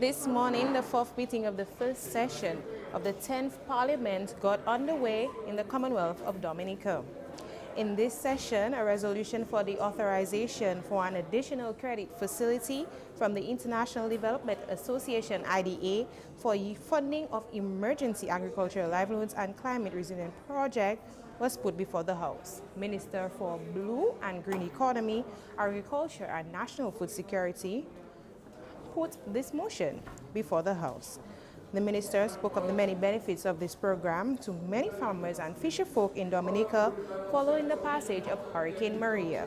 This morning, the fourth meeting of the first session of the 10th Parliament got underway in the Commonwealth of Dominica. In this session, a resolution for the authorization for an additional credit facility from the International Development Association IDA for funding of emergency agricultural livelihoods and climate resilient project was put before the House. Minister for Blue and Green Economy, Agriculture and National Food Security put this motion before the House. The minister spoke of the many benefits of this program to many farmers and fisherfolk in Dominica following the passage of Hurricane Maria.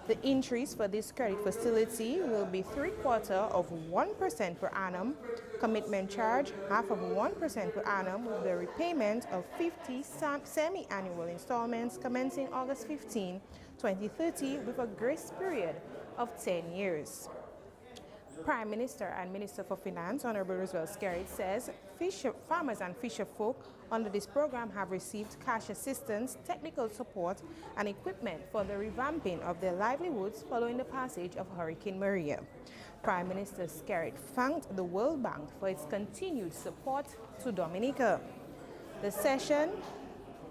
The increase for this credit facility will be 3/4 of 1% per annum, commitment charge half of 1% per annum, with the repayment of 50 semi-annual installments commencing August 15, 2030, with a grace period of 10 years. Prime Minister and Minister for Finance, Honorable Roosevelt Skerrit, says farmers and fisherfolk under this program have received cash assistance, technical support, and equipment for the revamping of their livelihoods following the passage of Hurricane Maria. Prime Minister Skerrit thanked the World Bank for its continued support to Dominica.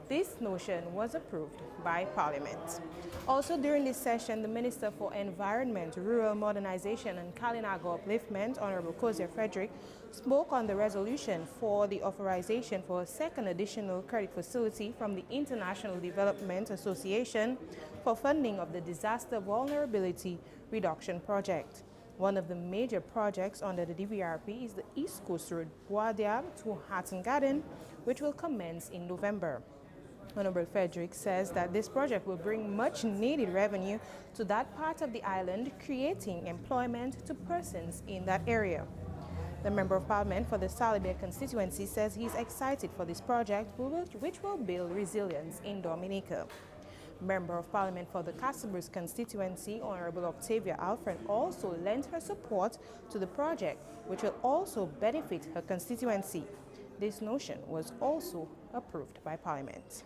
This motion was approved by Parliament. Also during this session, the Minister for Environment, Rural Modernization and Kalinago Upliftment, Honorable Kozia Frederick, spoke on the resolution for the authorization for a second additional credit facility from the International Development Association for funding of the Disaster Vulnerability Reduction Project. One of the major projects under the DVRP is the East Coast Road, Guardia to Hatton Garden, which will commence in November. Honorable Frederick says that this project will bring much needed revenue to that part of the island, creating employment to persons in that area. The Member of Parliament for the Salibay constituency says he's excited for this project, which will build resilience in Dominica. Member of Parliament for the Castlebrooks constituency, Honorable Octavia Alfred, also lent her support to the project, which will also benefit her constituency. This motion was also approved by Parliament.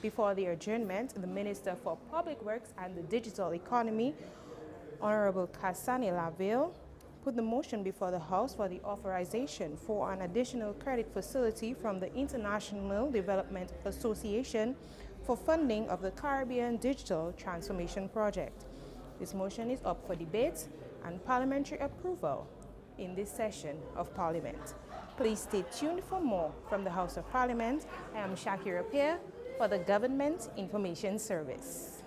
Before the adjournment, the Minister for Public Works and the Digital Economy, Honorable Kasane Laville, put the motion before the House for the authorization for an additional credit facility from the International Development Association for funding of the Caribbean Digital Transformation Project. This motion is up for debate and parliamentary approval in this session of Parliament. Please stay tuned for more from the House of Parliament. I am Shakira Pierre for the Government Information Service.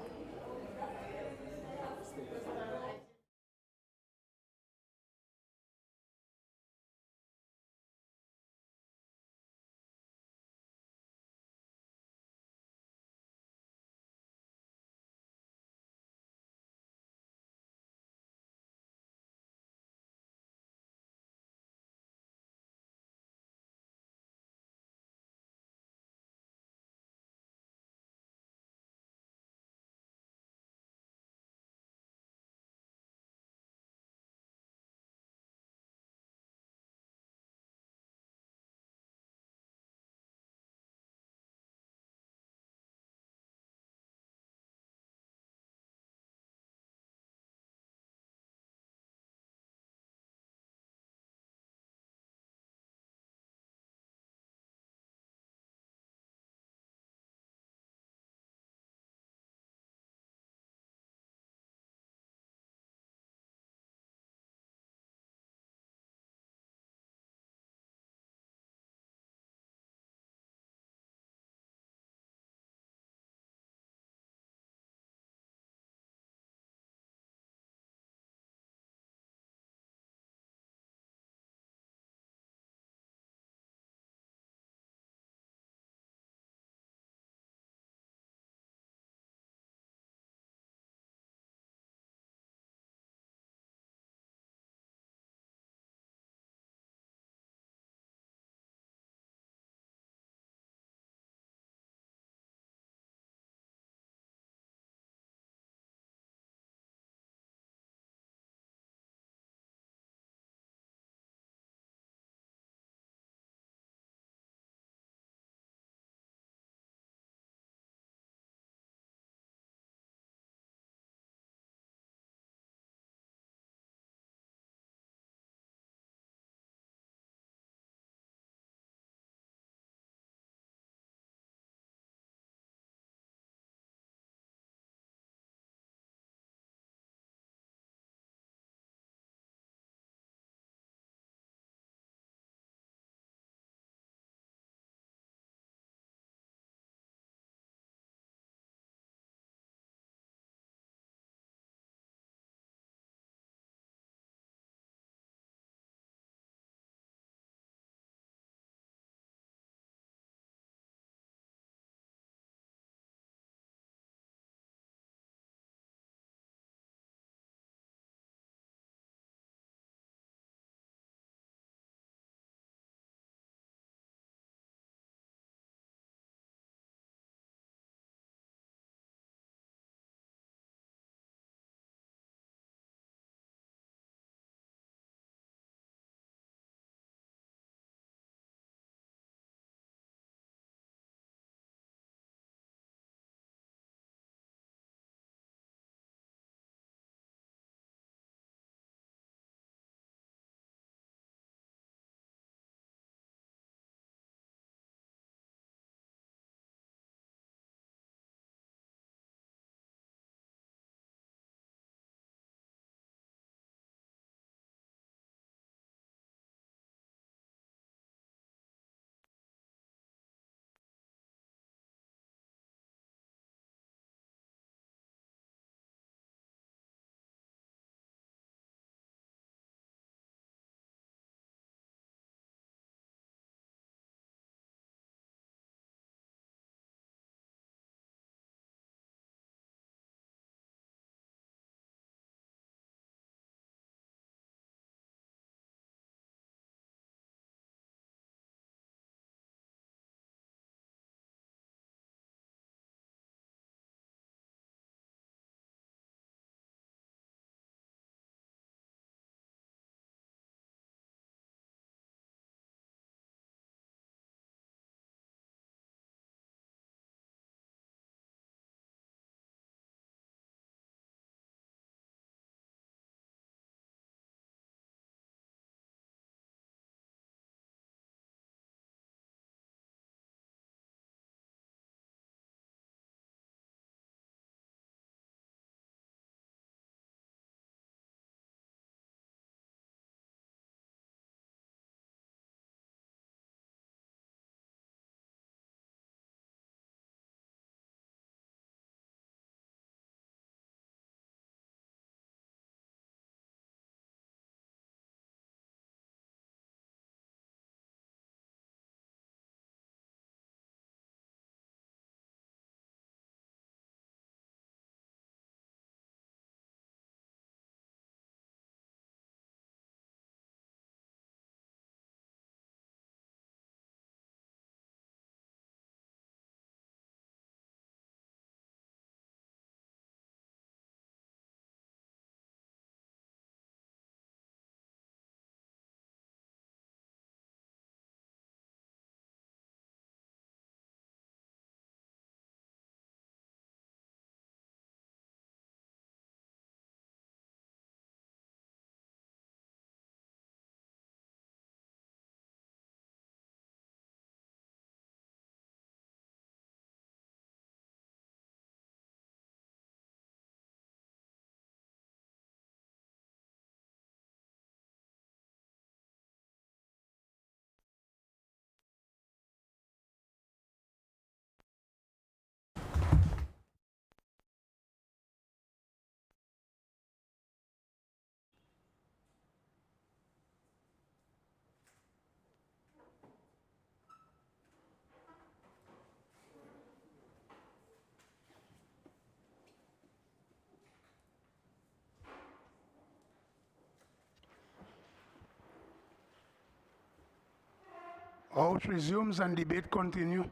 House resumes and debate continue.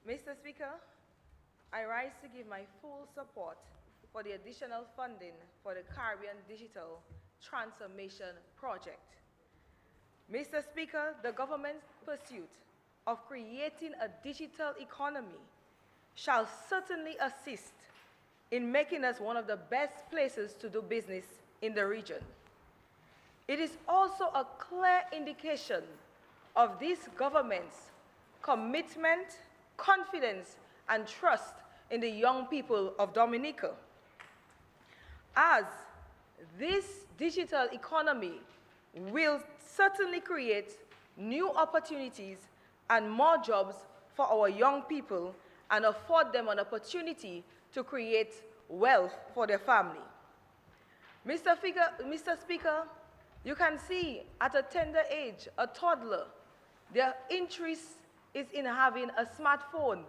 Mr. Speaker, I rise to give my full support for the additional funding for the Caribbean Digital Transformation Project. Mr. Speaker, the government's pursuit of creating a digital economy shall certainly assist in making us one of the best places to do business in the region. It is also a clear indication of this government's commitment, confidence, and trust in the young people of Dominica. As this digital economy will certainly create new opportunities and more jobs for our young people and afford them an opportunity to create wealth for their family. Mr. Speaker, you can see at a tender age, a toddler, their interest is in having a smartphone.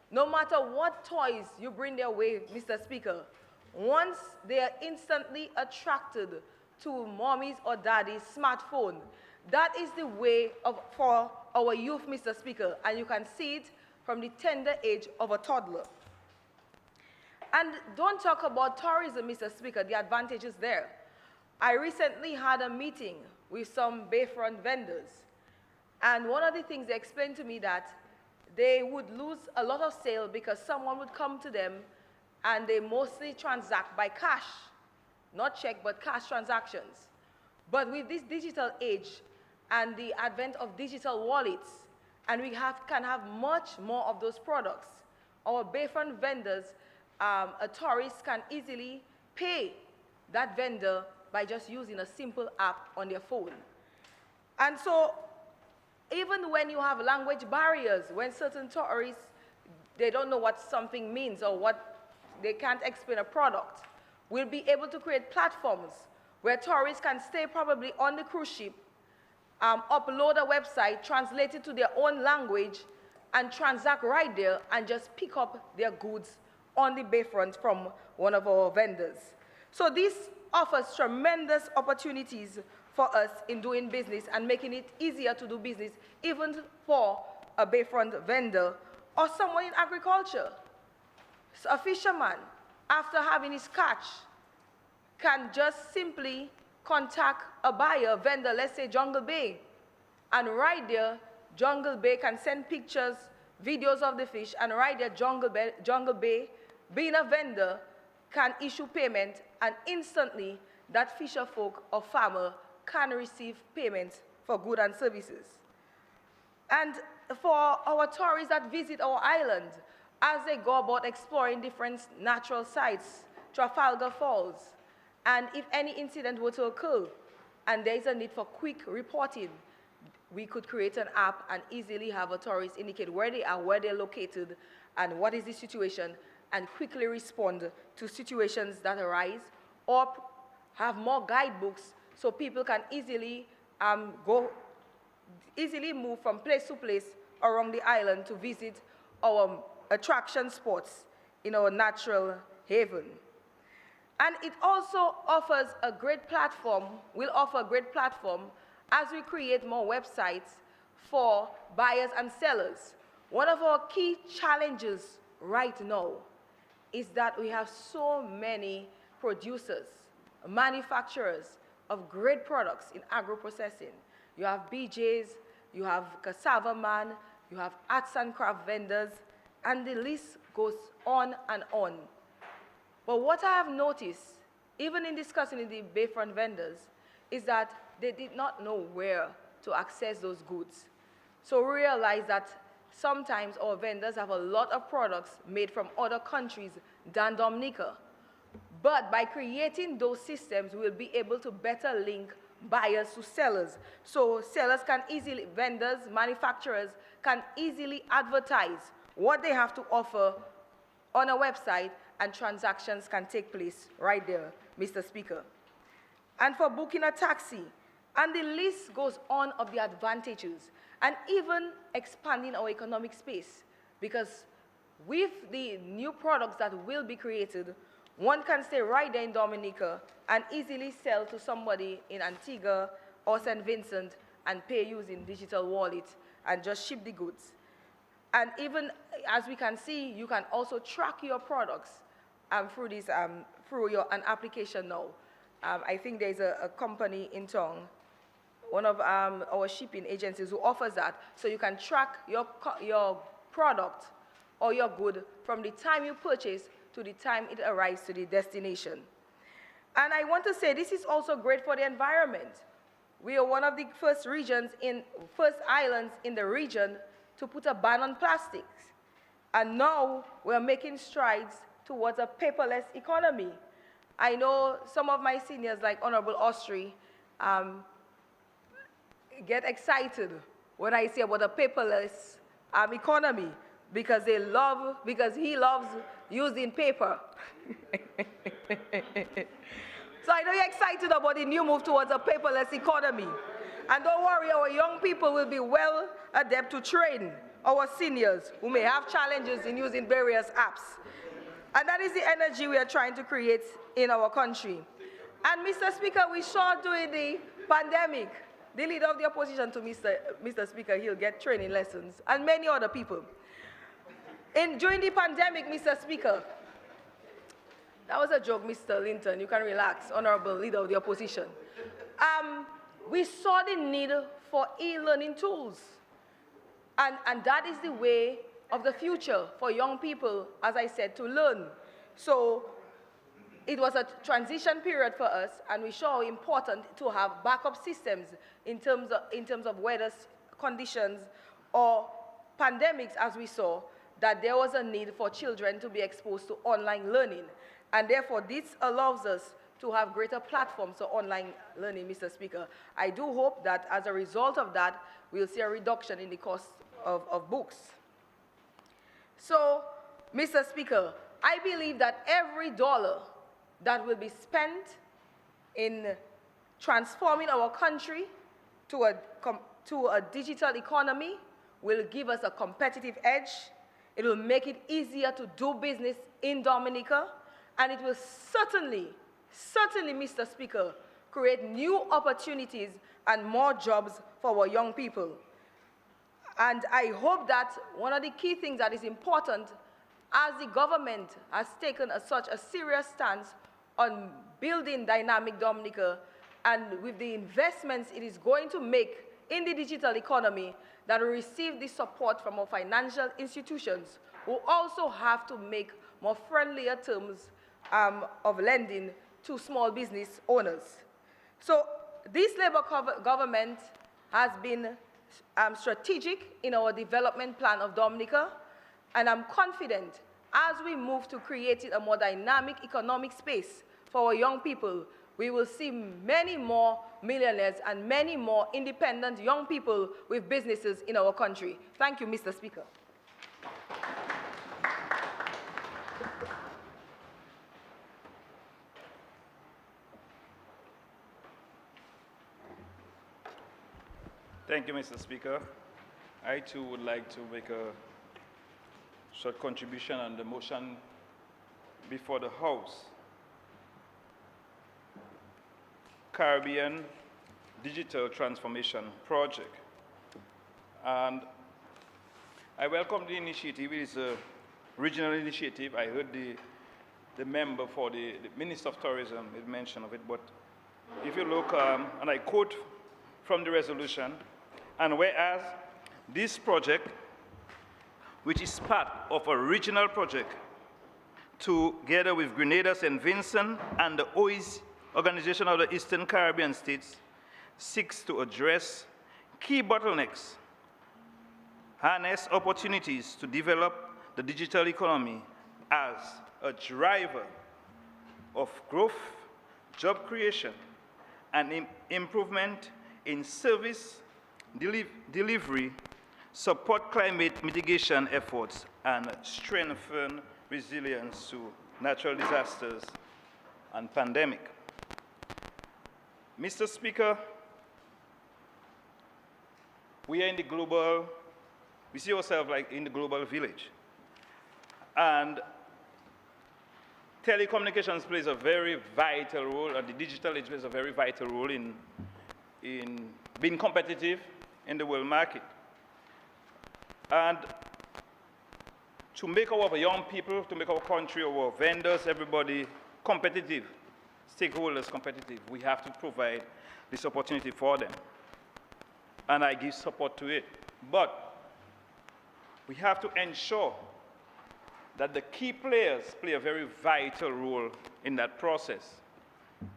No matter what toys you bring their way, Mr. Speaker, once they are instantly attracted to mommy's or daddy's smartphone, that is the way for our youth, Mr. Speaker, and you can see it from the tender age of a toddler. And don't talk about tourism, Mr. Speaker, the advantages there. I recently had a meeting with some bayfront vendors, and one of the things they explained to me that they would lose a lot of sale because someone would come to them and they mostly transact by cash, not check, but cash transactions. But with this digital age and the advent of digital wallets, and we can have much more of those products, our bayfront vendors, a tourist can easily pay that vendor by just using a simple app on their phone. And so, even when you have language barriers, when certain tourists, they don't know what something means or what, they can't explain a product, we'll be able to create platforms where tourists can stay probably on the cruise ship, upload a website, translate it to their own language, and transact right there and just pick up their goods on the bayfront from one of our vendors. So this offers tremendous opportunities for us in doing business and making it easier to do business, even for a bayfront vendor or someone in agriculture. So a fisherman, after having his catch, can just simply contact a buyer, vendor, let's say Jungle Bay, and right there, Jungle Bay can send pictures, videos of the fish, and right there, Jungle Bay, being a vendor, can issue payment, and instantly, that fisher folk or farmer can receive payment for goods and services. And for our tourists that visit our island, as they go about exploring different natural sites, Trafalgar Falls, and if any incident were to occur, and there is a need for quick reporting, we could create an app and easily have a tourist indicate where they are, where they're located, and what is the situation, and quickly respond to situations that arise, or have more guidebooks so people can easily move from place to place around the island to visit our attraction spots in our natural haven. And it also offers a great platform, will offer a great platform as we create more websites for buyers and sellers. One of our key challenges right now is that we have so many producers, manufacturers of great products in agro-processing. You have BJs, you have cassava man, you have arts and craft vendors, and the list goes on and on. But what I have noticed, even in discussing with the bayfront vendors, is that they did not know where to access those goods. So we realized that sometimes our vendors have a lot of products made from other countries than Dominica. But by creating those systems, we'll be able to better link buyers to sellers. So sellers can easily, vendors, manufacturers can easily advertise what they have to offer on a website, and transactions can take place right there, Mr. Speaker. And for booking a taxi, and the list goes on of the advantages, and even expanding our economic space, because with the new products that will be created, one can stay right there in Dominica and easily sell to somebody in Antigua or St. Vincent and pay using digital wallet and just ship the goods. And even as we can see, you can also track your products through this an application now. I think there's a company in town, one of our shipping agencies, who offers that, so you can track your product or your good from the time you purchase to the time it arrives to the destination. And I want to say this is also great for the environment. We are one of the first islands in the region to put a ban on plastics. And now we're making strides towards a paperless economy. I know some of my seniors, like Honorable Austri, get excited when I say about a paperless economy, because he loves using paper. So I know you're excited about the new move towards a paperless economy. And don't worry, our young people will be well adept to train our seniors who may have challenges in using various apps. And that is the energy we are trying to create in our country. And Mr. Speaker, we saw during the pandemic, the leader of the opposition to Mr. Speaker, he'll get training lessons, and many other people. During the pandemic, Mr. Speaker, that was a joke, Mr. Linton, you can relax, Honorable Leader of the Opposition. We saw the need for e-learning tools. And that is the way of the future for young people, as I said, to learn. So it was a transition period for us, and we saw how important to have backup systems in terms of weather conditions or pandemics, as we saw, that there was a need for children to be exposed to online learning. And therefore, this allows us to have greater platforms for online learning, Mr. Speaker. I do hope that as a result of that, we'll see a reduction in the cost of books. So, Mr. Speaker, I believe that every dollar that will be spent in transforming our country to a digital economy will give us a competitive edge. It will make it easier to do business in Dominica, and it will certainly, Mr. Speaker, create new opportunities and more jobs for our young people. And I hope that one of the key things that is important, as the government has taken such a serious stance on building dynamic Dominica, and with the investments it is going to make in the digital economy, that will receive the support from our financial institutions, who also have to make more friendlier terms of lending to small business owners. So this Labour government has been strategic in our development plan of Dominica, and I'm confident as we move to creating a more dynamic economic space for our young people, we will see many more millionaires and many more independent young people with businesses in our country. Thank you, Mr. Speaker. Thank you, Mr. Speaker. I too would like to make a short contribution on the motion before the House. Caribbean Digital Transformation Project. And I welcome the initiative. It is a regional initiative. I heard the member for the Minister of Tourism made mention of it, but if you look, and I quote from the resolution, and whereas this project, which is part of a regional project together with Grenada, St. Vincent, and the OIS, Organization of the Eastern Caribbean States, seeks to address key bottlenecks, harness opportunities to develop the digital economy as a driver of growth, job creation, and improvement in service delivery, support climate mitigation efforts, and strengthen resilience to natural disasters and pandemic. Mr. Speaker, we are in the global, we see ourselves like in the global village. And telecommunications plays a very vital role, and the digital age plays a very vital role in being competitive in the world market. And to make our young people, to make our country, our vendors, everybody competitive, stakeholders competitive, we have to provide this opportunity for them. And I give support to it. But we have to ensure that the key players play a very vital role in that process.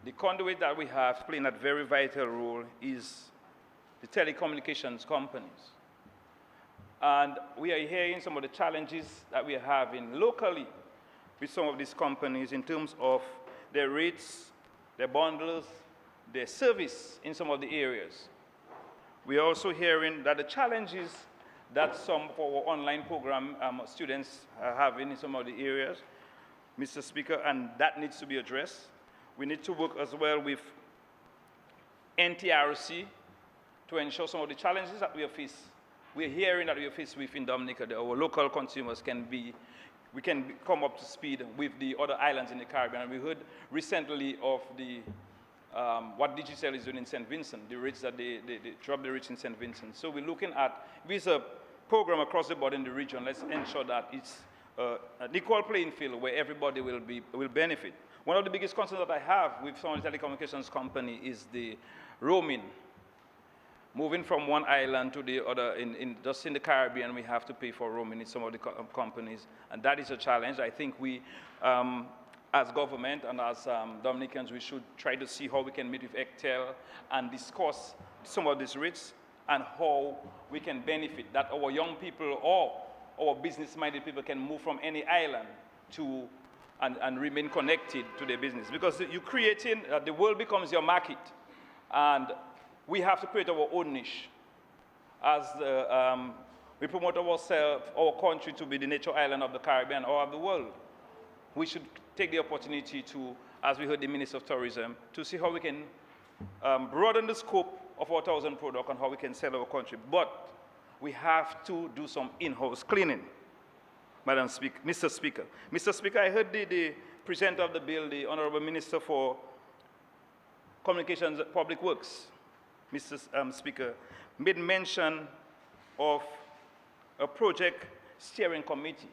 The conduit that we have playing that very vital role is the telecommunications companies. And we are hearing some of the challenges that we are having locally with some of these companies in terms of their rates, their bundles, their service in some of the areas. We are also hearing that the challenges that some of our online program students are having in some of the areas, Mr. Speaker, and that needs to be addressed. We need to work as well with NTRC to ensure some of the challenges that we're hearing that we are faced with in Dominica, that our local consumers we can come up to speed with the other islands in the Caribbean. And we heard recently of what Digicel is doing in St. Vincent, the rates that they drop the rates in St. Vincent. So we're looking at, with a program across the board in the region, let's ensure that it's an equal playing field where everybody will benefit. One of the biggest concerns that I have with some of the telecommunications company is the roaming. Moving from one island to the other, just in the Caribbean, we have to pay for roaming in some of the companies, and that is a challenge. I think we, as government and as Dominicans, we should try to see how we can meet with ECTEL and discuss some of these rates and how we can benefit, that our young people or our business-minded people can move from any island to and remain connected to their business. Because you're creating, the world becomes your market, and we have to create our own niche. As we promote ourselves, our country to be the nature island of the Caribbean or of the world, we should take the opportunity to, as we heard the Minister of Tourism, to see how we can broaden the scope of our 1,000 product and how we can sell our country. But we have to do some in-house cleaning, Mr. Speaker. Mr. Speaker, I heard the presenter of the bill, the Honorable Minister for Communications and Public Works, Mr. Speaker, made mention of a project steering committee.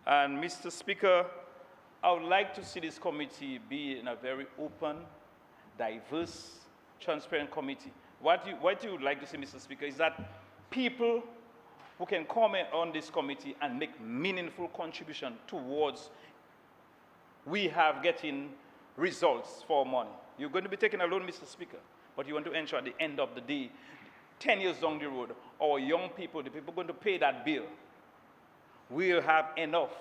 And Mr. Speaker, I would like to see this committee be in a very open, diverse, transparent committee. What you would like to see, Mr. Speaker, is that people who can comment on this committee and make meaningful contribution towards we have getting results for money. You're going to be taking a loan, Mr. Speaker, but you want to ensure at the end of the day, 10 years down the road, our young people, the people going to pay that bill, will have enough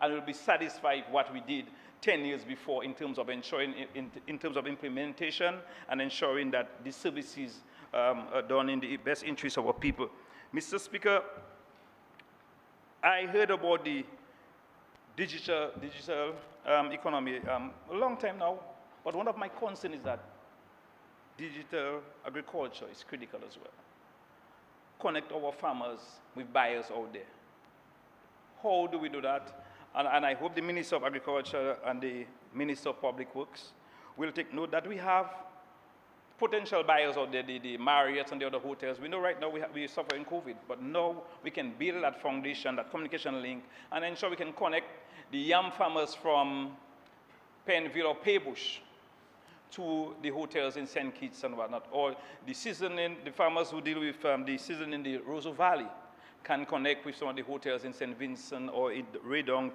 and will be satisfied with what we did 10 years before in terms of ensuring, in terms of implementation and ensuring that the services are done in the best interest of our people. Mr. Speaker, I heard about the digital economy a long time now, but one of my concerns is that digital agriculture is critical as well. Connect our farmers with buyers out there. How do we do that? And I hope the Minister of Agriculture and the Minister of Public Works will take note that we have potential buyers out there, the Marriotts and the other hotels. We know right now we are suffering COVID, but now we can build that foundation, that communication link, and ensure we can connect the yam farmers from Penville or Paybush to the hotels in St. Kitts and whatnot, or the farmers who deal with the season in the Roseau Valley can connect with some of the hotels in St. Vincent or in Redong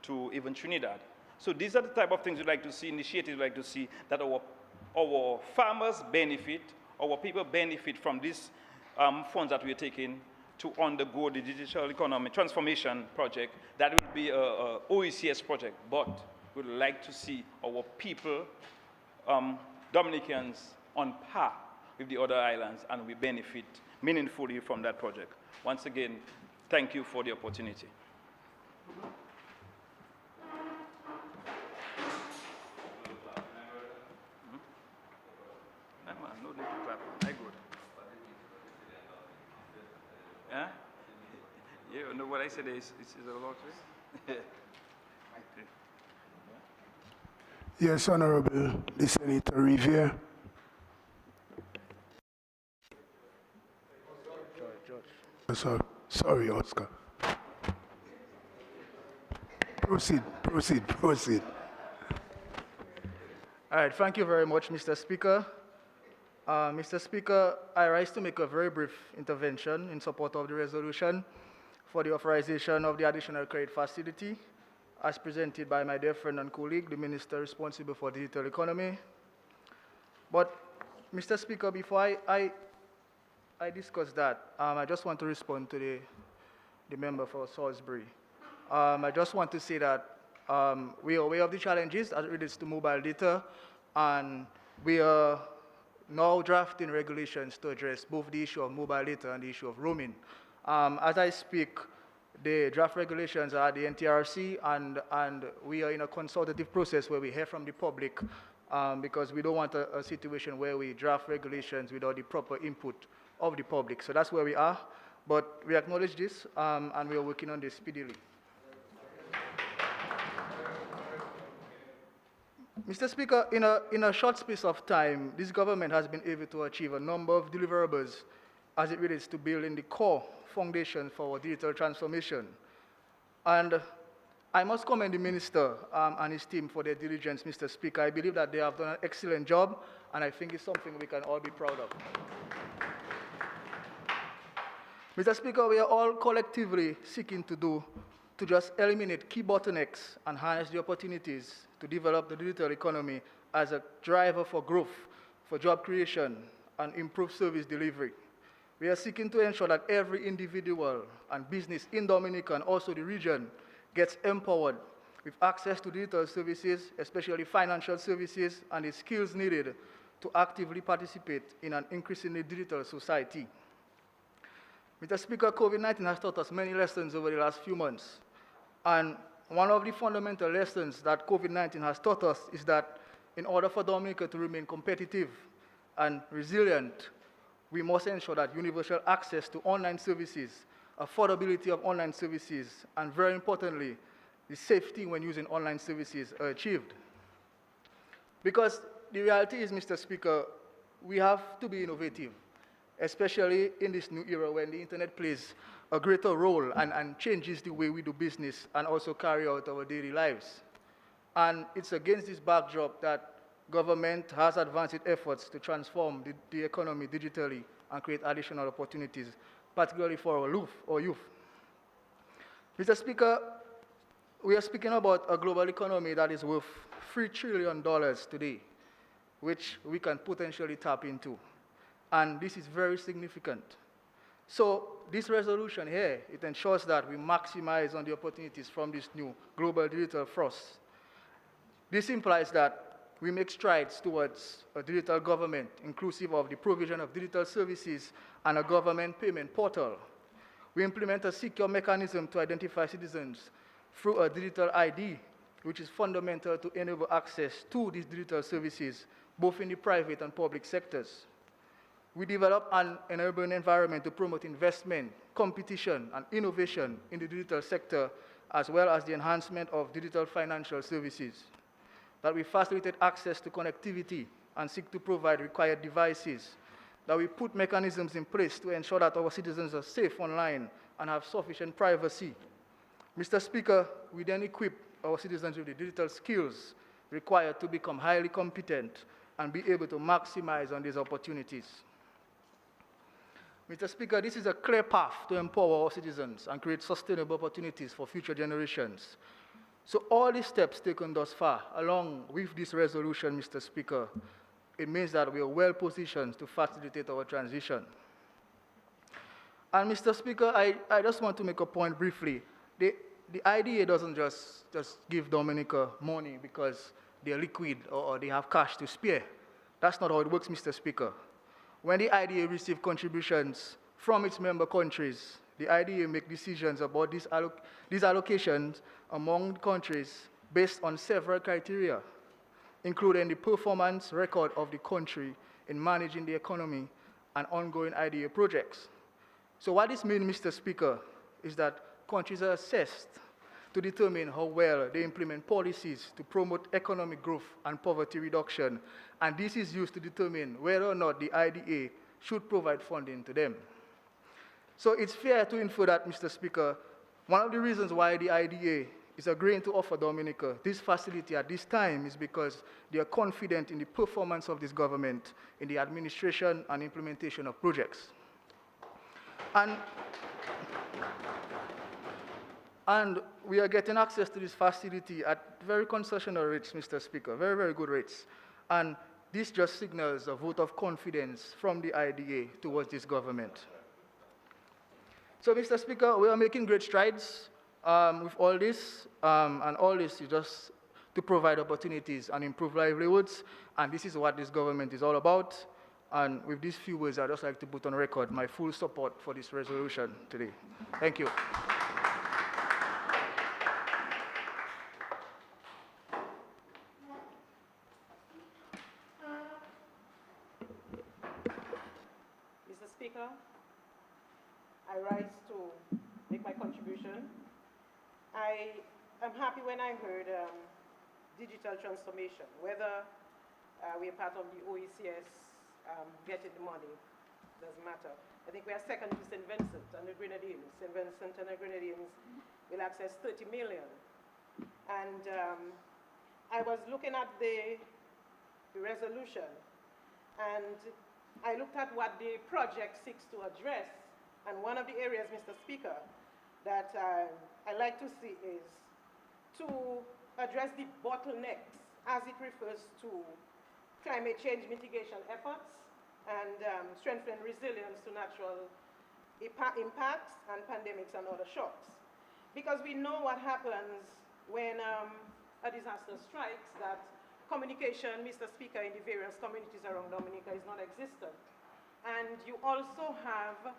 to even Trinidad. So these are the type of things we'd like to see, initiatives we'd like to see, that our farmers benefit, our people benefit from these funds that we're taking to undergo the digital economy transformation project. That will be a OECS project, but we'd like to see our people, Dominicans, on par with the other islands, and we benefit meaningfully from that project. Once again, thank you for the opportunity. No need to clap. I good. Huh? Yeah, no, what I said is a lot. Right? Yes, Honorable the Senator Riviere. Sorry, Oscar. Proceed. All right, thank you very much, Mr. Speaker. Mr. Speaker, I rise to make a very brief intervention in support of the resolution for the authorization of the additional credit facility as presented by my dear friend and colleague, the Minister responsible for digital economy. But, Mr. Speaker, before I discuss that, I just want to respond to the member for Salisbury. I just want to say that we are aware of the challenges as it relates to mobile data, and we are now drafting regulations to address both the issue of mobile data and the issue of roaming. As I speak, the draft regulations are at the NTRC, and we are in a consultative process where we hear from the public because we don't want a situation where we draft regulations without the proper input of the public. So that's where we are, but we acknowledge this and we are working on this speedily. Mr. Speaker, in a short space of time, this government has been able to achieve a number of deliverables as it relates to building the core foundation for our digital transformation. And I must commend the Minister and his team for their diligence, Mr. Speaker. I believe that they have done an excellent job, and I think it's something we can all be proud of. Mr. Speaker, we are all collectively seeking to just eliminate key bottlenecks and harness the opportunities to develop the digital economy as a driver for growth, for job creation, and improved service delivery. We are seeking to ensure that every individual and business in Dominica and also the region gets empowered with access to digital services, especially financial services, and the skills needed to actively participate in an increasingly digital society. Mr. Speaker, COVID-19 has taught us many lessons over the last few months. And one of the fundamental lessons that COVID-19 has taught us is that in order for Dominica to remain competitive and resilient, we must ensure that universal access to online services, affordability of online services, and very importantly, the safety when using online services are achieved. Because the reality is, Mr. Speaker, we have to be innovative, especially in this new era when the internet plays a greater role and changes the way we do business and also carry out our daily lives. And it's against this backdrop that government has advanced its efforts to transform the economy digitally and create additional opportunities, particularly for our youth. Mr. Speaker, we are speaking about a global economy that is worth $3 trillion today, which we can potentially tap into. And this is very significant. So this resolution here, it ensures that we maximize on the opportunities from this new global digital thrust. This implies that we make strides towards a digital government, inclusive of the provision of digital services and a government payment portal. We implement a secure mechanism to identify citizens through a digital ID, which is fundamental to enable access to these digital services, both in the private and public sectors. We develop an enabling environment to promote investment, competition, and innovation in the digital sector, as well as the enhancement of digital financial services. That we facilitate access to connectivity and seek to provide required devices. That we put mechanisms in place to ensure that our citizens are safe online and have sufficient privacy. Mr. Speaker, we then equip our citizens with the digital skills required to become highly competent and be able to maximize on these opportunities. Mr. Speaker, this is a clear path to empower our citizens and create sustainable opportunities for future generations. So all these steps taken thus far, along with this resolution, Mr. Speaker, it means that we are well positioned to facilitate our transition. And Mr. Speaker, I just want to make a point briefly. The IDA doesn't just give Dominica money because they're liquid or they have cash to spare. That's not how it works, Mr. Speaker. When the IDA receives contributions from its member countries, the IDA make decisions about these allocations among countries based on several criteria, including the performance record of the country in managing the economy and ongoing IDA projects. So what this means, Mr. Speaker, is that countries are assessed to determine how well they implement policies to promote economic growth and poverty reduction, and this is used to determine whether or not the IDA should provide funding to them. So it's fair to infer that, Mr. Speaker, one of the reasons why the IDA is agreeing to offer Dominica this facility at this time is because they are confident in the performance of this government in the administration and implementation of projects. And we are getting access to this facility at very concessional rates, Mr. Speaker, very, very good rates. And this just signals a vote of confidence from the IDA towards this government. So, Mr. Speaker, we are making great strides with all this, and all this is just to provide opportunities and improve livelihoods, and this is what this government is all about. And with these few words, I'd just like to put on record my full support for this resolution today. Thank you. Mr. Speaker, I rise to make my contribution. I am happy when I heard digital transformation, whether we are part of the OECS getting the money, doesn't matter. I think we are second to St. Vincent and the Grenadines. St. Vincent and the Grenadines will access 30 million. And I was looking at the resolution, and I looked at what the project seeks to address. And one of the areas, Mr. Speaker, that I like to see is to address the bottlenecks as it refers to climate change mitigation efforts and strengthen resilience to natural impacts and pandemics and other shocks. Because we know what happens when a disaster strikes, that communication, Mr. Speaker, in the various communities around Dominica is non-existent. And you also have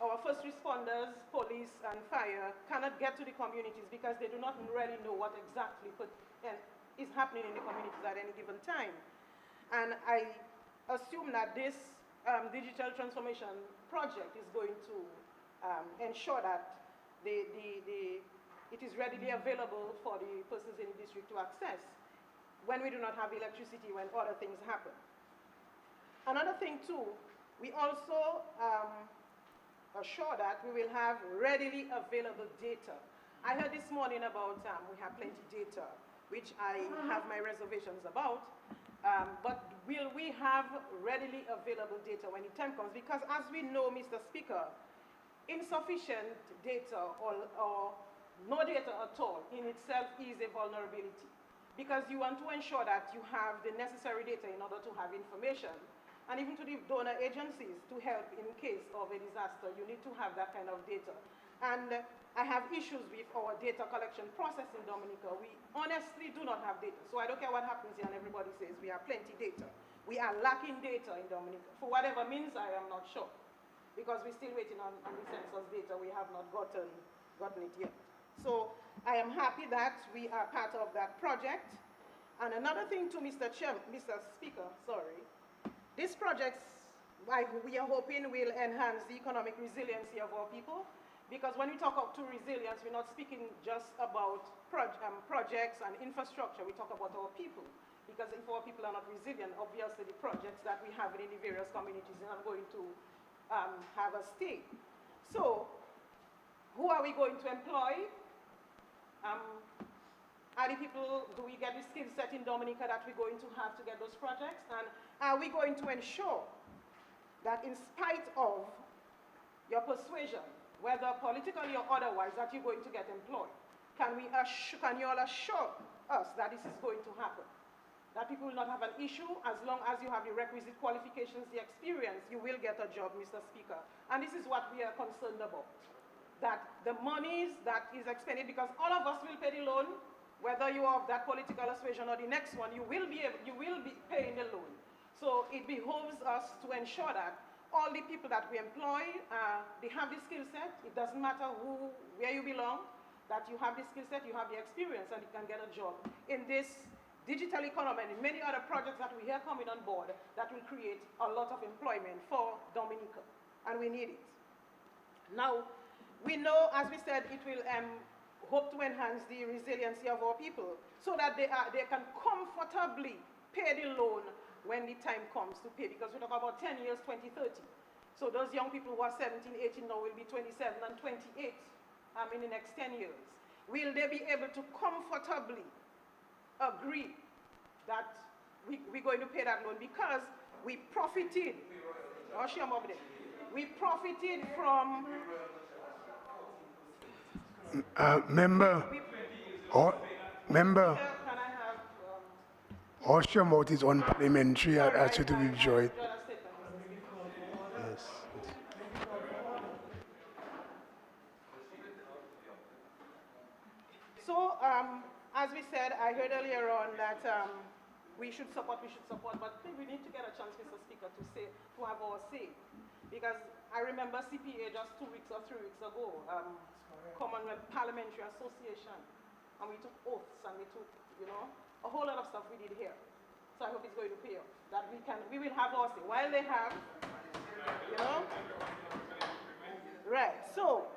our first responders, police and fire, cannot get to the communities because they do not really know what exactly is happening in the communities at any given time. And I assume that this digital transformation project is going to ensure that it is readily available for the persons in the district to access when we do not have electricity, when other things happen. Another thing too, we also assure that we will have readily available data. I heard this morning about we have plenty data, which I have my reservations about, but will we have readily available data when the time comes? Because as we know, Mr. Speaker, insufficient data or no data at all in itself is a vulnerability, because you want to ensure that you have the necessary data in order to have information. And even to the donor agencies to help in case of a disaster, you need to have that kind of data. And I have issues with our data collection process in Dominica. We honestly do not have data. So I don't care what happens here and everybody says we have plenty data. We are lacking data in Dominica. For whatever means, I am not sure. Because we're still waiting on the census data. We have not gotten it yet. So I am happy that we are part of that project. And another thing to Mr. Speaker, this project, we are hoping, will enhance the economic resiliency of our people, because when we talk to resilience, we're not speaking just about projects and infrastructure, we talk about our people. Because if our people are not resilient, obviously the projects that we have in the various communities are not going to have a stay. So, who are we going to employ? Are the people, do we get the skill set in Dominica that we're going to have to get those projects? And are we going to ensure that in spite of your persuasion, whether politically or otherwise, that you're going to get employed? Can you all assure us that this is going to happen? That people will not have an issue as long as you have the requisite qualifications, the experience, you will get a job, Mr. Speaker. And this is what we are concerned about. That the monies that is expended, because all of us will pay the loan, whether you are of that political persuasion or the next one, you will be paying the loan. So it behoves us to ensure that all the people that we employ, they have the skill set. It doesn't matter where you belong, that you have the skill set, you have the experience, and you can get a job in this digital economy and in many other projects that we hear coming on board that will create a lot of employment for Dominica, and we need it. Now, we know, as we said, it will hope to enhance the resiliency of our people so that they can comfortably pay the loan when the time comes to pay, because we talk about 10 years, 2030. So those young people who are 17, 18 now will be 27 and 28 in the next 10 years. Will they be able to comfortably agree that we're going to pay that loan? Because we profited, we profited from... Member, member, Can I have... Osham is unparliamentary. I ask you to withdraw it. withdraw that statement, Mr. Speaker. Yes. So, as we said, I heard earlier on that we should support, but I think we need to get a chance, Mr. Speaker, to have our say. Because I remember CPA just 2 weeks or 3 weeks ago, Commonwealth Parliamentary Association, and we took oaths and we took, a whole lot of stuff we did here. So I hope it's going to pay off. That we will have our say. While they have, Right, so,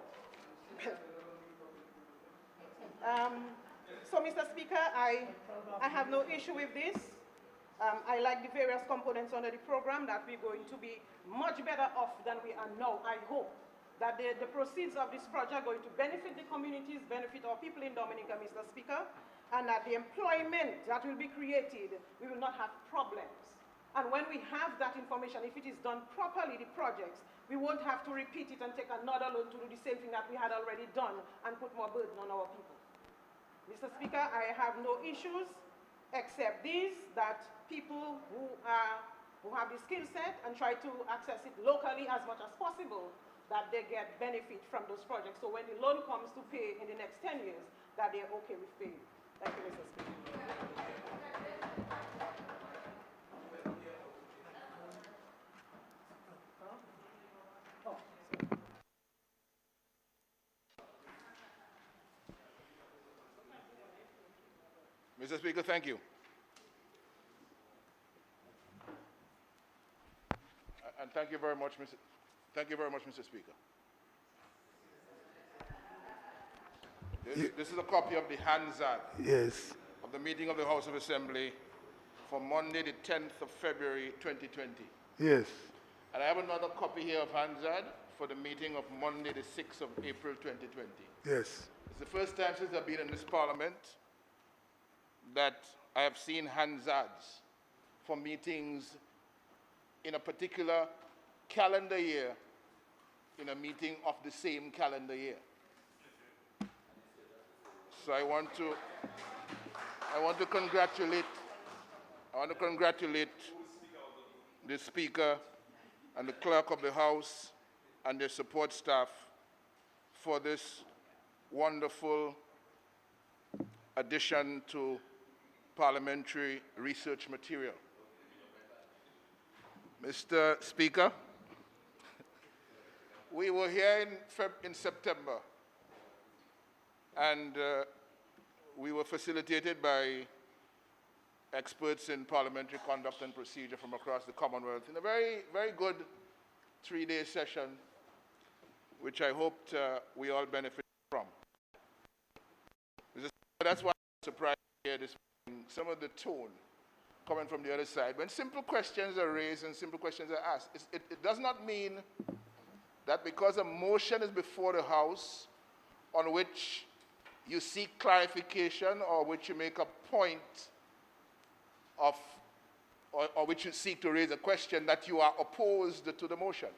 so Mr. Speaker, I have no issue with this. I like the various components under the program that we're going to be much better off than we are now. I hope that the proceeds of this project are going to benefit the communities, benefit our people in Dominica, Mr. Speaker, and that the employment that will be created, we will not have problems. And when we have that information, if it is done properly, the projects, we won't have to repeat it and take another loan to do the same thing that we had already done and put more burden on our people. Mr. Speaker, I have no issues except these, that people who have the skill set and try to access it locally as much as possible, that they get benefit from those projects. So when the loan comes to pay in the next 10 years, that they're okay with paying. Thank you, Mr. Speaker. Mr. Speaker, thank you. And thank you very much, Mr. Speaker. This is a copy of the Hansard Yes. of the meeting of the House of Assembly for Monday, the 10th of February, 2020. Yes. And I have another copy here of Hansard for the meeting of Monday, the 6th of April, 2020. Yes. It's the first time since I've been in this Parliament that I have seen Hansards for meetings in a particular calendar year in a meeting of the same calendar year. So I want to congratulate the Speaker and the Clerk of the House and their support staff for this wonderful addition to parliamentary research material. Mr. Speaker, we were here in September, and we were facilitated by experts in parliamentary conduct and procedure from across the Commonwealth in a very, very good 3-day session, which I hoped we all benefited from. That's why I'm surprised to hear this morning, some of the tone coming from the other side. When simple questions are raised and simple questions are asked, it does not mean that because a motion is before the House on which you seek clarification or which you make a point of, or which you seek to raise a question, that you are opposed to the motion.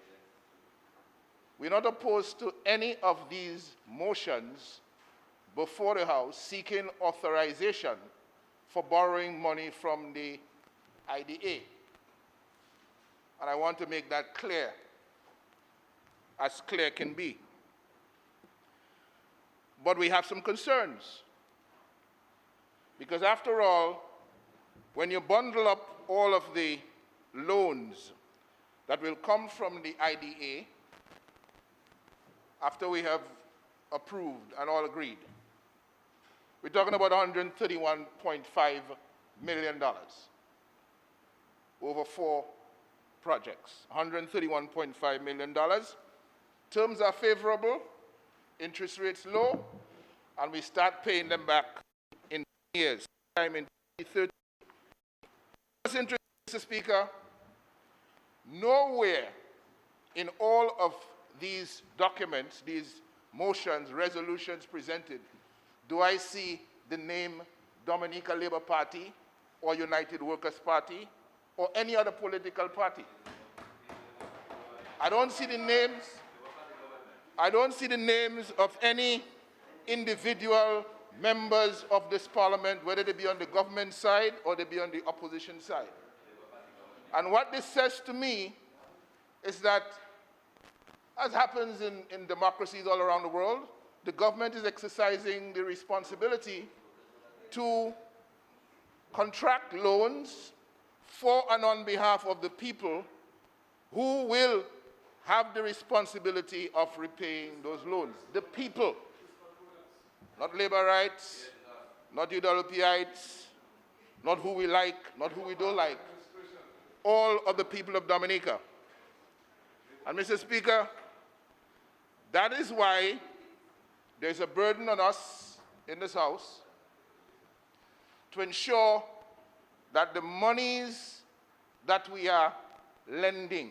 We're not opposed to any of these motions before the House seeking authorization for borrowing money from the IDA. And I want to make that clear, as clear can be. But we have some concerns. Because after all, when you bundle up all of the loans that will come from the IDA after we have approved and all agreed. We're talking about $131.5 million over 4 projects. $131.5 million. Terms are favorable, interest rates low, and we start paying them back in years, time in 2030. What's interesting, Mr. Speaker, nowhere in all of these documents, these motions, resolutions presented, do I see the name Dominica Labour Party or United Workers' Party or any other political party. I don't see the names. I don't see the names of any individual members of this parliament, whether they be on the government side or they be on the opposition side. And what this says to me is that, as happens in democracies all around the world, the government is exercising the responsibility to contract loans for and on behalf of the people who will have the responsibility of repaying those loans. The people, not laborites, not UWPites, not who we like, not who we don't like, all of the people of Dominica. And Mr. Speaker, that is why there's a burden on us in this House to ensure that the monies that we are lending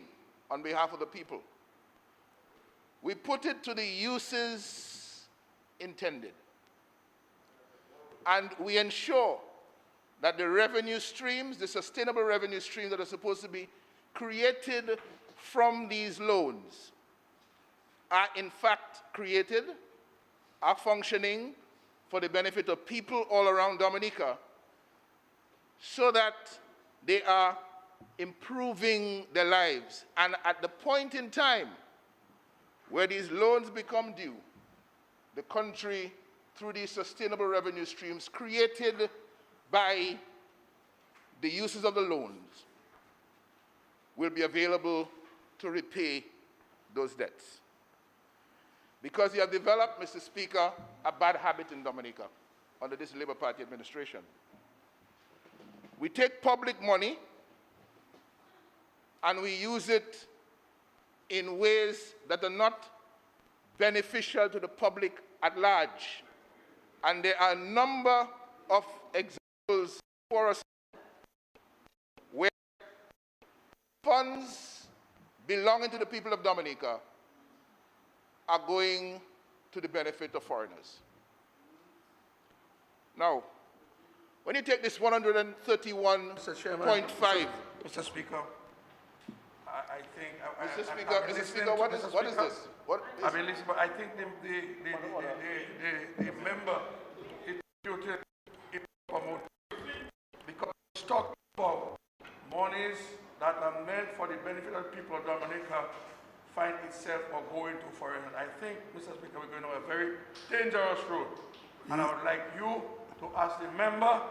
on behalf of the people, we put it to the uses intended. And we ensure that the revenue streams, the sustainable revenue streams that are supposed to be created from these loans are in fact created, are functioning for the benefit of people all around Dominica, so that they are improving their lives. And at the point in time where these loans become due, the country, through these sustainable revenue streams created by the uses of the loans, will be available to repay those debts. Because you have developed, Mr. Speaker, a bad habit in Dominica under this Labour Party administration. We take public money and we use it in ways that are not beneficial to the public at large. And there are a number of examples for us where funds belonging to the people of Dominica are going to the benefit of foreigners. Now, when you take this 131.5... Mr. Speaker, I think... Mr. Speaker, what is this? I mean, listen, but I think the member is imputed because it's talking about monies that are meant for the benefit of the people of Dominica find itself or going to foreigners. I think, Mr. Speaker, we're going on a very dangerous road. And I would like you to ask the member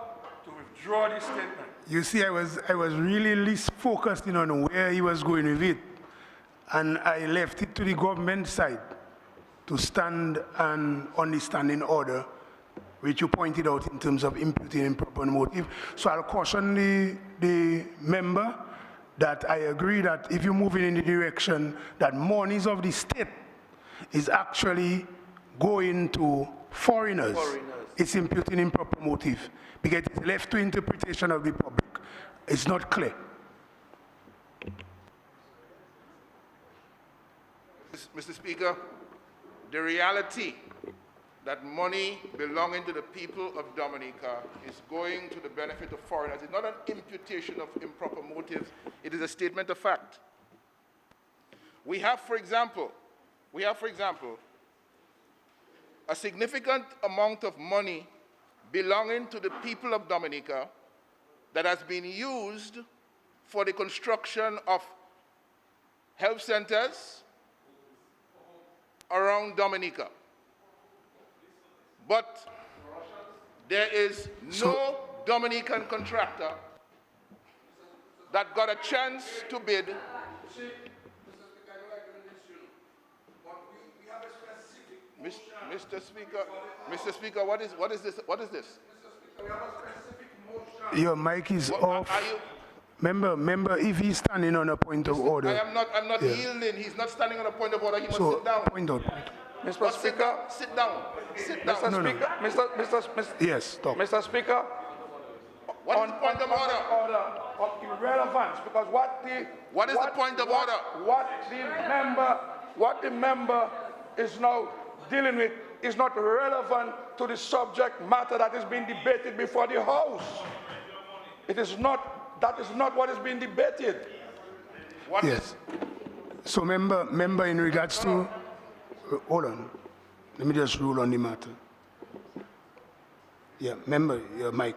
to withdraw this statement. You see, I was really least focused in on where he was going with it. And I left it to the government side to stand and understand in order, which you pointed out in terms of imputing improper motive. So I'll caution the member that I agree that if you're moving in the direction that monies of the state is actually going to foreigners. It's imputing improper motive because it's left to interpretation of the public. It's not clear. Mr. Speaker, the reality that money belonging to the people of Dominica is going to the benefit of foreigners is not an imputation of improper motives, it is a statement of fact. We have, for example, a significant amount of money belonging to the people of Dominica that has been used for the construction of health centers around Dominica. But there is no Dominican contractor that got a chance to bid. Mr. Speaker, what is this? What is this? Your mic is off. Are you? Member, if he's standing on a point of order. I'm not yielding. He's not standing on a point of order. He must So, sit down. point out. Mr. Speaker, Sit down. Sit down. Mr. Speaker, Mr. Yes, stop. Mr. Speaker, What is the point of order? order of irrelevance, because what the point of order? What the member is now dealing with is not relevant to the subject matter that is being debated before the House. It is not. That is not what is being debated. Yes. So member in regards to, hold on. Let me just rule on the matter. Yeah, member, your mic.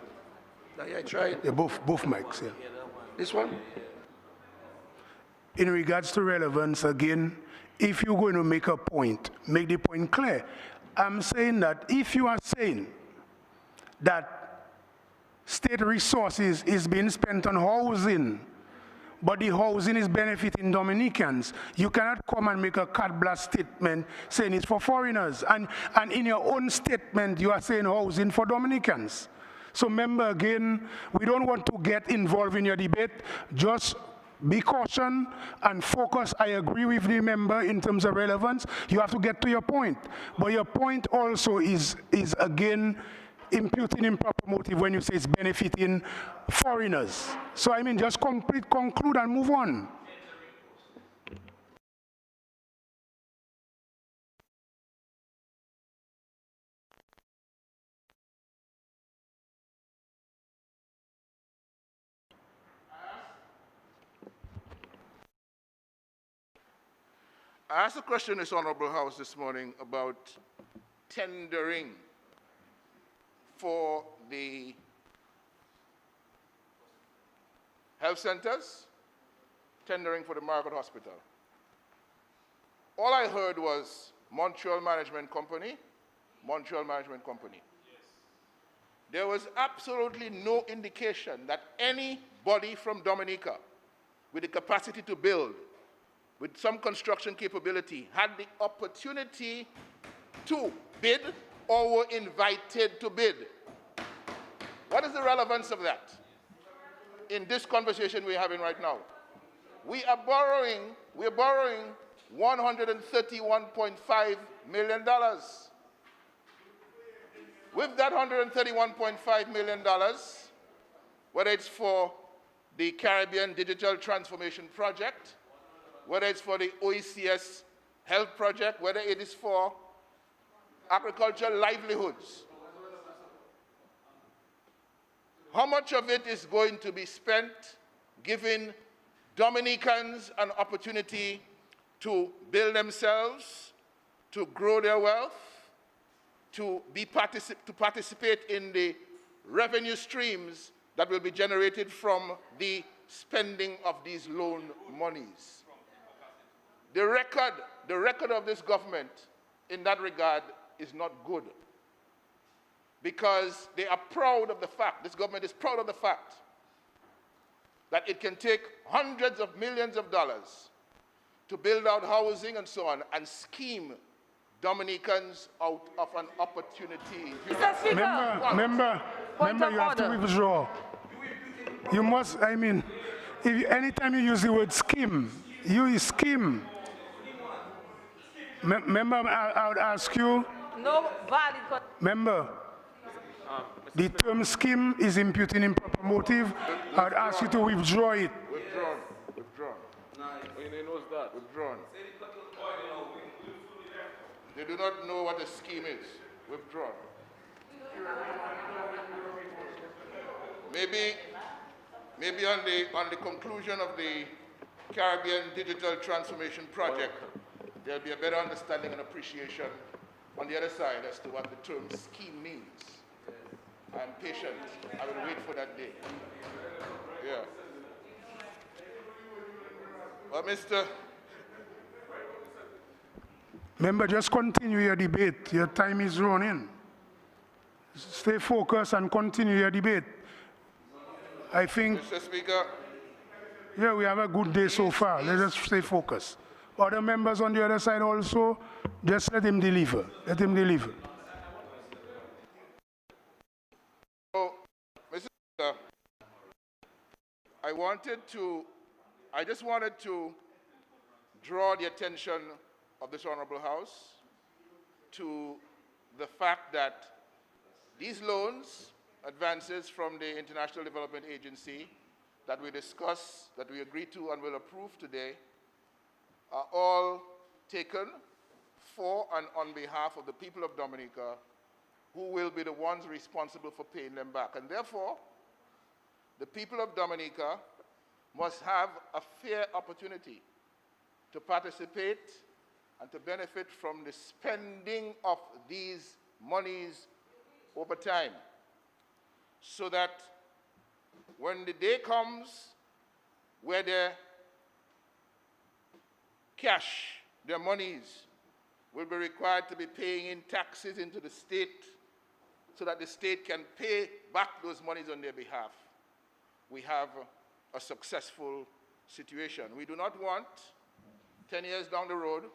I tried. Yeah, both mics, yeah. This one? In regards to relevance, again, if you're going to make a point, make the point clear. I'm saying that if you are saying that state resources is being spent on housing, but the housing is benefiting Dominicans, you cannot come and make a carte blanche statement saying it's for foreigners. And in your own statement, you are saying housing for Dominicans. So member, again, we don't want to get involved in your debate. Just be caution and focus. I agree with the member in terms of relevance. You have to get to your point. But your point also is again, imputing improper motive when you say it's benefiting foreigners. So I mean, just conclude and move on. I asked a question in this Honorable House this morning about tendering for the health centers, tendering for the Margaret Hospital. All I heard was Montreal Management Company, Montreal Management Company. Yes. There was absolutely no indication that anybody from Dominica with the capacity to build, with some construction capability, had the opportunity to bid or were invited to bid. What is the relevance of that in this conversation we're having right now? We're borrowing $131.5 million. With that $131.5 million, whether it's for the Caribbean Digital Transformation Project, whether it's for the OECS Health Project, whether it is for agricultural livelihoods, how much of it is going to be spent giving Dominicans an opportunity to build themselves, to grow their wealth, to participate in the revenue streams that will be generated from the spending of these loan monies? The record of this government in that regard is not good, because they are proud of the fact, this government is proud of the fact, that it can take hundreds of millions of dollars to build out housing and so on, and scheme Dominicans out of an opportunity. Mr. Speaker. Member, you have to withdraw. You must, I mean, anytime you use the word scheme, you scheme. Member, I would ask you. No valid. Member, the term scheme is imputing improper motive. I would ask you to withdraw it. Withdrawn. He knows that. Withdrawn. They do not know what a scheme is. Withdrawn. Maybe on the conclusion of the Caribbean Digital Transformation Project, there'll be a better understanding and appreciation on the other side as to what the term scheme means. I'm patient. I will wait for that day. Yeah. Well, Member, just continue your debate. Your time is running. Stay focused and continue your debate. I think. Mr. Speaker, Yeah, we have a good day so far. Let us stay focused. Other members on the other side also, just let him deliver. Let him deliver. So, Mr. Speaker, I just wanted to draw the attention of this Honorable House to the fact that these loans, advances from the International Development Agency that we discuss, that we agreed to and will approve today, are all taken for and on behalf of the people of Dominica, who will be the ones responsible for paying them back. And therefore, the people of Dominica must have a fair opportunity to participate and to benefit from the spending of these monies over time, so that when the day comes where their cash, their monies, will be required to be paying in taxes into the state so that the state can pay back those monies on their behalf, we have a successful situation. We do not want 10 years down the road,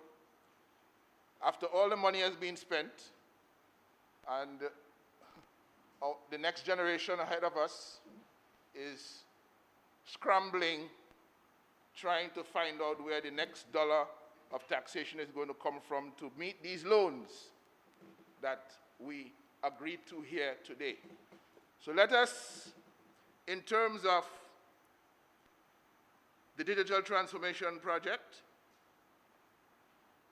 after all the money has been spent, and the next generation ahead of us is scrambling, trying to find out where the next dollar of taxation is going to come from to meet these loans that we agreed to here today. So let us, in terms of the digital transformation project,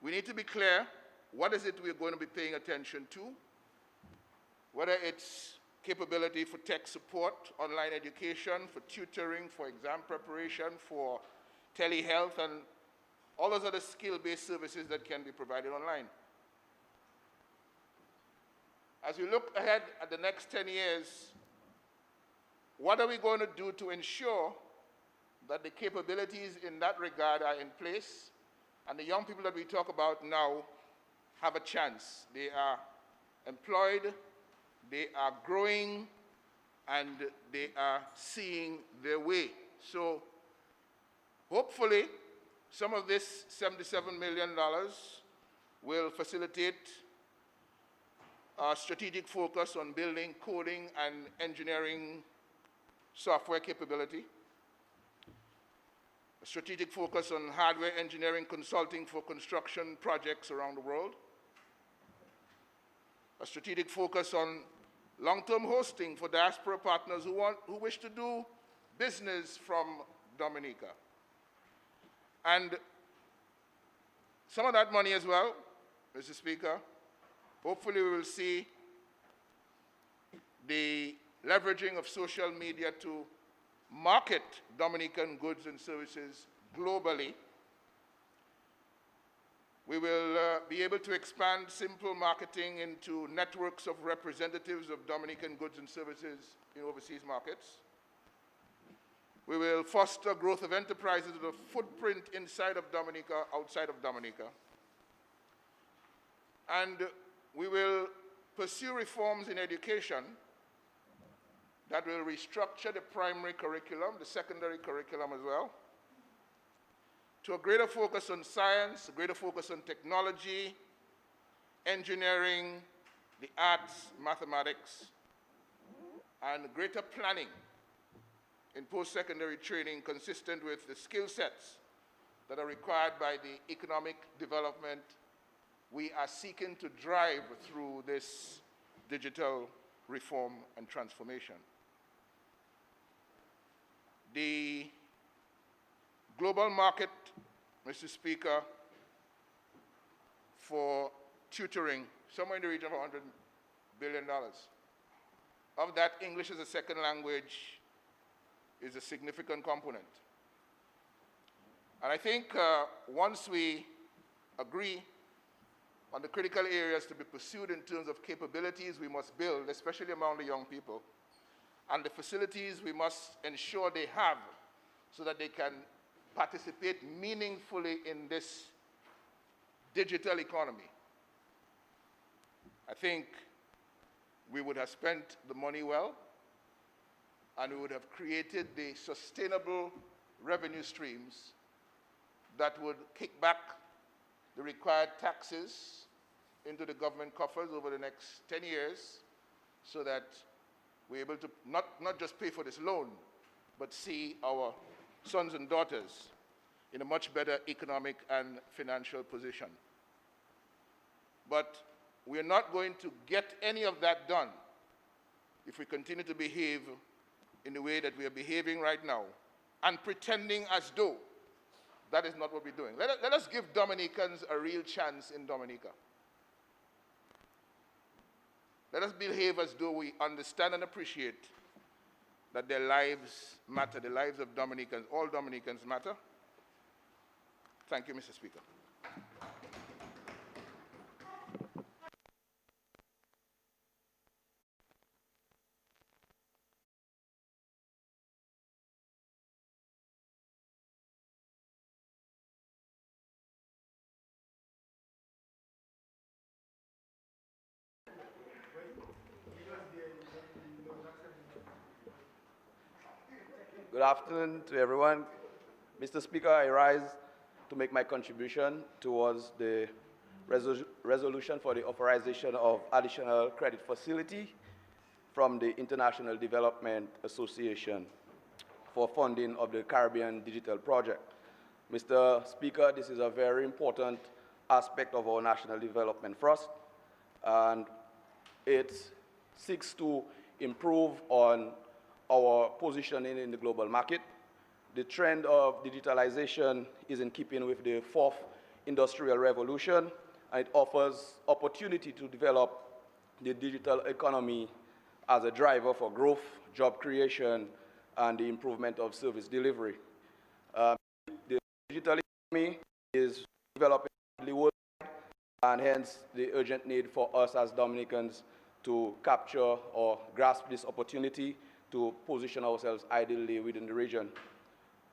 we need to be clear, what is it we're going to be paying attention to? Whether it's capability for tech support, online education, for tutoring, for exam preparation, for telehealth, and all those other skill-based services that can be provided online. As we look ahead at the next 10 years, what are we going to do to ensure that the capabilities in that regard are in place, and the young people that we talk about now have a chance? They are employed, they are growing, and they are seeing their way. So hopefully, some of this $77 million will facilitate a strategic focus on building coding and engineering software capability, a strategic focus on hardware engineering consulting for construction projects around the world, a strategic focus on long-term hosting for diaspora partners who wish to do business from Dominica. And some of that money as well, Mr. Speaker, hopefully we will see the leveraging of social media to market Dominican goods and services globally. We will be able to expand simple marketing into networks of representatives of Dominican goods and services in overseas markets. We will foster growth of enterprises with a footprint inside of Dominica, outside of Dominica. And we will pursue reforms in education that will restructure the primary curriculum, the secondary curriculum as well, to a greater focus on science, a greater focus on technology, engineering, the arts, mathematics, and greater planning in post-secondary training consistent with the skill sets that are required by the economic development we are seeking to drive through this digital reform and transformation. The global market, Mr. Speaker, for tutoring, somewhere in the region of $100 billion. Of that, English as a second language is a significant component. And I think once we agree on the critical areas to be pursued in terms of capabilities we must build, especially among the young people, and the facilities we must ensure they have so that they can participate meaningfully in this digital economy, I think we would have spent the money well, and we would have created the sustainable revenue streams that would kick back the required taxes into the government coffers over the next 10 years so that we're able to not just pay for this loan, but see our sons and daughters in a much better economic and financial position. But we're not going to get any of that done if we continue to behave in the way that we are behaving right now and pretending as though that is not what we're doing. Let us give Dominicans a real chance in Dominica. Let us behave as though we understand and appreciate that their lives matter, the lives of Dominicans, all Dominicans matter. Thank you, Mr. Speaker. Good afternoon to everyone. Mr. Speaker, I rise to make my contribution towards the resolution for the authorization of additional credit facility from the International Development Association for funding of the Caribbean Digital Project. Mr. Speaker, this is a very important aspect of our national development thrust, and it seeks to improve on our positioning in the global market. The trend of digitalization is in keeping with the fourth industrial revolution, and it offers opportunity to develop the digital economy as a driver for growth, job creation, and the improvement of service delivery. The digital economy is developing worldwide, and hence the urgent need for us as Dominicans to capture or grasp this opportunity to position ourselves ideally within the region.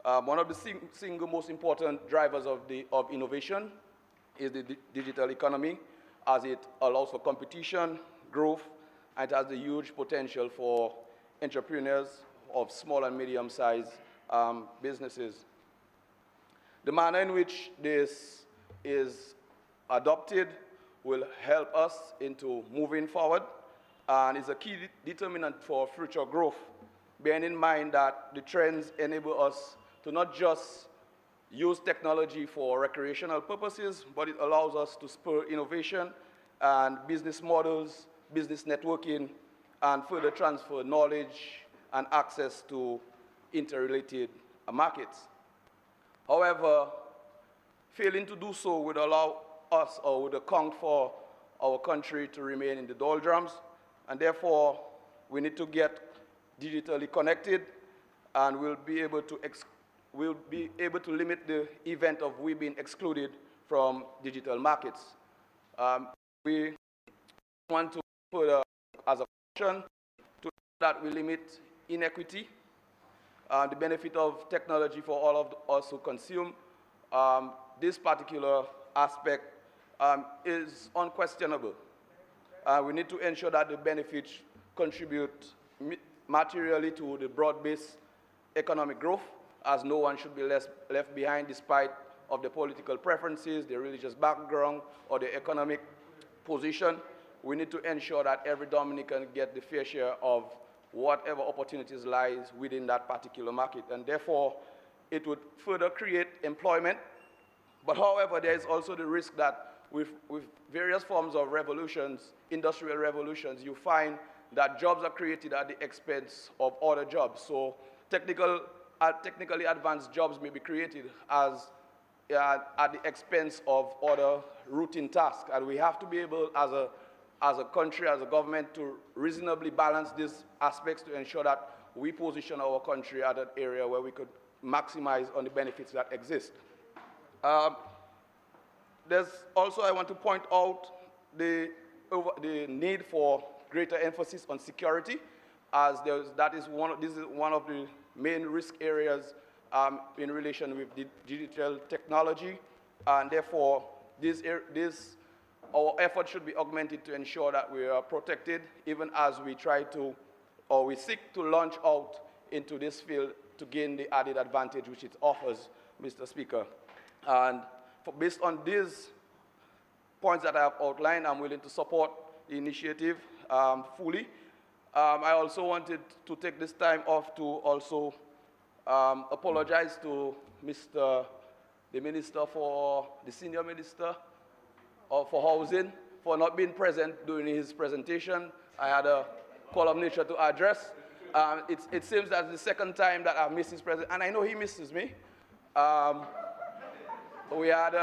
One of the single most important drivers of innovation is the digital economy, as it allows for competition, growth, and it has a huge potential for entrepreneurs of small and medium-sized businesses. The manner in which this is adopted will help us into moving forward, and is a key determinant for future growth, bearing in mind that the trends enable us to not just use technology for recreational purposes, but it allows us to spur innovation and business models, business networking, and further transfer knowledge and access to interrelated markets. However, failing to do so would allow us, or would account for our country to remain in the doldrums, and therefore we need to get digitally connected, and we'll be able to limit the event of we being excluded from digital markets. We want to put as a caution to that we limit inequity, the benefit of technology for all of us who consume. This particular aspect is unquestionable. We need to ensure that the benefits contribute materially to the broad-based economic growth, as no one should be left behind despite of the political preferences, the religious background, or the economic position. We need to ensure that every Dominican gets the fair share of whatever opportunities lies within that particular market, and therefore it would further create employment. But however, there is also the risk that with various forms of revolutions, industrial revolutions, you find that jobs are created at the expense of other jobs. So technically advanced jobs may be created at the expense of other routine tasks. And we have to be able, as a country, as a government, to reasonably balance these aspects to ensure that we position our country at an area where we could maximize on the benefits that exist. There's also, I want to point out the need for greater emphasis on security, as this is one of the main risk areas in relation with digital technology, and therefore our effort should be augmented to ensure that we are protected, even as we try to, or we seek to launch out into this field to gain the added advantage which it offers, Mr. Speaker. And based on these points that I have outlined, I'm willing to support the initiative fully. I also wanted to take this time off to also apologize to the senior minister for housing, for not being present during his presentation. I had a call of nature to address. It seems that's the second time that I've missed his presence, and I know he misses me. We had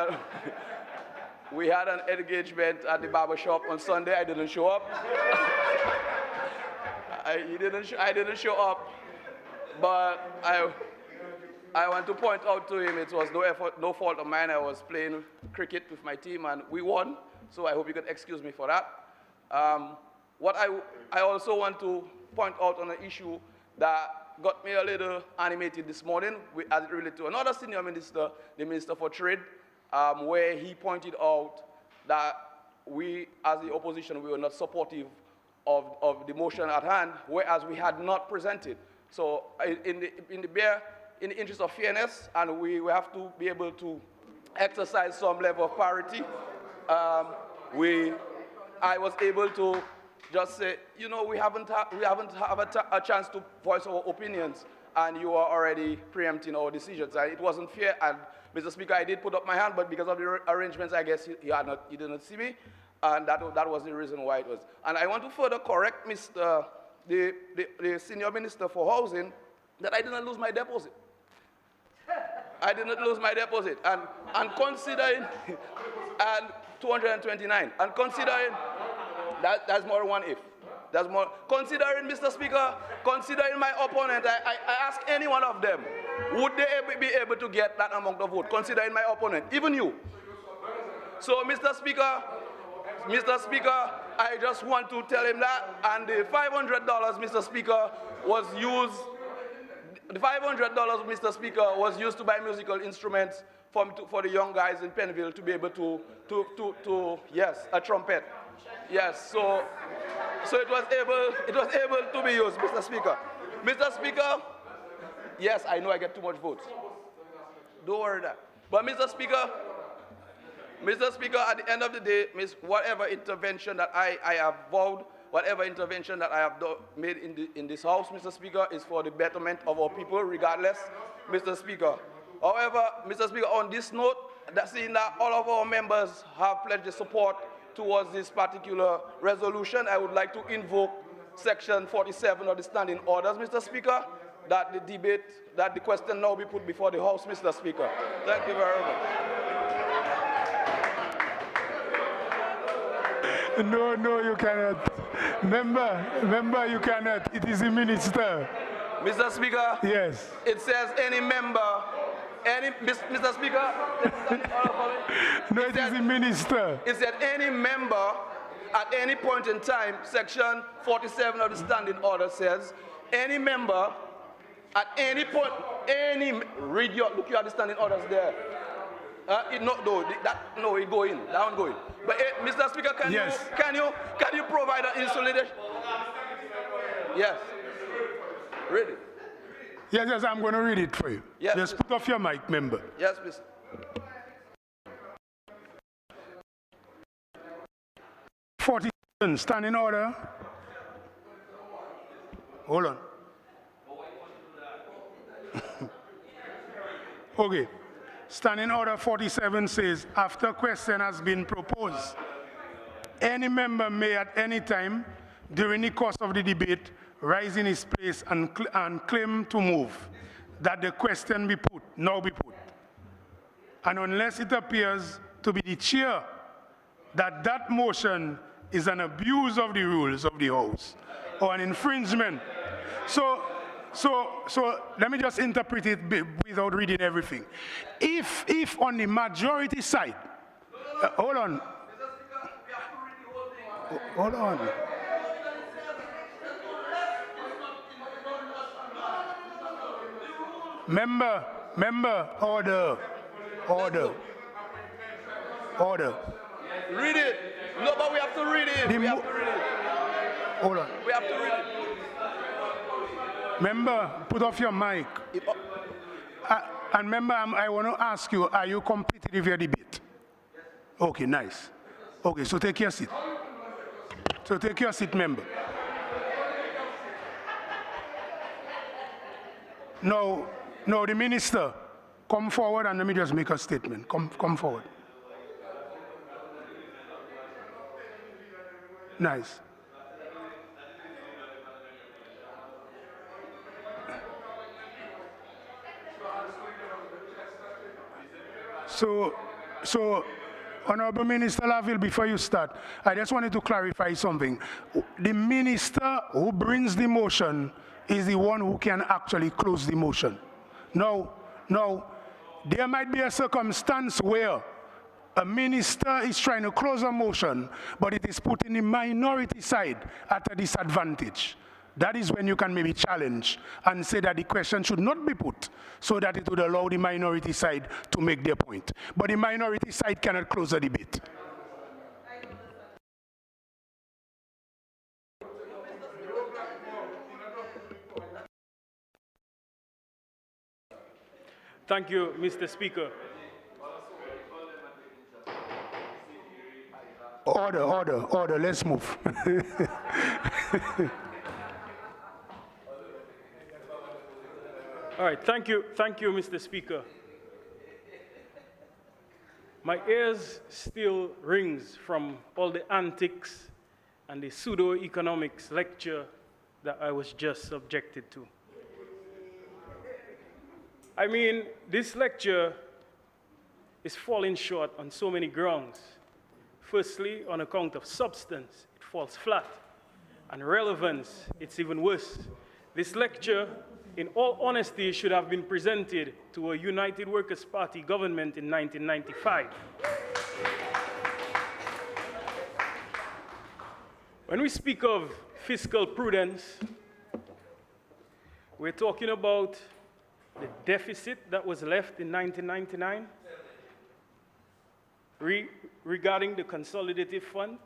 an engagement at the barber shop on Sunday. I didn't show up. I didn't show up, but I want to point out to him it was no fault of mine. I was playing cricket with my team and we won, so I hope you can excuse me for that. What I also want to point out on an issue that got me a little animated this morning as it relates to another senior minister, the Minister for Trade, where he pointed out that we, as the opposition, we were not supportive of the motion at hand, whereas we had not presented. So in the interest of fairness, and we have to be able to exercise some level of parity, I was able to just say, you know, we haven't had a chance to voice our opinions, and you are already preempting our decisions. And it wasn't fair. And Mr. Speaker, I did put up my hand, but because of the arrangements, I guess he didn't see me, and that was the reason why it was. And I want to further correct the senior minister for housing that I didn't lose my deposit. I didn't lose my deposit, and considering, and 229, and considering. That's more than one if. That's more. Considering, Mr. Speaker, considering my opponent, I ask any one of them, would they be able to get that amount of vote, considering my opponent, even you? So, Mr. Speaker, I just want to tell him that, and the $500, Mr. Speaker, was used. The $500, Mr. Speaker, was used to buy musical instruments for the young guys in Pennville to be able to yes, a trumpet. Yes, so it was able to be used, Mr. Speaker. Mr. Speaker, yes, I know I get too much votes. Don't worry that. But Mr. Speaker, at the end of the day, whatever intervention that I have vowed, whatever intervention that I have made in this House, Mr. Speaker, is for the betterment of our people, regardless, Mr. Speaker. However, Mr. Speaker, on this note, seeing that all of our members have pledged their support towards this particular resolution, I would like to invoke Section 47 of the Standing Orders, Mr. Speaker, that the question now be put before the House, Mr. Speaker. Thank you very much. No, you cannot. Member, you cannot. It is the minister. Mr. Speaker? Yes. It says any member, Mr. Speaker? No, it is the minister. It said any member at any point in time, Section 47 of the Standing Order says, any member at any point, look you at the Standing Orders there. It go in. That one go in. But Mr. Speaker, can you provide an insulation? Yes. Read it. Yes, I'm going to read it for you. Yes, just put off your mic, member. Yes, please. Standing order. Hold on. Okay. Standing order 47 says, after question has been proposed, any member may at any time during the course of the debate rise in his place and claim to move that the question be put, now be put. And unless it appears to be the chair that motion is an abuse of the rules of the House or an infringement. So let me just interpret it without reading everything. If on the majority side, hold on. Hold on. Member, order. Read it. No, but we have to read it. Hold on. We have to read it. Member, put off your mic. And member, I want to ask you, are you completed with your debate? Okay, nice. Okay, so take your seat. So take your seat, member. No, the minister, come forward and let me just make a statement. Come forward. Nice. So, Honorable Minister Laville, before you start, I just wanted to clarify something. The minister who brings the motion is the one who can actually close the motion. Now, there might be a circumstance where a minister is trying to close a motion, but it is putting the minority side at a disadvantage. That is when you can maybe challenge and say that the question should not be put so that it would allow the minority side to make their point. But the minority side cannot close the debate. Thank you, Mr. Speaker. Order, let's move. All right, thank you, Mr. Speaker. My ears still rings from all the antics and the pseudo-economics lecture that I was just subjected to. I mean, this lecture is falling short on so many grounds. Firstly, on account of substance, it falls flat. And relevance, it's even worse. This lecture, in all honesty, should have been presented to a United Workers' Party government in 1995. When we speak of fiscal prudence, we're talking about the deficit that was left in 1999 regarding the Consolidated Fund,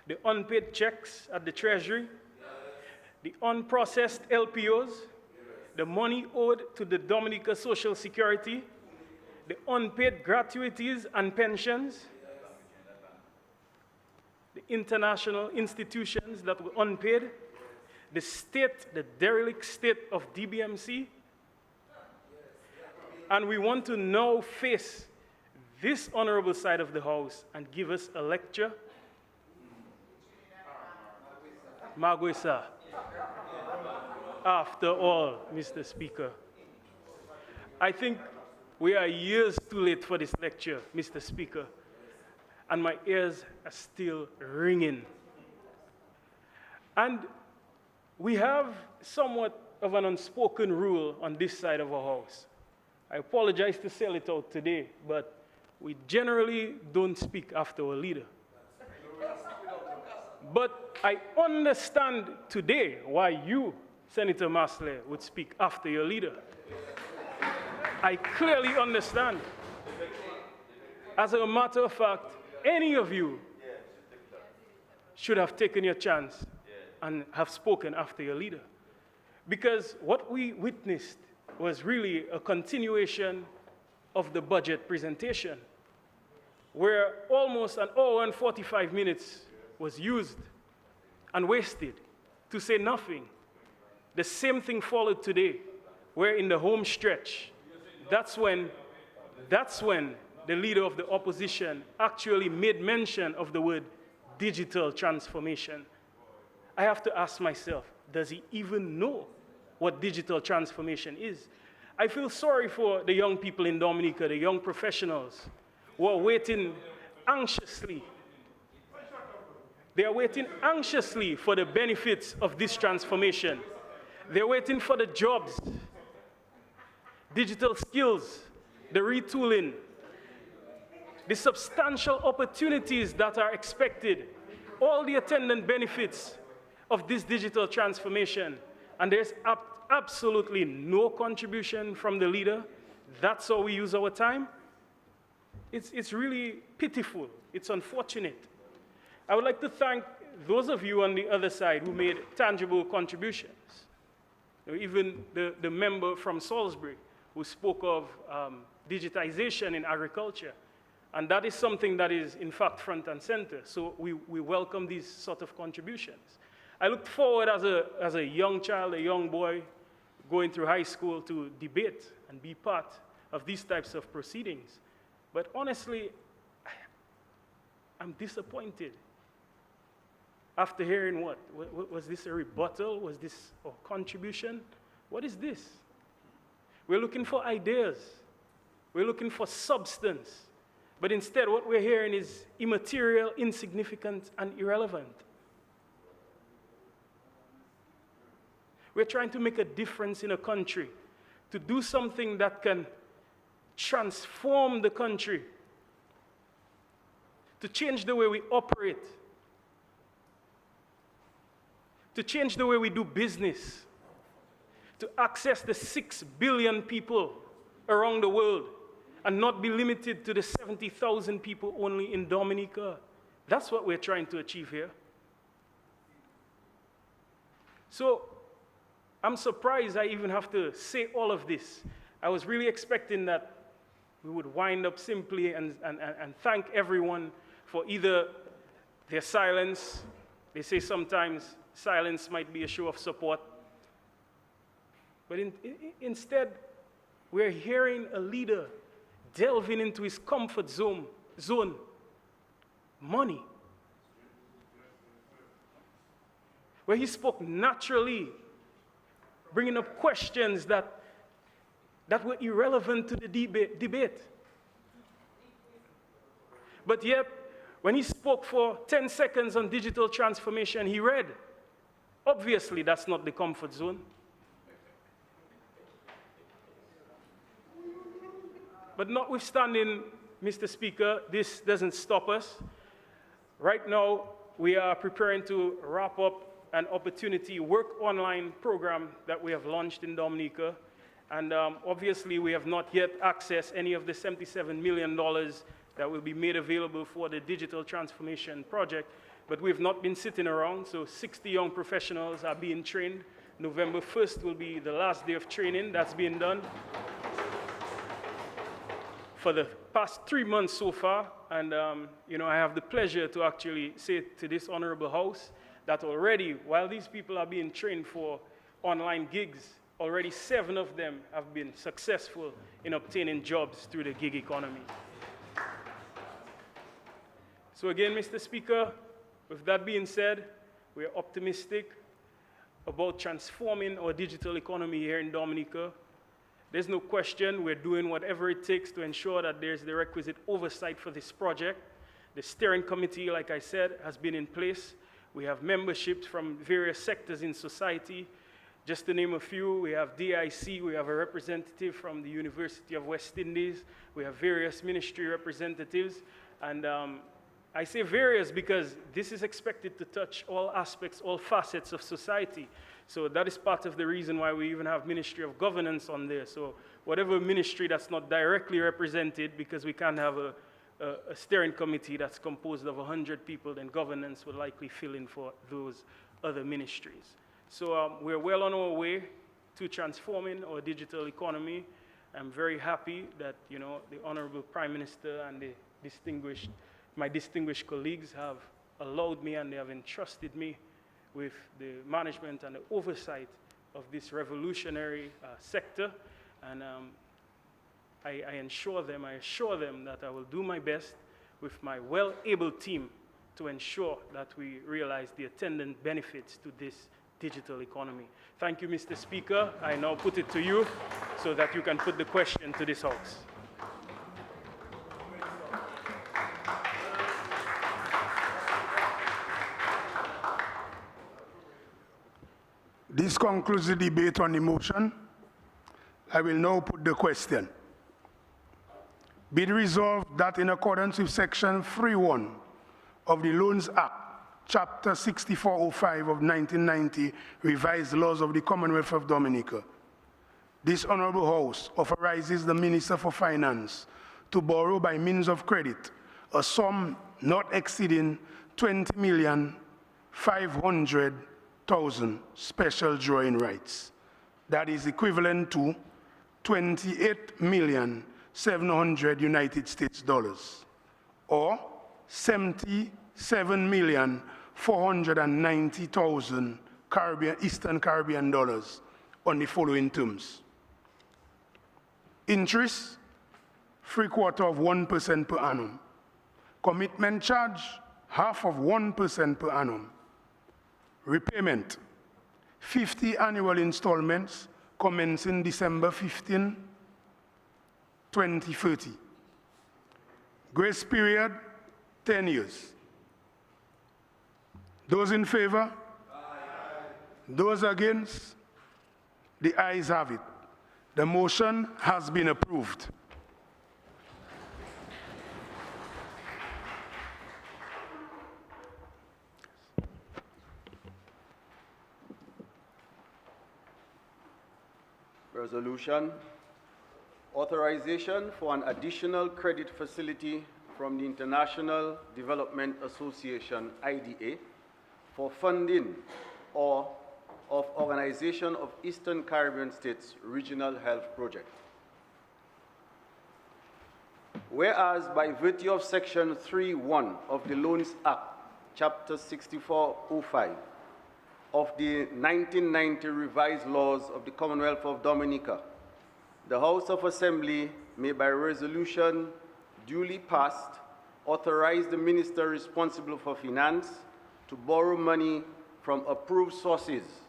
the unpaid checks at the Treasury, the unprocessed LPOs, the money owed to the Dominica Social Security, the unpaid gratuities and pensions, the international institutions that were unpaid, the derelict state of DBMC. And we want to now face this honorable side of the House and give us a lecture. Magwesa. After all, Mr. Speaker, I think we are years too late for this lecture, Mr. Speaker, and my ears are still ringing. And we have somewhat of an unspoken rule on this side of our house. I apologize to sell it out today, but we generally don't speak after our leader. But I understand today why you, Senator Masley, would speak after your leader. I clearly understand. As a matter of fact, any of you should have taken your chance and have spoken after your leader. Because what we witnessed was really a continuation of the budget presentation, where almost an hour and 45 minutes was used and wasted to say nothing. The same thing followed today, where in the home stretch, that's when the leader of the opposition actually made mention of the word digital transformation. I have to ask myself, does he even know what digital transformation is? I feel sorry for the young people in Dominica, the young professionals who are waiting anxiously. They are waiting anxiously for the benefits of this transformation. They're waiting for the jobs, digital skills, the retooling, the substantial opportunities that are expected, all the attendant benefits of this digital transformation. And there's absolutely no contribution from the leader. That's how we use our time. It's really pitiful. It's unfortunate. I would like to thank those of you on the other side who made tangible contributions. Even the member from Salisbury who spoke of digitization in agriculture. And that is something that is, in fact, front and center. So we welcome these sort of contributions. I looked forward as a young child, a young boy, going through high school to debate and be part of these types of proceedings. But honestly, I'm disappointed. After hearing what? Was this a rebuttal? Was this a contribution? What is this? We're looking for ideas. We're looking for substance. But instead, what we're hearing is immaterial, insignificant, and irrelevant. We're trying to make a difference in a country, to do something that can transform the country, to change the way we operate, to change the way we do business, to access the 6 billion people around the world and not be limited to the 70,000 people only in Dominica. That's what we're trying to achieve here. So I'm surprised I even have to say all of this. I was really expecting that we would wind up simply and thank everyone for either their silence. They say sometimes silence might be a show of support. But instead, we're hearing a leader delving into his comfort zone, money. Where he spoke naturally, bringing up questions that were irrelevant to the debate. But yet, when he spoke for 10 seconds on digital transformation, he read. Obviously, that's not the comfort zone. But notwithstanding, Mr. Speaker, this doesn't stop us. Right now, we are preparing to wrap up an opportunity work online program that we have launched in Dominica. And obviously, we have not yet accessed any of the $77 million that will be made available for the digital transformation project. But we've not been sitting around, so 60 young professionals are being trained. November 1st will be the last day of training that's being done. For the past 3 months so far, and I have the pleasure to actually say to this honorable house that already, while these people are being trained for online gigs, already 7 of them have been successful in obtaining jobs through the gig economy. So again, Mr. Speaker, with that being said, we are optimistic about transforming our digital economy here in Dominica. There's no question we're doing whatever it takes to ensure that there's the requisite oversight for this project. The steering committee, like I said, has been in place. We have memberships from various sectors in society. Just to name a few, we have DIC, we have a representative from the University of West Indies, we have various ministry representatives, and I say various because this is expected to touch all aspects, all facets of society. So that is part of the reason why we even have Ministry of Governance on there. So whatever ministry that's not directly represented, because we can't have a steering committee that's composed of 100 people, then governance will likely fill in for those other ministries. So we're well on our way to transforming our digital economy. I'm very happy that the Honorable Prime Minister and my distinguished colleagues have allowed me and they have entrusted me with the management and the oversight of this revolutionary sector. And I assure them that I will do my best with my well-able team to ensure that we realize the attendant benefits to this digital economy. Thank you, Mr. Speaker. I now put it to you so that you can put the question to this House. This concludes the debate on the motion. I will now put the question. Be it resolved that in accordance with Section 3.1 of the Loans Act, Chapter 6405 of 1990, revised laws of the Commonwealth of Dominica, this Honorable House authorizes the Minister for Finance to borrow by means of credit a sum not exceeding 20,500,000 special drawing rights that is equivalent to 28,700,000 United States dollars, or 77,490,000 Eastern Caribbean dollars on the following terms. Interest, 3/4 of 1% per annum. Commitment charge, 1/2 of 1% per annum. Repayment, 50 annual installments commencing December 15, 2030. Grace period, 10 years. Those in favor? Aye. Those against? The ayes have it. The motion has been approved. Resolution, authorization for an additional credit facility from the International Development Association, IDA, for funding of Organization of Eastern Caribbean States Regional Health Project. Whereas by virtue of Section 3.1 of the Loans Act, Chapter 6405, of the 1990 revised laws of the Commonwealth of Dominica, the House of Assembly may by resolution duly passed authorize the minister responsible for finance to borrow money from approved sources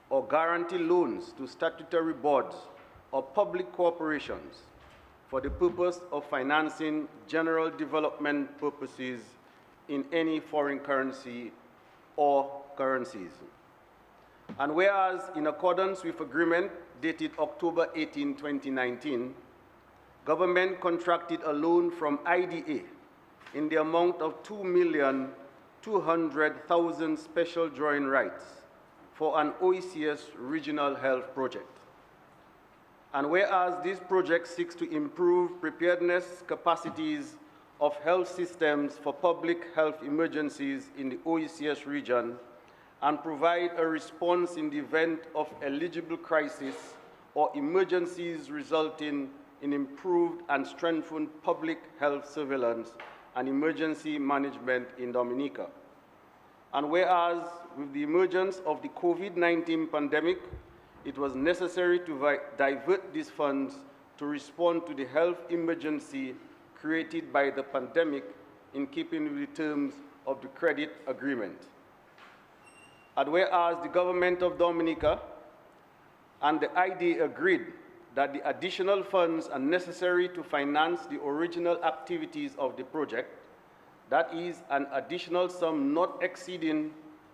or guarantee loans to statutory boards or public corporations for the purpose of financing general development purposes in any foreign currency or currencies. And whereas, in accordance with agreement dated October 18, 2019, government contracted a loan from IDA in the amount of 2,200,000 special drawing rights for an OECS regional health project. And whereas this project seeks to improve preparedness capacities of health systems for public health emergencies in the OECS region, and provide a response in the event of eligible crisis or emergencies resulting in improved and strengthened public health surveillance and emergency management in Dominica. And whereas with the emergence of the COVID-19 pandemic, it was necessary to divert these funds to respond to the health emergency created by the pandemic in keeping with the terms of the credit agreement. And whereas the government of Dominica and the IDA agreed that the additional funds are necessary to finance the original activities of the project, that is an additional sum not exceeding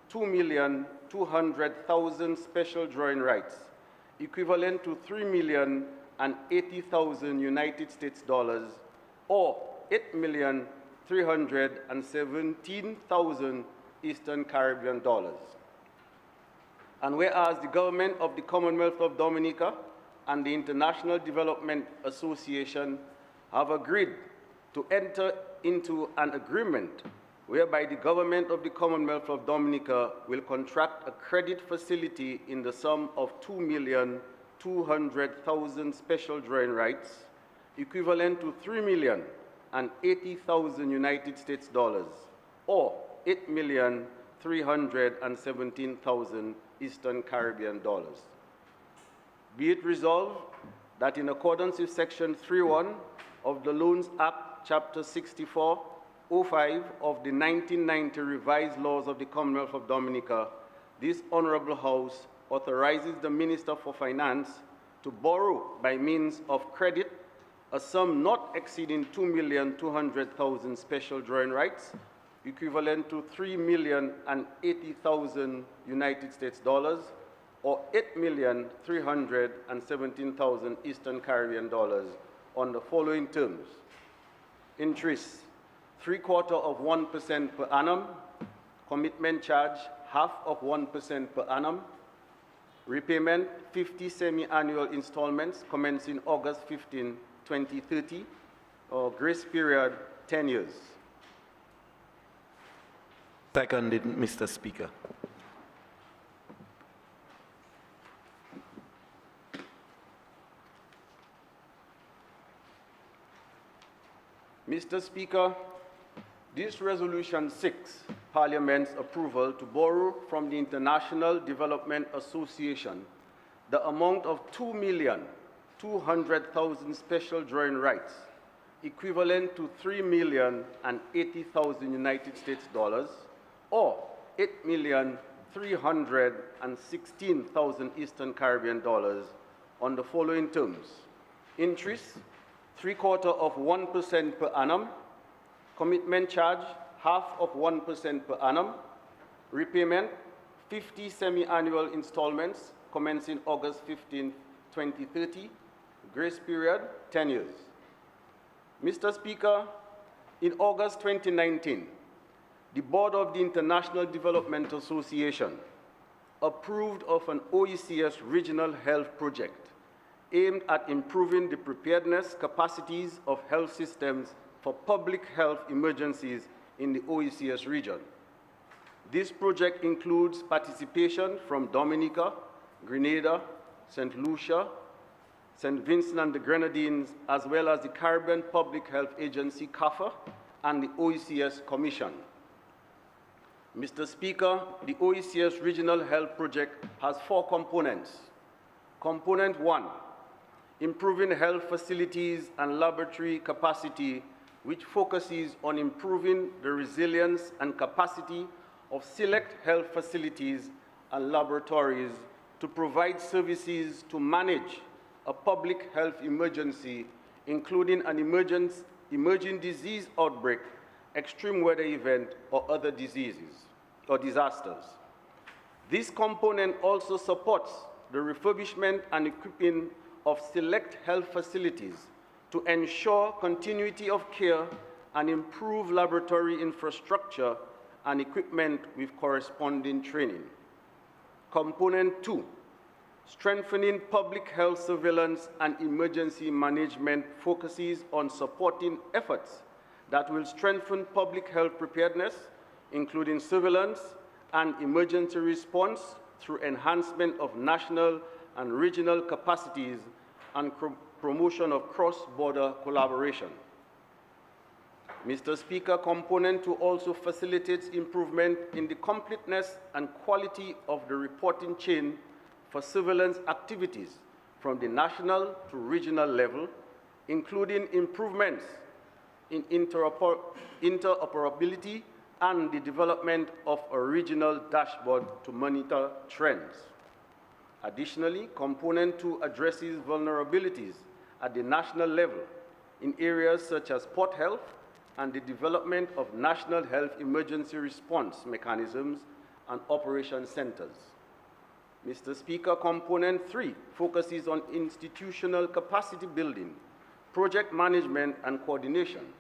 2,200,000 special drawing rights, equivalent to 3,080,000 United States dollars, or 8,317,000 Eastern Caribbean dollars. And whereas the government of the Commonwealth of Dominica and the International Development Association have agreed to enter into an agreement whereby the government of the Commonwealth of Dominica will contract a credit facility in the sum of 2,200,000 special drawing rights, equivalent to 3,080,000 United States dollars, or 8,317,000 Eastern Caribbean dollars. Be it resolved that in accordance with Section 3.1 of the Loans Act, Chapter 6405 of the 1990 revised laws of the Commonwealth of Dominica, this Honorable House authorizes the Minister for Finance to borrow by means of credit a sum not exceeding 2,200,000 special drawing rights, equivalent to 3,080,000 United States dollars, or 8,317,000 Eastern Caribbean dollars on the following terms. Interest, 3/4 of 1% per annum. Commitment charge, 1/2 of 1% per annum. Repayment, 50 semi-annual installments commencing August 15, 2030, or grace period, 10 years. Seconded, Mr. Speaker. Mr. Speaker, this resolution seeks Parliament's approval to borrow from the International Development Association the amount of 2,200,000 special drawing rights, equivalent to $3,080,000 United States dollars, or 8,316,000 Eastern Caribbean dollars, on the following terms: interest, 0.75% per annum; commitment charge, 0.5% per annum; repayment, 50 semi-annual installments commencing August 15, 2030; grace period, 10 years. Mr. Speaker, in August 2019, the Board of the International Development Association approved of an OECS regional health project aimed at improving the preparedness capacities of health systems for public health emergencies in the OECS region. This project includes participation from Dominica, Grenada, St. Lucia, St. Vincent and the Grenadines, as well as the Caribbean Public Health Agency, CAFA, and the OECS Commission. Mr. Speaker, the OECS Regional Health Project has 4 components. Component 1, improving health facilities and laboratory capacity, which focuses on improving the resilience and capacity of select health facilities and laboratories to provide services to manage a public health emergency, including an emerging disease outbreak, extreme weather event, or other diseases or disasters. This component also supports the refurbishment and equipping of select health facilities to ensure continuity of care and improve laboratory infrastructure and equipment with corresponding training. Component 2, strengthening public health surveillance and emergency management focuses on supporting efforts that will strengthen public health preparedness, including surveillance and emergency response through enhancement of national and regional capacities and promotion of cross-border collaboration. Mr. Speaker, Component 2 also facilitates improvement in the completeness and quality of the reporting chain for surveillance activities from the national to regional level, including improvements in interoperability and the development of a regional dashboard to monitor trends. Additionally, Component 2 addresses vulnerabilities at the national level in areas such as port health and the development of national health emergency response mechanisms and operation centers. Mr. Speaker, Component 3 focuses on institutional capacity building, project management, and coordination,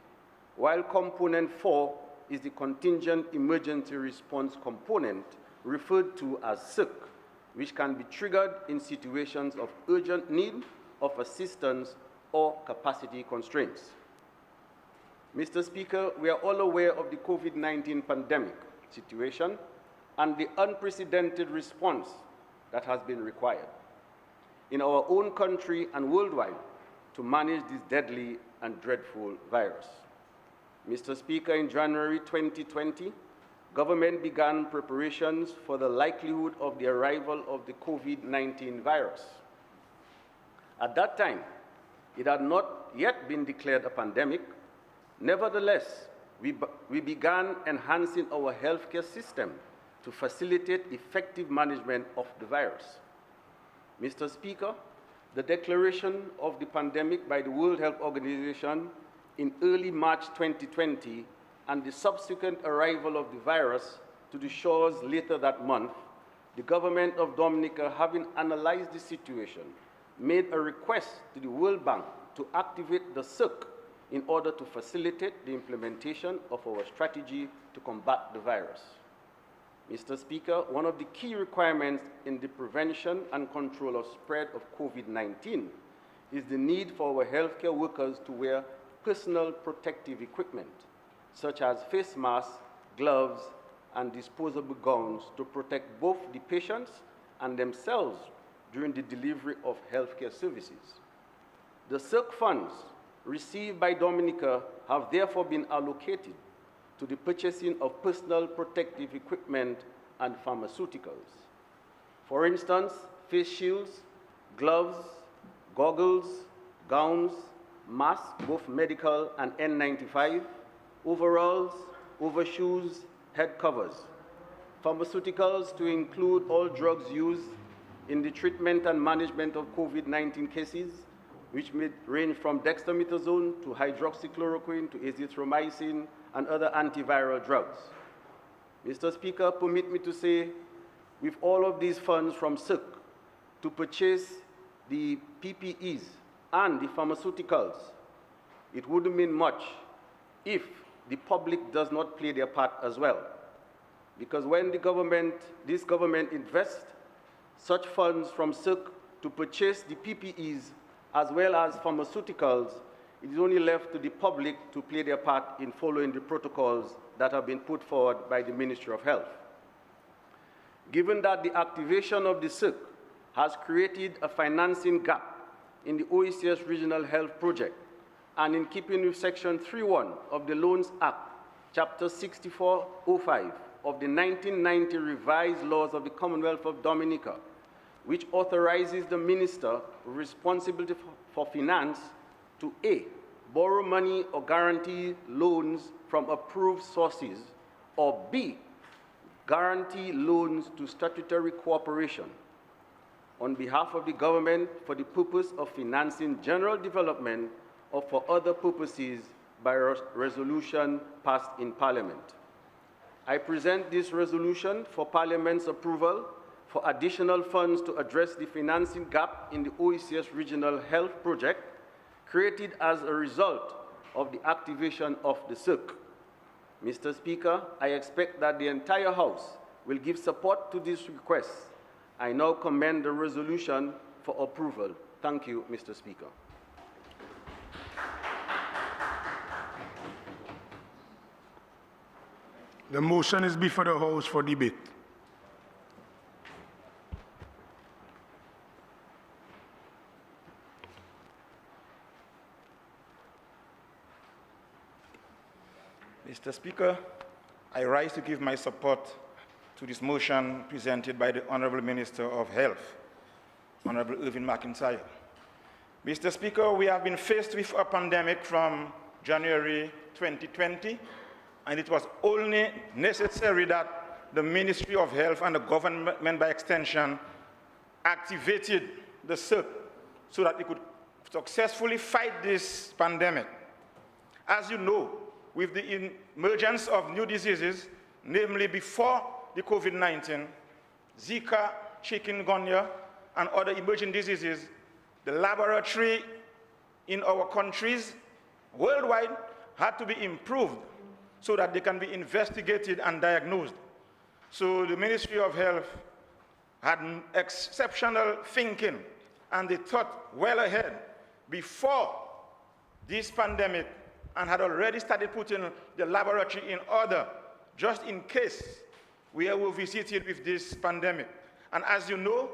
while Component 4 is the contingent emergency response component referred to as CIRC, which can be triggered in situations of urgent need of assistance or capacity constraints. Mr. Speaker, we are all aware of the COVID-19 pandemic situation and the unprecedented response that has been required in our own country and worldwide to manage this deadly and dreadful virus. Mr. Speaker, in January 2020, government began preparations for the likelihood of the arrival of the COVID-19 virus. At that time, it had not yet been declared a pandemic. Nevertheless, we began enhancing our healthcare system to facilitate effective management of the virus. Mr. Speaker, the declaration of the pandemic by the World Health Organization in early March 2020 and the subsequent arrival of the virus to the shores later that month, the government of Dominica, having analyzed the situation, made a request to the World Bank to activate the CIRC in order to facilitate the implementation of our strategy to combat the virus. Mr. Speaker, one of the key requirements in the prevention and control of spread of COVID-19 is the need for our healthcare workers to wear personal protective equipment, such as face masks, gloves, and disposable gowns to protect both the patients and themselves during the delivery of healthcare services. The CIRC funds received by Dominica have therefore been allocated to the purchasing of personal protective equipment and pharmaceuticals. For instance, face shields, gloves, goggles, gowns, masks, both medical and N95, overalls, overshoes, head covers, pharmaceuticals to include all drugs used in the treatment and management of COVID-19 cases, which may range from dexamethasone to hydroxychloroquine to azithromycin and other antiviral drugs. Mr. Speaker, permit me to say, with all of these funds from SIC to purchase the PPEs and the pharmaceuticals, it wouldn't mean much if the public does not play their part as well. Because when this government invests such funds from SIC to purchase the PPEs as well as pharmaceuticals, it is only left to the public to play their part in following the protocols that have been put forward by the Ministry of Health. Given that the activation of the SIC has created a financing gap in the OECS Regional Health Project, and in keeping with Section 3.1 of the Loans Act, Chapter 6405 of the 1990 revised laws of the Commonwealth of Dominica, which authorizes the minister with responsibility for finance to A, borrow money or guarantee loans from approved sources, or B, guarantee loans to statutory cooperation on behalf of the government for the purpose of financing general development or for other purposes by resolution passed in Parliament. I present this resolution for Parliament's approval for additional funds to address the financing gap in the OECS Regional Health Project created as a result of the activation of the SIC. Mr. Speaker, I expect that the entire House will give support to this request. I now commend the resolution for approval. Thank you, Mr. Speaker. The motion is before the House for debate. Mr. Speaker, I rise to give my support to this motion presented by the Honorable Minister of Health, Honorable Irvin McIntyre. Mr. Speaker, we have been faced with a pandemic from January 2020, and it was only necessary that the Ministry of Health and the government by extension activated the SIC so that we could successfully fight this pandemic. As you know, with the emergence of new diseases, namely before the COVID-19, Zika, chikungunya, and other emerging diseases, the laboratory in our countries worldwide had to be improved so that they can be investigated and diagnosed. So the Ministry of Health had exceptional thinking, and they thought well ahead before this pandemic and had already started putting the laboratory in order, just in case we were visited with this pandemic. And as you know,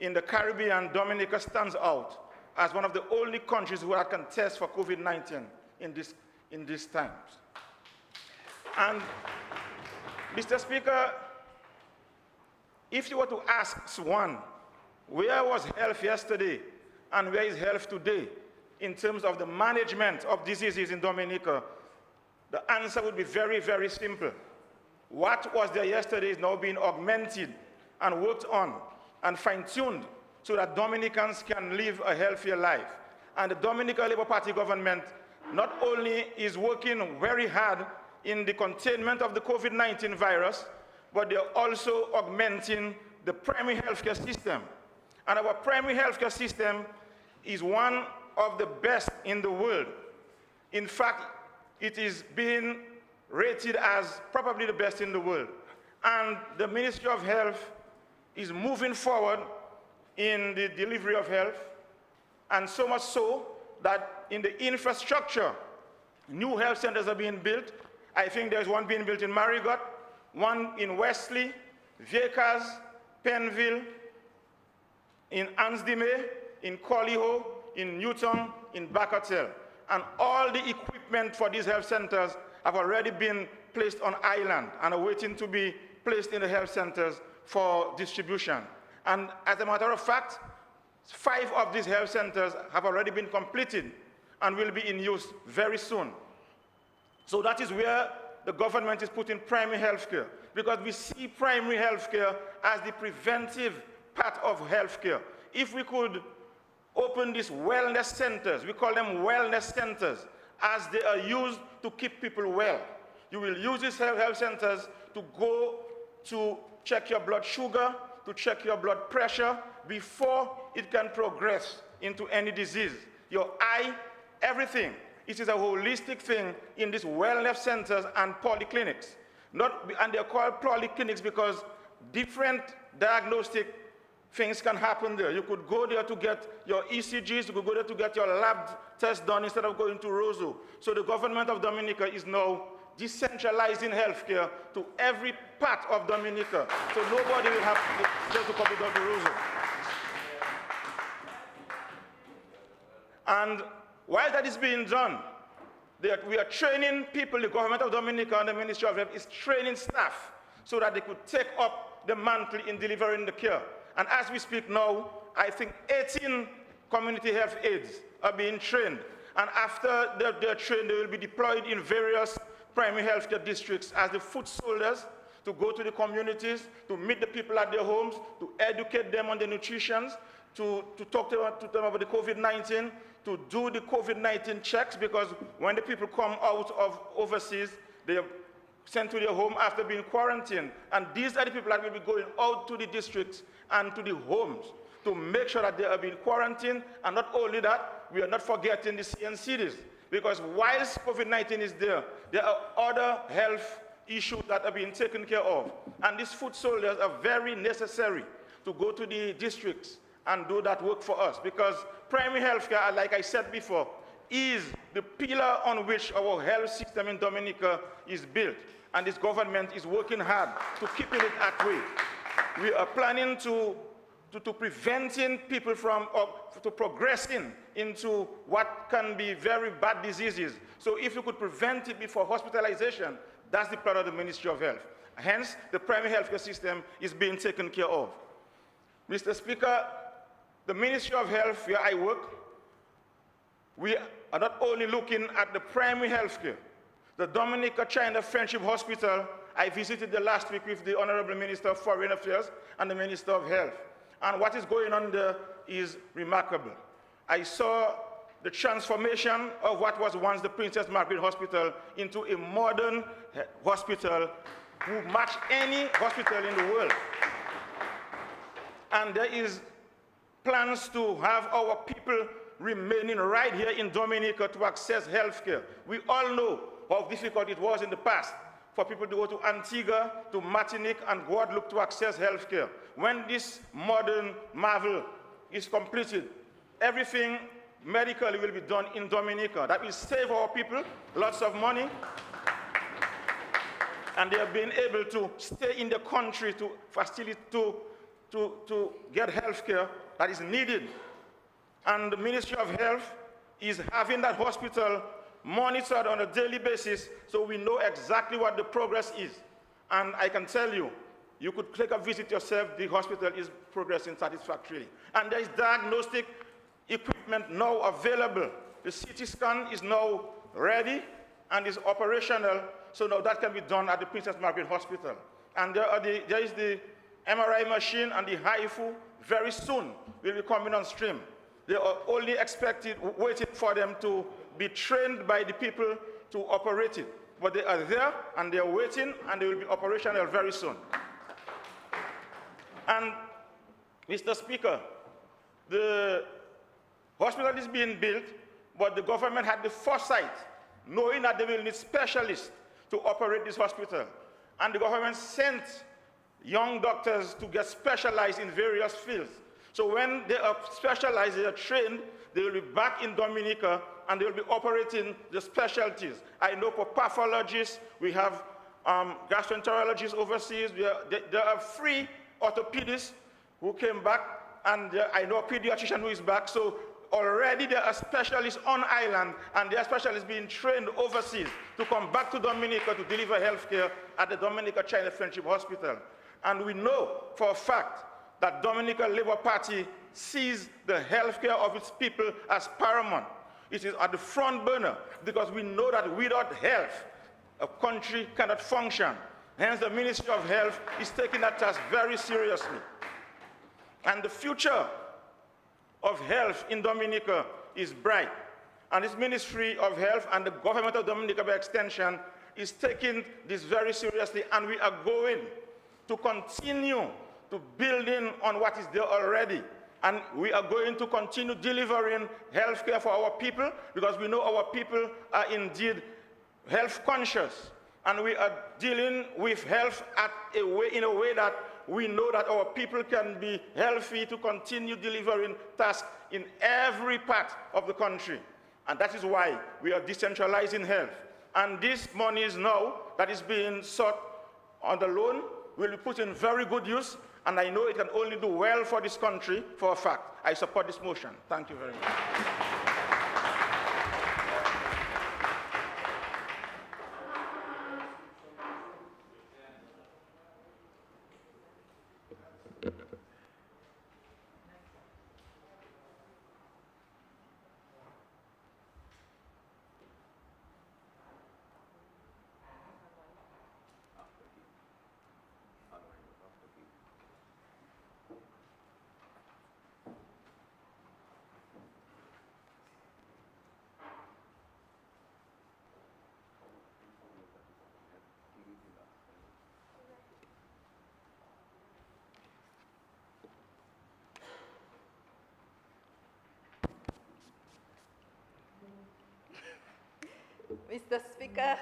in the Caribbean, Dominica stands out as one of the only countries who can test for COVID-19 in these times. And, Mr. Speaker, if you were to ask one, where was health yesterday and where is health today in terms of the management of diseases in Dominica, the answer would be very, very simple. What was there yesterday is now being augmented and worked on and fine-tuned so that Dominicans can live a healthier life. And the Dominican Labour Party government not only is working very hard in the containment of the COVID-19 virus, but they're also augmenting the primary healthcare system. And our primary healthcare system is one of the best in the world. In fact, it is being rated as probably the best in the world. And the Ministry of Health is moving forward in the delivery of health, and so much so that in the infrastructure, new health centers are being built. I think there's one being built in Marigot, one in Wesley, Viecas, Penville, in Ansdime, in Colliho, in Newton, in Bacatel. and all the equipment for these health centers have already been placed on island and are waiting to be placed in the health centers for distribution. And as a matter of fact, 5 of these health centers have already been completed and will be in use very soon. So that is where the government is putting primary health care, because we see primary health care as the preventive part of health care. If we could open these wellness centers, we call them wellness centers, as they are used to keep people well. You will use these health centers to go to check your blood sugar, to check your blood pressure before it can progress into any disease. Your eye, everything. It is a holistic thing in these wellness centers and polyclinics. And they're called polyclinics because different diagnostic things can happen there. You could go there to get your ECGs, you could go there to get your lab test done instead of going to Roseau. So the government of Dominica is now decentralizing healthcare to every part of Dominica. So nobody will have to come to Roseau. And while that is being done, we are training people, the government of Dominica and the Ministry of Health is training staff so that they could take up the mantle in delivering the care. And as we speak now, I think 18 community health aides are being trained. And after they're trained, they will be deployed in various primary healthcare districts as the foot soldiers to go to the communities, to meet the people at their homes, to educate them on the nutrition, to talk to them about the COVID-19, to do the COVID-19 checks, because when the people come out of overseas, they are sent to their home after being quarantined. And these are the people that will be going out to the districts and to the homes to make sure that they are being quarantined. And not only that, we are not forgetting the CNCDs, because whilst COVID-19 is there are other health issues that are being taken care of. And these foot soldiers are very necessary to go to the districts and do that work for us, because primary health care, like I said before, is the pillar on which our health system in Dominica is built. And this government is working hard to keeping it that way. We are planning to preventing people from to progressing into what can be very bad diseases. So if you could prevent it before hospitalization, that's the plan of the Ministry of Health. Hence, the primary healthcare system is being taken care of. Mr. Speaker, the Ministry of Health, where I work, we are not only looking at the primary health care. The Dominica-China Friendship Hospital, I visited the last week with the Honorable Minister of Foreign Affairs and the Minister of Health. And what is going on there is remarkable. I saw the transformation of what was once the Princess Margaret Hospital into a modern hospital who match any hospital in the world. And there is plans to have our people remaining right here in Dominica to access health care. We all know how difficult it was in the past for people to go to Antigua, to Martinique, and Guadeloupe to access health care. When this modern marvel is completed, everything medically will be done in Dominica. That will save our people lots of money, and they have been able to stay in the country to facilitate to get health care that is needed. And the Ministry of Health is having that hospital monitored on a daily basis, so we know exactly what the progress is. And I can tell you, you could take a visit yourself, the hospital is progressing satisfactorily. And there is diagnostic equipment now available. The CT scan is now ready and is operational, so now that can be done at the Princess Margaret Hospital. And there is the MRI machine and the HIFU very soon will be coming on stream. They are only expected, waiting for them to be trained by the people to operate it. But they are there, and they are waiting, and they will be operational very soon. And, Mr. Speaker, the hospital is being built, but the government had the foresight, knowing that they will need specialists to operate this hospital. And the government sent young doctors to get specialized in various fields. So when they are specialized, they are trained, they will be back in Dominica and they will be operating the specialties. I know for pathologists, we have gastroenterologists overseas. There are 3 orthopedists who came back, and I know a pediatrician who is back. So Already there are specialists on island, and there are specialists being trained overseas to come back to Dominica to deliver health care at the Dominica-China Friendship Hospital. And we know for a fact that Dominica Labour Party sees the health care of its people as paramount. It is at the front burner because we know that without health, a country cannot function. Hence, the Ministry of Health is taking that task very seriously. And the future of health in Dominica is bright. And this Ministry of Health and the government of Dominica by extension is taking this very seriously, and we are going to continue to build in on what is there already. And we are going to continue delivering health care for our people because we know our people are indeed health conscious. And we are dealing with health in a way that we know that our people can be healthy to continue delivering tasks in every part of the country. And that is why we are decentralizing health. And this money is now that is being sought on the loan will be put in very good use, and I know it can only do well for this country for a fact. I support this motion. Thank you very much. Mr. Speaker,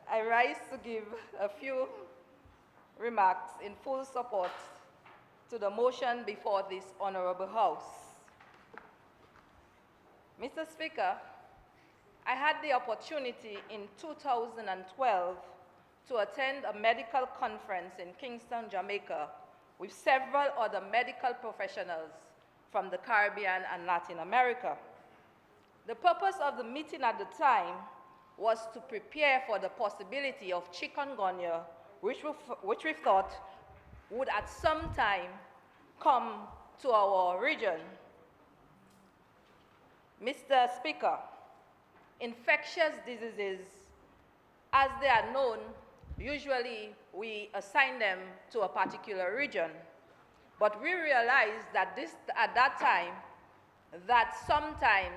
I rise to give a few remarks in full support to the motion before this Honorable House. Mr. Speaker, I had the opportunity in 2012 to attend a medical conference in Kingston, Jamaica, with several other medical professionals from the Caribbean and Latin America. The purpose of the meeting at the time was to prepare for the possibility of chikungunya, which we thought would at some time come to our region. Mr. Speaker, infectious diseases, as they are known, usually we assign them to a particular region. But we realized that at that time, that sometimes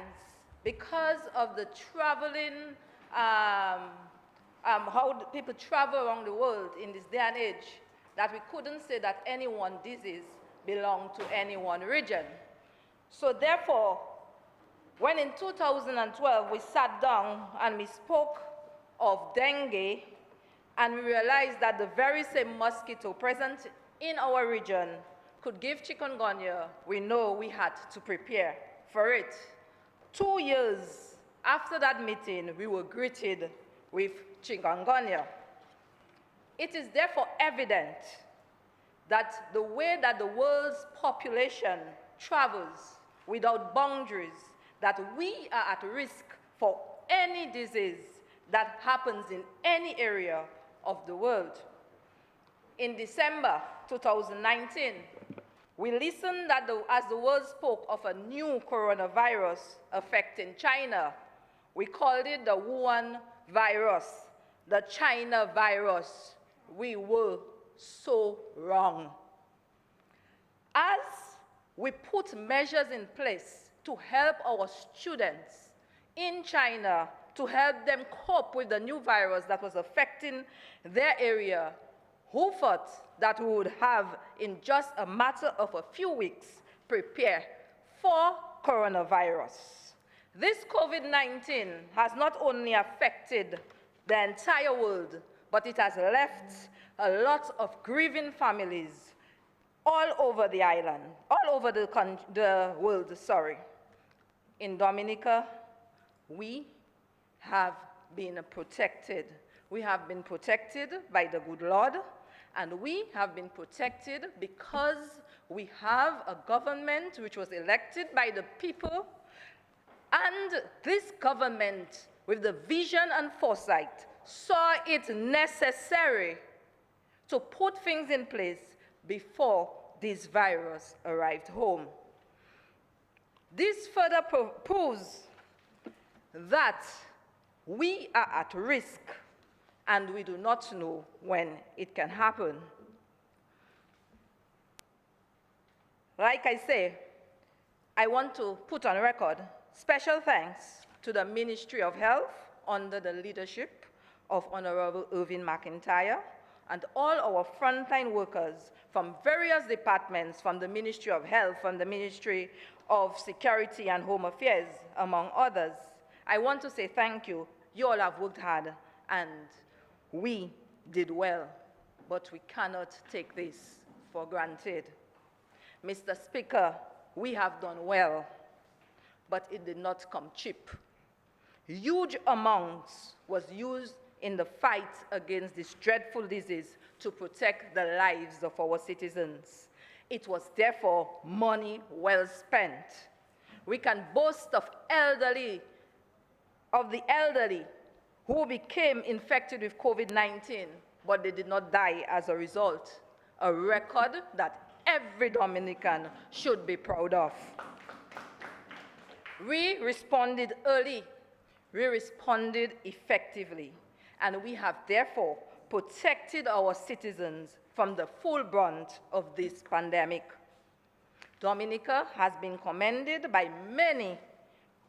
because of the traveling, how people travel around the world in this day and age, that we couldn't say that any one disease belonged to any one region. So therefore, when in 2012 we sat down and we spoke of dengue, and we realized that the very same mosquito present in our region could give chikungunya, we know we had to prepare for it. 2 years after that meeting, we were greeted with chikungunya. It is therefore evident that the way that the world's population travels without boundaries, that we are at risk for any disease that happens in any area of the world. In December 2019, we listened as the world spoke of a new coronavirus affecting China. We called it the Wuhan virus, the China virus. We were so wrong. As we put measures in place to help our students in China, to help them cope with the new virus that was affecting their area, who thought that we would have, in just a matter of a few weeks, prepare for coronavirus? This COVID-19 has not only affected the entire world, but it has left a lot of grieving families all over the island, all over the world, sorry. In Dominica, we have been protected. We have been protected by the good Lord, and we have been protected because We have a government which was elected by the people, and this government, with the vision and foresight, saw it necessary to put things in place before this virus arrived home. This further proves that we are at risk and we do not know when it can happen. Like I say, I want to put on record special thanks to the Ministry of Health under the leadership of Honorable Irvin McIntyre and all our frontline workers from various departments, from the Ministry of Health, from the Ministry of Security and Home Affairs, among others. I want to say thank you. You all have worked hard, and we did well, but we cannot take this for granted. Mr. Speaker, we have done well, but it did not come cheap. Huge amounts was used in the fight against this dreadful disease to protect the lives of our citizens. It was therefore money well spent. We can boast of the elderly who became infected with COVID-19, but they did not die as a result. A record that every Dominican should be proud of. We responded early, we responded effectively, and we have therefore protected our citizens from the full brunt of this pandemic. Dominica has been commended by many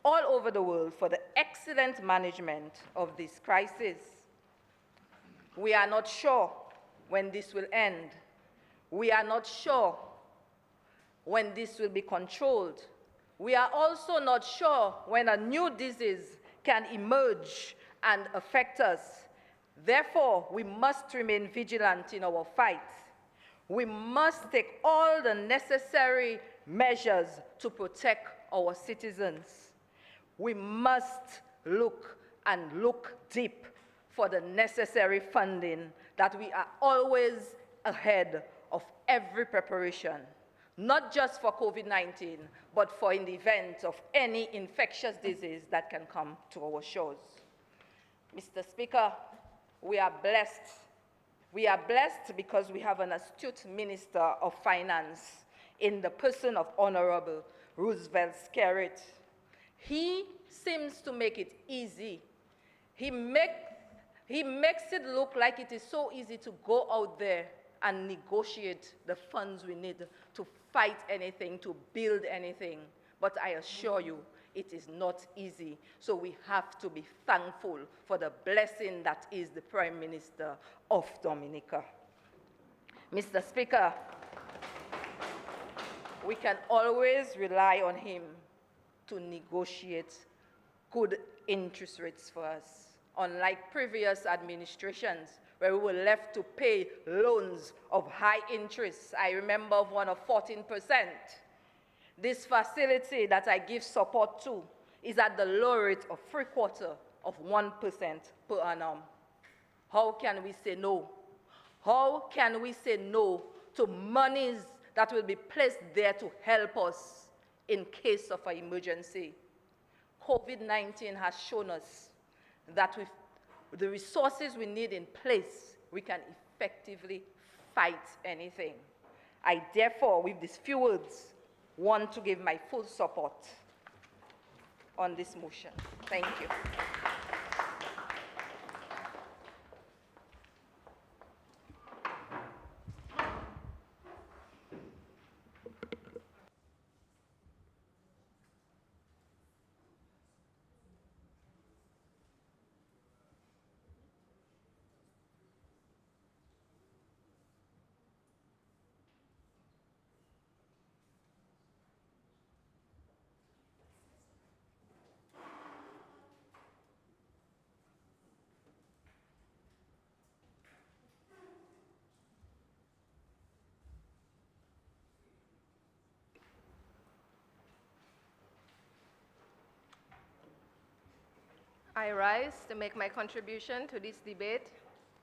all over the world for the excellent management of this crisis. We are not sure when this will end. We are not sure when this will be controlled. We are also not sure when a new disease can emerge and affect us. Therefore, we must remain vigilant in our fight. We must take all the necessary measures to protect our citizens. We must look deep for the necessary funding that we are always ahead of every preparation, not just for COVID-19, but for in the event of any infectious disease that can come to our shores. Mr. Speaker, we are blessed. We are blessed because we have an astute Minister of Finance in the person of Honorable Roosevelt Skerritt. He seems to make it easy. He makes it look like it is so easy to go out there and negotiate the funds we need to fight anything, to build anything. But I assure you, it is not easy. So we have to be thankful for the blessing that is the Prime Minister of Dominica. Mr. Speaker, we can always rely on him to negotiate good interest rates for us, unlike previous administrations where we were left to pay loans of high interest. I remember of one of 14%. This facility that I give support to is at the low rate of 1% per annum. How can we say no? How can we say no to monies that will be placed there to help us in case of an emergency? COVID-19 has shown us that with the resources we need in place, we can effectively fight anything. I therefore, with these few words, want to give my full support on this motion. Thank you. I rise to make my contribution to this debate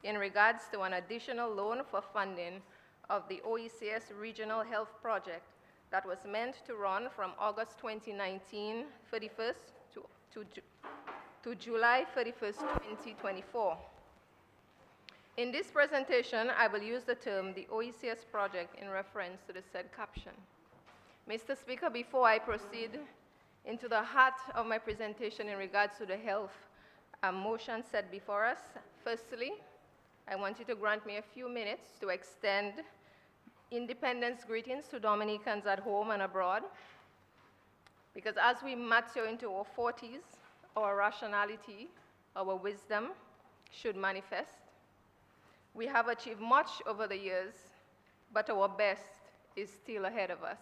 in regards to an additional loan for funding of the OECS Regional Health Project that was meant to run from August 2019 31st to July 31st, 2024. In this presentation, I will use the term the OECS project in reference to the said caption. Mr. Speaker, before I proceed into the heart of my presentation in regards to the health motion set before us, firstly, I want you to grant me a few minutes to extend Independence greetings to Dominicans at home and abroad, because as we mature into our 40s, our rationality, our wisdom should manifest. We have achieved much over the years, but our best is still ahead of us.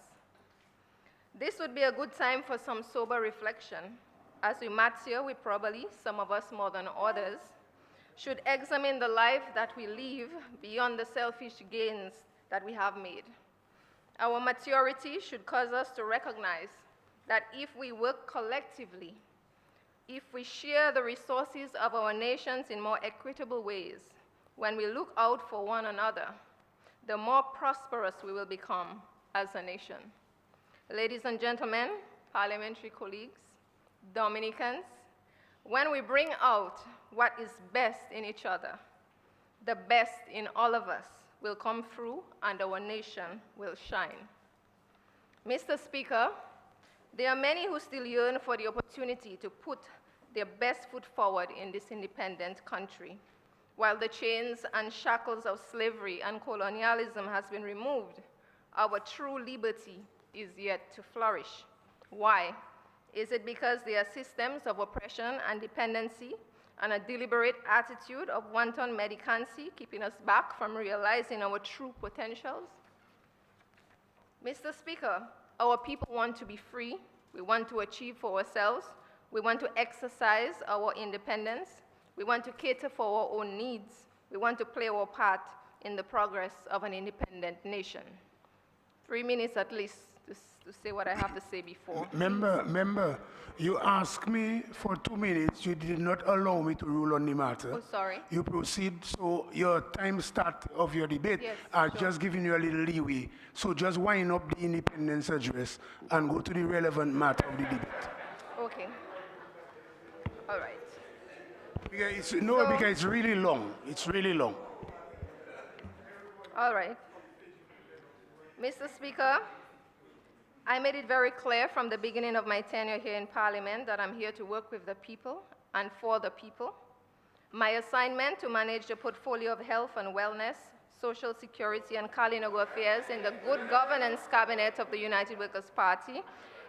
This would be a good time for some sober reflection. As we mature, we probably, some of us more than others, should examine the life that we live beyond the selfish gains that we have made. Our maturity should cause us to recognize that if we work collectively, if we share the resources of our nations in more equitable ways, when we look out for one another, the more prosperous we will become as a nation. Ladies and gentlemen, parliamentary colleagues, Dominicans, when we bring out what is best in each other, the best in all of us will come through and our nation will shine. Mr. Speaker, there are many who still yearn for the opportunity to put their best foot forward in this independent country. While the chains and shackles of slavery and colonialism has been removed, our true liberty is yet to flourish. Why? Is it because there are systems of oppression and dependency and a deliberate attitude of wanton mendicancy keeping us back from realizing our true potentials? Mr. Speaker, our people want to be free. We want to achieve for ourselves. We want to exercise our independence. We want to cater for our own needs. We want to play our part in the progress of an independent nation. 3 minutes at least to say what I have to say before. Member, you asked me for 2 minutes. You did not allow me to rule on the matter. Oh, sorry. You proceed, so your time start of your debate. Yes, I've sure. just given you a little leeway. So just wind up the independence address and go to the relevant matter of the debate. Okay. All right. Because it's really long. It's really long. All right. Mr. Speaker, I made it very clear from the beginning of my tenure here in Parliament that I'm here to work with the people and for the people. My assignment to manage the portfolio of health and wellness, social security, and Kalinago affairs in the Good Governance Cabinet of the United Workers' Party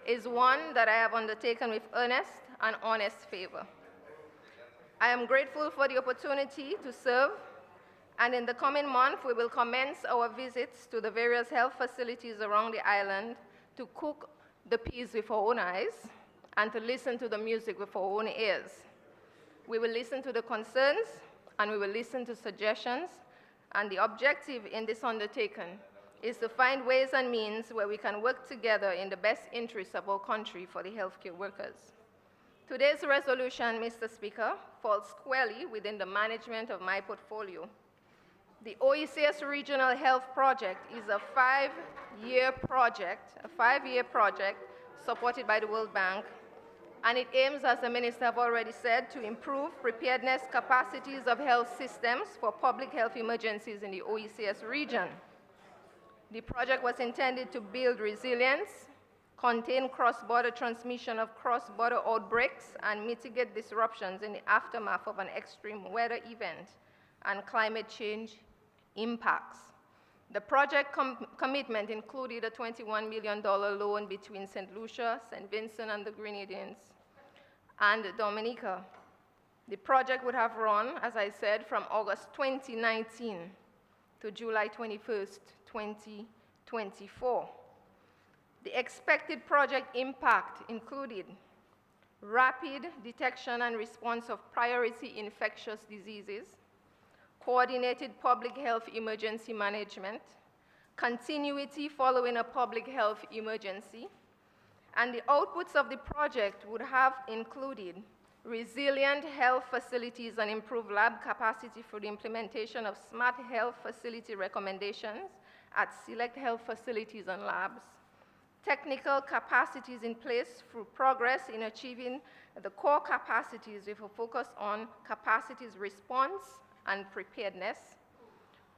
is one that I have undertaken with earnest and honest favor. I am grateful for the opportunity to serve, and in the coming month, we will commence our visits to the various health facilities around the island to cook the peas with our own eyes and to listen to the music with our own ears. We will listen to the concerns and we will listen to suggestions, and the objective in this undertaking is to find ways and means where we can work together in the best interests of our country for the healthcare workers. Today's resolution, Mr. Speaker, falls squarely within the management of my portfolio. The OECS Regional Health Project is a five-year project supported by the World Bank, and it aims, as the Minister have already said, to improve preparedness capacities of health systems for public health emergencies in the OECS region. The project was intended to build resilience, contain cross-border transmission of cross-border outbreaks, and mitigate disruptions in the aftermath of an extreme weather event and climate change impacts. The project commitment included a $21 million loan between St. Lucia, St. Vincent and the Grenadines, and Dominica. The project would have run, as I said, from August 2019 to July 21st, 2024. The expected project impact included rapid detection and response of priority infectious diseases, coordinated public health emergency management, continuity following a public health emergency, and the outputs of the project would have included resilient health facilities and improved lab capacity for the implementation of smart health facility recommendations at select health facilities and labs, technical capacities in place through progress in achieving the core capacities with a focus on capacities response and preparedness,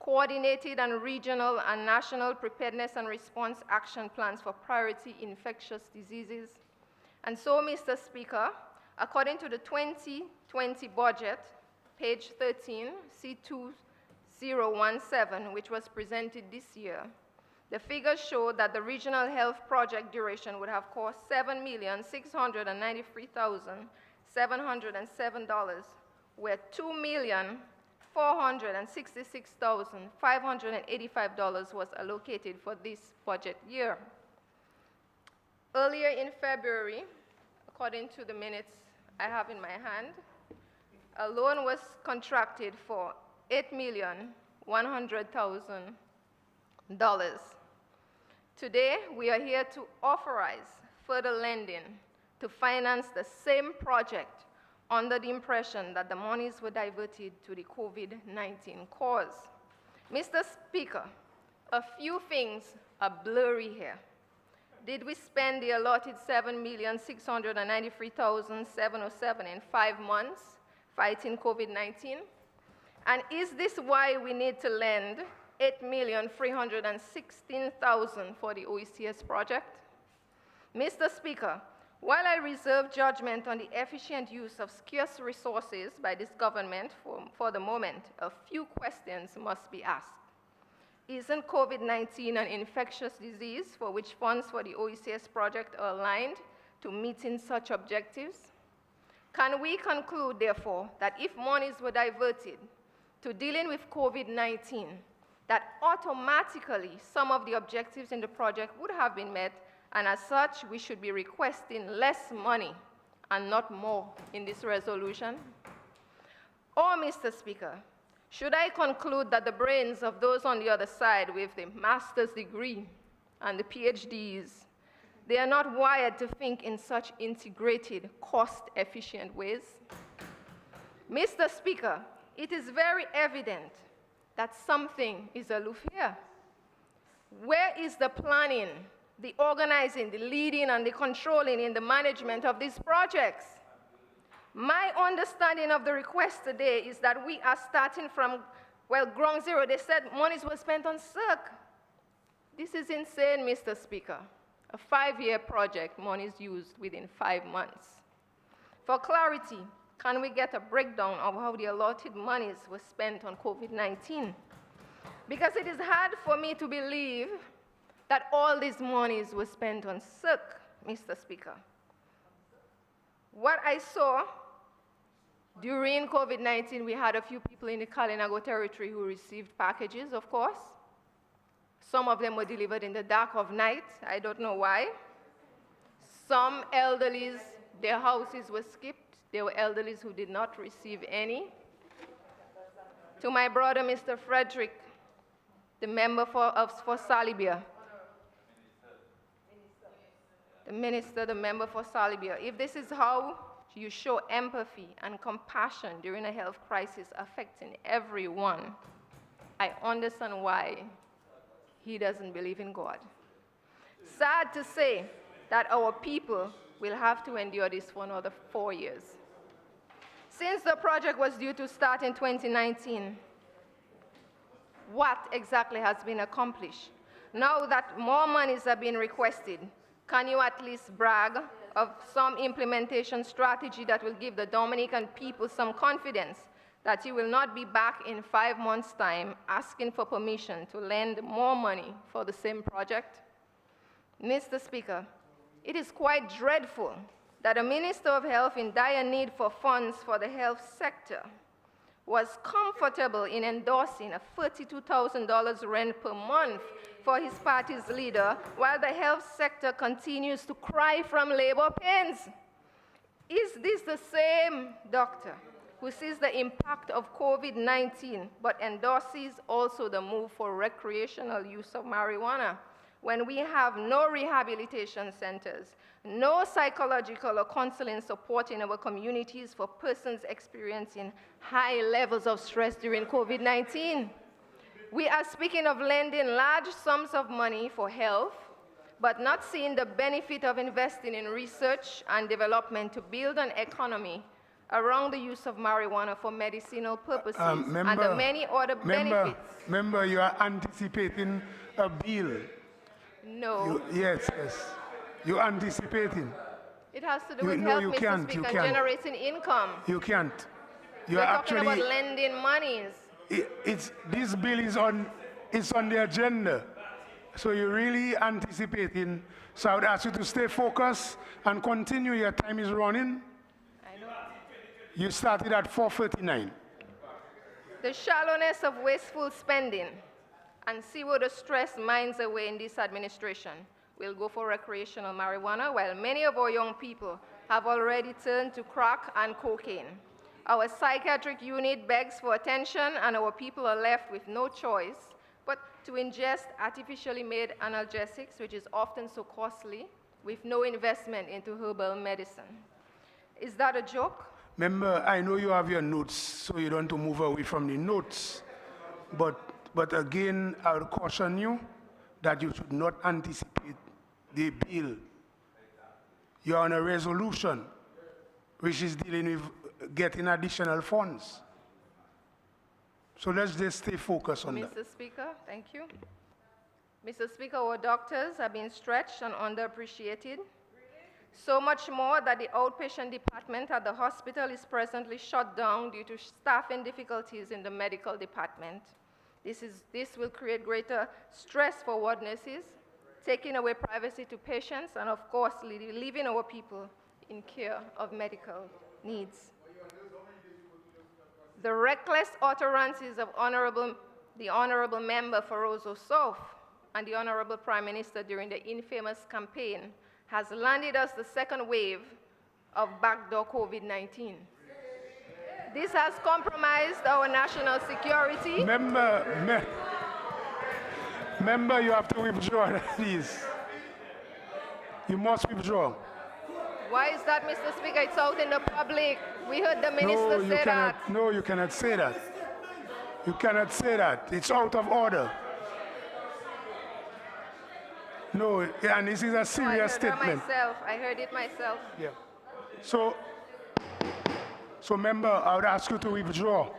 coordinated and regional and national preparedness and response action plans for priority infectious diseases. And so, Mr. Speaker, according to the 2020 budget, page 13, C2017, which was presented this year, the figures show that the regional health project duration would have cost $7,693,707, where $2,466,585 was allocated for this budget year. Earlier in February, according to the minutes I have in my hand, a loan was contracted for $8,100,000. Today, we are here to authorize further lending to finance the same project under the impression that the monies were diverted to the COVID-19 cause. Mr. Speaker, a few things are blurry here. Did we spend the allotted $7,693,707 in 5 months fighting COVID-19? And is this why we need to lend $8,316,000 for the OECS project? Mr. Speaker, while I reserve judgment on the efficient use of scarce resources by this government for the moment, a few questions must be asked. Isn't COVID-19 an infectious disease for which funds for the OECS project are aligned to meeting such objectives? Can we conclude, therefore, that if monies were diverted to dealing with COVID-19, that automatically some of the objectives in the project would have been met, and as such, we should be requesting less money and not more in this resolution? Or, Mr. Speaker, should I conclude that the brains of those on the other side with the master's degree and the PhDs, they are not wired to think in such integrated, cost-efficient ways? Mr. Speaker, it is very evident that something is aloof here. Where is the planning, the organizing, the leading, and the controlling in the management of these projects? My understanding of the request today is that we are starting from, well, ground zero. They said monies were spent on CERC. This is insane, Mr. Speaker. A 5-year project, monies used within 5 months. For clarity, can we get a breakdown of how the allotted monies were spent on COVID-19? Because it is hard for me to believe that all these monies were spent on CERC, Mr. Speaker. What I saw during COVID-19, we had a few people in the Kalinago territory who received packages, of course. Some of them were delivered in the dark of night. I don't know why. Some elderlies, their houses were skipped. There were elderlies who did not receive any. To my brother, Mr. Frederick, the member for Salibia, the minister, the member for Salibia, if this is how you show empathy and compassion during a health crisis affecting everyone, I understand why he doesn't believe in God. Sad to say that our people will have to endure this for another 4 years. Since the project was due to start in 2019, what exactly has been accomplished? Now that more monies are being requested, can you at least brag of some implementation strategy that will give the Dominican people some confidence that you will not be back in 5 months' time asking for permission to lend more money for the same project? Mr. Speaker, it is quite dreadful that a Minister of Health in dire need for funds for the health sector was comfortable in endorsing a $32,000 rent per month for his party's leader, while the health sector continues to cry from labor pains. Is this the same doctor who sees the impact of COVID-19 but endorses also the move for recreational use of marijuana, when we have no rehabilitation centers, no psychological or counseling support in our communities for persons experiencing high levels of stress during COVID-19? We are speaking of lending large sums of money for health, but not seeing the benefit of investing in research and development to build an economy around the use of marijuana for medicinal purposes and the many other benefits. Member, you are anticipating a bill. No. Yes. You're anticipating. It has to do with health, Mr. Speaker, and generating income. You can't. We're talking about lending monies. This bill is on the agenda. So you're really anticipating. So I would ask you to stay focused and continue. Your time is running. I know. You started at 4:39. The shallowness of wasteful spending and see where the stress mines away in this administration will go for recreational marijuana, while many of our young people have already turned to crack and cocaine. Our psychiatric unit begs for attention, and our people are left with no choice but to ingest artificially made analgesics, which is often so costly, with no investment into herbal medicine. Is that a joke? Member, I know you have your notes, so you don't want to move away from the notes. But again, I would caution you that you should not anticipate the bill. You're on a resolution, which is dealing with getting additional funds. So let's just stay focused on that. Mr. Speaker, thank you. Mr. Speaker, our doctors have been stretched and underappreciated. So much more that the outpatient department at the hospital is presently shut down due to staffing difficulties in the medical department. This will create greater stress for ward nurses, taking away privacy to patients, and of course, leaving our people in care of medical needs. The reckless utterances of the Honorable Member for Roseau South and the Honorable Prime Minister during the infamous campaign has landed us the second wave of backdoor COVID-19. This has compromised our national security. Member, you have to withdraw, please. You must withdraw. Why is that, Mr. Speaker? It's out in the public. We heard the minister say that. No, you cannot say that. You cannot say that. It's out of order. No, and this is a serious statement. I heard it myself. Yeah. So member, I would ask you to withdraw.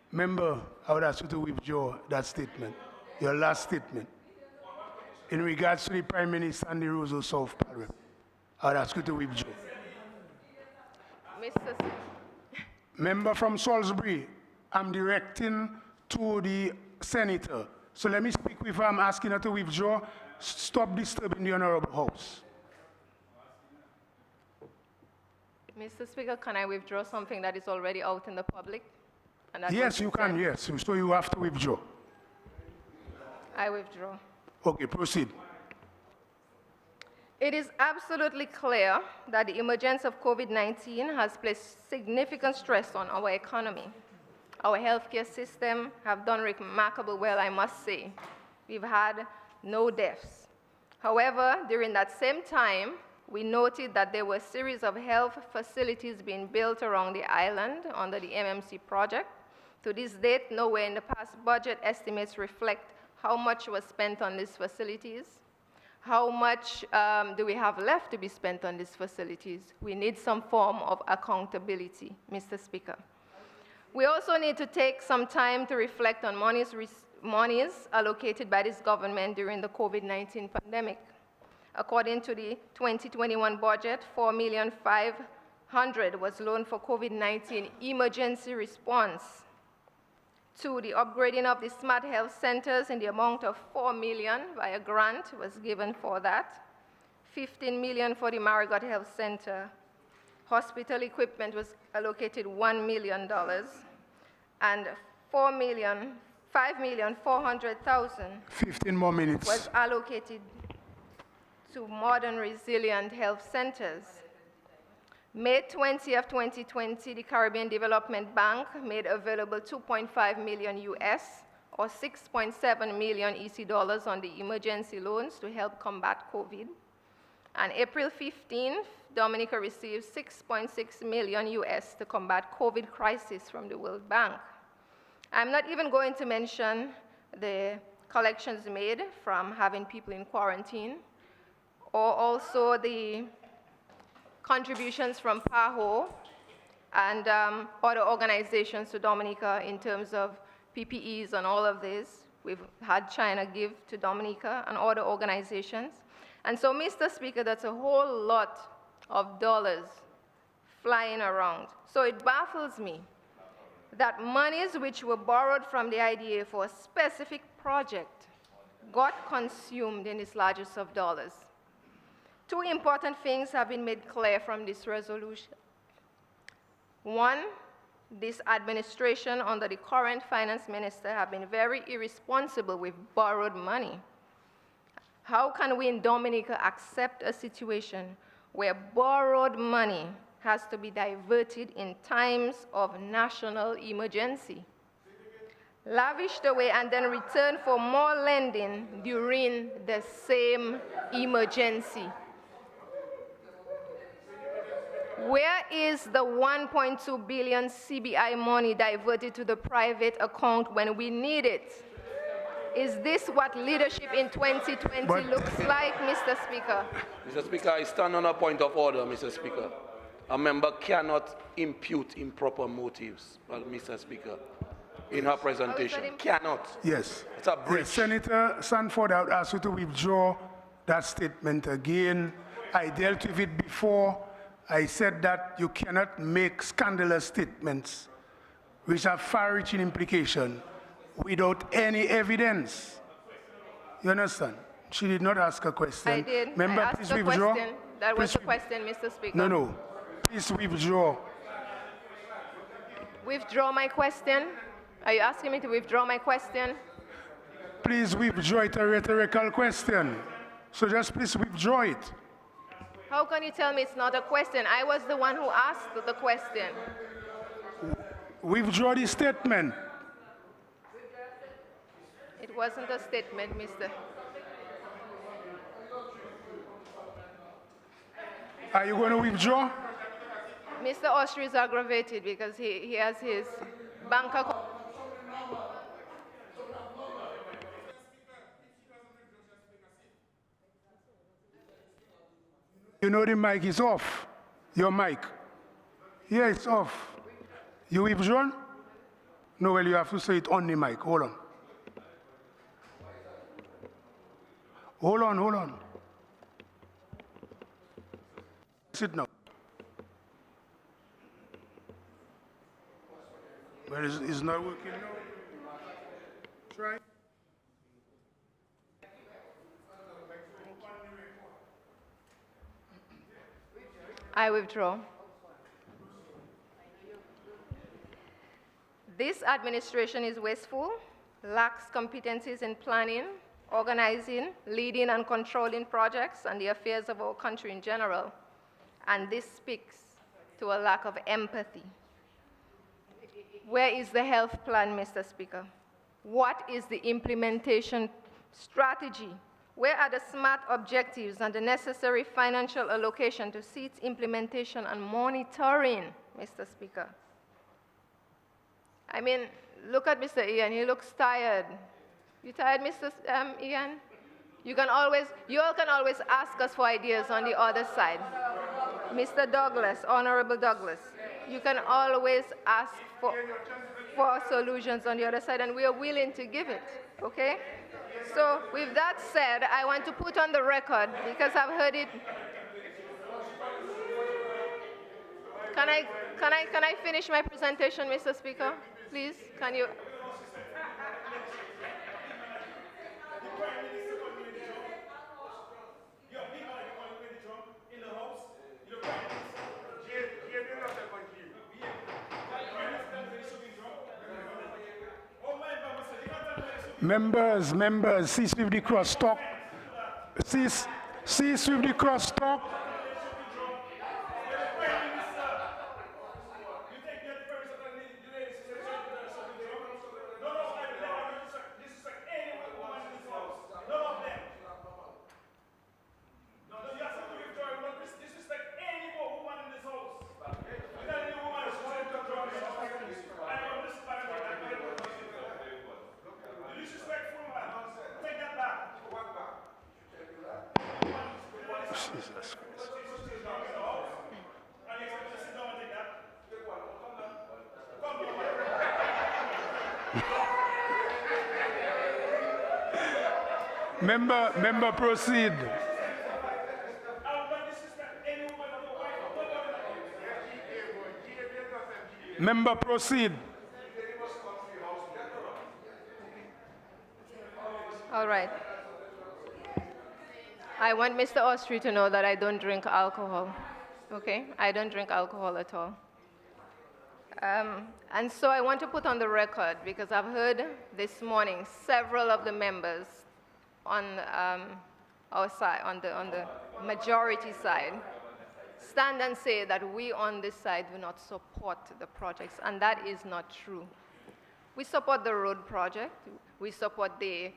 Member, I would ask you to withdraw that statement, your last statement. In regards to the Prime Minister and the Roseau South Parliament, I would ask you to withdraw. Member from Salisbury, I'm directing to the Senator. So let me speak with her. I'm asking her to withdraw. Stop disturbing the Honorable House. Mr. Speaker, can I withdraw something that is already out in the public? Yes, you can, yes. So you have to withdraw. I withdraw. Okay, proceed. It is absolutely clear that the emergence of COVID-19 has placed significant stress on our economy. Our healthcare system have done remarkably well, I must say. We've had no deaths. However, during that same time, we noted that there were a series of health facilities being built around the island under the MMC project. To this date, nowhere in the past budget estimates reflect how much was spent on these facilities. How much do we have left to be spent on these facilities? We need some form of accountability, Mr. Speaker. We also need to take some time to reflect on monies allocated by this government during the COVID-19 pandemic. According to the 2021 budget, $4,500,000 was loaned for COVID-19 emergency response. To the upgrading of the smart health centers in the amount of $4 million by a grant was given for that. $15 million for the Marigot Health Center. Hospital equipment was allocated $1 million, and $5,400,000 15 more minutes. was allocated to modern resilient health centers. May 20th, 2020, the Caribbean Development Bank made available $2.5 million US or 6.7 million EC dollars on the emergency loans to help combat COVID. On April 15th, Dominica received 6.6 million US to combat COVID crisis from the World Bank. I'm not even going to mention the collections made from having people in quarantine, or also the contributions from PAHO and other organizations to Dominica in terms of PPEs and all of this. We've had China give to Dominica and other organizations. And so, Mr. Speaker, that's a whole lot of dollars flying around. So it baffles me that monies which were borrowed from the IDA for a specific project got consumed in this largest of dollars. Two important things have been made clear from this resolution. One, this administration under the current finance minister have been very irresponsible with borrowed money. How can we in Dominica accept a situation where borrowed money has to be diverted in times of national emergency, lavished away and then returned for more lending during the same emergency? Where is the 1.2 billion CBI money diverted to the private account when we need it? Is this what leadership in 2020 looks like, Mr. Speaker? Mr. Speaker, I stand on a point of order, Mr. Speaker. A member cannot impute improper motives, well, Mr. Speaker, in her presentation. Cannot. Yes. It's a breach. Yes, Senator Sanford, I would ask you to withdraw that statement again. I dealt with it before. I said that you cannot make scandalous statements which have far-reaching implication without any evidence. You understand? She did not ask a question. I did. Member, I asked please a withdraw. question. That was the question, Mr. Speaker. No, no. Please withdraw. Withdraw my question? Are you asking me to withdraw my question? Please withdraw it, a rhetorical question. So just please withdraw it. How can you tell me it's not a question? I was the one who asked the question. Withdraw the statement. It wasn't a statement, Mr. Are you going to withdraw? Mr. Austri is aggravated because he has his bank account. You know the mic is off. Your mic. Yeah, it's off. You withdrawn? No, well, you have to say it on the mic. Hold on. Hold on, hold on. Sit now. But it's not working now. Try. I withdraw. This administration is wasteful, lacks competencies in planning, organizing, leading and controlling projects and the affairs of our country in general. And this speaks to a lack of empathy. Where is the health plan, Mr. Speaker? What is the implementation strategy? Where are the SMART objectives and the necessary financial allocation to see its implementation and monitoring, Mr. Speaker? I mean, look at Mr. Ian, he looks tired. You tired, Mr. Ian? You all can always ask us for ideas on the other side. Mr. Douglas, Honorable Douglas, you can always ask for solutions on the other side, and we are willing to give it, okay? So with that said, I want to put on the record, because I've heard it. Can I finish my presentation, Mr. Speaker? Please, can you? Members, cease with the crosstalk. Cease with the crosstalk. Jesus Christ. Member proceed. Member proceed. All right. I want Mr. Austri to know that I don't drink alcohol. Okay? I don't drink alcohol at all. And so I want to put on the record, because I've heard this morning several of the members on our side, on the majority side, stand and say that we on this side do not support the projects, and that is not true. We support the road project. We support these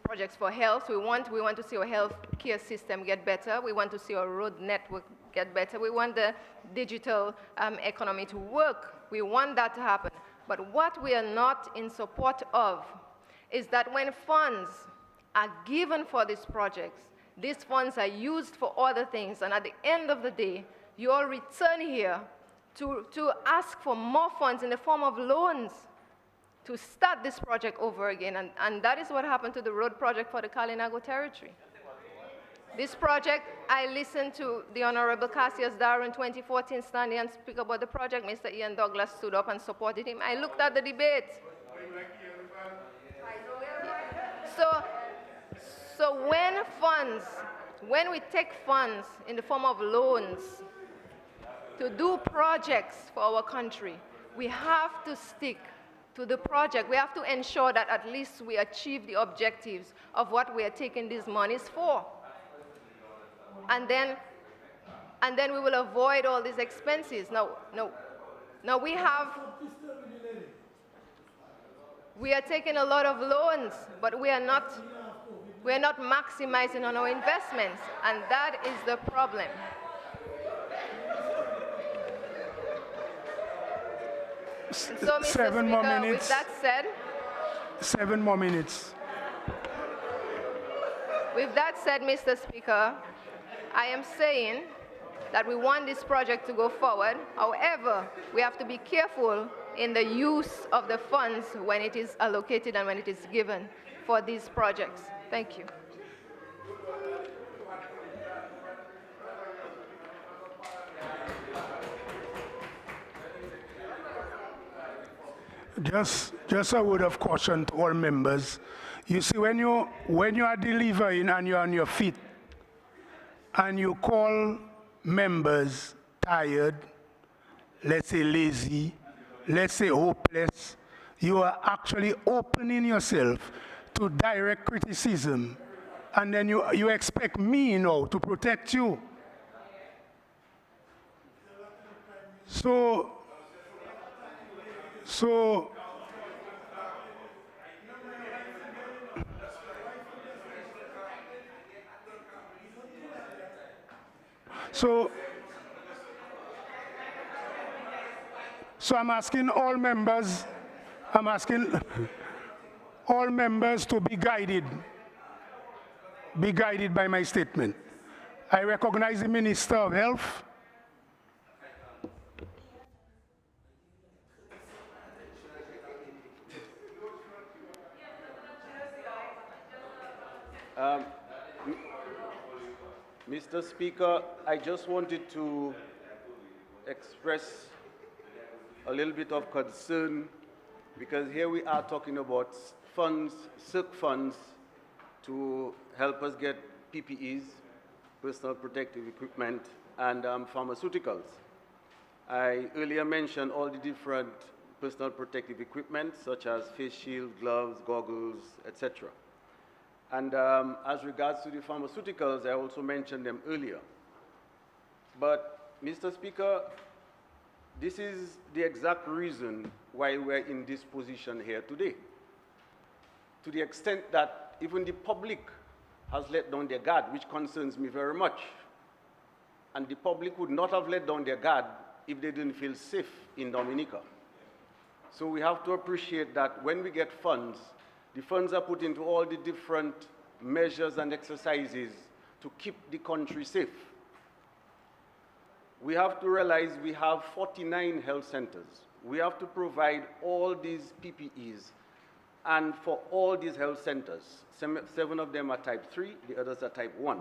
projects for health. We want to see our health care system get better. We want to see our road network get better. We want the digital economy to work. We want that to happen. But what we are not in support of is that when funds are given for these projects, these funds are used for other things, and at the end of the day, you all return here to ask for more funds in the form of loans to start this project over again, and that is what happened to the road project for the Kalinago territory. This project, I listened to the Honorable Cassius Darrow in 2014 standing and speak about the project. Mr. Ian Douglas stood up and supported him. I looked at the debate. So when we take funds in the form of loans to do projects for our country, we have to stick to the project. We have to ensure that at least we achieve the objectives of what we are taking these monies for. And then we will avoid all these expenses. Now we are taking a lot of loans, but we are not maximizing on our investments, and that is the problem. So, Mr. 7 more Speaker, minutes. with that said, 7 more minutes. with that said, Mr. Speaker, I am saying that we want this project to go forward. However, we have to be careful in the use of the funds when it is allocated and when it is given for these projects. Thank you. Just a word of caution to all members. You see, when you are delivering and you're on your feet, and you call members tired, let's say lazy, let's say hopeless, you are actually opening yourself to direct criticism, and then you expect me now to protect you. So I'm asking all members, to be guided by my statement. I recognize the Minister of Health. Mr. Speaker, I just wanted to express a little bit of concern, because here we are talking about funds, CERC funds, to help us get PPEs, personal protective equipment, and pharmaceuticals. I earlier mentioned all the different personal protective equipment, such as face shield, gloves, goggles, etc. And as regards to the pharmaceuticals, I also mentioned them earlier. But, Mr. Speaker, this is the exact reason why we're in this position here today. To the extent that even the public has let down their guard, which concerns me very much. And the public would not have let down their guard if they didn't feel safe in Dominica. So we have to appreciate that when we get funds, the funds are put into all the different measures and exercises to keep the country safe. We have to realize we have 49 health centers. We have to provide all these PPEs, and for all these health centers, 7 of them are type 3, the others are type 1.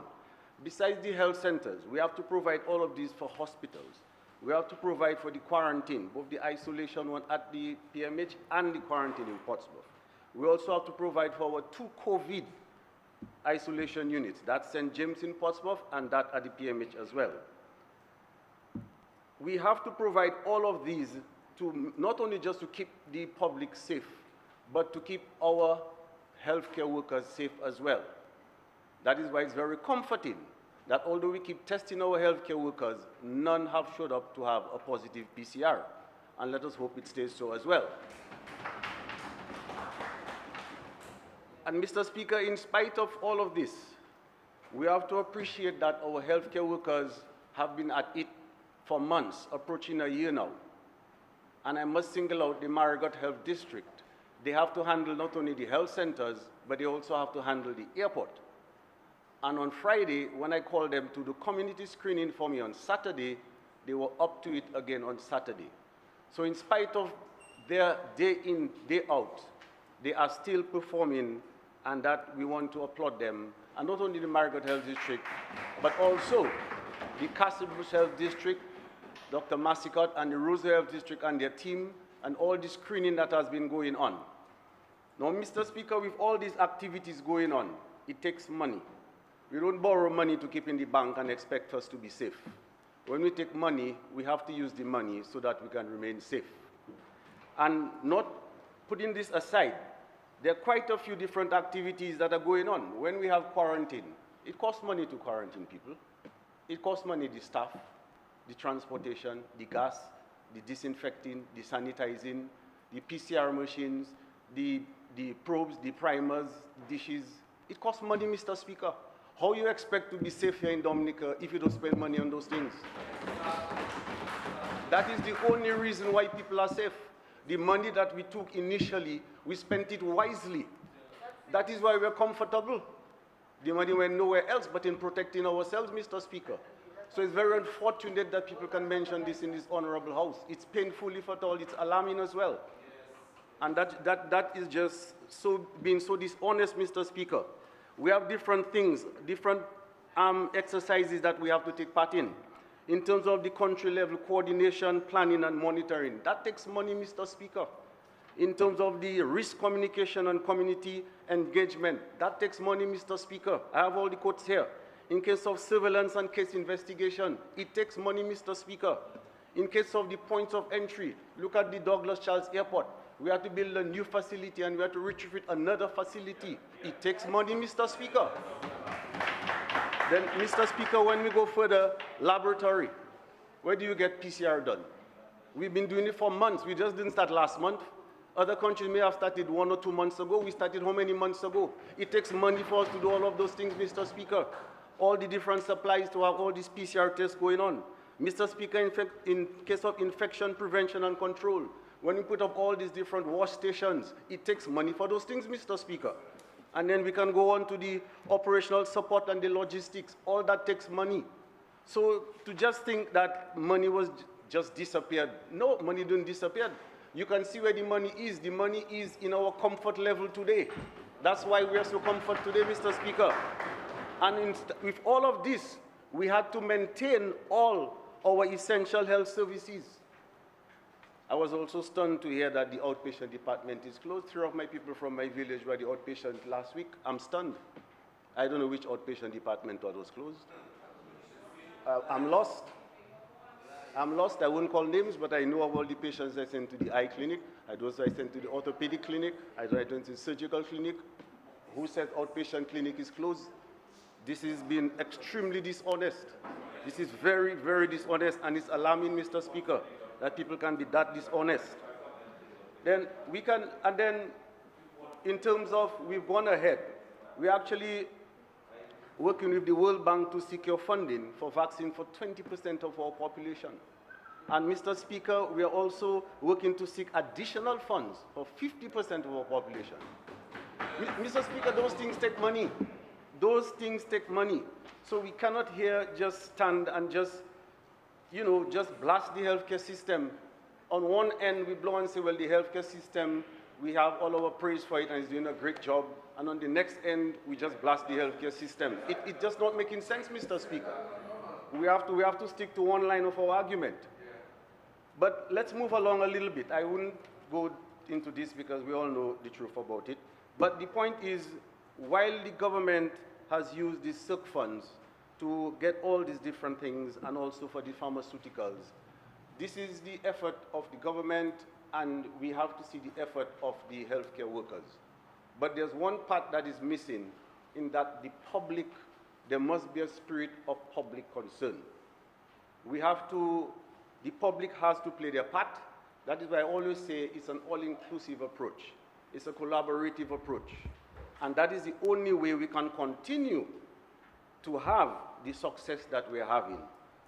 Besides the health centers, we have to provide all of these for hospitals. We have to provide for the quarantine, both the isolation one at the PMH and the quarantine in Portsmouth. We also have to provide for our 2 COVID isolation units, that's St. James in Portsmouth and that at the PMH as well. We have to provide all of these to not only just to keep the public safe, but to keep our healthcare workers safe as well. That is why it's very comforting that although we keep testing our healthcare workers, none have showed up to have a positive PCR. And let us hope it stays so as well. And Mr. Speaker, in spite of all of this, we have to appreciate that our healthcare workers have been at it for months, approaching a year now. And I must single out the Marigot Health District. They have to handle not only the health centers, but they also have to handle the airport. And on Friday, when I called them to do community screening for me on Saturday, they were up to it again on Saturday. So in spite of their day in, day out, they are still performing, and that we want to applaud them. And not only the Marigot Health District, but also the Castlebrush Health District, Dr. Massicott and the Rose Health District and their team, and all the screening that has been going on. Now, Mr. Speaker, with all these activities going on, it takes money. We don't borrow money to keep in the bank and expect us to be safe. When we take money, we have to use the money so that we can remain safe. And not putting this aside, there are quite a few different activities that are going on. When we have quarantine, it costs money to quarantine people. It costs money, the staff, the transportation, the gas, the disinfecting, the sanitizing, the PCR machines, the probes, the primers, dishes. It costs money, Mr. Speaker. How you expect to be safe here in Dominica if you don't spend money on those things? That is the only reason why people are safe. The money that we took initially, we spent it wisely. That is why we're comfortable. The money went nowhere else but in protecting ourselves, Mr. Speaker. So it's very unfortunate that people can mention this in this honorable house. It's painful, if at all, it's alarming as well. And that is just being so dishonest, Mr. Speaker. We have different things, different exercises that we have to take part in. In terms of the country level coordination, planning and monitoring, that takes money, Mr. Speaker. In terms of the risk communication and community engagement, that takes money, Mr. Speaker. I have all the quotes here. In case of surveillance and case investigation, it takes money, Mr. Speaker. In case of the points of entry, look at the Douglas Charles Airport. We have to build a new facility and we have to retrofit another facility. It takes money, Mr. Speaker. Then, Mr. Speaker, when we go further, laboratory, where do you get PCR done? We've been doing it for months. We just didn't start last month. Other countries may have started 1 or 2 months ago. We started how many months ago? It takes money for us to do all of those things, Mr. Speaker. All the different supplies to have all these PCR tests going on. Mr. Speaker, in case of infection prevention and control, when we put up all these different wash stations, it takes money for those things, Mr. Speaker. And then we can go on to the operational support and the logistics. All that takes money. So to just think that money was just disappeared, no, money didn't disappear. You can see where the money is. The money is in our comfort level today. That's why we are so comfortable today, Mr. Speaker. And with all of this, we had to maintain all our essential health services. I was also stunned to hear that the outpatient department is closed. 3 of my people from my village were the outpatient last week. I'm stunned. I don't know which outpatient department was closed. I'm lost. I'm lost. I won't call names, but I know of all the patients I sent to the eye clinic. I sent to the orthopedic clinic. I went to the surgical clinic. Who said outpatient clinic is closed? This has been extremely dishonest. This is very, very dishonest, and it's alarming, Mr. Speaker, that people can be that dishonest. Then we can, and then in terms of, we've gone ahead. We're actually working with the World Bank to secure funding for vaccine for 20% of our population. And Mr. Speaker, we are also working to seek additional funds for 50% of our population. Mr. Speaker, those things take money. Those things take money. So we cannot here just stand and just, just blast the healthcare system. On one end, we blow and say, well, the healthcare system, we have all our praise for it and it's doing a great job. And on the next end, we just blast the healthcare system. It just not making sense, Mr. Speaker. We have to stick to one line of our argument. But let's move along a little bit. I wouldn't go into this because we all know the truth about it. But the point is, while the government has used these silk funds to get all these different things and also for the pharmaceuticals, this is the effort of the government, and we have to see the effort of the healthcare workers. But there's one part that is missing, in that there must be a spirit of public concern. The public has to play their part. That is why I always say it's an all-inclusive approach. It's a collaborative approach. And that is the only way we can continue to have the success that we're having.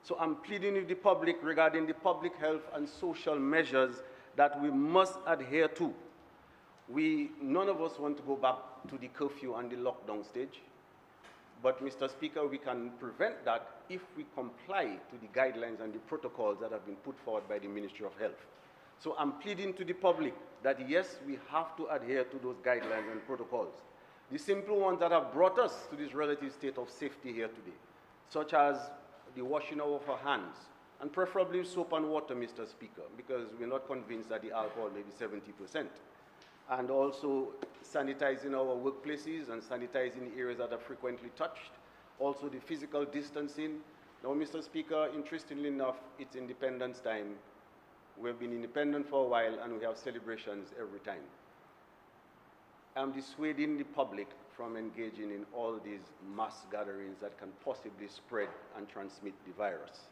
So I'm pleading with the public regarding the public health and social measures that we must adhere to. None of us want to go back to the curfew and the lockdown stage. But, Mr. Speaker, we can prevent that if we comply to the guidelines and the protocols that have been put forward by the Ministry of Health. So I'm pleading to the public that, yes, we have to adhere to those guidelines and protocols. The simple ones that have brought us to this relative state of safety here today, such as the washing of our hands, and preferably soap and water, Mr. Speaker, because we're not convinced that the alcohol may be 70%. And also sanitizing our workplaces and sanitizing the areas that are frequently touched. Also the physical distancing. Now, Mr. Speaker, interestingly enough, it's Independence time. We've been independent for a while and we have celebrations every time. I'm dissuading the public from engaging in all these mass gatherings that can possibly spread and transmit the virus.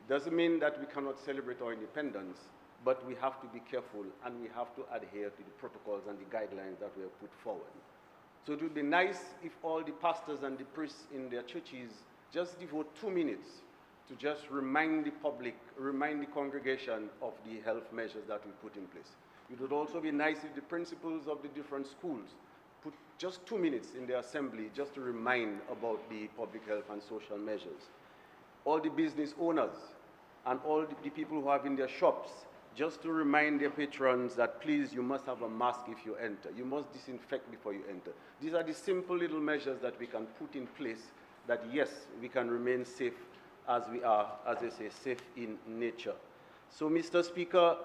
It doesn't mean that we cannot celebrate our independence, but we have to be careful and we have to adhere to the protocols and the guidelines that we have put forward. So it would be nice if all the pastors and the priests in their churches just devote 2 minutes to just remind the public, remind the congregation of the health measures that we put in place. It would also be nice if the principals of the different schools put just 2 minutes in their assembly just to remind about the public health and social measures. All the business owners and all the people who have in their shops, just to remind their patrons that, please, you must have a mask if you enter. You must disinfect before you enter. These are the simple little measures that we can put in place that, yes, we can remain safe as we are, as they say, safe in nature. So, Mr. Speaker,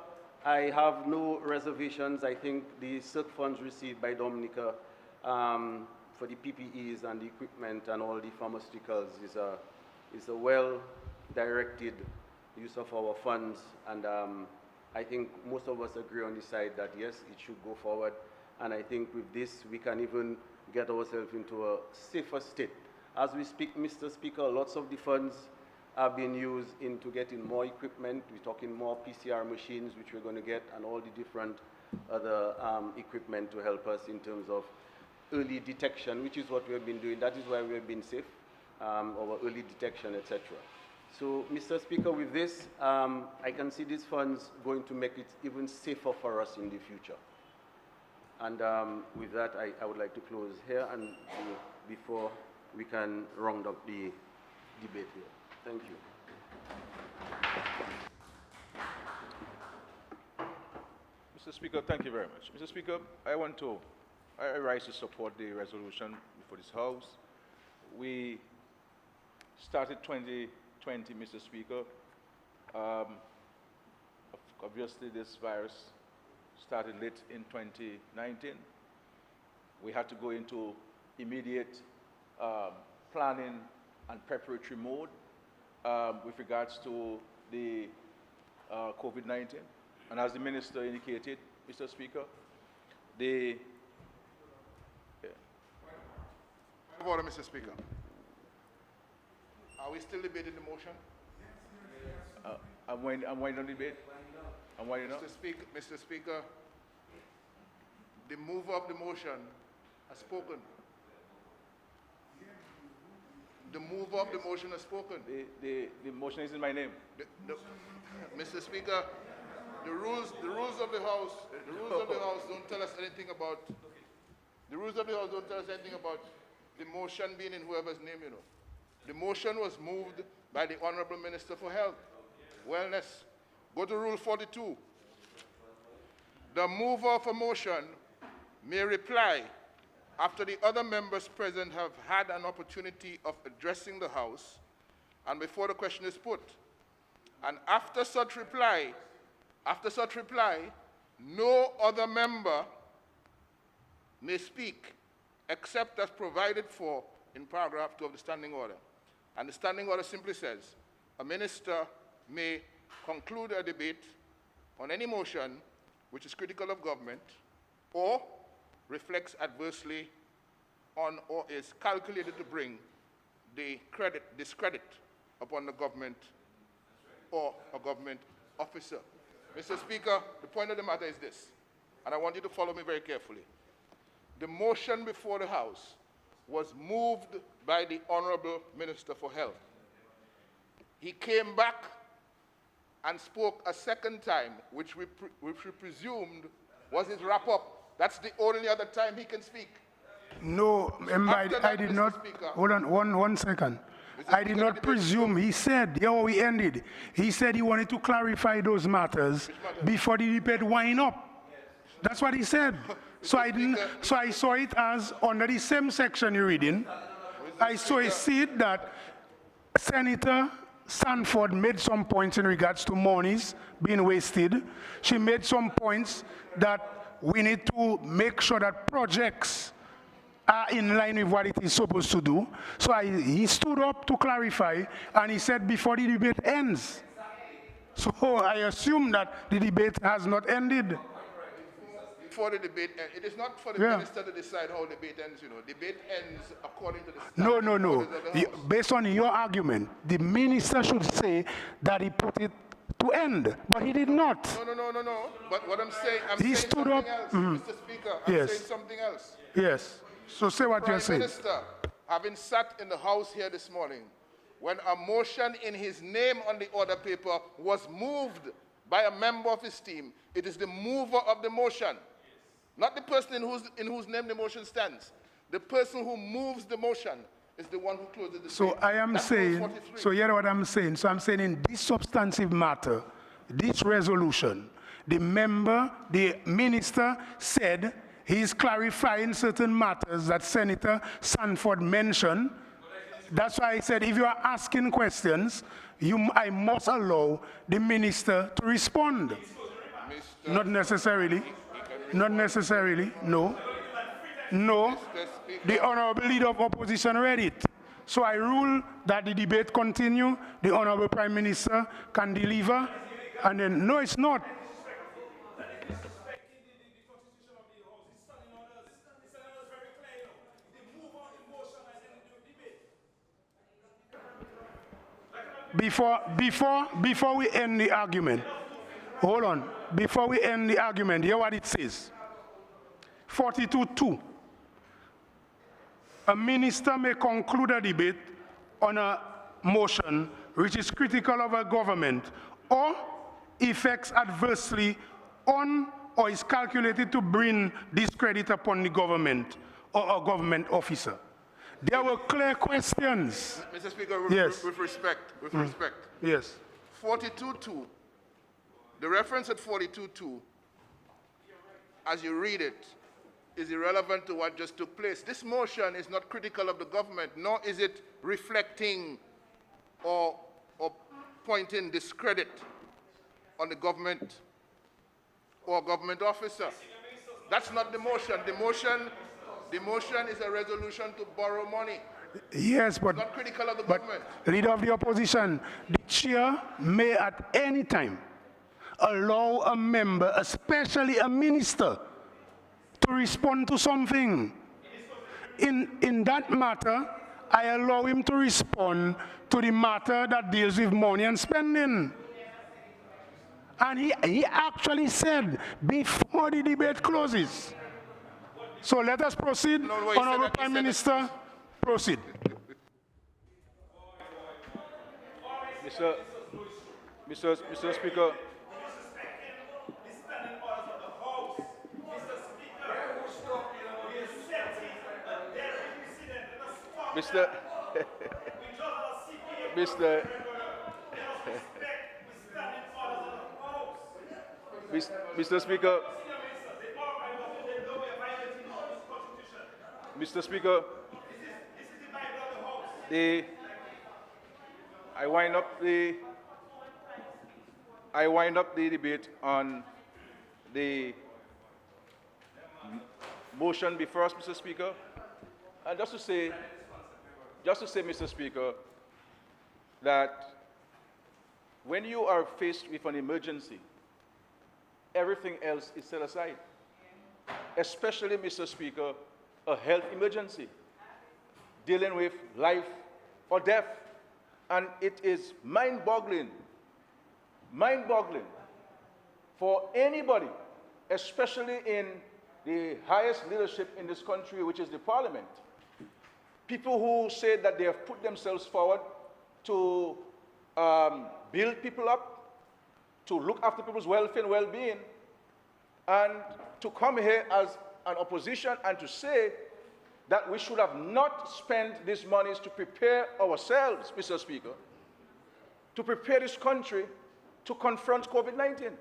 I have no reservations. I think the CERC funds received by Dominica for the PPEs and the equipment and all the pharmaceuticals is a well-directed use of our funds, and I think most of us agree on the side that, yes, it should go forward. And I think with this, we can even get ourselves into a safer state. As we speak, Mr. Speaker, lots of the funds are being used into getting more equipment. We're talking more PCR machines, which we're going to get, and all the different other equipment to help us in terms of early detection, which is what we have been doing. That is why we have been safe, our early detection, etc. So, Mr. Speaker, with this, I can see these funds going to make it even safer for us in the future. And with that, I would like to close here and before we can round up the debate here. Thank you. Mr. Speaker, thank you very much. Mr. Speaker, I rise to support the resolution before this House. We started 2020, Mr. Speaker. Obviously, this virus started late in 2019. We had to go into immediate planning and preparatory mode with regards to the COVID-19. And as the Minister indicated, Mr. Speaker, the... Point of order, Mr. Speaker. Are we still debating the motion? I'm winding on debate. I'm winding up. Mr. Speaker, the mover of the motion has spoken. The mover of the motion has spoken. The motion is in my name. Mr. Speaker, the rules of the House don't tell us anything about. The rules of the House don't tell us anything about the motion being in whoever's name, you know. The motion was moved by the Honorable Minister for Health, Wellness. Go to Rule 42. The mover of a motion may reply after the other members present have had an opportunity of addressing the House and before the question is put. And after such reply, no other member may speak except as provided for in paragraph 2 of the standing order. And the standing order simply says, a minister may conclude a debate on any motion which is critical of government or reflects adversely on or is calculated to bring the discredit upon the government or a government officer. Mr. Speaker, the point of the matter is this, and I want you to follow me very carefully. The motion before the House was moved by the Honorable Minister for Health. He came back and spoke a second time, which we presumed was his wrap-up. That's the only other time he can speak. No, I did not. Speaker, hold on, one second. I did not presume. He said, here we ended. He said he wanted to clarify those matters before the debate wind up. That's what he said. So I saw it as under the same section you're reading. I saw it that Senator Sanford made some points in regards to monies being wasted. She made some points that we need to make sure that projects are in line with what it is supposed to do. So he stood up to clarify, and he said before the debate ends. So I assume that the debate has not ended. Before the debate ends, it is not for the minister to decide how the debate ends, you know. Debate ends according to the No. Based on your argument, the minister should say that he put it to end, but he did not. No. But what I'm saying, He stood up. Else, Mr. Speaker. I'm saying something else. Yes. So say what you're saying. Prime Minister, having sat in the House here this morning, when a motion in his name on the order paper was moved by a member of his team, it is the mover of the motion, not the person in whose name the motion stands. The person who moves the motion is the one who closes the So debate. I am That's saying, Rule 43. so hear what I'm saying. So I'm saying in this substantive matter, this resolution, the minister said he's clarifying certain matters that Senator Sanford mentioned. That's why I said if you are asking questions, I must allow the minister to respond. Not necessarily. Not necessarily. No. The Honorable Leader of Opposition read it. So I rule that the debate continue, the Honorable Prime Minister can deliver, and then, no, it's not. Before we end the argument, hold on. Before we end the argument, hear what it says. 42.2. A minister may conclude a debate on a motion which is critical of a government or affects adversely on or is calculated to bring discredit upon the government or a government officer. There were clear questions. Mr. Speaker, with respect. Yes. 42.2, the reference at 42.2, as you read it, is irrelevant to what just took place. This motion is not critical of the government, nor is it reflecting or pointing discredit on the government or government officer. That's not the motion. The motion is a resolution to borrow money. Yes, but, it's not critical of the government. Leader of the opposition, the chair may at any time allow a member, especially a minister, to respond to something. In that matter, I allow him to respond to the matter that deals with money and spending. And he actually said before the debate closes. So let us proceed. Honorable Prime Minister, proceed. Mr. Speaker. Mr. Mr. Speaker, Mr. Speaker, I wind up the debate on the motion before us, Mr. Speaker. And just to say, Mr. Speaker, that when you are faced with an emergency, everything else is set aside. Especially, Mr. Speaker, a health emergency dealing with life or death. And it is mind-boggling for anybody, especially in the highest leadership in this country, which is the parliament, people who say that they have put themselves forward to build people up, to look after people's welfare and well-being, and to come here as an opposition and to say that we should have not spent these monies to prepare ourselves, Mr. Speaker, to prepare this country to confront COVID-19.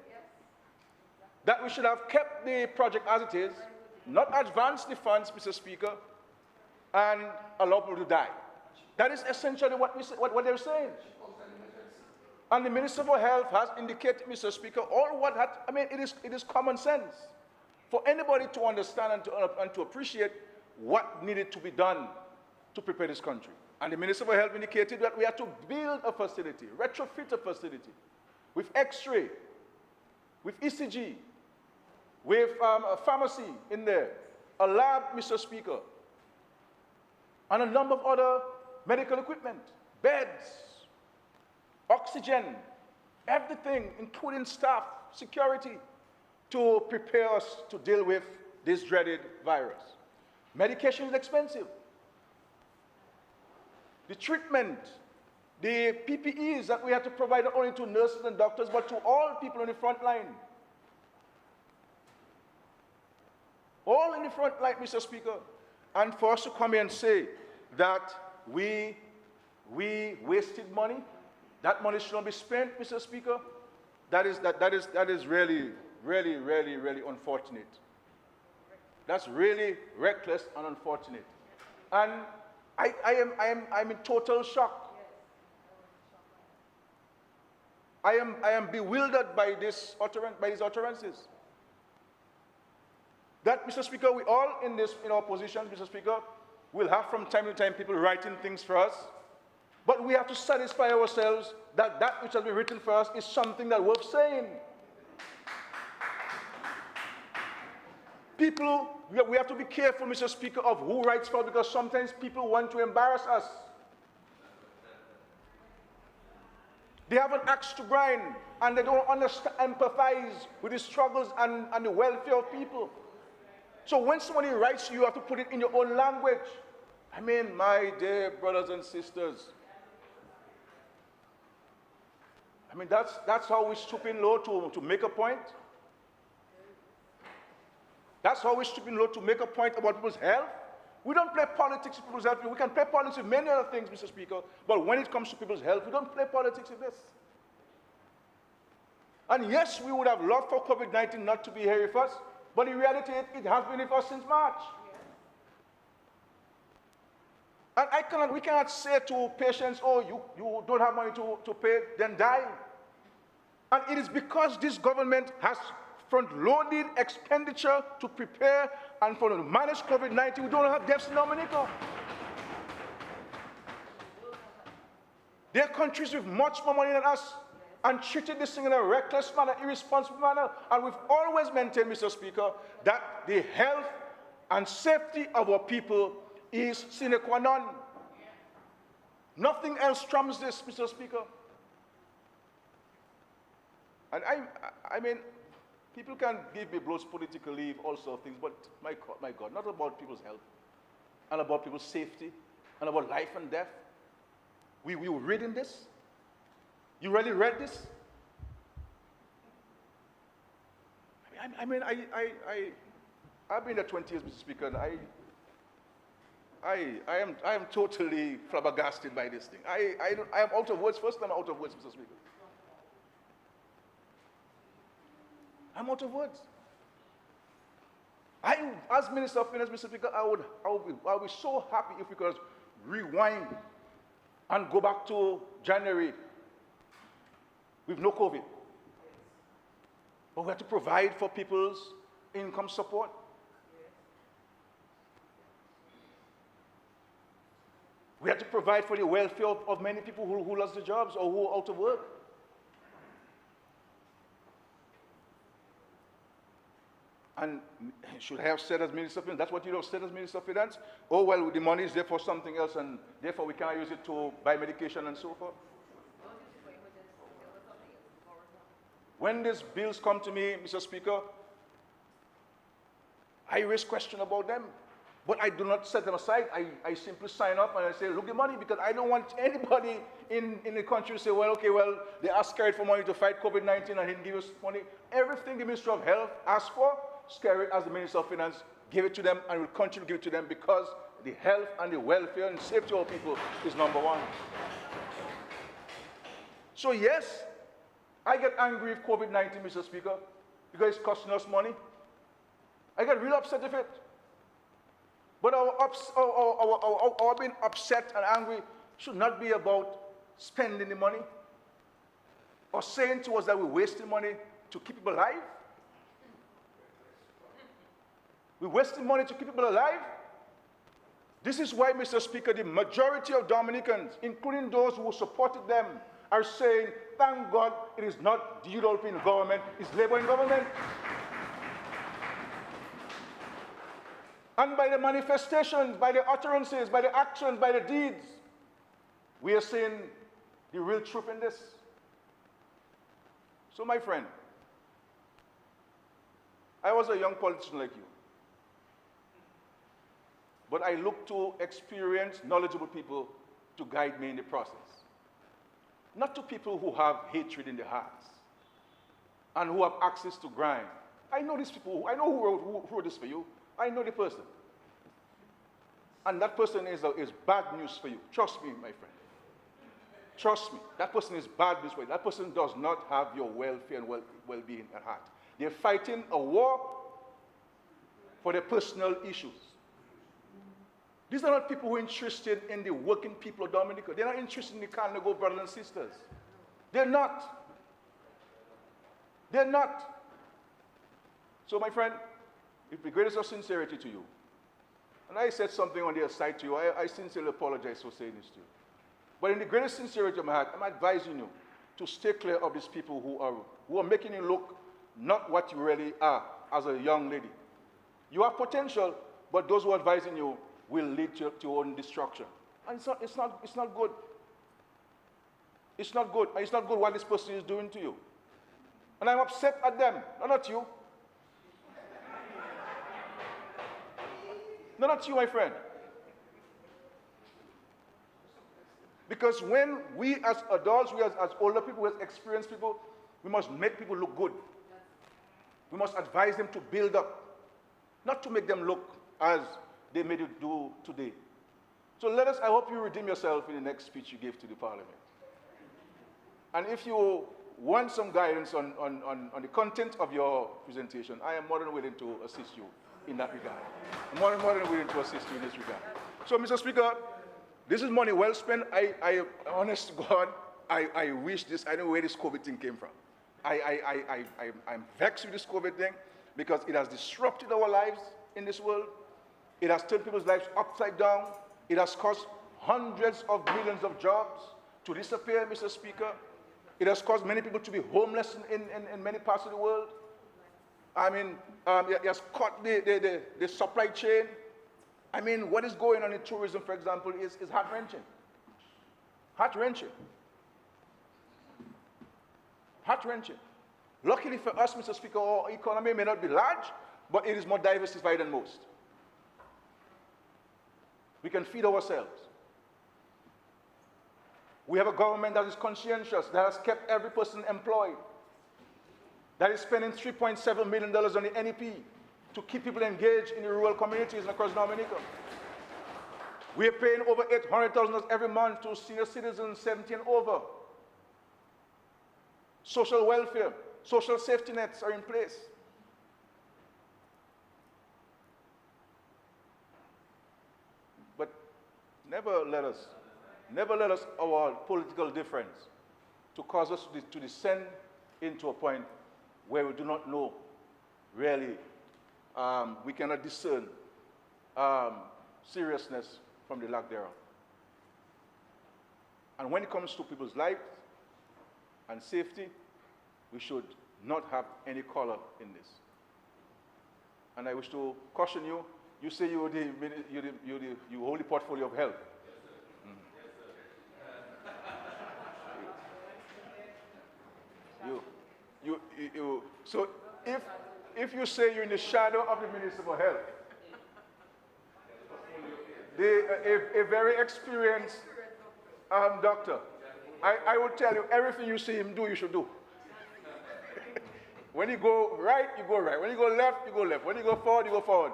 That we should have kept the project as it is, not advance the funds, Mr. Speaker, and allow people to die. That is essentially what they're saying. And the Minister for Health has indicated, Mr. Speaker, it is common sense for anybody to understand and to appreciate what needed to be done to prepare this country. And the Minister for Health indicated that we had to build a facility, retrofit a facility, with X-ray, with ECG, with a pharmacy in there, a lab, Mr. Speaker, and a number of other medical equipment, beds, oxygen, everything, including staff, security, to prepare us to deal with this dreaded virus. Medication is expensive. The treatment, the PPEs that we have to provide not only to nurses and doctors, but to all people in the front line. All in the front line, Mr. Speaker. And for us to come here and say that we wasted money, that money should not be spent, Mr. Speaker, that is really, really, really, really unfortunate. That's really reckless and unfortunate. And I'm in total shock. I am bewildered by these utterances. That, Mr. Speaker, we all in our positions, Mr. Speaker, will have from time to time people writing things for us, but we have to satisfy ourselves that that which has been written for us is something that worth saying. People, we have to be careful, Mr. Speaker, of who writes for us, because sometimes people want to embarrass us. They have an axe to grind, and they don't empathize with the struggles and the welfare of people. So when somebody writes you, you have to put it in your own language. I mean, my dear brothers and sisters, I mean, that's how we stoop in low to make a point. That's how we stoop in low to make a point about people's health. We don't play politics with people's health. We can play politics with many other things, Mr. Speaker, but when it comes to people's health, we don't play politics with this. And yes, we would have loved for COVID-19 not to be here with us, but in reality, it has been with us since March. And we cannot say to patients, oh, you don't have money to pay, then die. And it is because this government has front-loaded expenditure to prepare and for to manage COVID-19, we don't have deaths in Dominica. There are countries with much more money than us and treated this thing in a reckless manner, irresponsible manner. And we've always maintained, Mr. Speaker, that the health and safety of our people is sine qua non. Nothing else trumps this, Mr. Speaker. And I mean, people can give me blows, political leave, all sorts of things, but my God, not about people's health, and about people's safety, and about life and death. We were reading this? You really read this? I've been there 20 years, Mr. Speaker, and I am totally flabbergasted by this thing. I am out of words. First time I'm out of words, Mr. Speaker. I'm out of words. As Minister of Finance, Mr. Speaker, I would be so happy if we could rewind and go back to January with no COVID. But we have to provide for people's income support. We have to provide for the welfare of many people who lost their jobs or who are out of work. And should I have said as Minister of Finance, that's what you have said as Minister of Finance? Oh, well, the money is there for something else and therefore we cannot use it to buy medication and so forth. When these bills come to me, Mr. Speaker, I raise question about them. But I do not set them aside. I simply sign up and I say, look, the money, because I don't want anybody in the country to say, well, okay, well, they asked Skerrit for money to fight COVID-19 and he didn't give us money. Everything the Minister of Health asked for, Skerrit, as the Minister of Finance, give it to them and will continue to give it to them because the health and the welfare and safety of people is number one. So yes, I get angry with COVID-19, Mr. Speaker, because it's costing us money. I get real upset with it. But our being upset and angry should not be about spending the money or saying to us that we're wasting money to keep people alive. We're wasting money to keep people alive. This is why, Mr. Speaker, the majority of Dominicans, including those who supported them, are saying, thank God it is not the European government, it's Labour in government. And by the manifestations, by the utterances, by the actions, by the deeds, we are seeing the real truth in this. So, my friend, I was a young politician like you. But I look to experienced, knowledgeable people to guide me in the process. Not to people who have hatred in their hearts and who have access to grind. I know these people, I know who wrote this for you. I know the person. And that person is bad news for you. Trust me, my friend. Trust me. That person is bad news for you. That person does not have your welfare and well-being at heart. They're fighting a war for their personal issues. These are not people who are interested in the working people of Dominica. They're not interested in the Carnago brothers and sisters. They're not. They're not. So, my friend, with the greatest of sincerity to you, and I said something on the aside to you, I sincerely apologize for saying this to you. But in the greatest sincerity of my heart, I'm advising you to stay clear of these people who are making you look not what you really are as a young lady. You have potential, but those who are advising you will lead to your own destruction. And it's not good. It's not good. And it's not good what this person is doing to you. And I'm upset at them, not you. No, not you, my friend. Because when we as adults, we as older people, as experienced people, we must make people look good. We must advise them to build up, not to make them look as they made you do today. So I hope you redeem yourself in the next speech you give to the Parliament. And if you want some guidance on the content of your presentation, I am more than willing to assist you in that regard. I'm more than willing to assist you in this regard. So, Mr. Speaker, this is money well spent. Honest to God, I wish this, I don't know where this COVID thing came from. I'm vexed with this COVID thing because it has disrupted our lives in this world. It has turned people's lives upside down. It has caused hundreds of millions of jobs to disappear, Mr. Speaker. It has caused many people to be homeless in many parts of the world. I mean, it has cut the supply chain. I mean, what is going on in tourism, for example, is heart-wrenching. Heart-wrenching. Heart-wrenching. Luckily for us, Mr. Speaker, our economy may not be large, but it is more diversified than most. We can feed ourselves. We have a government that is conscientious, that has kept every person employed, that is spending $3.7 million on the NEP to keep people engaged in the rural communities across Dominica. We're paying over $800,000 every month to senior citizens 70 and over. Social welfare, social safety nets are in place. But never let us our political difference to cause us to descend into a point where we do not know really, we cannot discern seriousness from the lack thereof. And when it comes to people's lives and safety, we should not have any color in this. And I wish to caution you. You say you hold the portfolio of health. So if you say you're in the shadow of the Minister for Health, a very experienced doctor, I would tell you everything you see him do, you should do. When you go right, you go right. When you go left, you go left. When you go forward, you go forward.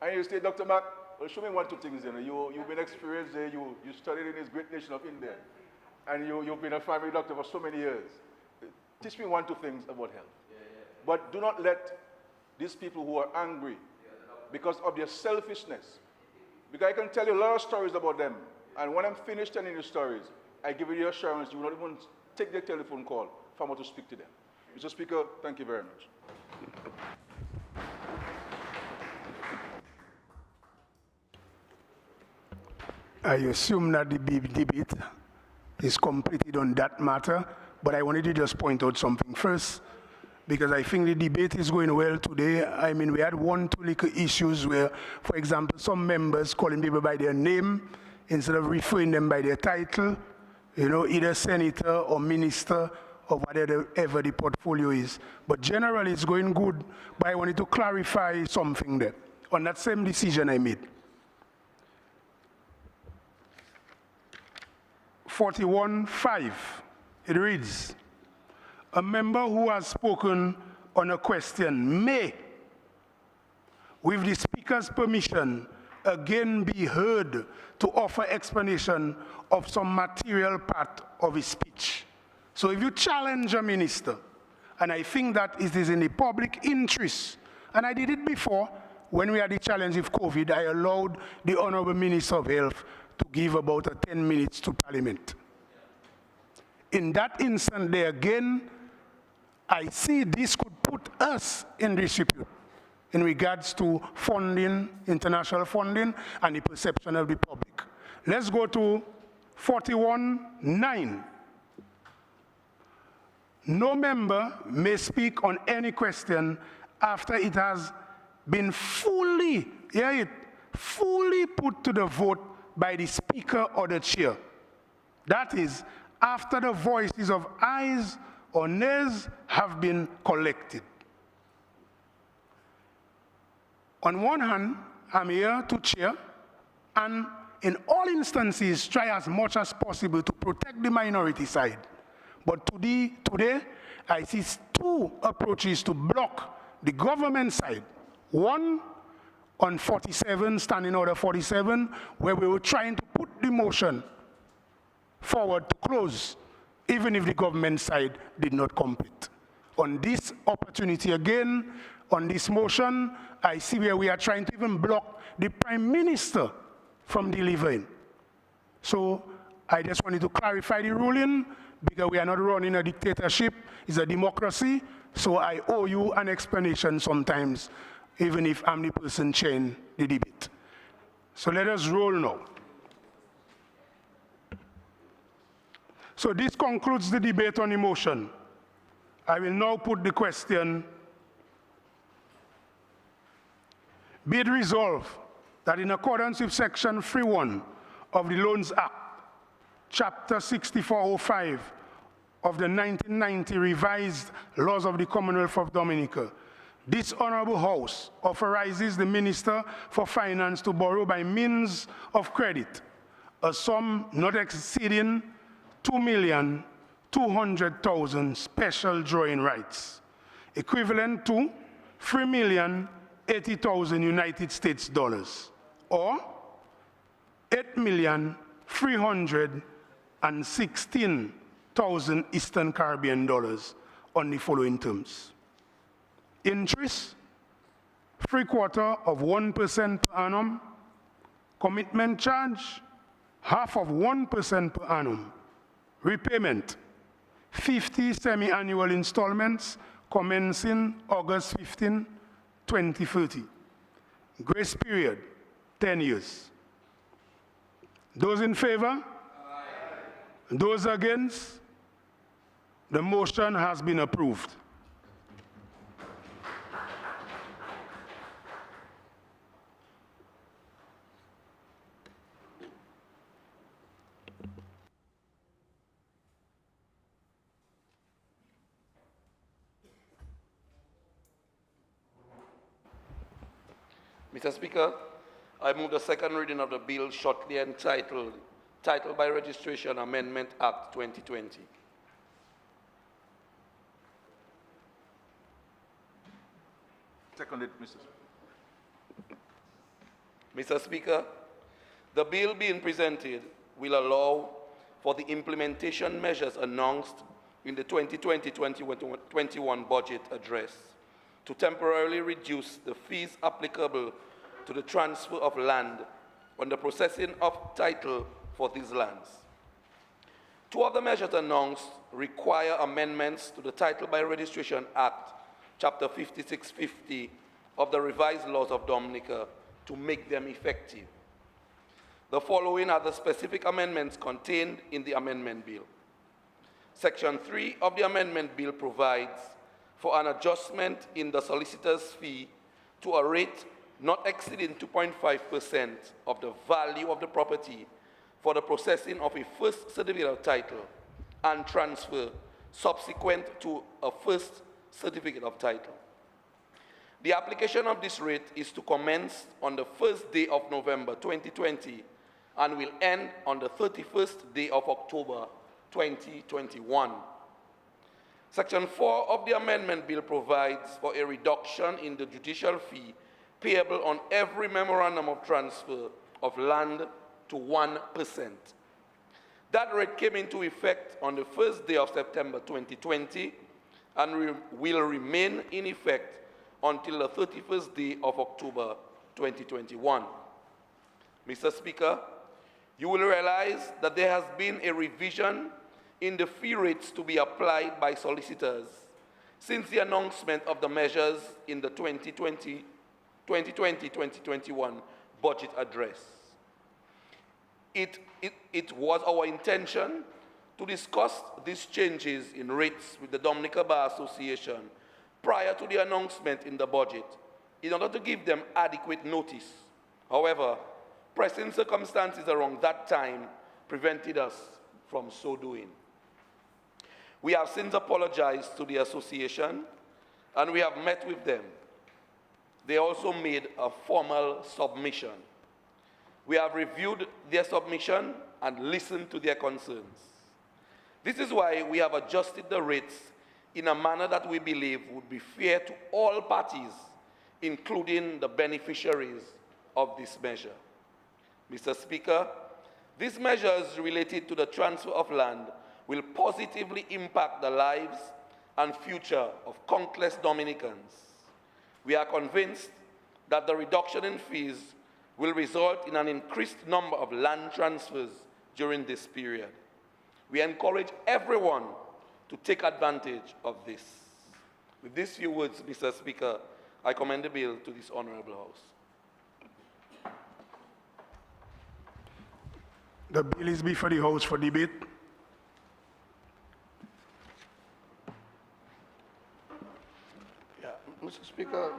And you say, Dr. Mark, well, show me one, two things. You've been experienced there. You studied in this great nation of India. And you've been a family doctor for so many years. Teach me one, two things about health. But do not let these people who are angry because of their selfishness, because I can tell you a lot of stories about them. And when I'm finished telling you stories, I give you the assurance you will not even take their telephone call for me to speak to them. Mr. Speaker, thank you very much. I assume that the debate is completed on that matter, but I wanted to just point out something first, because I think the debate is going well today. I mean, we had one, two little issues where, for example, some members calling people by their name instead of referring them by their title, you know, either senator or minister or whatever the portfolio is. But generally, it's going good, but I wanted to clarify something there on that same decision I made. 41.5, it reads, a member who has spoken on a question may, with the Speaker's permission, again be heard to offer explanation of some material part of his speech. So if you challenge a minister, and I think that it is in the public interest, and I did it before, when we had the challenge with COVID, I allowed the Honorable Minister of Health to give about 10 minutes to Parliament. In that instant there again, I see this could put us in disrepute in regards to funding, international funding, and the perception of the public. Let's go to 41.9. No member may speak on any question after it has been fully, fully put to the vote by the Speaker or the Chair. That is, after the voices of ayes or nays have been collected. On one hand, I'm here to chair, and in all instances, try as much as possible to protect the minority side. But today, I see two approaches to block the government side. One, on 47, Standing Order 47, where we were trying to put the motion forward to close, even if the government side did not complete. On this opportunity again, on this motion, I see where we are trying to even block the Prime Minister from delivering. So I just wanted to clarify the ruling, because we are not running a dictatorship, it's a democracy, so I owe you an explanation sometimes, even if I'm the person chairing the debate. So let us roll now. So this concludes the debate on the motion. I will now put the question. Be it resolved that in accordance with Section 3.1 of the Loans Act, Chapter 6405 of the 1990 Revised Laws of the Commonwealth of Dominica, this Honorable House authorizes the Minister for Finance to borrow by means of credit a sum not exceeding 2,200,000 special drawing rights, equivalent to 3,080,000 United States dollars, or $8,316,000 Eastern Caribbean dollars on the following terms. Interest, 3/4 of 1% per annum. Commitment charge, half of 1% per annum. Repayment, 50 semi-annual installments commencing August 15, 2030. Grace period, 10 years. Those in favor? Aye. Those against? The motion has been approved. Mr. Speaker, I move the second reading of the bill shortly entitled Title by Registration Amendment Act 2020. Seconded, Mr. Mr. Speaker, the bill being presented will allow for the implementation measures announced in the 2020-2021 budget address to temporarily reduce the fees applicable to the transfer of land on the processing of title for these lands. Two of the measures announced require amendments to the Title by Registration Act, Chapter 5650 of the revised laws of Dominica to make them effective. The following are the specific amendments contained in the amendment bill. Section 3 of the amendment bill provides for an adjustment in the solicitor's fee to a rate not exceeding 2.5% of the value of the property for the processing of a first certificate of title and transfer subsequent to a first certificate of title. The application of this rate is to commence on the first day of November 2020 and will end on the 31st day of October 2021. Section 4 of the amendment bill provides for a reduction in the judicial fee payable on every memorandum of transfer of land to 1%. That rate came into effect on the first day of September 2020 and will remain in effect until the 31st day of October 2021. Mr. Speaker, you will realize that there has been a revision in the fee rates to be applied by solicitors since the announcement of the measures in the 2020-2021 budget address. It was our intention to discuss these changes in rates with the Dominica Bar Association prior to the announcement in the budget in order to give them adequate notice. However, pressing circumstances around that time prevented us from so doing. We have since apologized to the association and we have met with them. They also made a formal submission. We have reviewed their submission and listened to their concerns. This is why we have adjusted the rates in a manner that we believe would be fair to all parties, including the beneficiaries of this measure. Mr. Speaker, these measures related to the transfer of land will positively impact the lives and future of countless Dominicans. We are convinced that the reduction in fees will result in an increased number of land transfers during this period. We encourage everyone to take advantage of this. With these few words, Mr. Speaker, I commend the bill to this honorable House. The bill is before the House for debate. Mr. Speaker,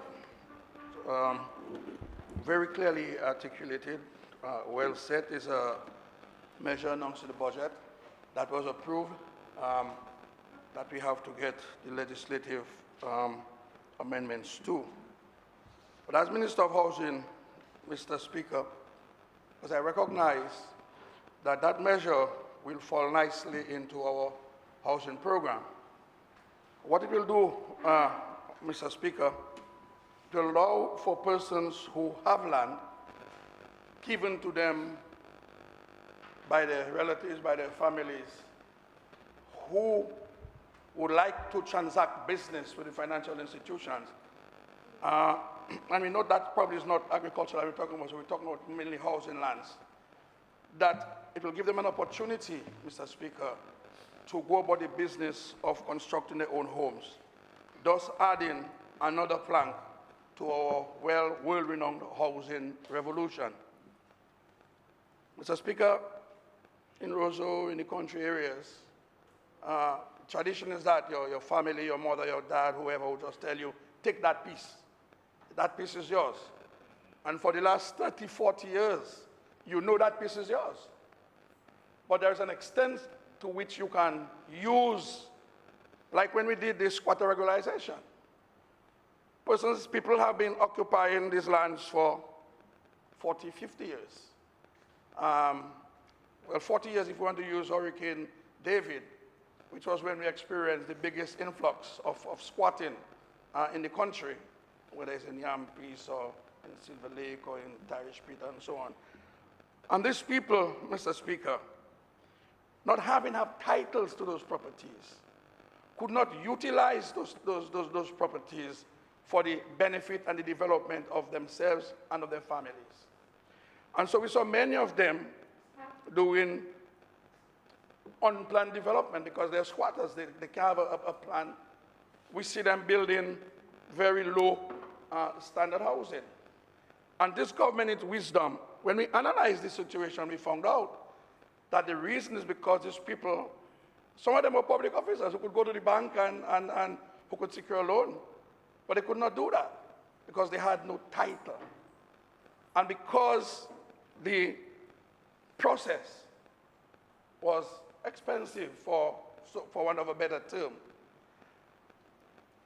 very clearly articulated, well said, is a measure announced in the budget that was approved, that we have to get the legislative amendments to. But as Minister of Housing, Mr. Speaker, as I recognize that that measure will fall nicely into our housing program, what it will do, Mr. Speaker, to allow for persons who have land given to them by their relatives, by their families, who would like to transact business with the financial institutions. And we know that probably is not agriculture that we're talking about, so we're talking about mainly housing lands. That it will give them an opportunity, Mr. Speaker, to go about the business of constructing their own homes, thus adding another plank to our world-renowned housing revolution. Mr. Speaker, in Roseau, in the country areas, tradition is that your family, your mother, your dad, whoever will just tell you, take that piece. That piece is yours. And for the last 30, 40 years, you know that piece is yours. But there's an extent to which you can use, like when we did this squatter regularization. People have been occupying these lands for 40, 50 years. Well, 40 years if you want to use Hurricane David, which was when we experienced the biggest influx of squatting in the country, whether it's in Yampis or in Silver Lake or in Tarish Pit and so on. And these people, Mr. Speaker, not having titles to those properties, could not utilize those properties for the benefit and the development of themselves and of their families. And so we saw many of them doing unplanned development because they're squatters. They can't have a plan. We see them building very low standard housing. And this government, in its wisdom, when we analyzed this situation, we found out that the reason is because these people, some of them were public officers who could go to the bank and who could secure a loan. But they could not do that because they had no title. And because the process was expensive, for want of a better term.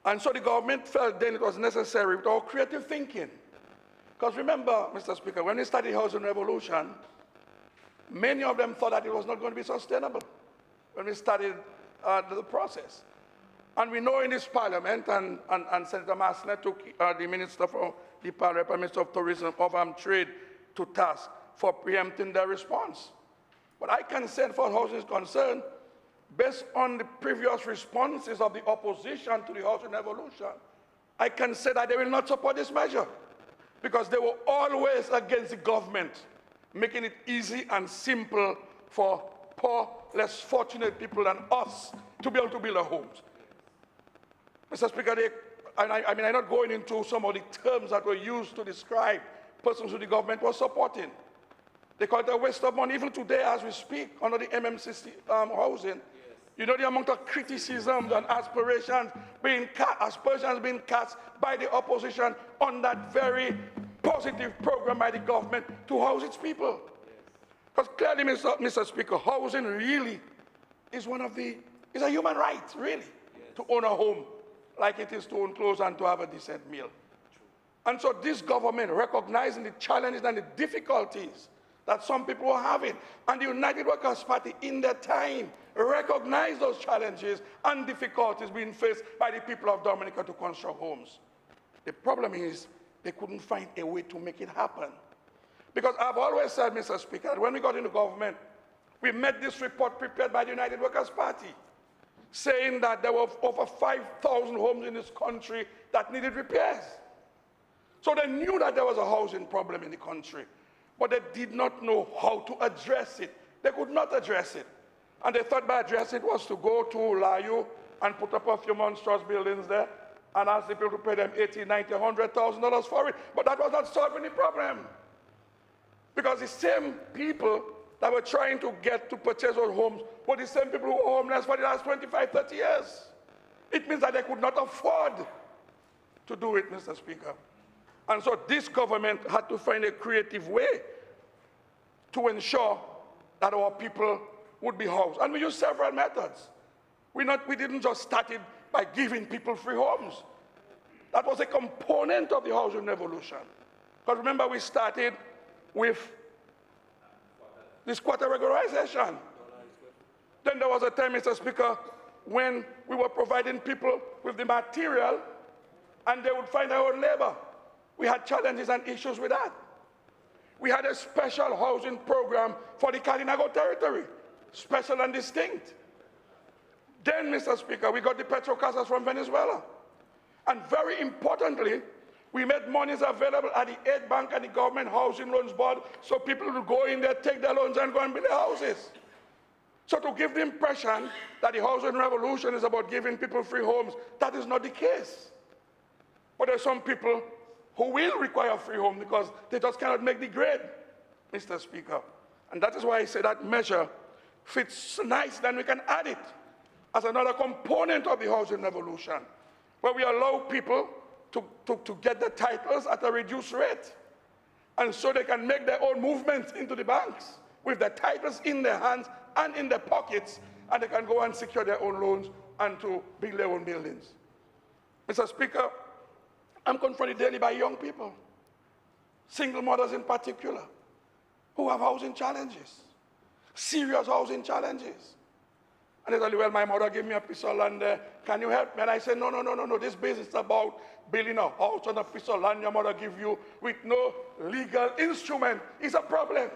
And so the government felt then it was necessary with our creative thinking. Because remember, Mr. Speaker, when we started the housing revolution, many of them thought that it was not going to be sustainable when we started the process. And we know in this parliament, and Senator Massner took the Minister for the Parliament, Minister of Tourism, of Trade, to task for preempting their response. But I can say, as far as housing is concerned, based on the previous responses of the opposition to the housing revolution, I can say that they will not support this measure because they were always against the government, making it easy and simple for poor, less fortunate people than us to be able to build our homes. Mr. Speaker, I'm not going into some of the terms that were used to describe persons who the government was supporting. They call it a waste of money. Even today, as we speak, under the MMC housing, yes. You know the amount of criticisms and aspersions being cast by the opposition on that very positive program by the government to house its people. Because clearly, Mr. Speaker, housing really is is a human right, really, yes. To own a home like it is to own clothes and to have a decent meal. And so this government, recognizing the challenges and the difficulties that some people were having, and the United Workers' Party in their time recognized those challenges and difficulties being faced by the people of Dominica to construct homes. The problem is they couldn't find a way to make it happen. Because I've always said, Mr. Speaker, that when we got into government, we met this report prepared by the United Workers' Party, saying that there were over 5,000 homes in this country that needed repairs. So they knew that there was a housing problem in the country, but they did not know how to address it. They could not address it. And they thought by addressing it was to go to Layu and put up a few monstrous buildings there and ask the people to pay them $80,000, $90,000, $100,000 for it. But that was not solving the problem. Because the same people that were trying to get to purchase those homes were the same people who were homeless for the last 25, 30 years. It means that they could not afford to do it, Mr. Speaker. And so this government had to find a creative way to ensure that our people would be housed. And we used several methods. We didn't just start it by giving people free homes. That was a component of the housing revolution. Because remember, we started with the squatter regularization. Then there was a time, Mr. Speaker, when we were providing people with the material and they would find their own labor. We had challenges and issues with that. We had a special housing program for the Kalinago territory, special and distinct. Then, Mr. Speaker, we got the petrocasas from Venezuela. And very importantly, we made monies available at the Aid Bank and the Government Housing Loans Board so people would go in there, take their loans, and go and build their houses. So to give the impression that the housing revolution is about giving people free homes, that is not the case. But there are some people who will require free home because they just cannot make the grade, Mr. Speaker. And that is why I say that measure fits nice, then we can add it as another component of the housing revolution, where we allow people to get the titles at a reduced rate. And so they can make their own movements into the banks with the titles in their hands and in their pockets, and they can go and secure their own loans and to build their own buildings. Mr. Speaker, I'm confronted daily by young people, single mothers in particular, who have housing challenges, serious housing challenges. And they tell you, well, my mother gave me a piece of land there. Can you help me? And I say, no. This business is about building a house on a piece of land your mother give you with no legal instrument. It's a problem.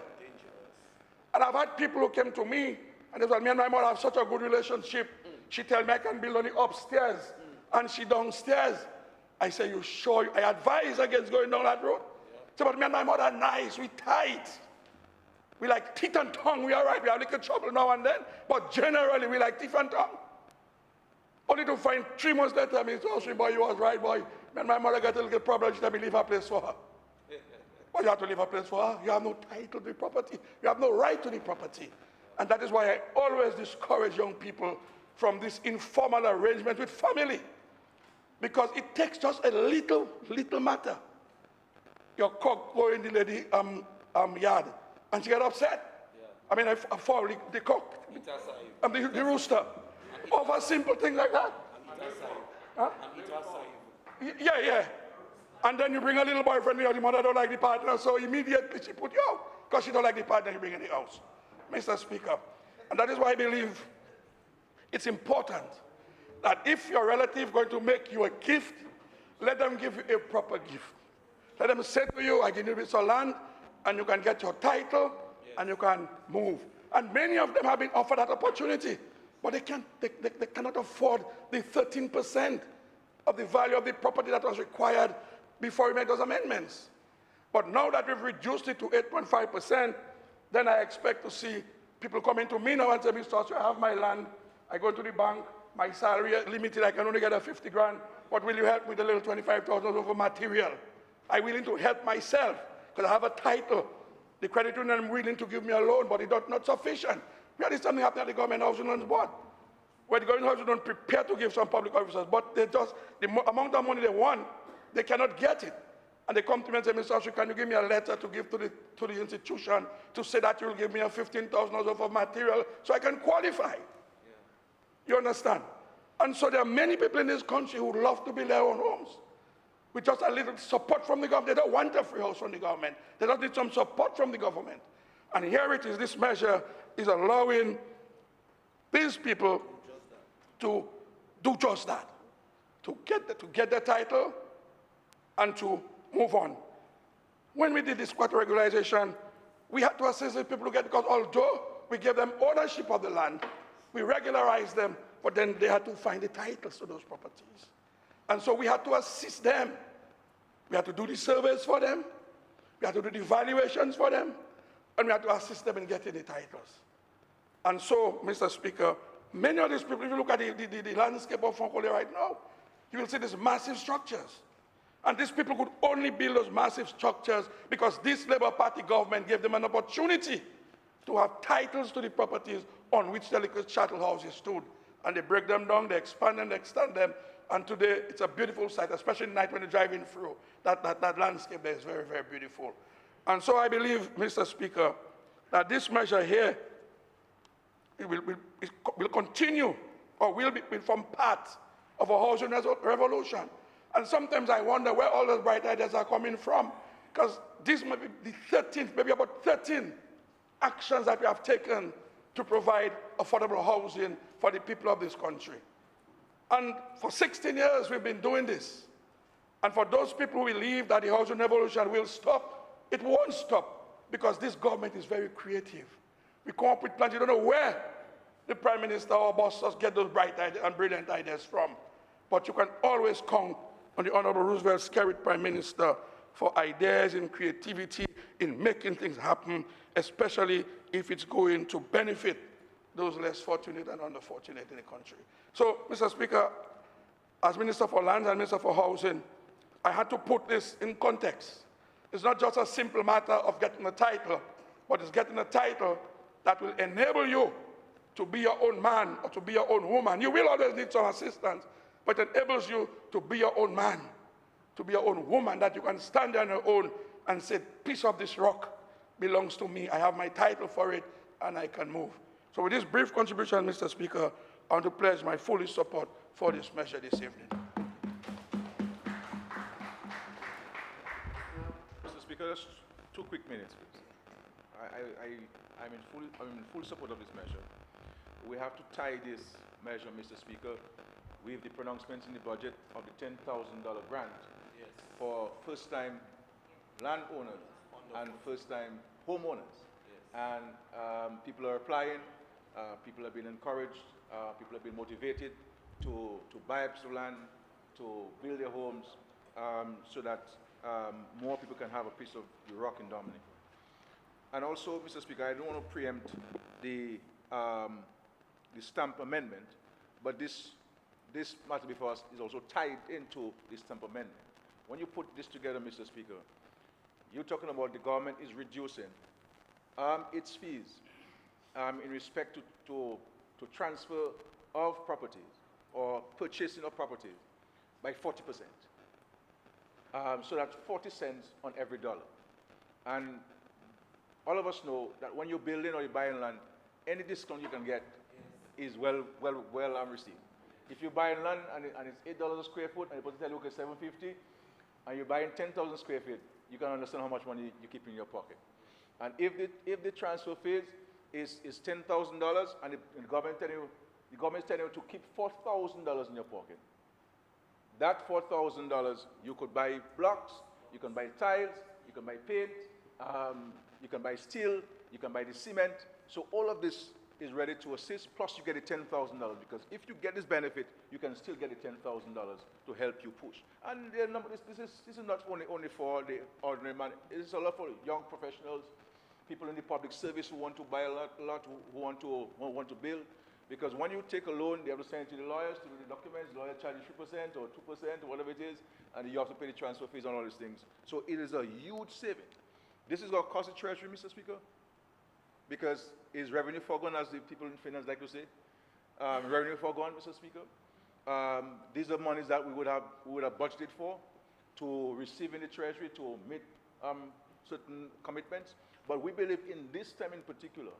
And I've had people who came to me, and they said, me and my mother have such a good relationship. She tells me I can build on the upstairs, and she downstairs. I say, you sure? I advise against going down that road. So, but me and my mother are nice, we tight. We like teeth and tongue, we all right. We have a little trouble now and then, but generally we like teeth and tongue. Only to find 3 months later, I mean, so, boy, you was right, boy. Me and my mother got a little problem, she let me leave her place for her. But you have to leave a place for her. You have no title to the property. You have no right to the property. And that is why I always discourage young people from this informal arrangement with family. Because it takes just a little matter. Your cock go in the lady yard, and she get upset. Yeah. I mean, I fall the cock, the rooster, over a simple thing like that. Huh? Yeah. And then you bring a little boyfriend here, the mother don't like the partner, so immediately she put you out, because she don't like the partner you bring in the house. Mr. Speaker, and that is why I believe it's important that if your relative is going to make you a gift, let them give you a proper gift. Let them say to you, I give you a piece of land, and you can get your title, and you can move. And many of them have been offered that opportunity, but they cannot afford the 13% of the value of the property that was required before we made those amendments. But now that we've reduced it to 8.5%, then I expect to see people coming to me now and say, Mr. I have my land, I go to the bank, my salary is limited, I can only get a 50 grand, but will you help me with a little 25,000 over material? I'm willing to help myself, because I have a title. The credit union is willing to give me a loan, but it's not sufficient. We had this something happening at the Government Housing Loans Board, where the Government Housing Loans prepare to give some public officers, but they just, the amount of money they want, they cannot get it. And they come to me and say, Mr. Ashley, can you give me a letter to give to the institution to say that you will give me a 15,000 worth of material so I can qualify? Yeah. You understand? And so there are many people in this country who love to build their own homes with just a little support from the government. They don't want a free house from the government. They just need some support from the government. And here it is, this measure is allowing these people to do just that, to get the title and to move on. When we did this quarter regularization, we had to assist the people to get, because although we gave them ownership of the land, we regularized them, but then they had to find the titles to those properties. And so we had to assist them. We had to do the surveys for them, we had to do the valuations for them, and we had to assist them in getting the titles. And so, Mr. Speaker, many of these people, if you look at the landscape of Fonkole right now, you will see these massive structures. And these people could only build those massive structures because this Labour Party government gave them an opportunity to have titles to the properties on which the little chattel houses stood. And they break them down, they expand and extend them, and today it's a beautiful sight, especially at night when you're driving through. That landscape there is very, very beautiful. And so I believe, Mr. Speaker, that this measure here will continue, or will form part of a housing revolution. And sometimes I wonder where all those bright ideas are coming from, because this may be the 13th, maybe about 13 actions that we have taken to provide affordable housing for the people of this country. And for 16 years we've been doing this. And for those people who believe that the housing revolution will stop, it won't stop. because this government is very creative. We come up with plans. You don't know where the Prime Minister or bosses get those bright ideas and brilliant ideas from. But you can always count on the Honorable Roosevelt Skerrit Prime Minister for ideas and creativity in making things happen, especially if it's going to benefit those less fortunate and underfortunate in the country. So, Mr. Speaker, as Minister for Lands and Minister for Housing, I had to put this in context. It's not just a simple matter of getting a title, but it's getting a title that will enable you to be your own man or to be your own woman. You will always need some assistance, but it enables you to be your own man, to be your own woman, that you can stand on your own and say, piece of this rock belongs to me. I have my title for it, and I can move. So with this brief contribution, Mr. Speaker, I want to pledge my full support for this measure this evening. Mr. Speaker, just 2 quick minutes, please. I'm in full support of this measure. We have to tie this measure, Mr. Speaker, with the pronouncements in the budget of the $10,000 grant for first-time landowners and first-time homeowners. And people are applying, people have been encouraged, people have been motivated to buy up some land, to build their homes, so that more people can have a piece of the rock in Dominica. And also, Mr. Speaker, I don't want to preempt the stamp amendment, but this matter before us is also tied into the stamp amendment. When you put this together, Mr. Speaker, you're talking about the government is reducing its fees in respect to transfer of properties or purchasing of properties by 40%. So that's 40 cents on every dollar. And all of us know that when you're building or you're buying land, any discount you can get is well received. If you're buying land and it's $8 a square foot and the potential look at $7.50, and you're buying 10,000 square feet, you can understand how much money you keep in your pocket. And if the transfer fees is $10,000 and the government is telling you to keep $4,000 in your pocket, that $4,000 you could buy blocks, you can buy tiles, you can buy paint, you can buy steel, you can buy the cement. So all of this is ready to assist, plus you get the $10,000, because if you get this benefit, you can still get the $10,000 to help you push. And this is not only for the ordinary man, it is a lot for young professionals, people in the public service who want to buy a lot who want to build. Because when you take a loan, they have to send it to the lawyers to do the documents, the lawyer charges 3% or 2% or whatever it is, and you have to pay the transfer fees on all these things. So it is a huge saving. This is going to cost the Treasury, Mr. Speaker, because is revenue foregone, as the people in finance like to say. Revenue foregone, Mr. Speaker. These are monies that we would have budgeted for to receive in the Treasury to meet certain commitments. But we believe in this time in particular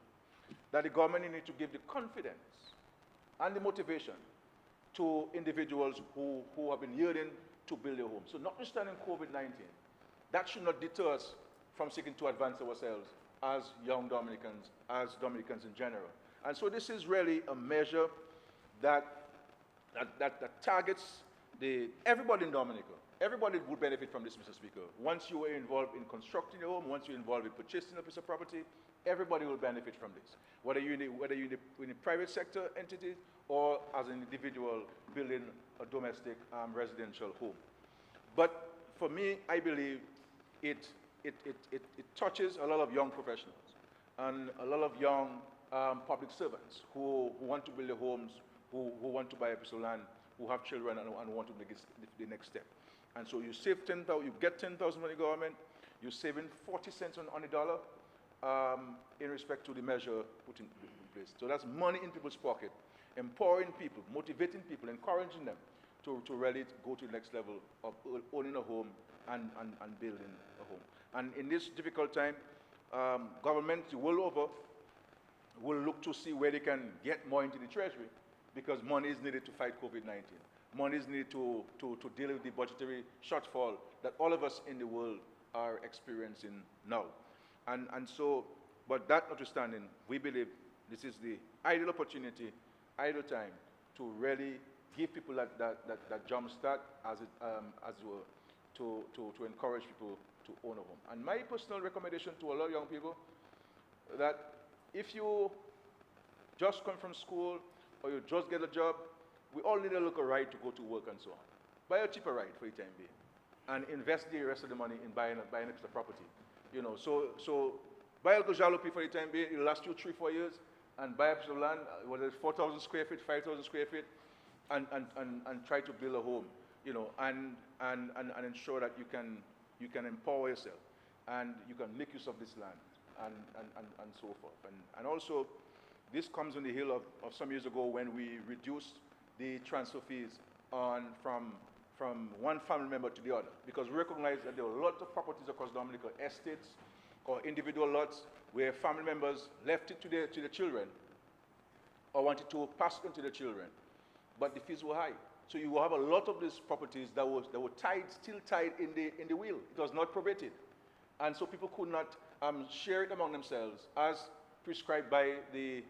that the government needs to give the confidence and the motivation to individuals who have been yearning to build their homes. So notwithstanding COVID-19, that should not deter us from seeking to advance ourselves as young Dominicans, as Dominicans in general. And so this is really a measure that targets everybody in Dominica. Everybody would benefit from this, Mr. Speaker. Once you are involved in constructing your home, once you're involved in purchasing a piece of property, everybody will benefit from this. Whether you're in the private sector entity or as an individual building a domestic residential home. But for me, I believe it touches a lot of young professionals and a lot of young public servants who want to build their homes, who want to buy a piece of land, who have children and want to make it the next step. And so you save 10,000, you get 10,000 from the government, you're saving 40 cents on the dollar in respect to the measure put in place. So that's money in people's pocket, empowering people, motivating people, encouraging them to really go to the next level of owning a home and building a home. And in this difficult time, governments the world over will look to see where they can get more into the Treasury, because money is needed to fight COVID-19. Money is needed to deal with the budgetary shortfall that all of us in the world are experiencing now. And so, but that notwithstanding, we believe this is the ideal opportunity, ideal time to really give people that jump start, as it were, to encourage people to own a home. And my personal recommendation to a lot of young people, that if you just come from school or you just get a job, we all need a little ride to go to work and so on. Buy a cheaper ride for the time being and invest the rest of the money in buying extra property. You know, so buy a little jalopy for the time being, it'll last you 3-4 years, and buy a piece of land, whether it's 4,000 square feet, 5,000 square feet, and try to build a home, you know, and ensure that you can empower yourself and you can make use of this land and so forth. And also, this comes on the heel of some years ago when we reduced the transfer fees from one family member to the other, because we recognize that there are lots of properties across Dominica, estates or individual lots, where family members left it to the children or wanted to pass it on to the children, but the fees were high. So you have a lot of these properties that were still tied in the will. It was not probated, and so people could not share it among themselves as prescribed by the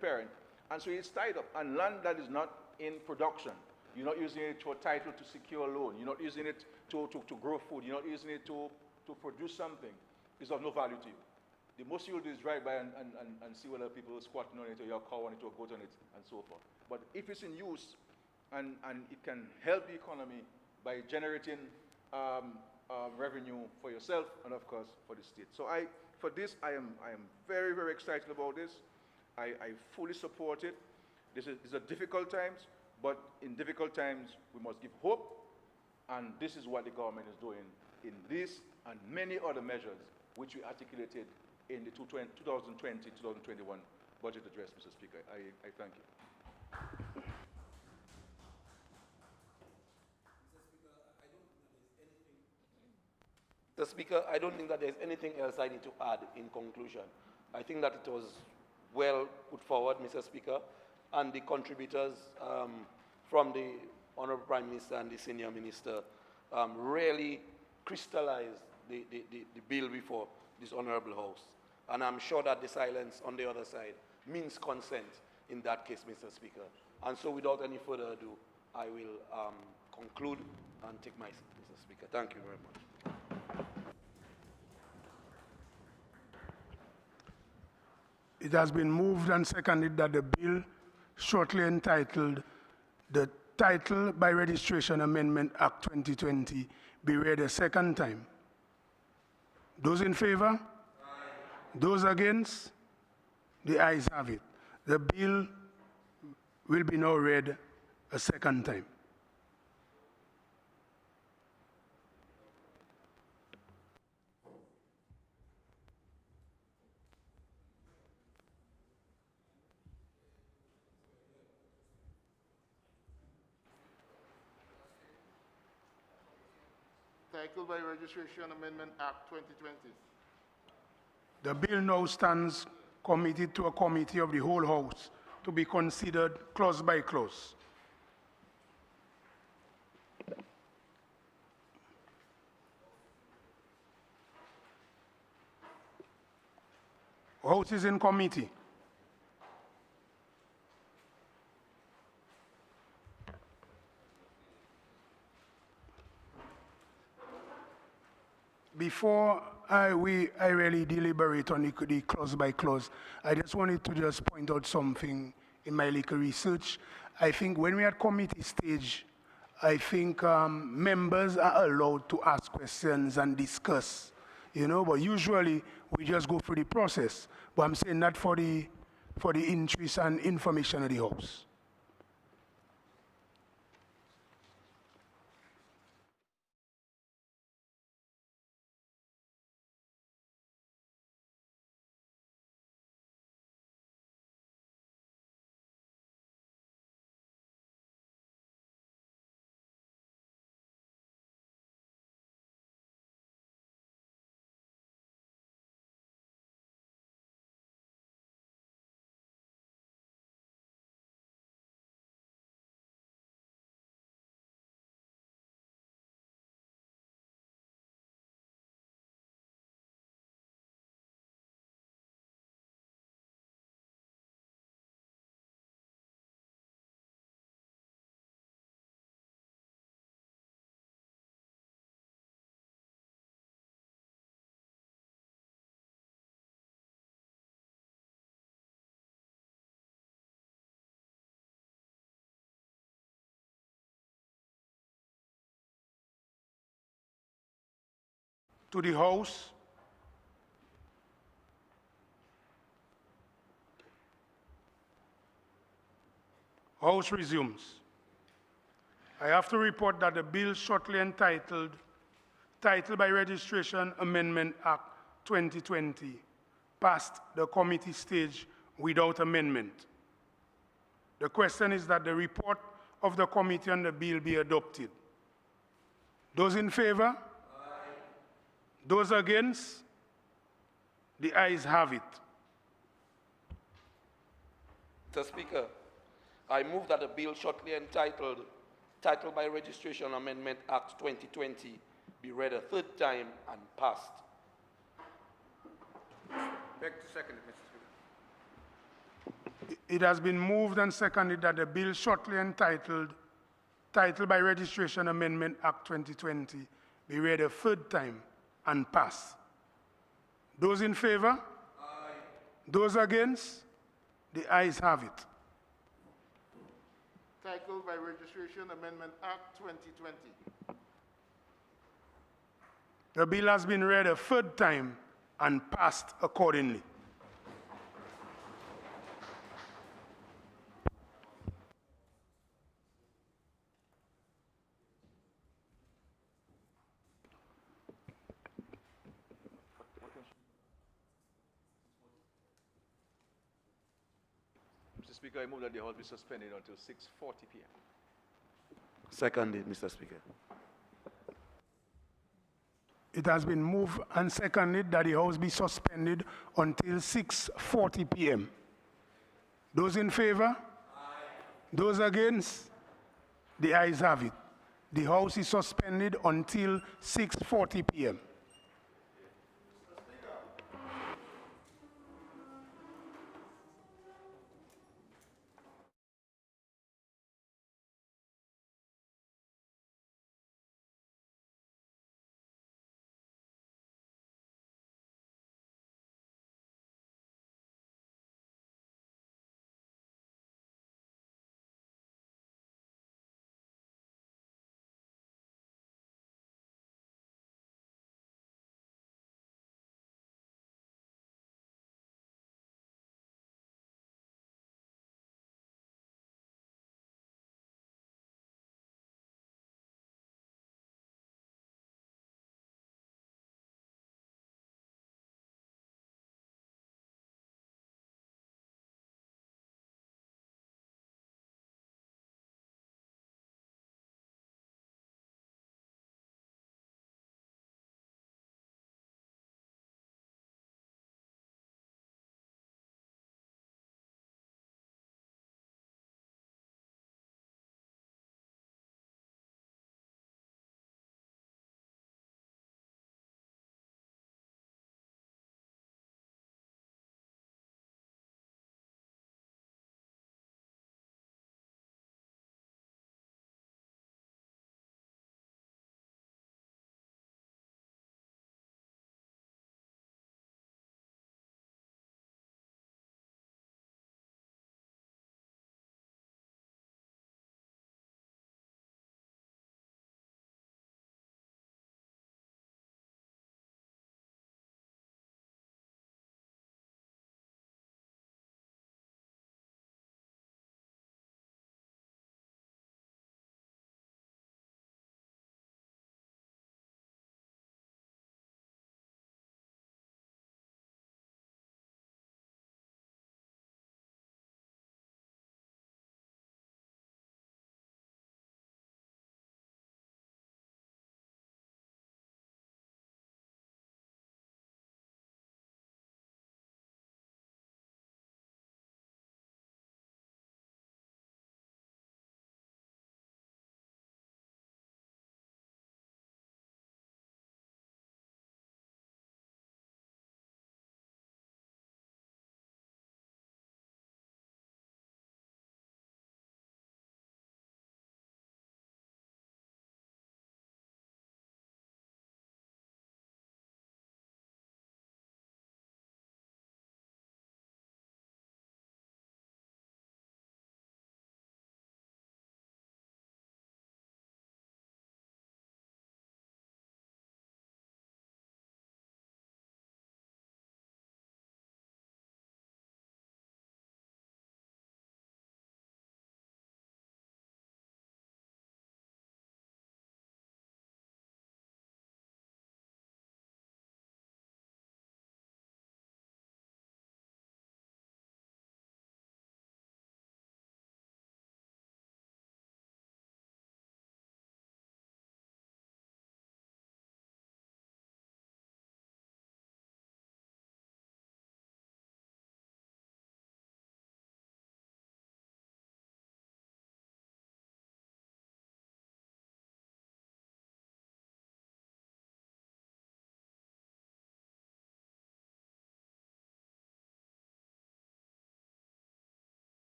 parent, and so it's tied up. And land that is not in production, you're not using it for title to secure a loan. You're not using it to grow food. You're not using it to produce something. It's of no value to you. The most you'll do is drive by and see whether people are squatting on it or your cow on it or goat on it and so forth. But if it's in use and it can help the economy by generating revenue for yourself and of course for the state. So for this, I am very, very excited about this. I fully support it. These are difficult times, but in difficult times, we must give hope, and this is what the government is doing in this and many other measures which we articulated in the 2020-2021 budget address, Mr. Speaker. I thank you. Mr. Speaker, I don't think that there's anything else I need to add in conclusion. I think that it was well put forward, Mr. Speaker, and the contributors from the Honorable Prime Minister and the Senior Minister really crystallized the bill before this Honorable House. And I'm sure that the silence on the other side means consent in that case, Mr. Speaker. And so without any further ado, I will conclude and take my seat, Mr. Speaker. Thank you very much. It has been moved and seconded that the bill shortly entitled the Title by Registration Amendment Act 2020 be read a second time. Those in favor? Aye. Those against? The ayes have it. The bill will be now read a second time. Title by Registration Amendment Act 2020. The bill now stands committed to a committee of the whole House to be considered clause by clause. House is in committee. Before I really deliberate on the clause by clause, I just wanted to just point out something in my little research. I think when we're at committee stage, I think members are allowed to ask questions and discuss, you know, but usually we just go through the process. But I'm saying that for the interest and information of the House. to the House. House resumes. I have to report that the bill shortly entitled Title by Registration Amendment Act 2020 passed the committee stage without amendment. The question is that the report of the committee on the bill be adopted. Those in favor? Aye. Those against? The ayes have it. Mr. Speaker, I move that the bill shortly entitled Title by Registration Amendment Act 2020 be read a third time and passed. Beg to second it, Mr. Speaker. It has been moved and seconded that the bill shortly entitled Title by Registration Amendment Act 2020 be read a third time and pass. Those in favor? Aye. Those against? The ayes have it. Title by Registration Amendment Act 2020. The bill has been read a third time and passed accordingly. Mr. Speaker, I move that the House be suspended until 6:40 p.m. Seconded, Mr. Speaker. It has been moved and seconded that the House be suspended until 6:40 p.m. Those in favor? Aye. Those against? The ayes have it. The House is suspended until 6:40 p.m.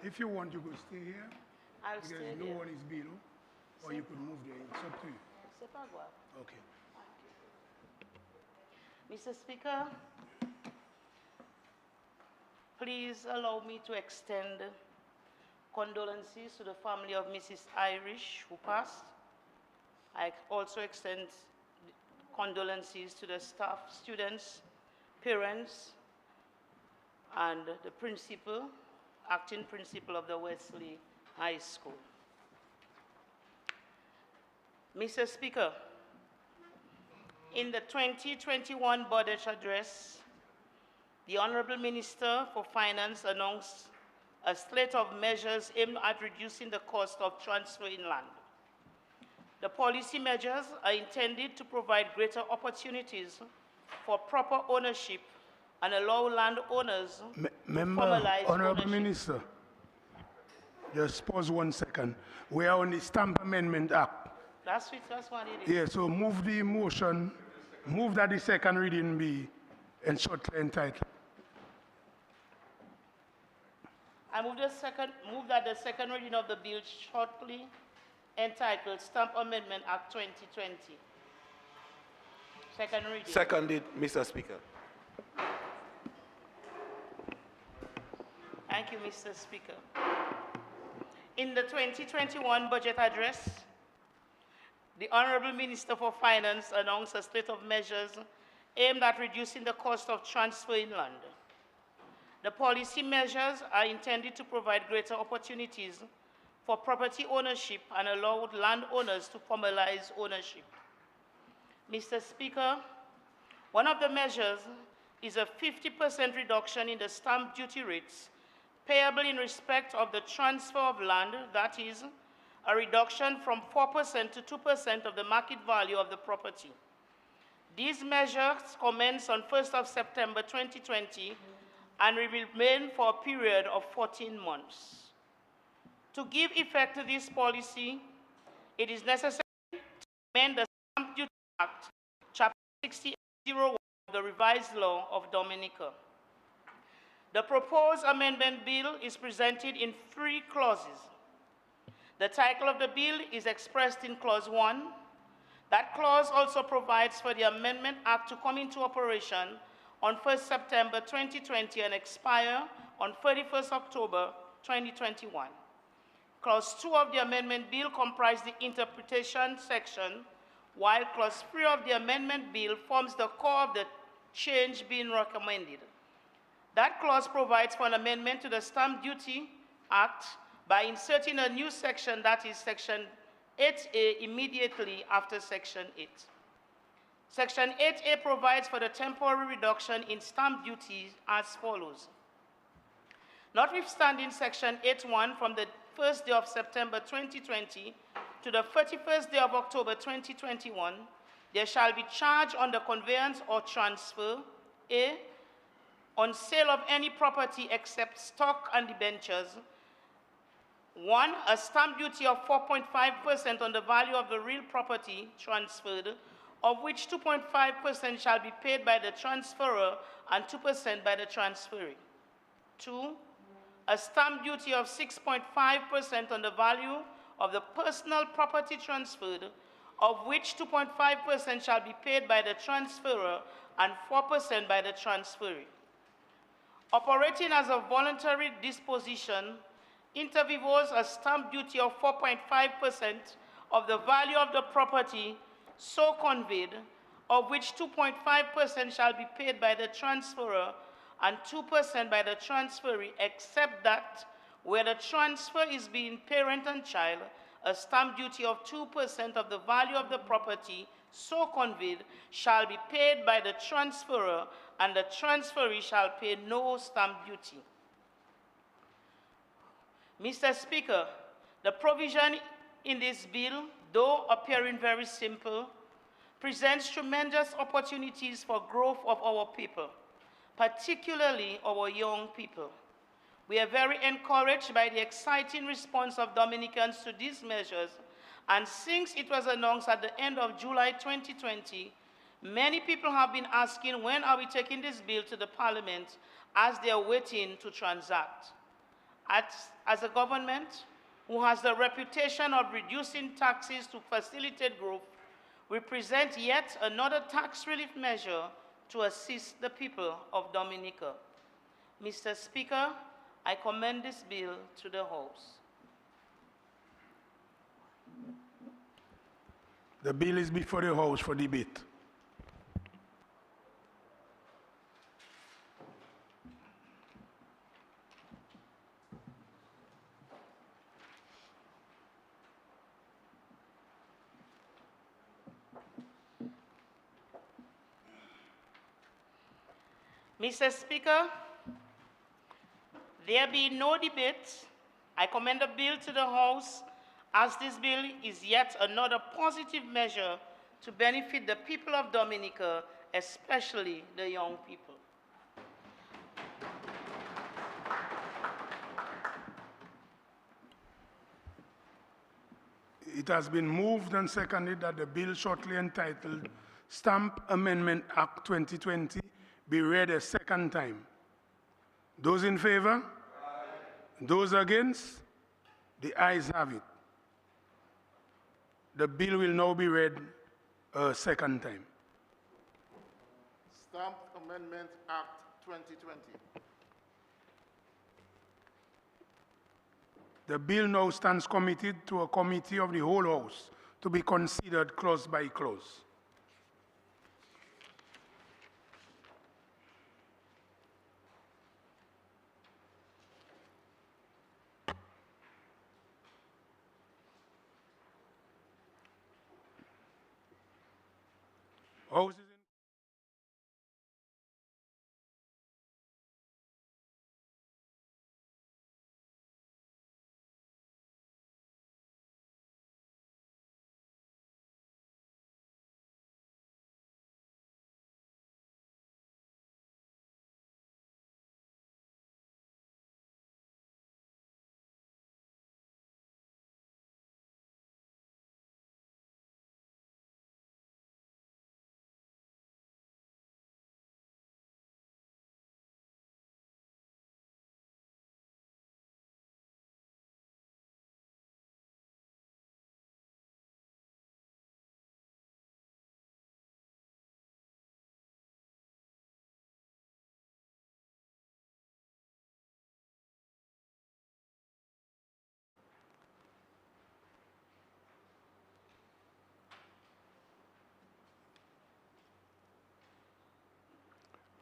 If you want, you could stay here. I'll Because stay no there. one is below. Or you could move there. It's up to you. C'est pas grave. Okay. Mr. Speaker, please allow me to extend condolences to the family of Mrs. Irish, who passed. I also extend condolences to the staff, students, parents, and the principal, acting principal of the Wesley High School. Mr. Speaker, in the 2021 budget address, the Honorable Minister for Finance announced a slate of measures aimed at reducing the cost of transferring land. The policy measures are intended to provide greater opportunities for proper ownership and allow landowners to Member, formalize Honorable ownership. Minister, just pause 1 second. We are on the Stamp Amendment Act. That's what it is. Yeah, so move the motion, move that the second reading be and shortly entitled. I move that the second reading of the bill shortly entitled Stamp Amendment Act 2020. Second reading. Seconded, Mr. Speaker. Thank you, Mr. Speaker. In the 2021 budget address, the Honorable Minister for Finance announced a slate of measures aimed at reducing the cost of transferring land. The policy measures are intended to provide greater opportunities for property ownership and allow landowners to formalize ownership. Mr. Speaker, one of the measures is a 50% reduction in the stamp duty rates payable in respect of the transfer of land, that is, a reduction from 4% to 2% of the market value of the property. These measures commence on 1st of September 2020 and will remain for a period of 14 months. To give effect to this policy, it is necessary to amend the Stamp Duty Act, Chapter 6801 of the revised law of Dominica. The proposed amendment bill is presented in 3 clauses. The title of the bill is expressed in Clause 1. That clause also provides for the Amendment Act to come into operation on 1st September 2020 and expire on 31st October 2021. Clause 2 of the amendment bill comprises the interpretation section, while Clause 3 of the amendment bill forms the core of the change being recommended. That clause provides for an amendment to the Stamp Duty Act by inserting a new section, that is Section 8A, immediately after Section 8. Section 8A provides for the temporary reduction in stamp duties as follows. Notwithstanding Section 8.1 from the 1st day of September 2020 to the 31st day of October 2021, there shall be charge on the conveyance or transfer, A, on sale of any property except stock and debentures, 1, a stamp duty of 4.5% on the value of the real property transferred, of which 2.5% shall be paid by the transferor and 2% by the transferee. 2, a stamp duty of 6.5% on the value of the personal property transferred, of which 2.5% shall be paid by the transferor and 4% by the transferee. Operating as a voluntary disposition, inter vivos a stamp duty of 4.5% of the value of the property so conveyed, of which 2.5% shall be paid by the transferor and 2% by the transferee, except that where the transfer is between parent and child, a stamp duty of 2% of the value of the property so conveyed shall be paid by the transferor, and the transferee shall pay no stamp duty. Mr. Speaker, the provision in this bill, though appearing very simple, presents tremendous opportunities for growth of our people, particularly our young people. We are very encouraged by the exciting response of Dominicans to these measures, and since it was announced at the end of July 2020, many people have been asking when are we taking this bill to the Parliament as they are waiting to transact. as a government who has the reputation of reducing taxes to facilitate growth, we present yet another tax relief measure to assist the people of Dominica. Mr. Speaker, I commend this bill to the House. The bill is before the House for debate. Mr. Speaker, there being no debate, I commend the bill to the House, as this bill is yet another positive measure to benefit the people of Dominica, especially the young people. It has been moved and seconded that the bill shortly entitled Stamp Amendment Act 2020 be read a second time. Those in favor? Aye. Those against? The ayes have it. The bill will now be read a second time. Stamp Amendment Act 2020. The bill now stands committed to a committee of the whole House to be considered clause by clause. House is in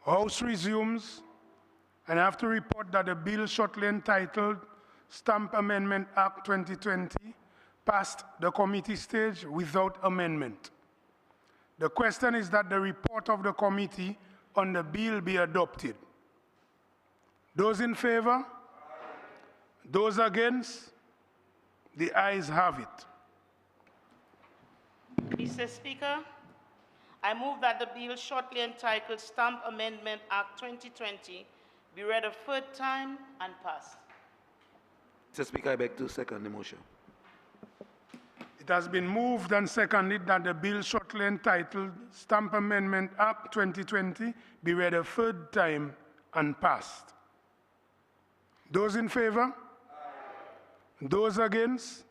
House resumes, and I have to report that the bill shortly entitled Stamp Amendment Act 2020 passed the committee stage without amendment. The question is that the report of the committee on the bill be adopted. Those in favor? Aye. Those against? The ayes have it. Mr. Speaker, I move that the bill shortly entitled Stamp Amendment Act 2020 be read a third time and passed. Mr. Speaker, I beg to second the motion. It has been moved and seconded that the bill shortly entitled Stamp Amendment Act 2020 be read a third time and passed. Those in favor? Aye. Those against?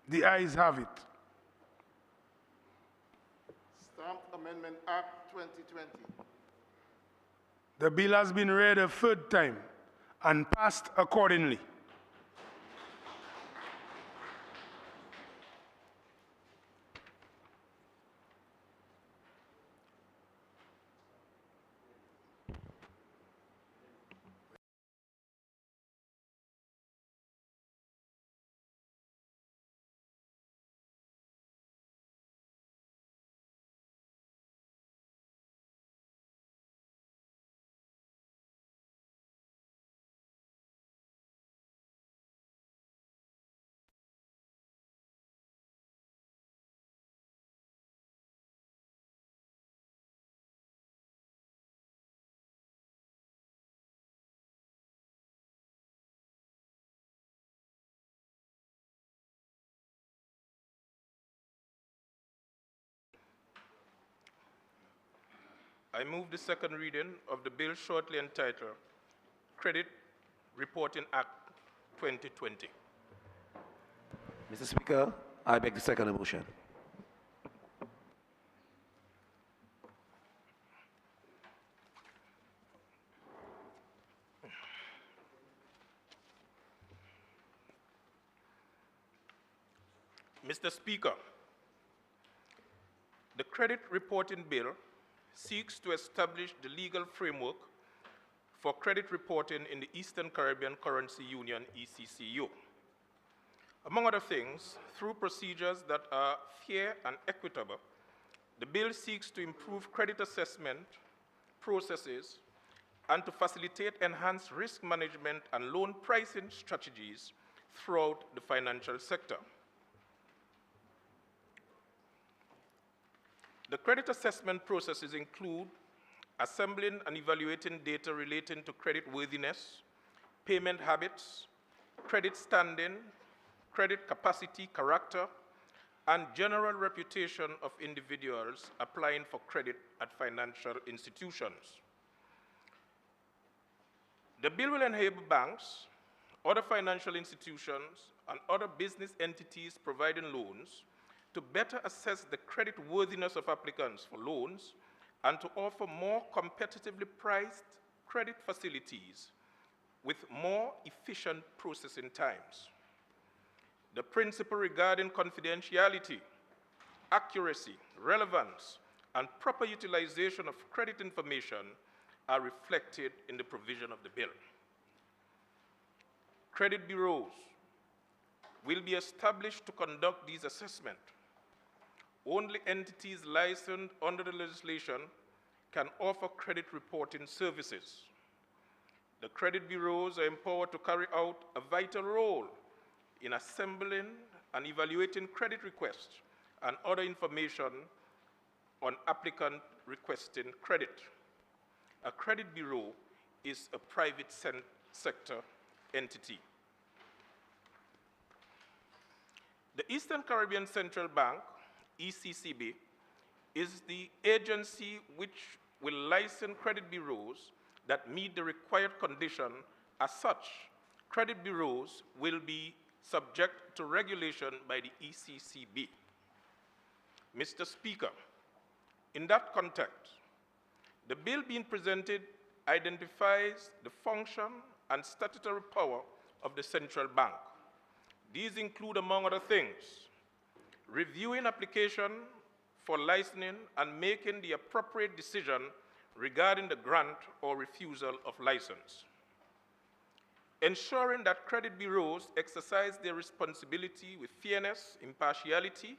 The ayes have it. Stamp Amendment Act 2020. The bill has been read a third time and passed accordingly. I move the second reading of the bill shortly entitled Credit Reporting Act 2020. Mr. Speaker, I beg to second the motion. Mr. Speaker, the Credit Reporting Bill seeks to establish the legal framework for credit reporting in the Eastern Caribbean Currency Union, ECCU. Among other things, through procedures that are fair and equitable, the bill seeks to improve credit assessment processes and to facilitate enhanced risk management and loan pricing strategies throughout the financial sector. The credit assessment processes include assembling and evaluating data relating to credit worthiness, payment habits, credit standing, credit capacity, character, and general reputation of individuals applying for credit at financial institutions. The bill will enable banks, other financial institutions, and other business entities providing loans to better assess the credit worthiness of applicants for loans and to offer more competitively priced credit facilities with more efficient processing times. The principle regarding confidentiality, accuracy, relevance, and proper utilization of credit information are reflected in the provision of the bill. Credit bureaus will be established to conduct these assessments. Only entities licensed under the legislation can offer credit reporting services. The credit bureaus are empowered to carry out a vital role in assembling and evaluating credit requests and other information on applicant requesting credit. A credit bureau is a private sector entity. The Eastern Caribbean Central Bank, ECCB, is the agency which will license credit bureaus that meet the required condition. As such, credit bureaus will be subject to regulation by the ECCB. Mr. Speaker, in that context, the bill being presented identifies the function and statutory power of the central bank. These include, among other things, reviewing application for licensing and making the appropriate decision regarding the grant or refusal of license. Ensuring that credit bureaus exercise their responsibility with fairness, impartiality,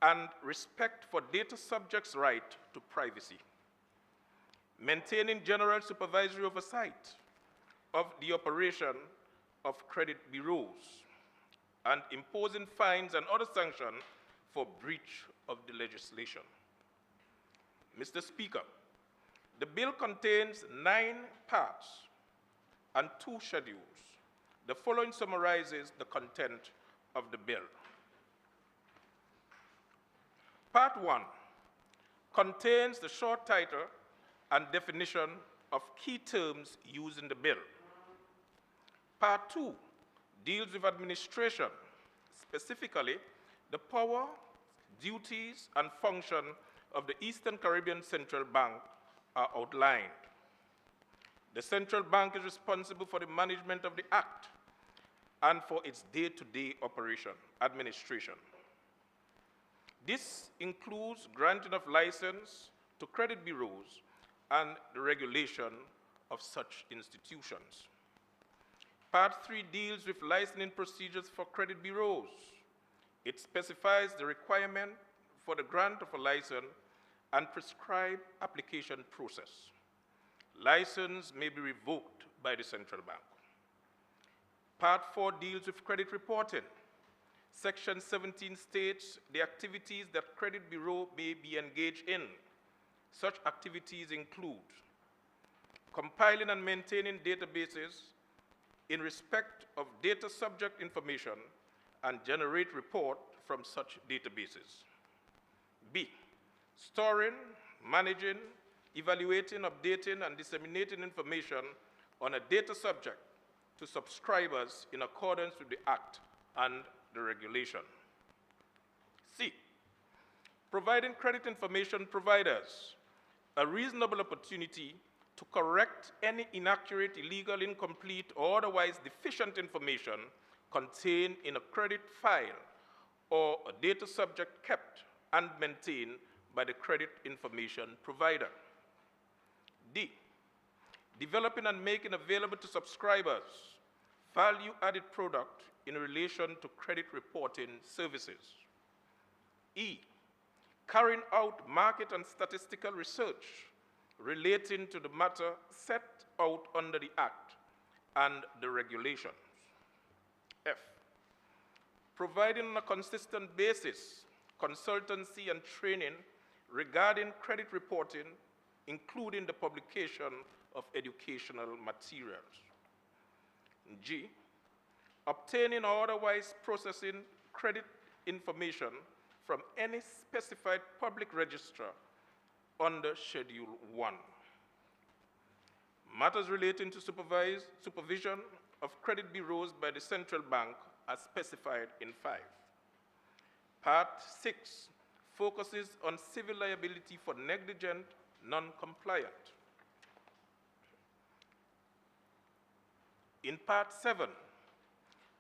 and respect for data subjects' right to privacy. Maintaining general supervisory oversight of the operation of credit bureaus, and imposing fines and other sanctions for breach of the legislation. Mr. Speaker, the bill contains 9 parts and 2 schedules. The following summarizes the content of the bill. Part 1 contains the short title and definition of key terms used in the bill. Part 2 deals with administration, specifically the power, duties, and function of the Eastern Caribbean Central Bank are outlined. The central bank is responsible for the management of the Act and for its day-to-day operation, administration. This includes granting of license to credit bureaus and the regulation of such institutions. Part 3 deals with licensing procedures for credit bureaus. It specifies the requirement for the grant of a license and prescribed application process. License may be revoked by the central bank. Part 4 deals with credit reporting. Section 17 states the activities that credit bureau may be engaged in. Such activities include compiling and maintaining databases in respect of data subject information and generate report from such databases. B, storing, managing, evaluating, updating, and disseminating information on a data subject to subscribers in accordance with the Act and the regulation. C, providing credit information providers a reasonable opportunity to correct any inaccurate, illegal, incomplete, or otherwise deficient information contained in a credit file or a data subject kept and maintained by the credit information provider. D, developing and making available to subscribers value-added product in relation to credit reporting services. E, carrying out market and statistical research relating to the matter set out under the Act and the regulations. F, providing on a consistent basis consultancy and training regarding credit reporting, including the publication of educational materials. G, obtaining or otherwise processing credit information from any specified public register under Schedule 1. Matters relating to supervision of credit bureaus by the central bank are specified in 5. Part 6 focuses on civil liability for negligent non-compliant. In Part 7,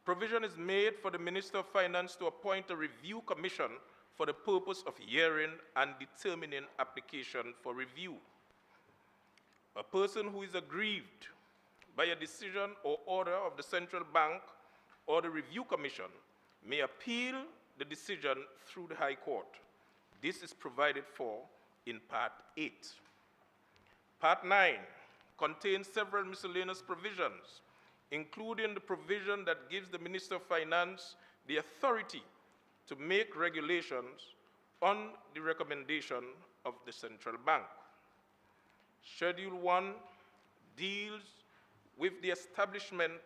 provision is made for the Minister of Finance to appoint a review commission for the purpose of hearing and determining application for review. A person who is aggrieved by a decision or order of the central bank or the review commission may appeal the decision through the High Court. This is provided for in Part 8. Part 9 contains several miscellaneous provisions, including the provision that gives the Minister of Finance the authority to make regulations on the recommendation of the central bank. Schedule 1 deals with the establishment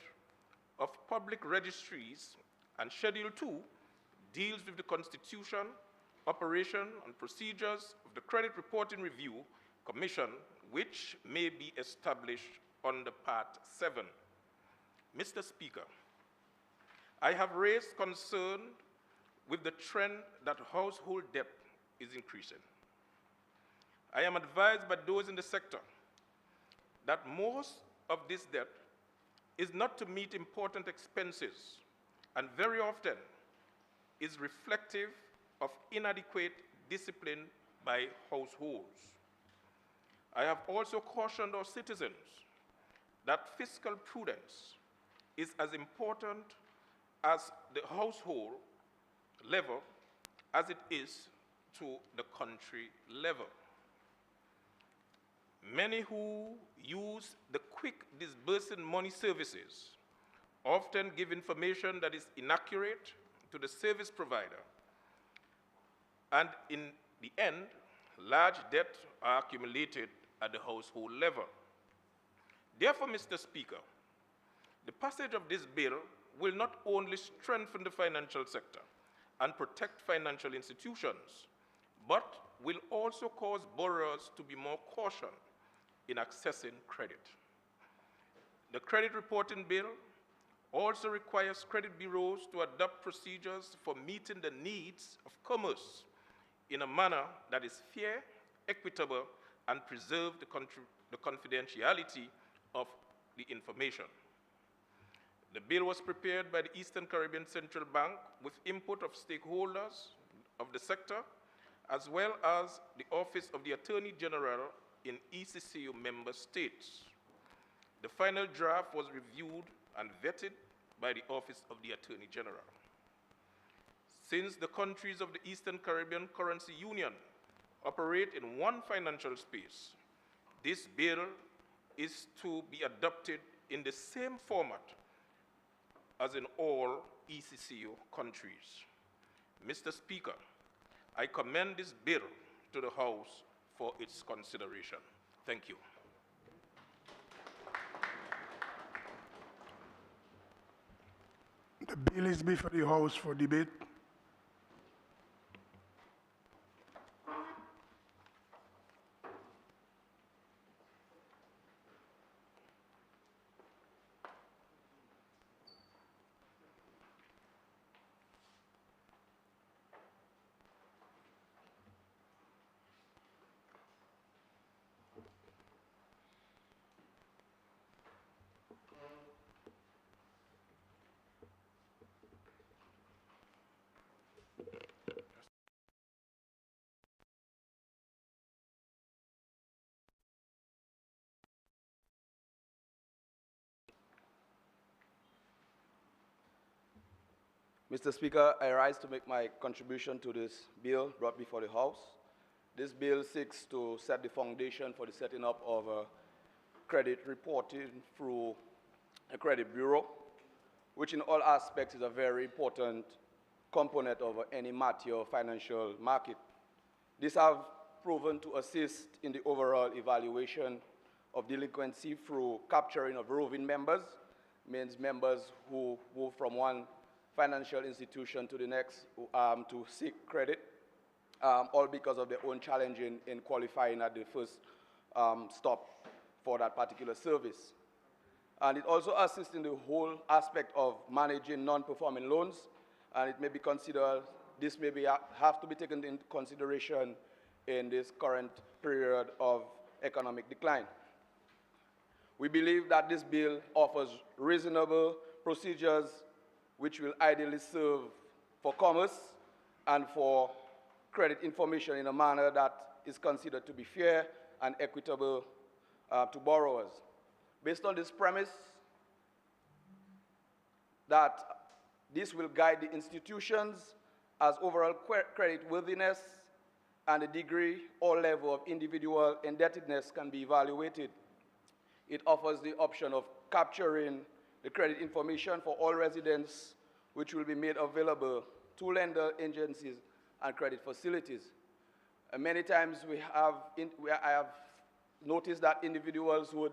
of public registries, and Schedule 2 deals with the constitution, operation, and procedures of the Credit Reporting Review Commission, which may be established under Part 7. Mr. Speaker, I have raised concern with the trend that household debt is increasing. I am advised by those in the sector that most of this debt is not to meet important expenses and very often is reflective of inadequate discipline by households. I have also cautioned our citizens that fiscal prudence is as important as the household level as it is to the country level. Many who use the quick disbursing money services often give information that is inaccurate to the service provider, and in the end, large debts are accumulated at the household level. Therefore, Mr. Speaker, the passage of this bill will not only strengthen the financial sector and protect financial institutions, but will also cause borrowers to be more cautious in accessing credit. The credit reporting bill also requires credit bureaus to adopt procedures for meeting the needs of commerce in a manner that is fair, equitable, and preserve the confidentiality of the information. The bill was prepared by the Eastern Caribbean Central Bank with input of stakeholders of the sector, as well as the Office of the Attorney General in ECCU member states. The final draft was reviewed and vetted by the Office of the Attorney General. Since the countries of the Eastern Caribbean Currency Union operate in one financial space, this bill is to be adopted in the same format as in all ECCU countries. Mr. Speaker, I commend this bill to the House for its consideration. Thank you. The bill is before the House for debate. Mr. Speaker, I rise to make my contribution to this bill brought before the House. This bill seeks to set the foundation for the setting up of a credit reporting through a credit bureau, which in all aspects is a very important component of any mature financial market. These have proven to assist in the overall evaluation of delinquency through capturing of roving members, means members who move from one financial institution to the next to seek credit, all because of their own challenge in qualifying at the first stop for that particular service. And it also assists in the whole aspect of managing non-performing loans, and it may be considered, this may have to be taken into consideration in this current period of economic decline. We believe that this bill offers reasonable procedures which will ideally serve for commerce and for credit information in a manner that is considered to be fair and equitable to borrowers. Based on this premise, that this will guide the institutions as overall credit worthiness and the degree or level of individual indebtedness can be evaluated. It offers the option of capturing the credit information for all residents, which will be made available to lender agencies and credit facilities. And many times I have noticed that individuals would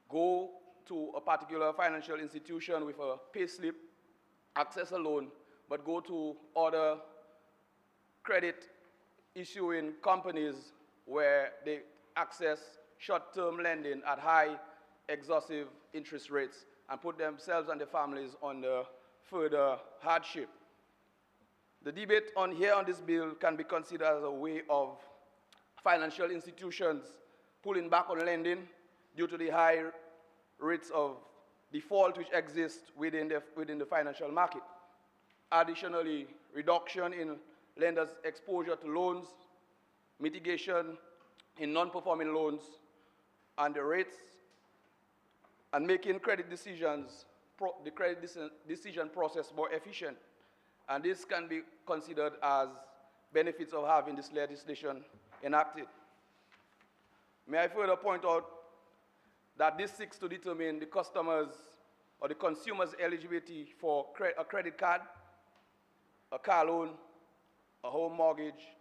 go to a particular financial institution with a pay slip, access a loan, but go to other credit issuing companies where they access short-term lending at high exhaustive interest rates and put themselves and their families under further hardship. The debate on this bill can be considered as a way of financial institutions pulling back on lending due to the high rates of default which exist within the financial market. Additionally, reduction in lenders' exposure to loans, mitigation in non-performing loans, and the rates, and making credit decisions, the credit decision process more efficient. And this can be considered as benefits of having this legislation enacted. May I further point out that this seeks to determine the customers or the consumer's eligibility for a credit card, a car loan, a home mortgage,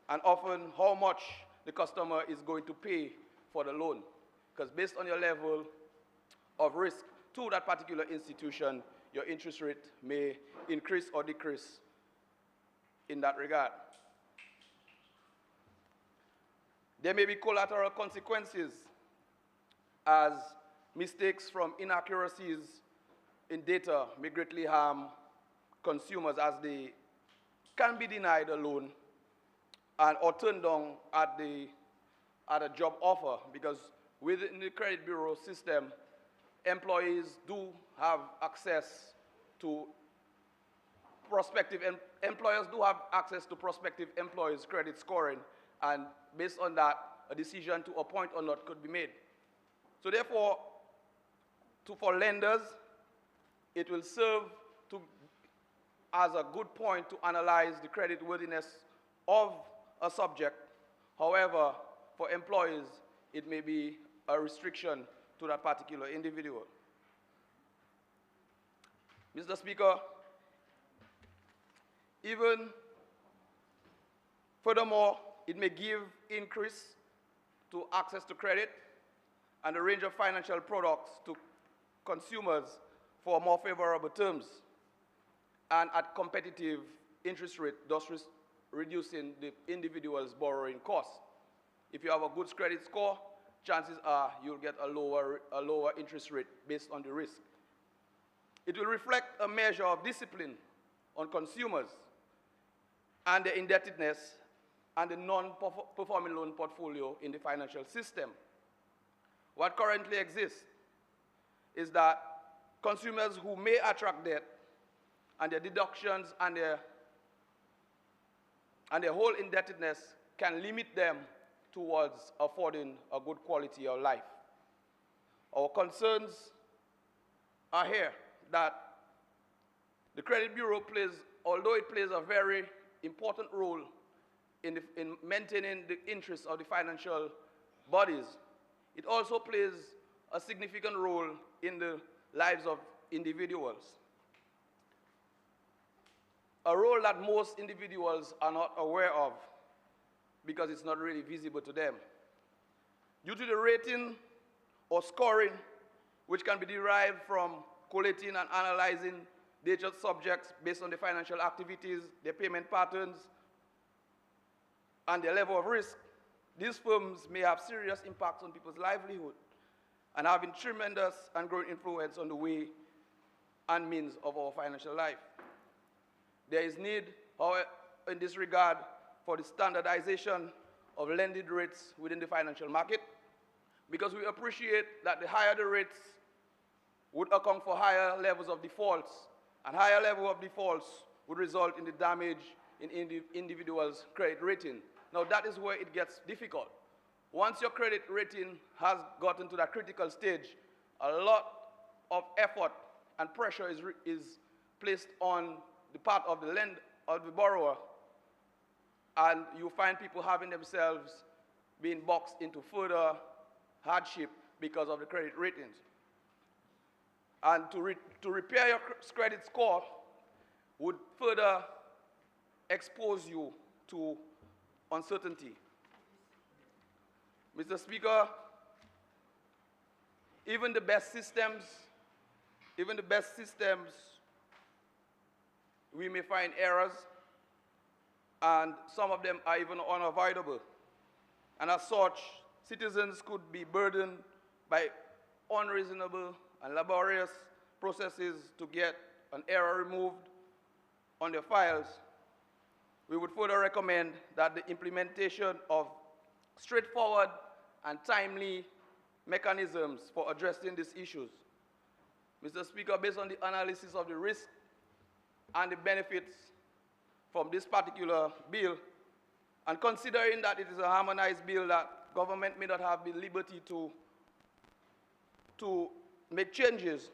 and often how much the customer is going to pay for the loan. Because based on your level of risk to that particular institution, your interest rate may increase or decrease in that regard. There may be collateral consequences as mistakes from inaccuracies in data may greatly harm consumers as they can be denied a loan or turned down at a job offer, because within the credit bureau system, employees do have access to employers do have access to prospective employees' credit scoring, and based on that, a decision to appoint or not could be made. So therefore, for lenders, it will serve as a good point to analyze the creditworthiness of a subject. However, for employees, it may be a restriction to that particular individual. Mr. Speaker, even furthermore, it may give increase to access to credit and a range of financial products to consumers for more favorable terms and at competitive interest rate, thus reducing the individual's borrowing costs. If you have a good credit score, chances are you'll get a lower interest rate based on the risk. It will reflect a measure of discipline on consumers and the indebtedness and the non-performing loan portfolio in the financial system. What currently exists is that consumers who may attract debt and their deductions and their whole indebtedness can limit them towards affording a good quality of life. Our concerns are here that The Credit Bureau although it plays a very important role in maintaining the interests of the financial bodies, it also plays a significant role in the lives of individuals. A role that most individuals are not aware of because it's not really visible to them. Due to the rating or scoring, which can be derived from collating and analyzing data subjects based on their financial activities, their payment patterns, and their level of risk, these firms may have serious impacts on people's livelihood and having tremendous and growing influence on the way and means of our financial life. There is need, however, in this regard, for the standardization of lending rates within the financial market, because we appreciate that the higher the rates would account for higher levels of defaults, and higher level of defaults would result in the damage in individuals' credit rating. Now that is where it gets difficult. Once your credit rating has gotten to that critical stage, a lot of effort and pressure is placed on the part of the borrower, and you find people having themselves being boxed into further hardship because of the credit ratings. And to repair your credit score would further expose you to uncertainty. Mr. Speaker, even the best systems, we may find errors, and some of them are even unavoidable. And as such, citizens could be burdened by unreasonable and laborious processes to get an error removed on their files. We would further recommend that the implementation of straightforward and timely mechanisms for addressing these issues. Mr. Speaker, based on the analysis of the risk and the benefits from this particular bill, and considering that it is a harmonized bill that government may not have the liberty to make changes,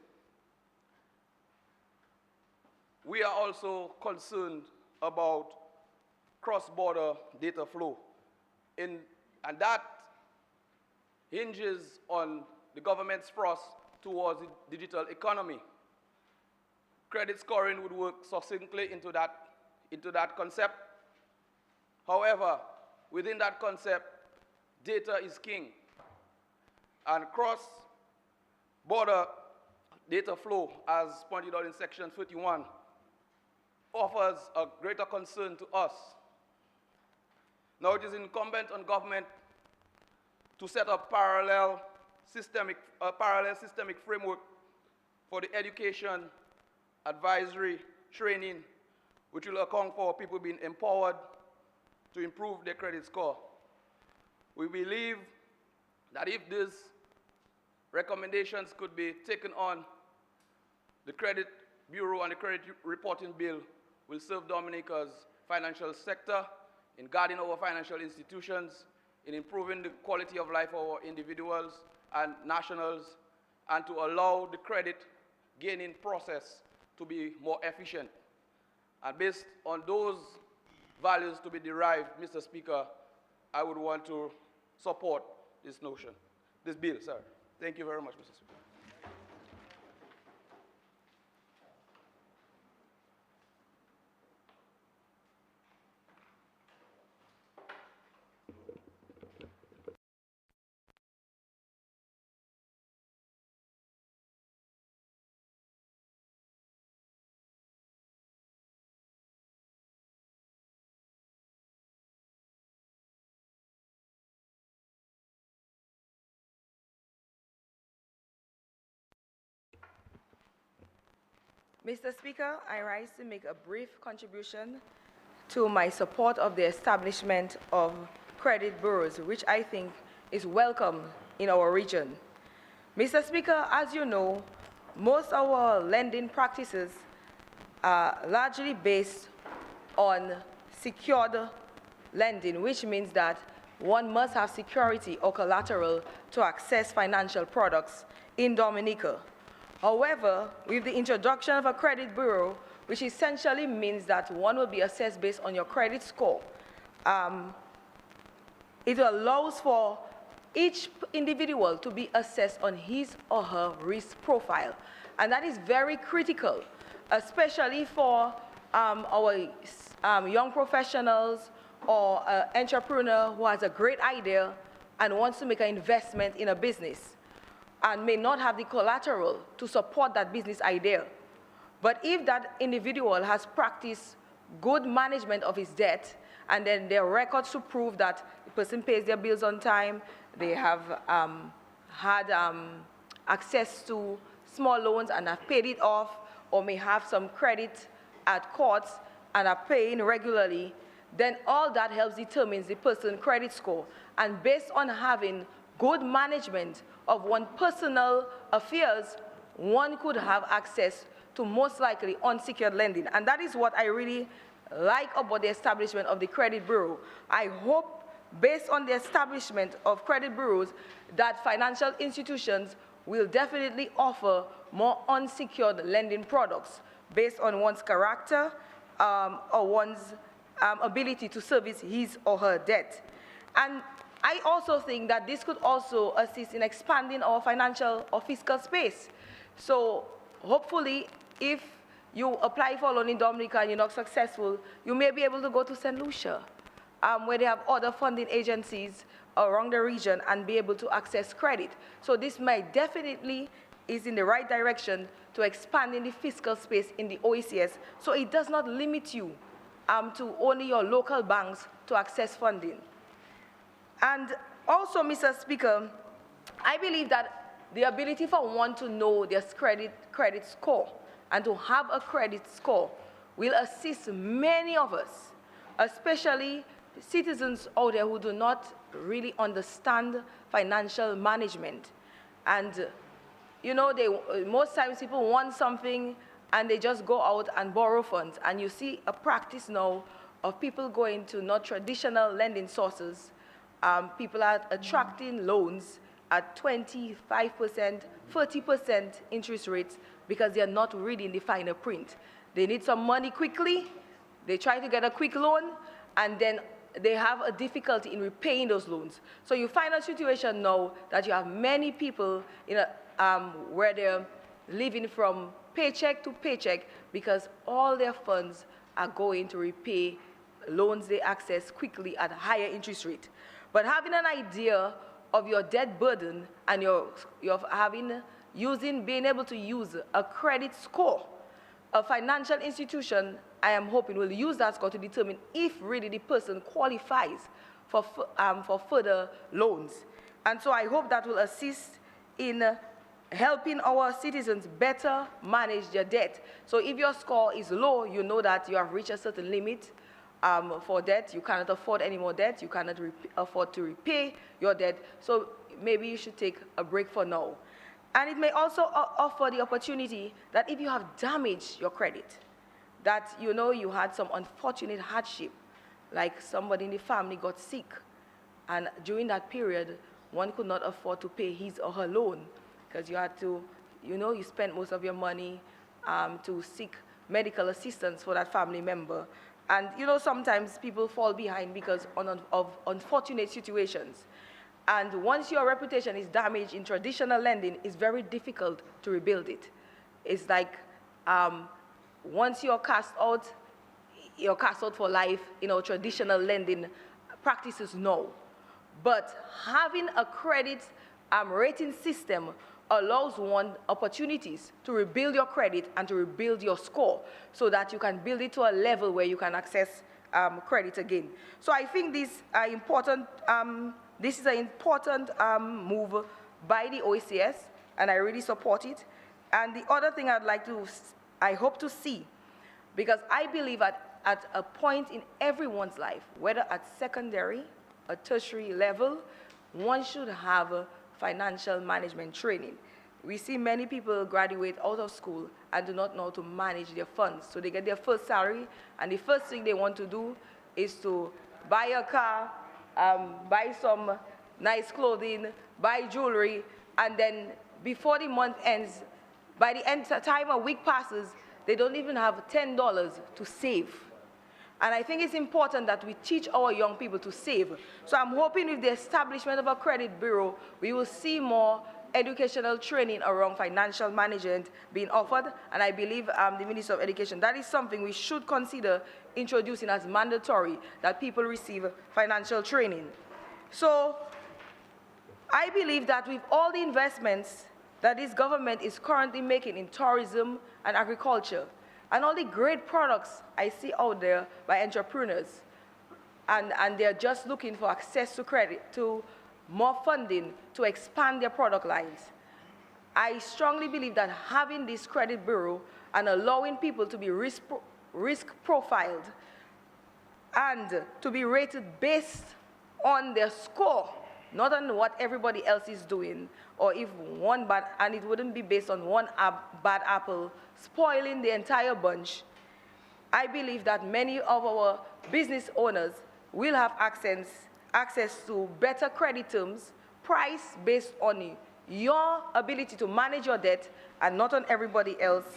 we are also concerned about cross-border data flow. And that hinges on the government's thrust towards the digital economy. Credit scoring would work succinctly into that concept. However, within that concept, data is king. And cross-border data flow, as pointed out in Section 31, offers a greater concern to us. Now it is incumbent on government to set up parallel systemic framework for the education, advisory, training, which will account for people being empowered to improve their credit score. We believe that if these recommendations could be taken on, the Credit Bureau and the Credit Reporting Bill will serve Dominica's financial sector in guarding our financial institutions, in improving the quality of life of our individuals and nationals, and to allow the credit gaining process to be more efficient. And based on those values to be derived, Mr. Speaker, I would want to support this bill, sir. Thank you very much, Mr. Speaker. Mr. Speaker, I rise to make a brief contribution to my support of the establishment of credit bureaus, which I think is welcome in our region. Mr. Speaker, as you know, most of our lending practices are largely based on secured lending, which means that one must have security or collateral to access financial products in Dominica. However, with the introduction of a credit bureau, which essentially means that one will be assessed based on your credit score. It allows for each individual to be assessed on his or her risk profile. And that is very critical, especially for our young professionals or entrepreneur who has a great idea and wants to make an investment in a business and may not have the collateral to support that business idea. But if that individual has practiced good management of his debt, and then there are records to prove that the person pays their bills on time, they have had access to small loans and have paid it off, or may have some credit at courts and are paying regularly, then all that helps determine the person's credit score. And based on having good management of one's personal affairs, one could have access to most likely unsecured lending. And that is what I really like about the establishment of the credit bureau. I hope, based on the establishment of credit bureaus, that financial institutions will definitely offer more unsecured lending products based on one's character or one's ability to service his or her debt. And I also think that this could also assist in expanding our financial or fiscal space. So hopefully, if you apply for a loan in Dominica and you're not successful, you may be able to go to St. Lucia, where they have other funding agencies around the region and be able to access credit. So this might definitely is in the right direction to expanding the fiscal space in the OECS, so it does not limit you to only your local banks to access funding. And also, Mr. Speaker, I believe that the ability for one to know their credit score and to have a credit score will assist many of us, especially citizens out there who do not really understand financial management. And you know, most times people want something and they just go out and borrow funds. And you see a practice now of people going to not traditional lending sources. People are attracting loans at 25%, 30% interest rates because they are not reading the finer print. They need some money quickly, they try to get a quick loan, and then they have a difficulty in repaying those loans. So you find a situation now that you have many people in where they're living from paycheck to paycheck because all their funds are going to repay loans they access quickly at a higher interest rate. But having an idea of your debt burden and being able to use a credit score, a financial institution, I am hoping, will use that score to determine if really the person qualifies for further loans. And so I hope that will assist in helping our citizens better manage their debt. So if your score is low, you know that you have reached a certain limit for debt. You cannot afford any more debt. You cannot afford to repay your debt. So maybe you should take a break for now. And it may also offer the opportunity that if you have damaged your credit, that you know you had some unfortunate hardship, like somebody in the family got sick, and during that period, one could not afford to pay his or her loan because you had to, you spent most of your money to seek medical assistance for that family member. And sometimes people fall behind because of unfortunate situations. And once your reputation is damaged in traditional lending, it's very difficult to rebuild it. It's like once you're cast out for life, traditional lending practices no. But having a credit rating system allows one opportunities to rebuild your credit and to rebuild your score so that you can build it to a level where you can access credit again. So I think this is an important move by the OECS, and I really support it. And the other thing I hope to see, because I believe at a point in everyone's life, whether at secondary or tertiary level, one should have financial management training. We see many people graduate out of school and do not know how to manage their funds. So they get their first salary, and the first thing they want to do is to buy a car, buy some nice clothing, buy jewelry, and then before the month ends, by the time a week passes, they don't even have $10 to save. And I think it's important that we teach our young people to save. So I'm hoping with the establishment of a credit bureau, we will see more educational training around financial management being offered. And I believe the Minister of Education, that is something we should consider introducing as mandatory, that people receive financial training. So I believe that with all the investments that this government is currently making in tourism and agriculture, and all the great products I see out there by entrepreneurs, and they're just looking for access to credit, to more funding to expand their product lines. I strongly believe that having this credit bureau and allowing people to be risk profiled and to be rated based on their score, not on what everybody else is doing, or if one bad, and it wouldn't be based on one bad apple spoiling the entire bunch. I believe that many of our business owners will have access to better credit terms, price based on your ability to manage your debt, and not on everybody else's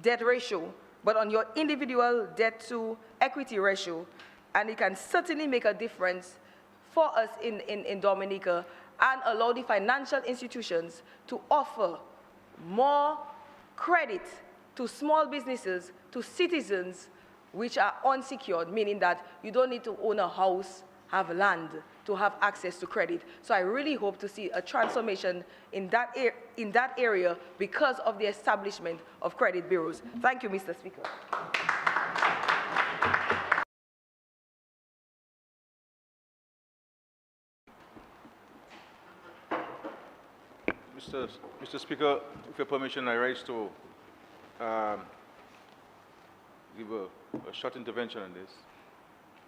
debt ratio, but on your individual debt to equity ratio. And it can certainly make a difference for us in Dominica, and allow the financial institutions to offer more credit to small businesses, to citizens which are unsecured, meaning that you don't need to own a house, have land to have access to credit. So I really hope to see a transformation in that area because of the establishment of credit bureaus. Thank you, Mr. Speaker. Mr. Speaker, with your permission, I rise to give a short intervention on this,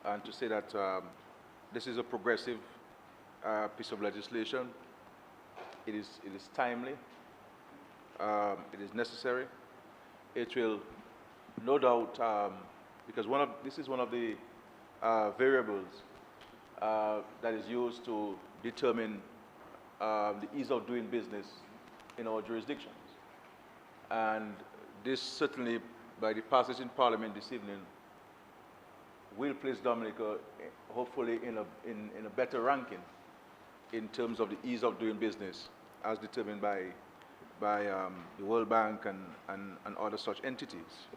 and to say that this is a progressive piece of legislation. It is timely. It is necessary. It will, no doubt, because this is one of the variables that is used to determine the ease of doing business in our jurisdictions. And this certainly, by the passage in Parliament this evening, will place Dominica hopefully in a better ranking in terms of the ease of doing business as determined by the World Bank and other such entities.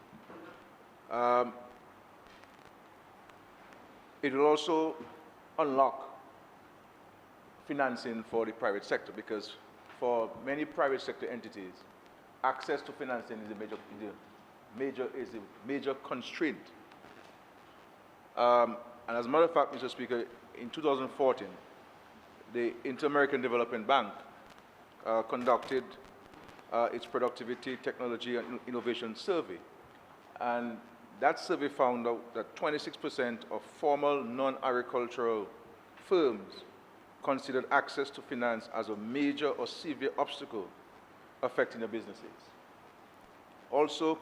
It will also unlock financing for the private sector, because for many private sector entities, access to financing is a major constraint. And as a matter of fact, Mr. Speaker, in 2014, the Inter-American Development Bank conducted its Productivity, Technology, and Innovation Survey. And that survey found out that 26% of formal non-agricultural firms considered access to finance as a major or severe obstacle affecting their businesses. Also,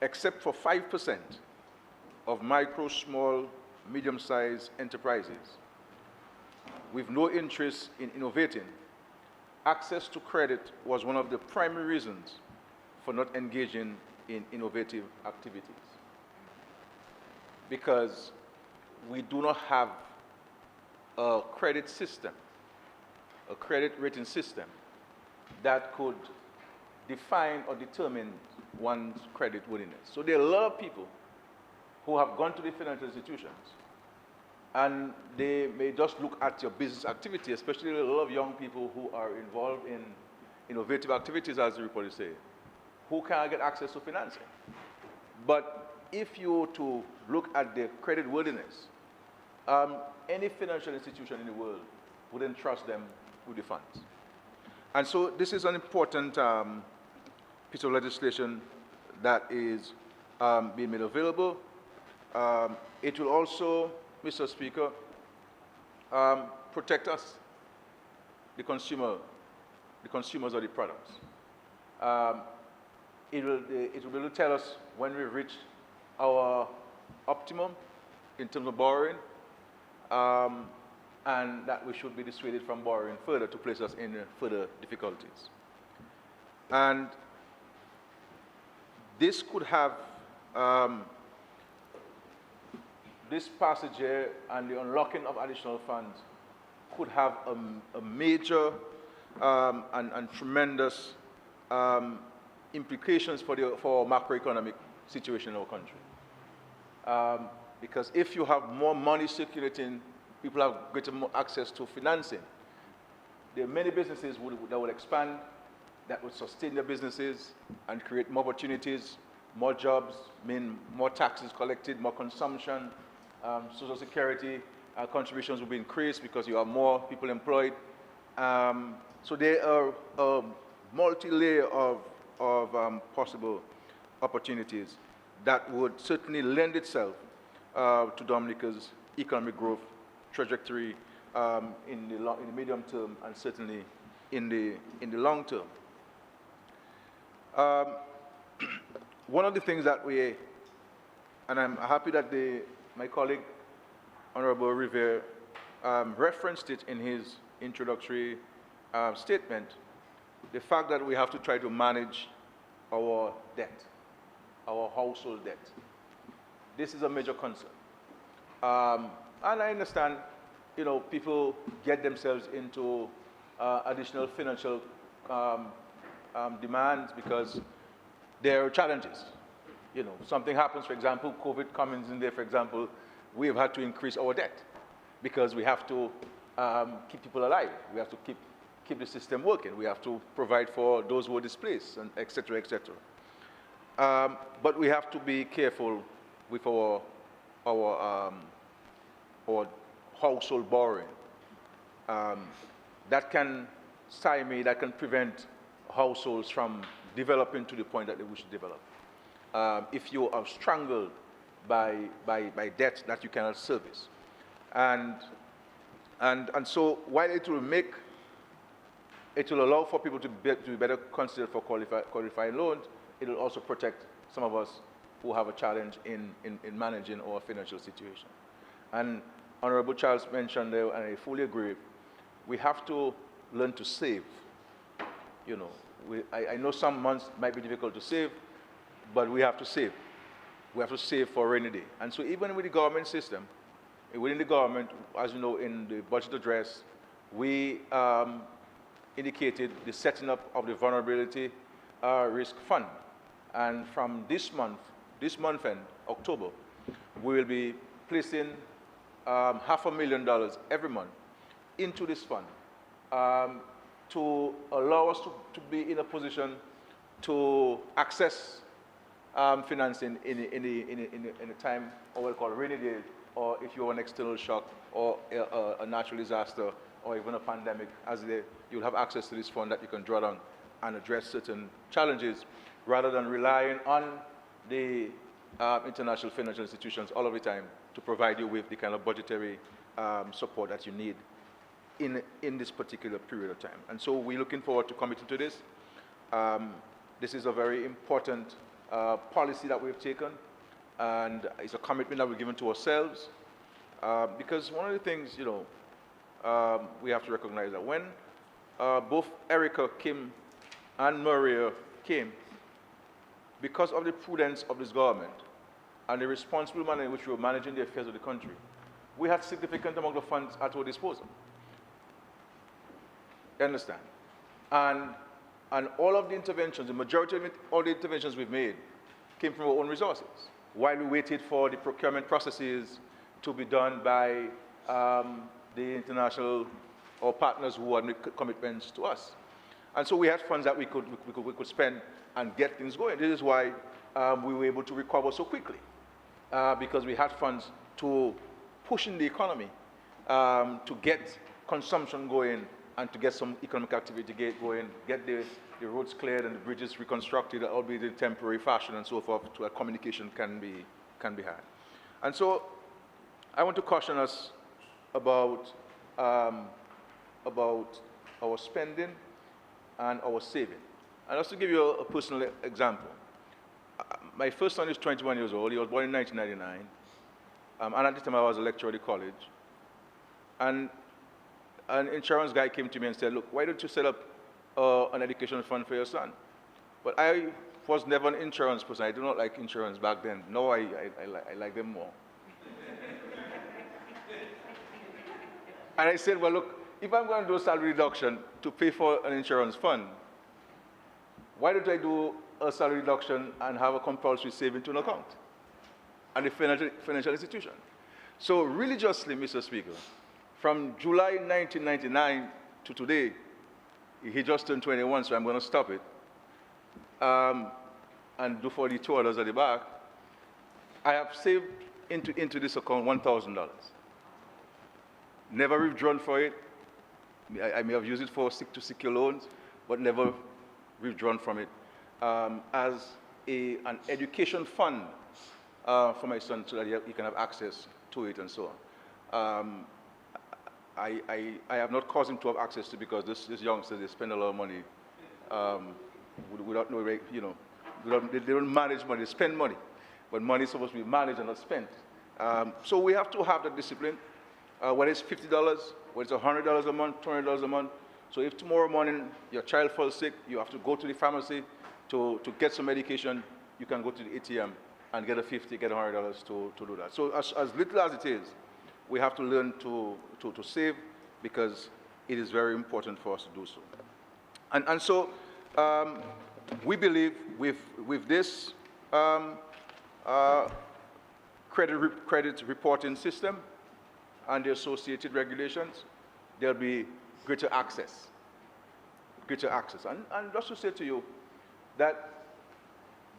except for 5% of micro, small, medium-sized enterprises with no interest in innovating, access to credit was one of the primary reasons for not engaging in innovative activities. Because we do not have a credit system, a credit rating system that could define or determine one's credit worthiness. So there are a lot of people who have gone to the financial institutions and they may just look at your business activity, especially a lot of young people who are involved in innovative activities, as the report is saying, who cannot get access to financing. But if you were to look at their credit worthiness, any financial institution in the world wouldn't trust them with the funds. And so this is an important piece of legislation that is being made available. It will also, Mr. Speaker, protect us, the consumers of the products. It will be able to tell us when we've reached our optimum in terms of borrowing, and that we should be dissuaded from borrowing further to place us in further difficulties. And this could have, this passage here and the unlocking of additional funds could have a major and tremendous implications for our macroeconomic situation in our country. Because if you have more money circulating, people have greater access to financing. There are many businesses that will expand, that would sustain their businesses and create more opportunities, more jobs, mean more taxes collected, more consumption, Social Security contributions will be increased because you have more people employed. So there are a multi-layer of possible opportunities that would certainly lend itself to Dominica's economic growth trajectory in the medium term and certainly in the long term. One of the things that and I'm happy that my colleague, Honorable Rivera, referenced it in his introductory statement, the fact that we have to try to manage our debt, our household debt. This is a major concern. And I understand, people get themselves into additional financial demands because there are challenges. Something happens, for example, COVID comes in there, for example, we have had to increase our debt because we have to keep people alive. We have to keep the system working. We have to provide for those who are displaced, and et cetera, et cetera. But we have to be careful with our household borrowing. That can stymie, that can prevent households from developing to the point that they wish to develop. If you are strangled by debt that you cannot service. And so while it will allow for people to be better considered for qualifying loans, it will also protect some of us who have a challenge in managing our financial situation. And Honorable Charles mentioned there, and I fully agree, we have to learn to save. I know some months might be difficult to save, but we have to save. We have to save for a rainy day. And so even with the government system, within the government, as you know, in the budget address, we indicated the setting up of the vulnerability risk fund. And from this month end, October, we will be placing $500,000 every month into this fund to allow us to be in a position to access financing in a time of what we call a rainy day, or if you have an external shock or a natural disaster or even a pandemic, you'll have access to this fund that you can draw on and address certain challenges rather than relying on the international financial institutions all of the time to provide you with the kind of budgetary support that you need in this particular period of time. And so we're looking forward to committing to this. This is a very important policy that we've taken, and it's a commitment that we've given to ourselves, because one of the things, we have to recognize that when both Erica, Kim, and Maria came, because of the prudence of this government and the responsible manner in which we were managing the affairs of the country, we had significant amount of funds at our disposal. You understand? And all of the interventions, the majority of all the interventions we've made came from our own resources, while we waited for the procurement processes to be done by the international or partners who had made commitments to us. And so we had funds that we could spend and get things going. This is why we were able to recover so quickly, because we had funds to push in the economy, to get consumption going and to get some economic activity going, get the roads cleared and the bridges reconstructed, albeit in temporary fashion and so forth, so that communication can be had. And so I want to caution us about our spending and our saving. And just to give you a personal example, my first son is 21 years old. He was born in 1999. And at the time I was a lecturer at the college. And an insurance guy came to me and said, look, why don't you set up an education fund for your son? But I was never an insurance person. I do not like insurance back then. Now I like them more. And I said, well, look, if I'm going to do a salary reduction to pay for an insurance fund, why don't I do a salary reduction and have a compulsory saving to an account and a financial institution? So religiously, Mr. Speaker, from July 1999 to today, he just turned 21, so I'm going to stop it, and do for the two others at the back. I have saved into this account $1,000. Never withdrawn for it. I may have used it for secure loans, but never withdrawn from it as an education fund for my son so that he can have access to it and so on. I have not caused him to have access to it because this youngster, they spend a lot of money without no, you know, they don't manage money, they spend money. But money is supposed to be managed and not spent. So we have to have that discipline. Whether it's $50, whether it's $100 a month, $20 a month. So if tomorrow morning your child falls sick, you have to go to the pharmacy to get some medication, you can go to the ATM and get a $50, get $100 to do that. So as little as it is, we have to learn to save because it is very important for us to do so. And so we believe with this credit reporting system and the associated regulations, there'll be greater access. And just to say to you that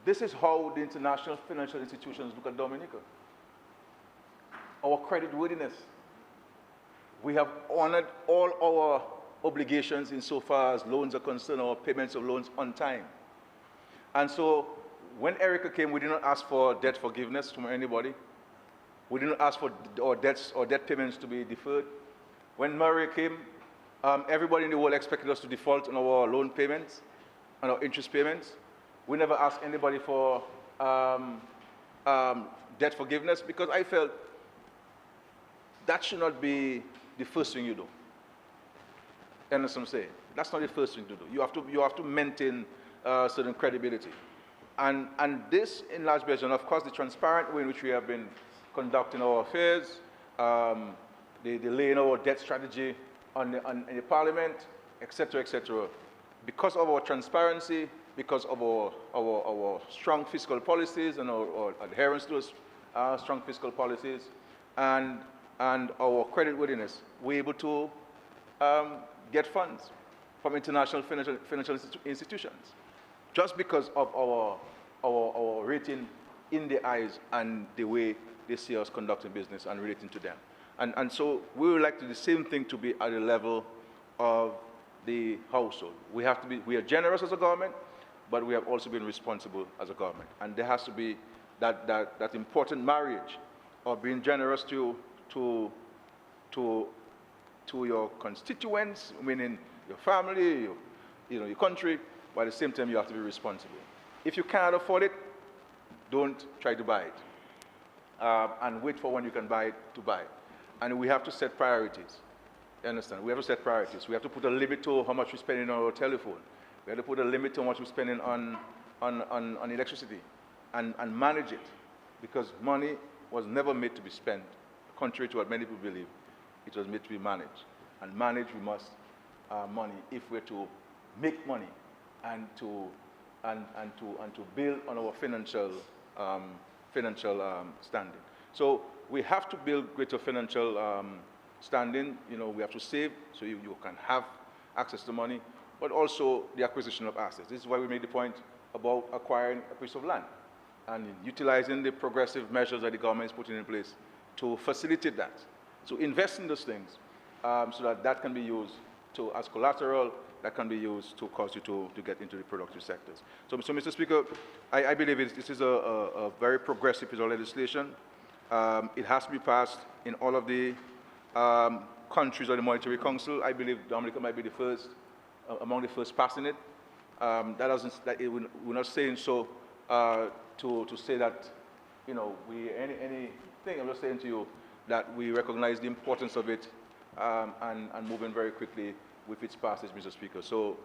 this is how the international financial institutions look at Dominica. Our credit worthiness. We have honored all our obligations insofar as loans are concerned, our payments of loans on time. And so when Erica came, we did not ask for debt forgiveness from anybody. We did not ask for our debt payments to be deferred. When Maria came, everybody in the world expected us to default on our loan payments and our interest payments. We never asked anybody for debt forgiveness because I felt that should not be the first thing you do. You understand what I'm saying? That's not the first thing to do. You have to maintain certain credibility. And this, in large measure, and of course, the transparent way in which we have been conducting our affairs, the laying our debt strategy in the Parliament, etc., etc. Because of our transparency, because of our strong fiscal policies and our adherence to those strong fiscal policies, and our credit worthiness, we're able to get funds from international financial institutions, just because of our rating in their eyes and the way they see us conducting business and relating to them. And so we would like the same thing to be at the level of the household. We are generous as a government, but we have also been responsible as a government. And there has to be that important marriage of being generous to your constituents, meaning your family, your country, but at the same time you have to be responsible. If you can't afford it, don't try to buy it. And wait for when you can buy it to buy it. And we have to set priorities. You understand? We have to set priorities. We have to put a limit to how much we spend on our telephone. We have to put a limit to how much we're spending on electricity and manage it. Because money was never made to be spent, contrary to what many people believe. It was made to be managed. And manage we must money if we're to make money and to build on our financial standing. So we have to build greater financial standing. We have to save so you can have access to money, but also the acquisition of assets. This is why we made the point about acquiring a piece of land and utilizing the progressive measures that the government is putting in place to facilitate that. So invest in those things so that can be used as collateral, that can be used to cause you to get into the productive sectors. So Mr. Speaker, I believe this is a very progressive piece of legislation. It has to be passed in all of the countries of the Monetary Council. I believe Dominica might be the first, among the first passing it. We're not saying so to say that, anything. I'm just saying to you that we recognize the importance of it and moving very quickly with its passage, Mr. Speaker. So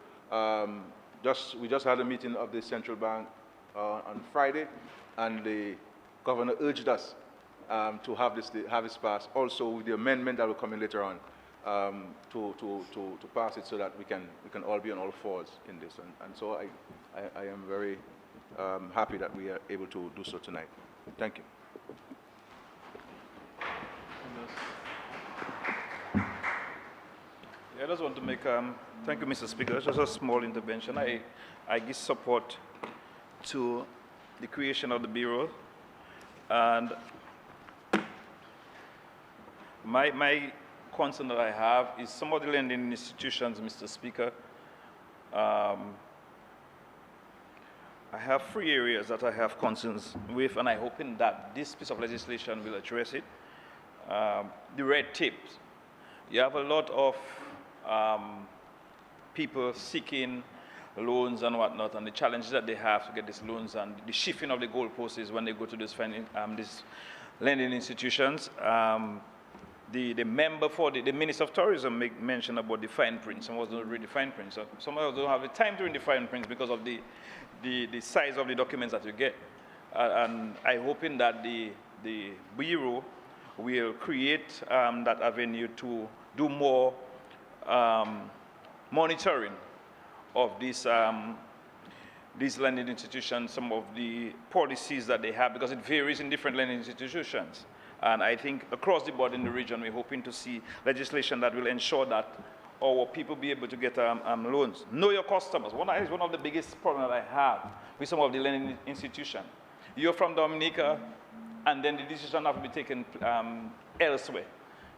we just had a meeting of the central bank on Friday, and the governor urged us to have this passed. Also, with the amendment that will come in later on, to pass it so that we can all be on all fours in this. And so I am very happy that we are able to do so tonight. Thank you. Yeah, I just want to make, thank you, Mr. Speaker. Just a small intervention. I give support to the creation of the Bureau. And my concern that I have is some of the lending institutions, Mr. Speaker. I have 3 areas that I have concerns with, and I'm hoping that this piece of legislation will address it. The red tape. You have a lot of people seeking loans and whatnot, and the challenges that they have to get these loans, and the shifting of the goalposts when they go to these lending institutions. The member for the Minister of Tourism mentioned about the fine print. Some of us don't read the fine print. So some of us don't have the time to read the fine print because of the size of the documents that you get. And I'm hoping that the Bureau will create that avenue to do more monitoring of these lending institutions, some of the policies that they have, because it varies in different lending institutions. And I think across the board in the region, we're hoping to see legislation that will ensure that our people be able to get loans. Know your customers. One of the biggest problems that I have with some of the lending institutions. You're from Dominica, and then the decision have to be taken elsewhere.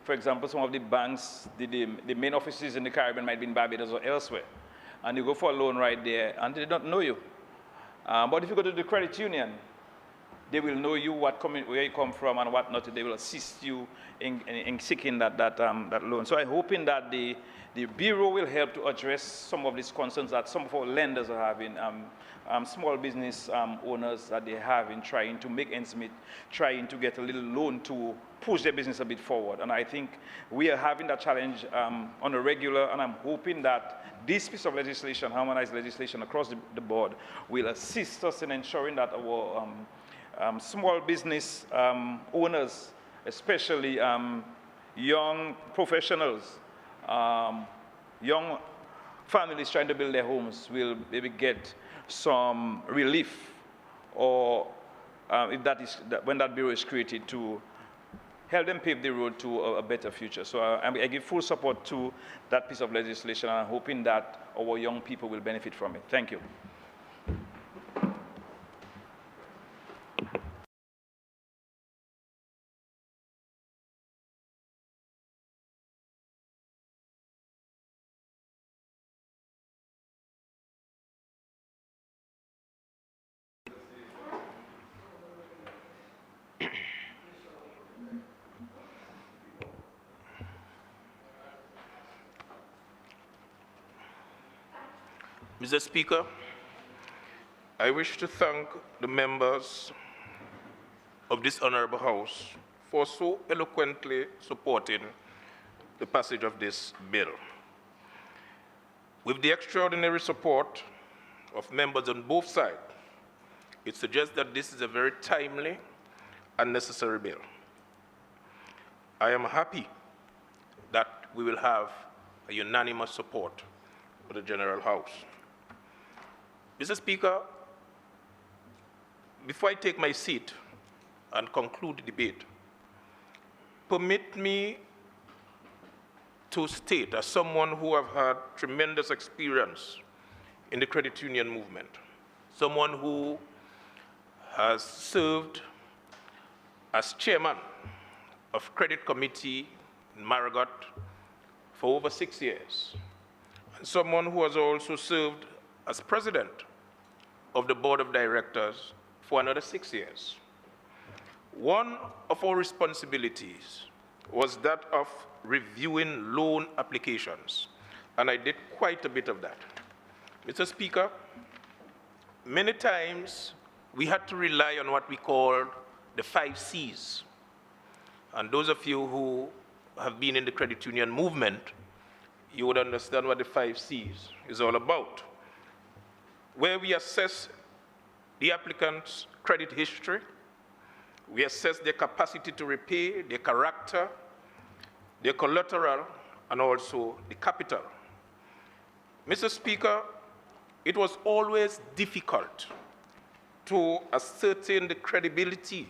For example, some of the banks, the main offices in the Caribbean might be in Barbados or elsewhere. And you go for a loan right there, and they don't know you. But if you go to the credit union, they will know you, where you come from and whatnot. They will assist you in seeking that loan. So I'm hoping that the Bureau will help to address some of these concerns that some of our lenders are having, small business owners that they have in trying to make ends meet, trying to get a little loan to push their business a bit forward. And I think we are having that challenge on a regular, and I'm hoping that this piece of legislation, harmonized legislation across the board, will assist us in ensuring that our small business owners, especially young professionals, young families trying to build their homes, will maybe get some relief, or when that bureau is created, to help them pave the road to a better future. So I give full support to that piece of legislation, and I'm hoping that our young people will benefit from it. Thank you. Mr. Speaker, I wish to thank the members of this honorable House for so eloquently supporting the passage of this bill. With the extraordinary support of members on both sides, it suggests that this is a very timely and necessary bill. I am happy that we will have a unanimous support for the General House. Mr. Speaker, before I take my seat and conclude the debate, permit me to state, as someone who have had tremendous experience in the credit union movement, someone who has served as chairman of credit committee in Marigot for over 6 years, and someone who has also served as president of the board of directors for another 6 years. One of our responsibilities was that of reviewing loan applications, and I did quite a bit of that. Mr. Speaker, many times we had to rely on what we called the 5 C's. And those of you who have been in the credit union movement, you would understand what the 5 C's is all about, where we assess the applicant's credit history. We assess their capacity to repay, their character, their collateral, and also the capital. Mr. Speaker, it was always difficult to ascertain the credibility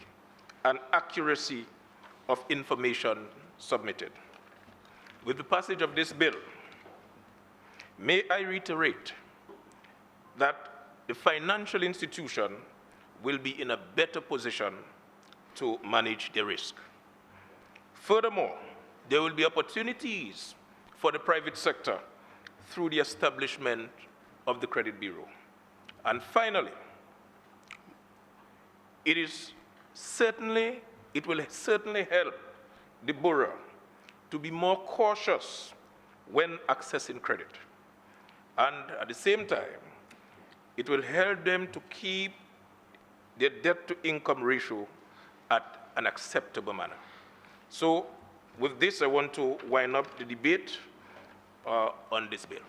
and accuracy of information submitted. With the passage of this bill, may I reiterate that the financial institution will be in a better position to manage the risk. Furthermore, there will be opportunities for the private sector through the establishment of the Credit Bureau. And finally, it will certainly help the borrower to be more cautious when accessing credit. And at the same time, it will help them to keep their debt-to-income ratio at an acceptable manner. So with this, I want to wind up the debate on this bill.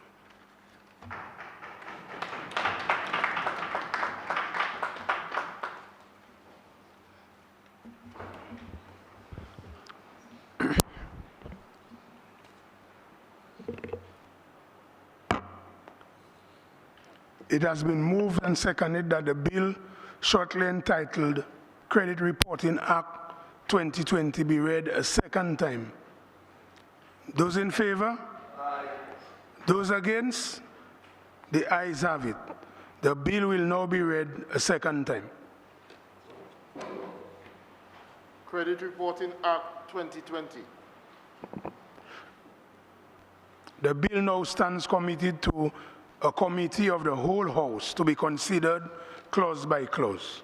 It has been moved and seconded that the bill shortly entitled Credit Reporting Act 2020 be read a second time. Those in favor? Aye. Those against? The ayes have it. The bill will now be read a second time. Credit Reporting Act 2020. The bill now stands committed to a committee of the whole House to be considered clause by clause.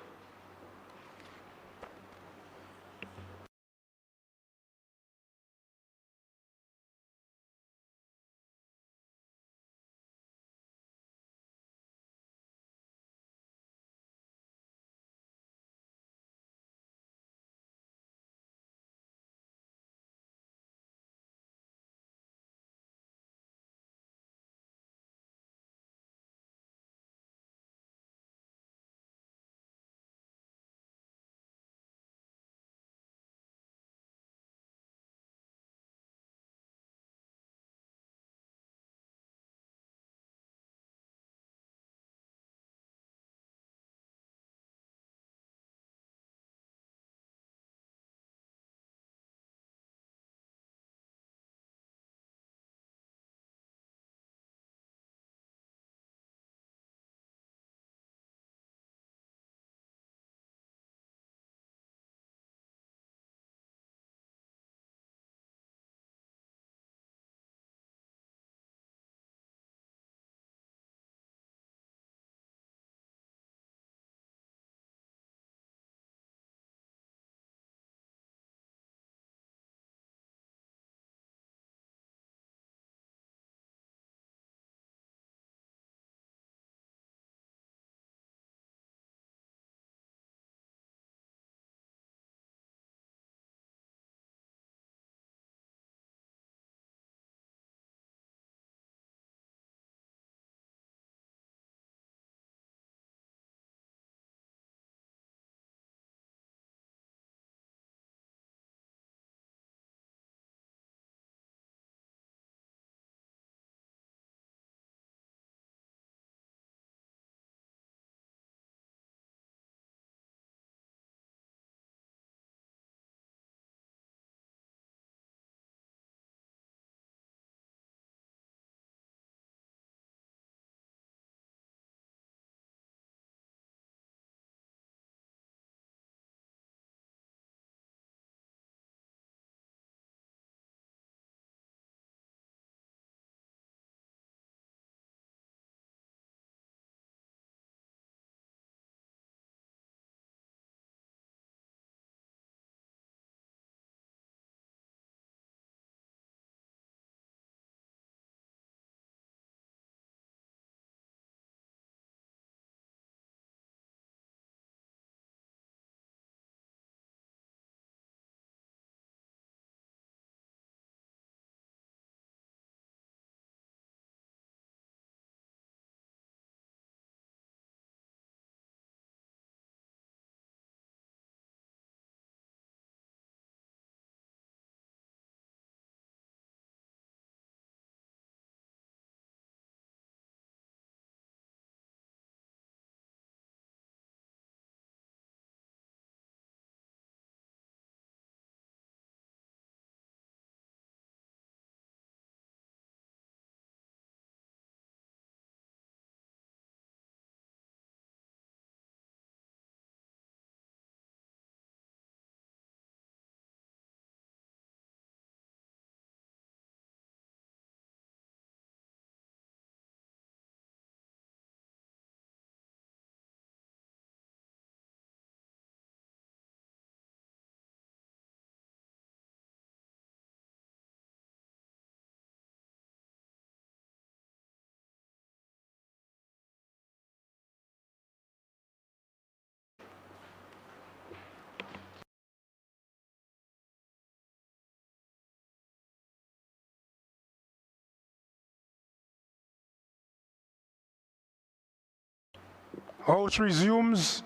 House resumes,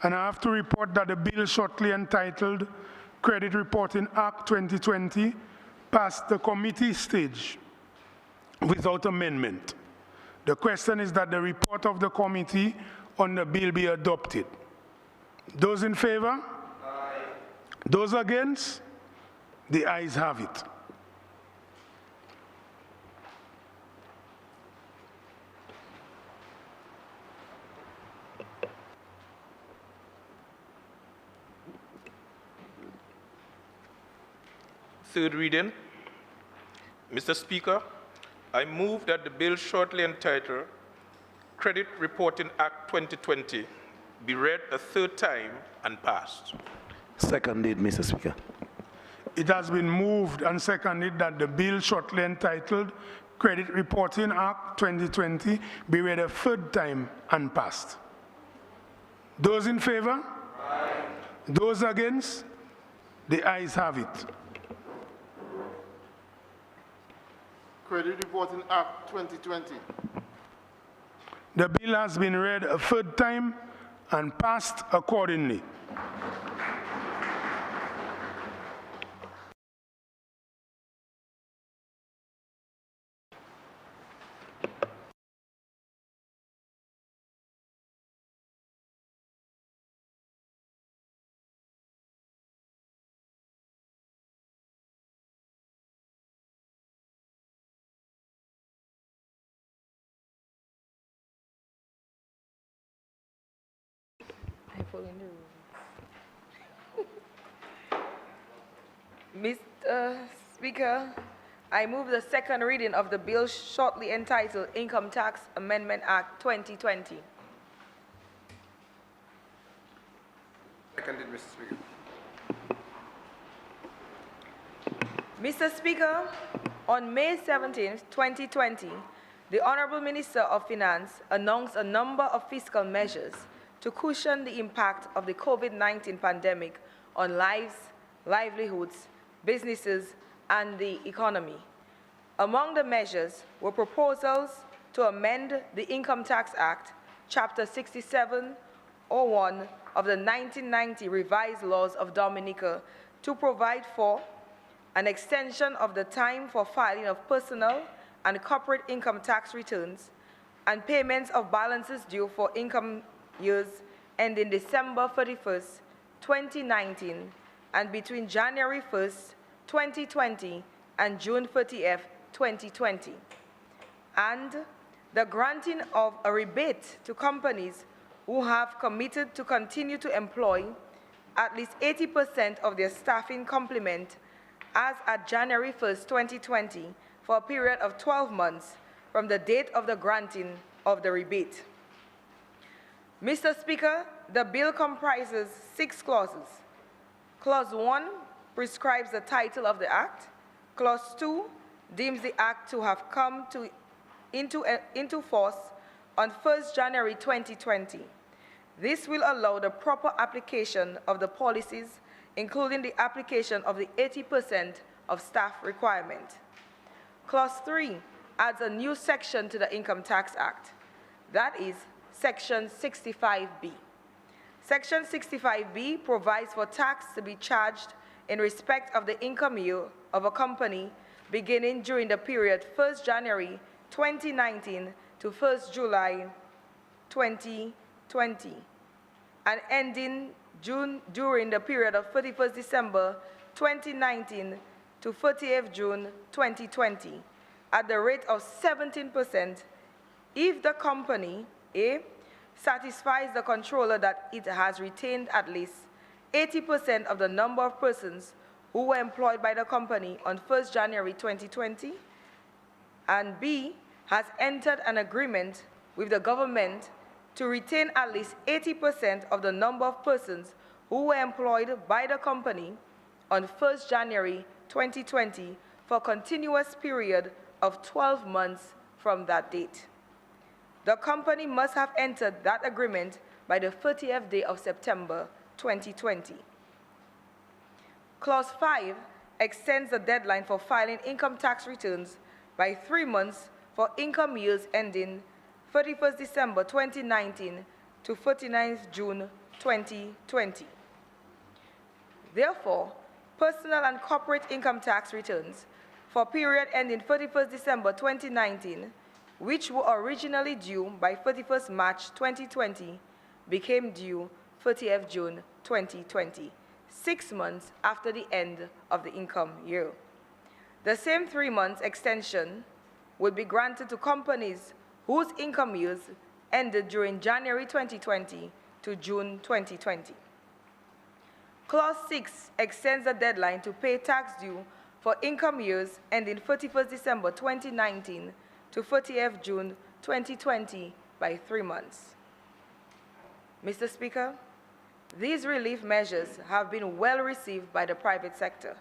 and I have to report that the bill shortly entitled Credit Reporting Act 2020 passed the committee stage without amendment. The question is that the report of the committee on the bill be adopted. Those in favor? Aye. Those against? The ayes have it. Third reading. Mr. Speaker, I move that the bill shortly entitled Credit Reporting Act 2020 be read a third time and passed. Seconded, Mr. Speaker. It has been moved and seconded that the bill shortly entitled Credit Reporting Act 2020 be read a third time and passed. Those in favor? Aye. Those against? The ayes have it. Credit Reporting Act 2020. The bill has been read a third time and passed accordingly. Mr. Speaker, I move the second reading of the bill shortly entitled Income Tax Amendment Act 2020. Seconded, Mr. Speaker. Mr. Speaker, on May 17, 2020, the Honorable Minister of Finance announced a number of fiscal measures to cushion the impact of the COVID-19 pandemic on lives, livelihoods, businesses, and the economy. Among the measures were proposals to amend the Income Tax Act, Chapter 6701 of the 1990 Revised Laws of Dominica to provide for an extension of the time for filing of personal and corporate income tax returns and payments of balances due for income years ending December 31st, 2019, and between January 1st, 2020 and June 30th, 2020. And the granting of a rebate to companies who have committed to continue to employ at least 80% of their staffing complement as at January 1st, 2020, for a period of 12 months from the date of the granting of the rebate. Mr. Speaker, the bill comprises 6 clauses. Clause 1 prescribes the title of the act. Clause 2 deems the act to have come into force on 1st January 2020. This will allow the proper application of the policies, including the application of the 80% of staff requirement. Clause 3 adds a new section to the Income Tax Act. That is Section 65B. Section 65B provides for tax to be charged in respect of the income year of a company beginning during the period 1st January 2019 to 1st July 2020 and ending during the period of 31st December 2019 to 30th June 2020 at the rate of 17% if the company, A, satisfies the controller that it has retained at least 80% of the number of persons who were employed by the company on 1st January 2020, and B, has entered an agreement with the government to retain at least 80% of the number of persons who were employed by the company on 1st January 2020 for a continuous period of 12 months from that date. The company must have entered that agreement by the 30th day of September 2020. Clause 5 extends the deadline for filing income tax returns by 3 months for income years ending 31st December 2019 to 49th June 2020. Therefore, personal and corporate income tax returns for period ending 31st December 2019, which were originally due by 31st March 2020, became due 30th June 2020, 6 months after the end of the income year. The same 3 months extension would be granted to companies whose income years ended during January 2020 to June 2020. Clause 6 extends the deadline to pay tax due for income years ending 31st December 2019 to 30th June 2020 by 3 months. Mr. Speaker, these relief measures have been well received by the private sector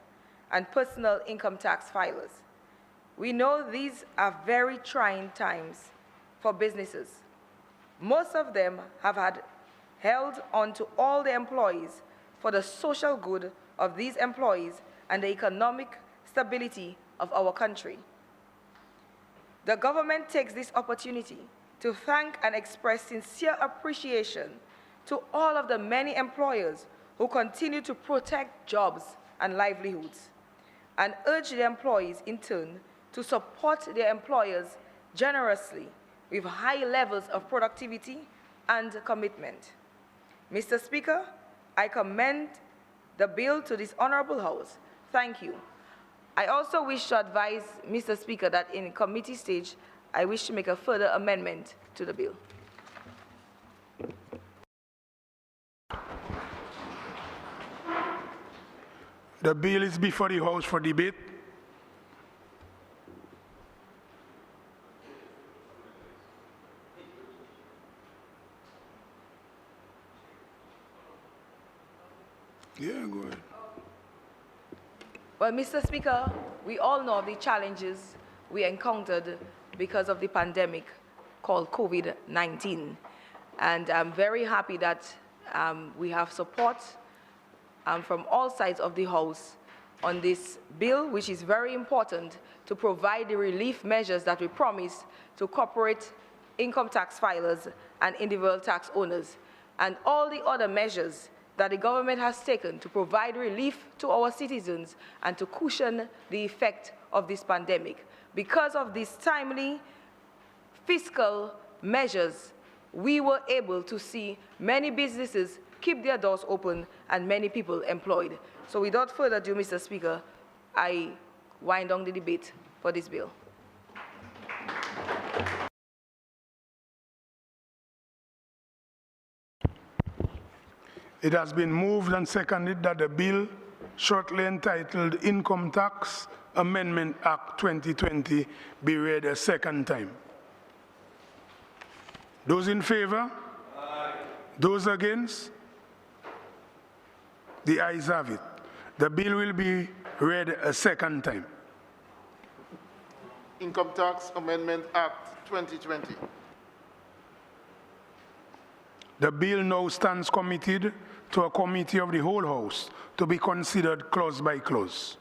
and personal income tax filers. We know these are very trying times for businesses. Most of them have held on to all their employees for the social good of these employees and the economic stability of our country. The government takes this opportunity to thank and express sincere appreciation to all of the many employers who continue to protect jobs and livelihoods, and urge the employees in turn to support their employers generously with high levels of productivity and commitment. Mr. Speaker, I commend the bill to this honorable House. Thank you. I also wish to advise Mr. Speaker that in committee stage, I wish to make a further amendment to the bill. The bill is before the House for debate. Yeah, go ahead. Well, Mr. Speaker, we all know of the challenges we encountered because of the pandemic called COVID-19. And I'm very happy that we have support from all sides of the House on this bill, which is very important to provide the relief measures that we promised to corporate income tax filers and individual tax owners, and all the other measures that the government has taken to provide relief to our citizens and to cushion the effect of this pandemic. Because of these timely fiscal measures, we were able to see many businesses keep their doors open and many people employed. So without further ado, Mr. Speaker, I wind down the debate for this bill. It has been moved and seconded that the bill, shortly entitled Income Tax Amendment Act 2020, be read a second time. Those in favor? Aye. Those against? The ayes have it. The bill will be read a second time. Income Tax Amendment Act 2020. The bill now stands committed to a committee of the whole House to be considered clause by clause.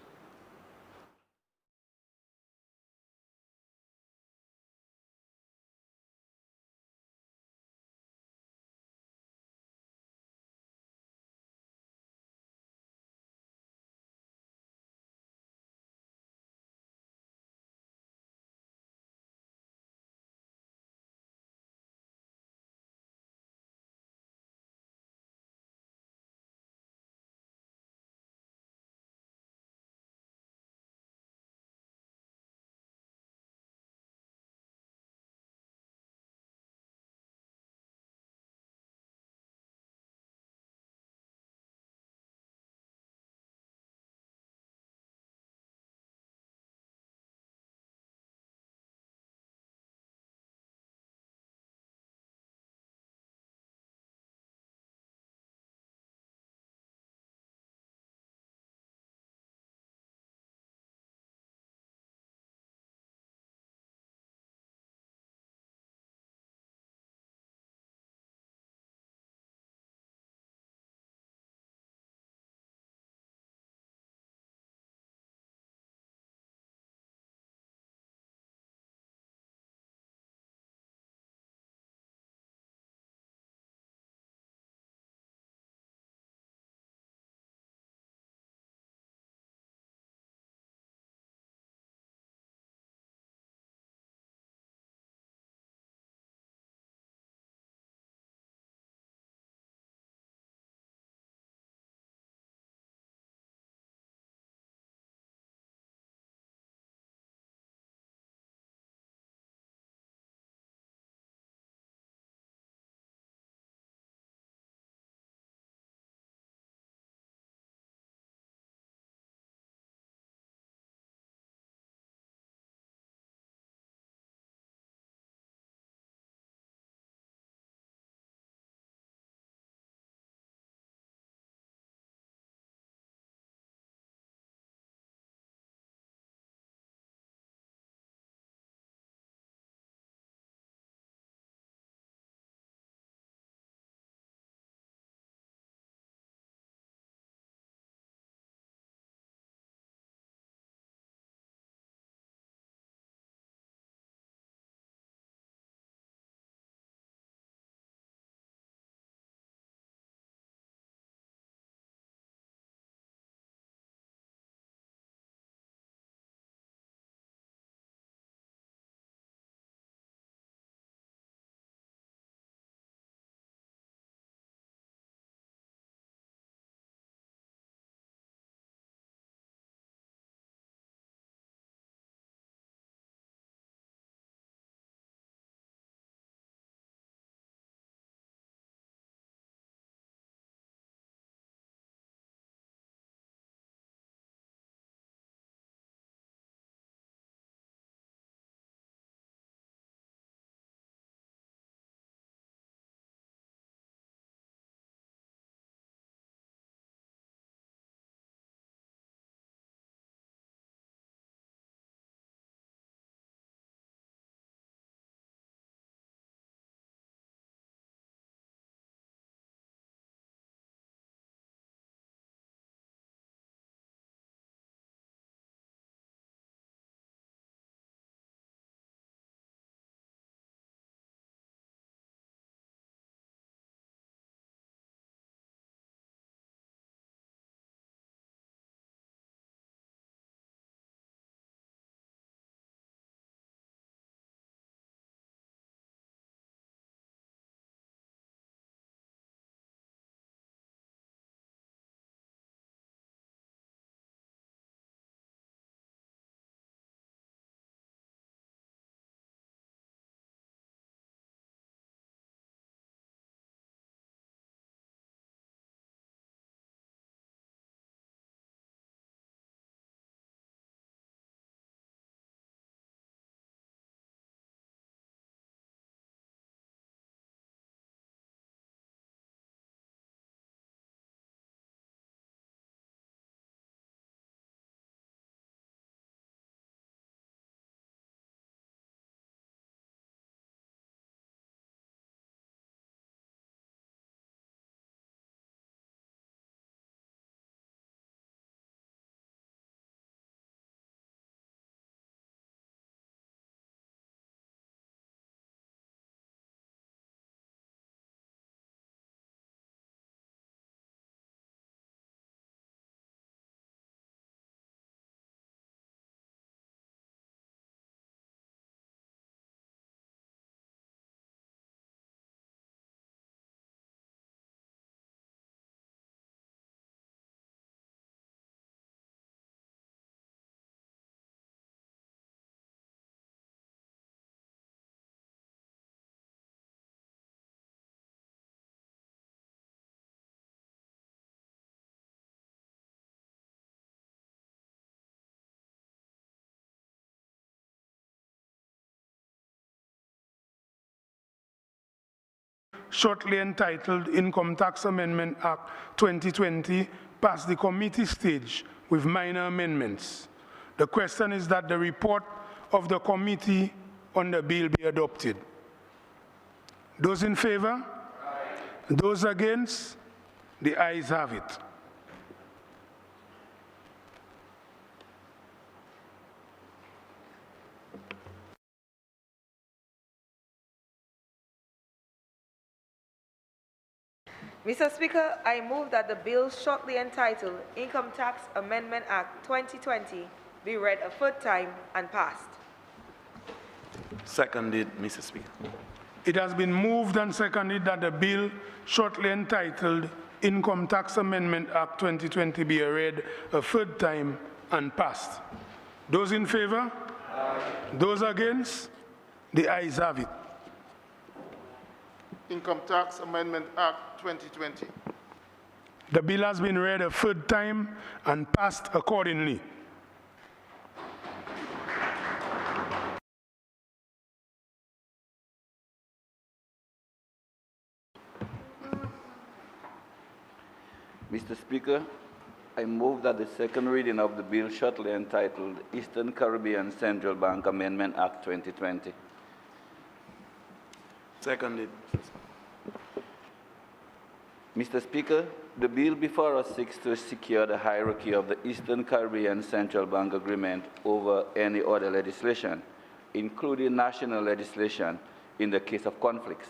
shortly entitled Income Tax Amendment Act 2020 passed the committee stage with minor amendments. The question is that the report of the committee on the bill be adopted. Those in favor? Aye. Those against? The ayes have it. Mr. Speaker, I move that the bill shortly entitled Income Tax Amendment Act 2020 be read a third time and passed. Seconded, Mr. Speaker. It has been moved and seconded that the bill shortly entitled Income Tax Amendment Act 2020 be read a third time and passed. Those in favor? Aye. Those against? The ayes have it. Income Tax Amendment Act 2020. The bill has been read a third time and passed accordingly. Mr. Speaker, I move that the second reading of the bill shortly entitled Eastern Caribbean Central Bank Amendment Act 2020. Seconded. Mr. Speaker, the bill before us seeks to secure the hierarchy of the Eastern Caribbean Central Bank Agreement over any other legislation, including national legislation in the case of conflicts.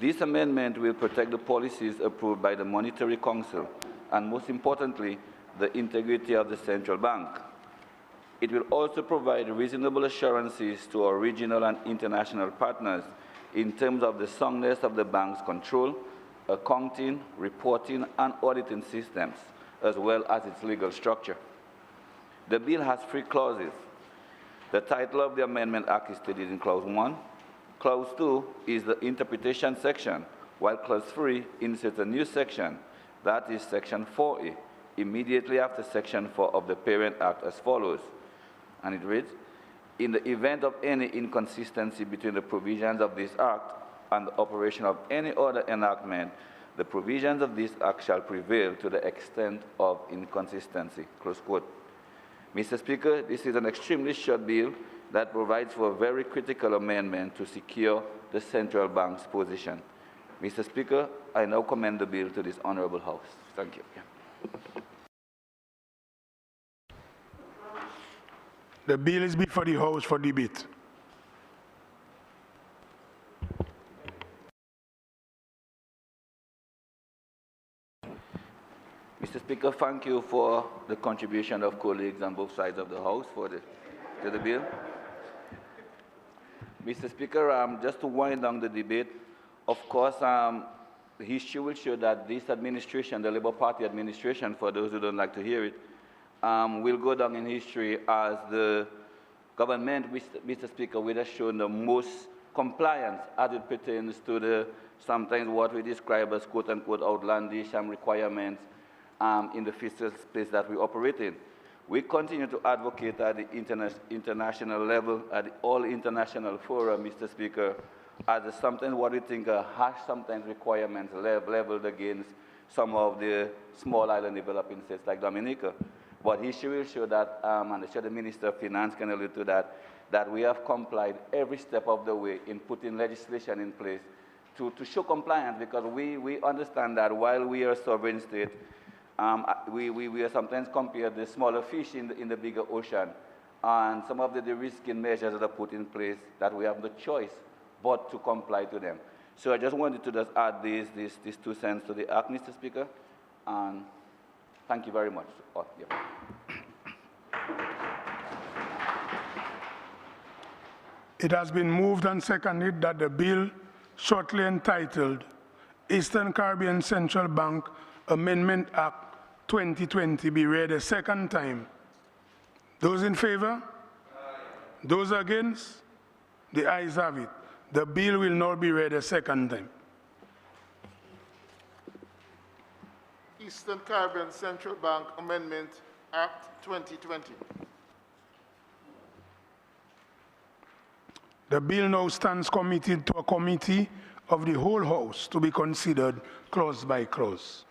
This amendment will protect the policies approved by the Monetary Council and, most importantly, the integrity of the central bank. It will also provide reasonable assurances to our regional and international partners in terms of the soundness of the bank's control, accounting, reporting, and auditing systems, as well as its legal structure. The bill has 3 clauses. The title of the Amendment Act is stated in Clause 1. Clause 2 is the interpretation section, while Clause 3 inserts a new section, that is Section 4A, immediately after Section 4 of the Parent Act as follows. And it reads, in the event of any inconsistency between the provisions of this Act and the operation of any other enactment, the provisions of this Act shall prevail to the extent of inconsistency, close quote. Mr. Speaker, this is an extremely short bill that provides for a very critical amendment to secure the central bank's position. Mr. Speaker, I now commend the bill to this honorable House. Thank you. The bill is before the House for debate. Mr. Speaker, thank you for the contribution of colleagues on both sides of the House to the bill. Mr. Speaker, just to wind down the debate, of course, history will show that this administration, the Labour Party administration, for those who don't like to hear it, will go down in history as the government, Mr. Speaker, which has shown the most compliance as it pertains to the sometimes what we describe as quote-unquote outlandish requirements in the fiscal space that we operate in. We continue to advocate at the international level, at all international fora, Mr. Speaker, as sometimes what we think are harsh sometimes requirements leveled against some of the small island developing states like Dominica. But history will show that, and I'm sure the Minister of Finance can allude to that we have complied every step of the way in putting legislation in place to show compliance, because we understand that while we are a sovereign state, we are sometimes compared the smaller fish in the bigger ocean, and some of the de-risking measures that are put in place that we have no choice but to comply to them. So I just wanted to just add these 2 cents to the act, Mr. Speaker, and thank you very much. Oh, yeah. It has been moved and seconded that the bill shortly entitled Eastern Caribbean Central Bank Amendment Act 2020 be read a second time. Those in favor? Aye. Those against? The ayes have it. The bill will now be read a second time. Eastern Caribbean Central Bank Amendment Act 2020. The bill now stands committed to a committee of the whole House to be considered clause by clause.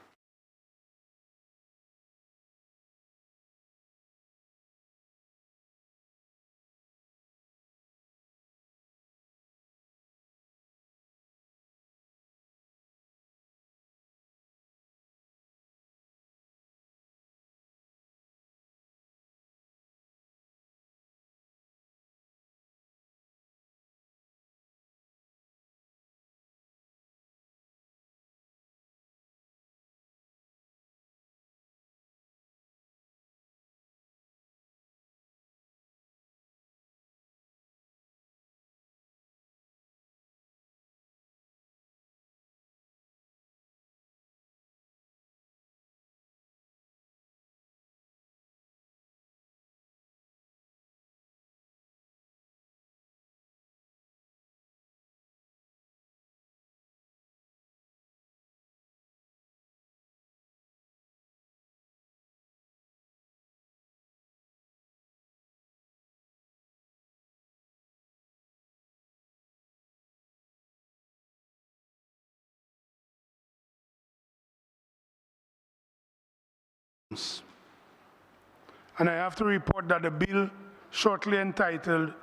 And I have to report that the bill shortly entitled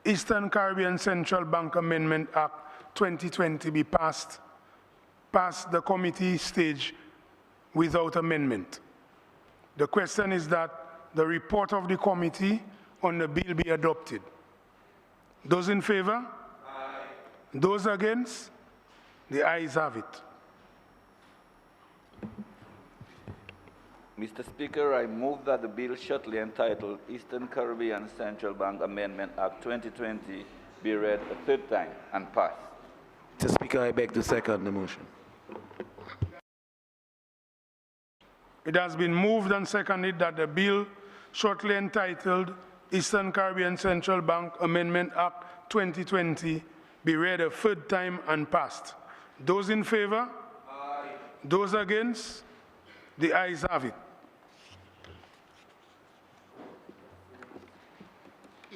Eastern Caribbean Central Bank Amendment Act 2020 be passed the committee stage without amendment. The question is that the report of the committee on the bill be adopted. Those in favor? Aye. Those against? The ayes have it. Mr. Speaker, I move that the bill shortly entitled Eastern Caribbean Central Bank Amendment Act 2020 be read a third time and passed. Mr. Speaker, I beg to second the motion. It has been moved and seconded that the bill shortly entitled Eastern Caribbean Central Bank Amendment Act 2020 be read a third time and passed. Those in favor? Aye. Those against? The ayes have it.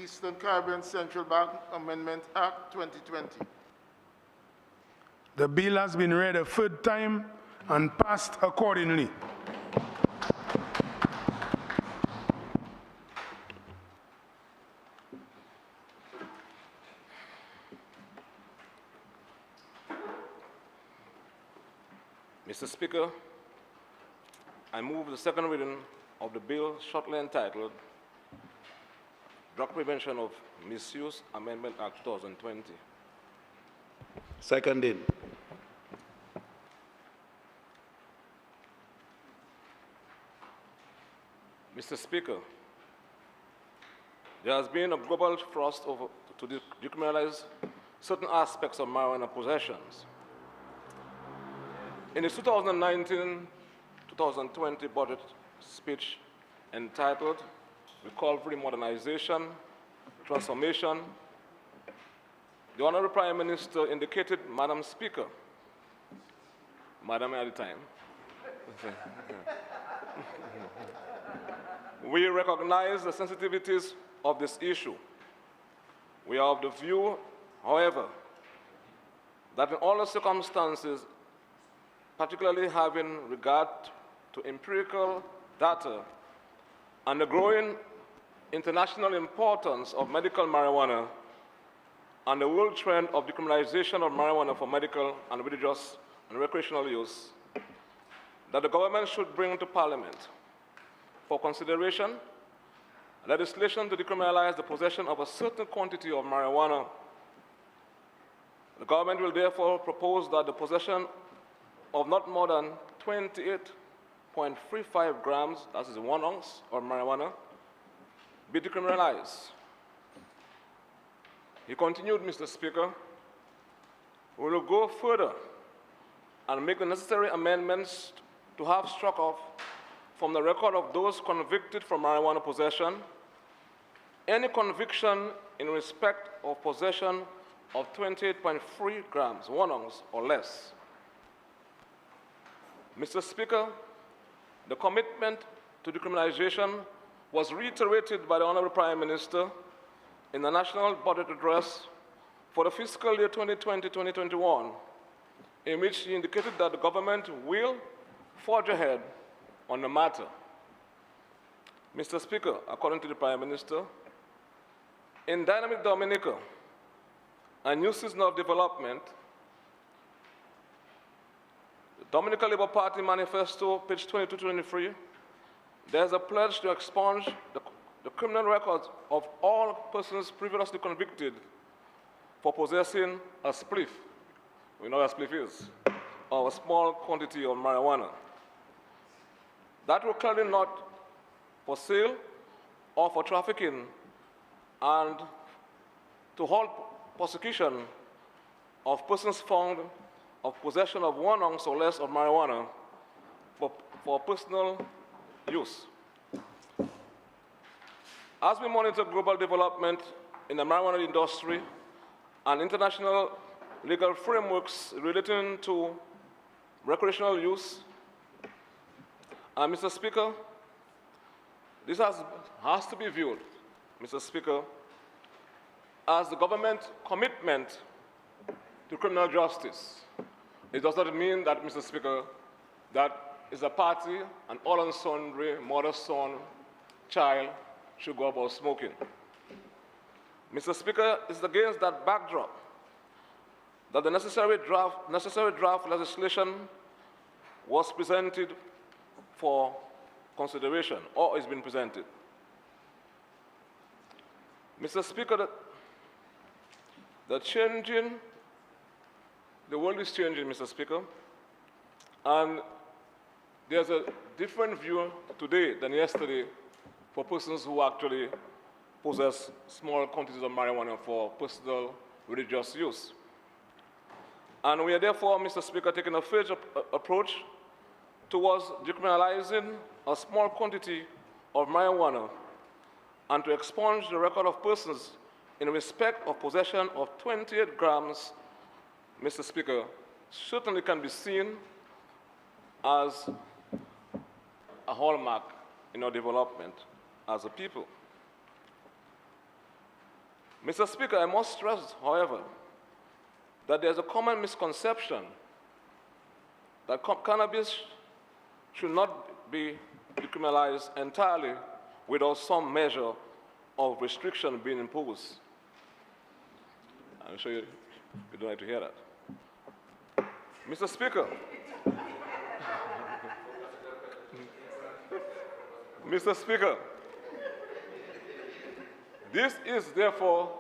Eastern Caribbean Central Bank Amendment Act 2020. The bill has been read a third time and passed accordingly. Mr. Speaker, I move the second reading of the bill shortly entitled Drug Prevention of Misuse Amendment Act 2020. Seconded. Mr. Speaker, there has been a global thrust to decriminalize certain aspects of marijuana possessions. In the 2019-2020 budget speech entitled Recovery, Modernization, Transformation, the Honorable Prime Minister indicated, Madam Speaker, Madam at the time, we recognize the sensitivities of this issue. We are of the view, however, that in all the circumstances, particularly having regard to empirical data and the growing international importance of medical marijuana and the world trend of decriminalization of marijuana for medical and religious and recreational use, that the government should bring to Parliament for consideration legislation to decriminalize the possession of a certain quantity of marijuana. The government will therefore propose that the possession of not more than 28.35 grams, that is 1 ounce, of marijuana, be decriminalized. He continued, Mr. Speaker, we will go further and make the necessary amendments to have struck off from the record of those convicted for marijuana possession any conviction in respect of possession of 28.3 grams, 1 ounce, or less. Mr. Speaker, the commitment to decriminalization was reiterated by the Honorable Prime Minister in the National Budget Address for the fiscal year 2020-2021 in which he indicated that the government will forge ahead on the matter. Mr. Speaker, according to the Prime Minister, in dynamic Dominica, a new season of development, the Dominica Labour Party Manifesto, page 22-23, there's a pledge to expunge the criminal records of all persons previously convicted for possessing a spliff. We know what a spliff is, or a small quantity of marijuana. That were clearly not for sale or for trafficking, and to halt prosecution of persons found of possession of 1 ounce or less of marijuana for personal use. As we monitor global development in the marijuana industry and international legal frameworks relating to recreational use, Mr. Speaker, this has to be viewed, Mr. Speaker, as the government commitment to criminal justice. It does not mean that, Mr. Speaker, that is a party, an all and sundry, mother, son, child should go about smoking. Mr. Speaker, it's against that backdrop that the necessary draft legislation was presented for consideration, or is being presented. Mr. Speaker, the world is changing, Mr. Speaker, and there's a different view today than yesterday for persons who actually possess small quantities of marijuana for personal religious use. And we are therefore, Mr. Speaker, taking a phased approach towards decriminalizing a small quantity of marijuana and to expunge the record of persons in respect of possession of 28 grams, Mr. Speaker, certainly can be seen as a hallmark in our development as a people. Mr. Speaker, I must stress, however, that there's a common misconception that cannabis should not be decriminalized entirely without some measure of restriction being imposed. I'm sure you don't like to hear that. Mr. Speaker, Mr. Speaker, this is therefore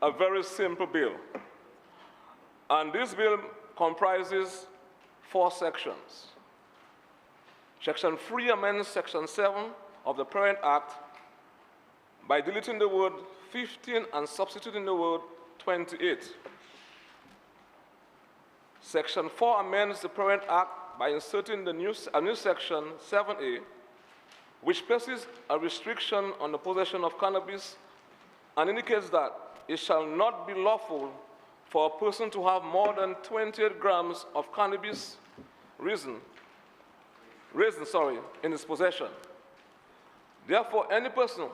a very simple bill. And this bill comprises 4 sections. Section 3 amends Section 7 of the Parent Act by deleting the word 15 and substituting the word 28. Section 4 amends the Parent Act by inserting a new section 7A, which places a restriction on the possession of cannabis and indicates that it shall not be lawful for a person to have more than 28 grams of cannabis resin in his possession. Therefore, any person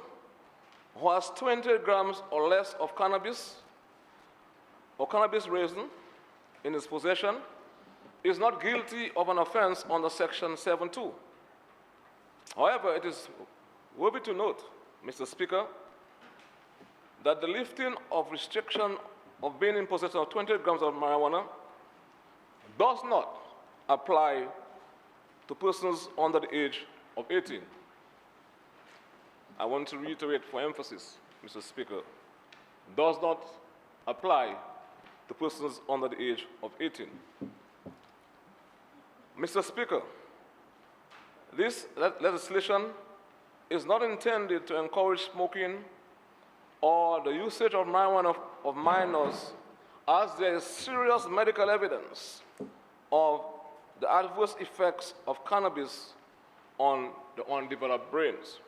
who has 28 grams or less of cannabis or cannabis resin in his possession is not guilty of an offense under Section 7.2. However, it is worthy to note, Mr. Speaker, that the lifting of restriction of being in possession of 20 grams of marijuana does not apply to persons under the age of 18. I want to reiterate for emphasis, Mr. Speaker, does not apply to persons under the age of 18. Mr. Speaker, this legislation is not intended to encourage smoking or the usage of marijuana of minors, as there is serious medical evidence of the adverse effects of cannabis on the undeveloped brains.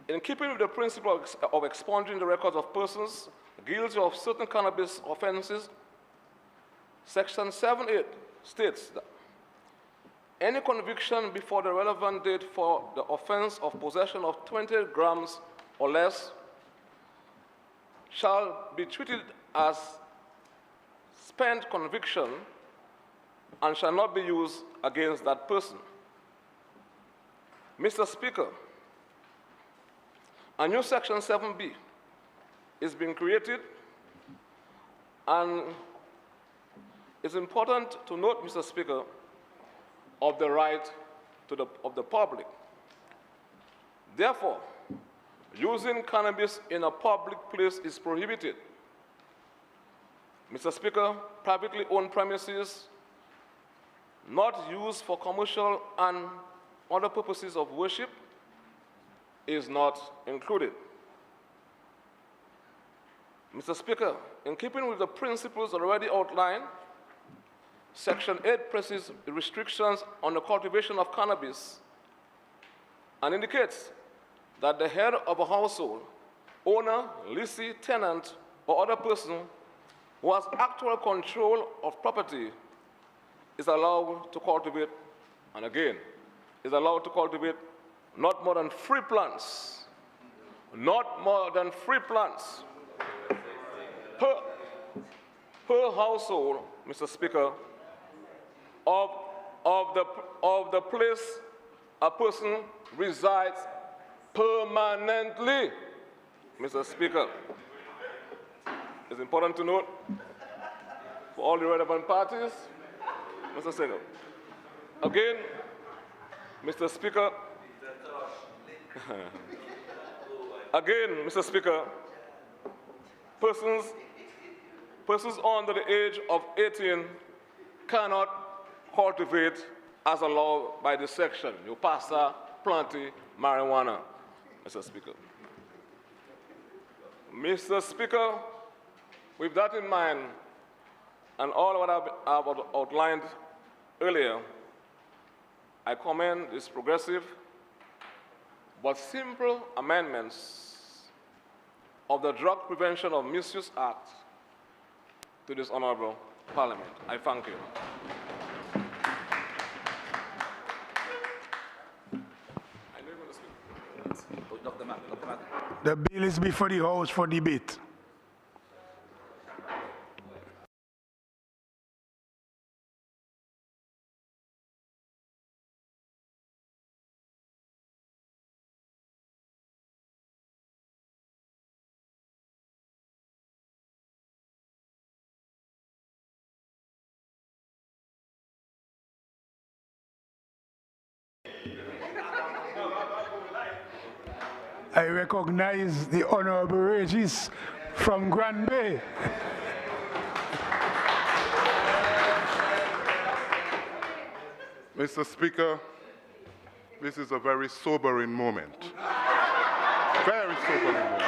In keeping with the principle of expunging the records of persons guilty of certain cannabis offenses, Section 7.8 states that any conviction before the relevant date for the offense of possession of 20 grams or less shall be treated as spent conviction and shall not be used against that person. Mr. Speaker, a new Section 7B is being created, and it's important to note, Mr. Speaker, of the right of the public. Therefore, using cannabis in a public place is prohibited. Mr. Speaker, privately owned premises not used for commercial and other purposes of worship is not included. Mr. Speaker, in keeping with the principles already outlined, Section 8 places restrictions on the cultivation of cannabis and indicates that the head of a household, owner, lessee, tenant, or other person who has actual control of property is allowed to cultivate, and again, is allowed to cultivate not more than 3 plants. Not more than 3 plants per household, Mr. Speaker, of the place a person resides permanently. Mr. Speaker, it's important to note for all the relevant parties, Mr. Speaker. Again, Mr. Speaker, again, Mr. Speaker, persons under the age of 18 cannot cultivate as allowed by this section. You pasta, planty, marijuana, Mr. Speaker. Mr. Speaker, with that in mind, and all what I've outlined earlier, I commend this progressive but simple amendments of the Drug Prevention of Misuse Act to this honorable Parliament. I thank you. The bill is before the House for debate. I recognize the Honorable Regis from Grand Bay. Mr. Speaker, this is a very sobering moment. Very sobering moment.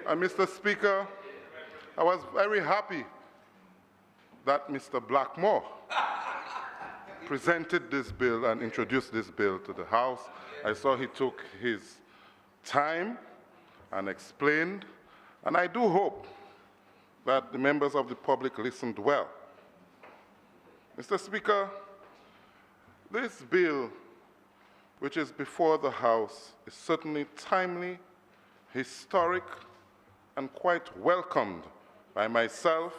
And Mr. Speaker, I was very happy that Mr. Blackmore presented this bill and introduced this bill to the House. I saw he took his time and explained, and I do hope that the members of the public listened well. Mr. Speaker, this bill, which is before the House, is certainly timely, historic, and quite welcomed by myself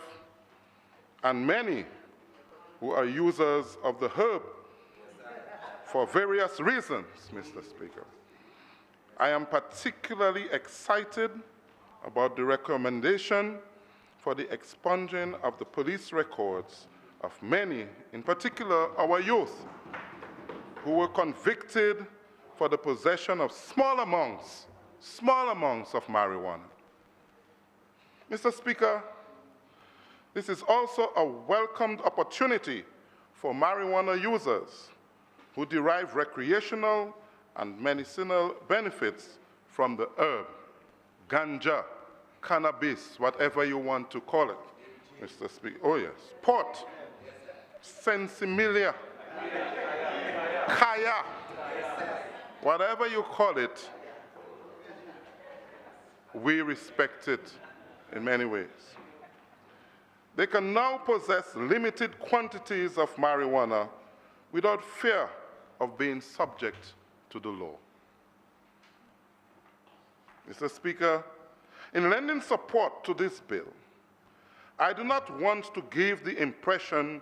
and many who are users of the herb for various reasons, Mr. Speaker. I am particularly excited about the recommendation for the expunging of the police records of many, in particular our youth, who were convicted for the possession of small amounts of marijuana. Mr. Speaker, this is also a welcomed opportunity for marijuana users who derive recreational and medicinal benefits from the herb, ganja, cannabis, whatever you want to call it, Mr. Speaker. Oh yes, pot, sensimilia, kaya, whatever you call it, we respect it in many ways. They can now possess limited quantities of marijuana without fear of being subject to the law. Mr. Speaker, In lending support to this bill, I do not want to give the impression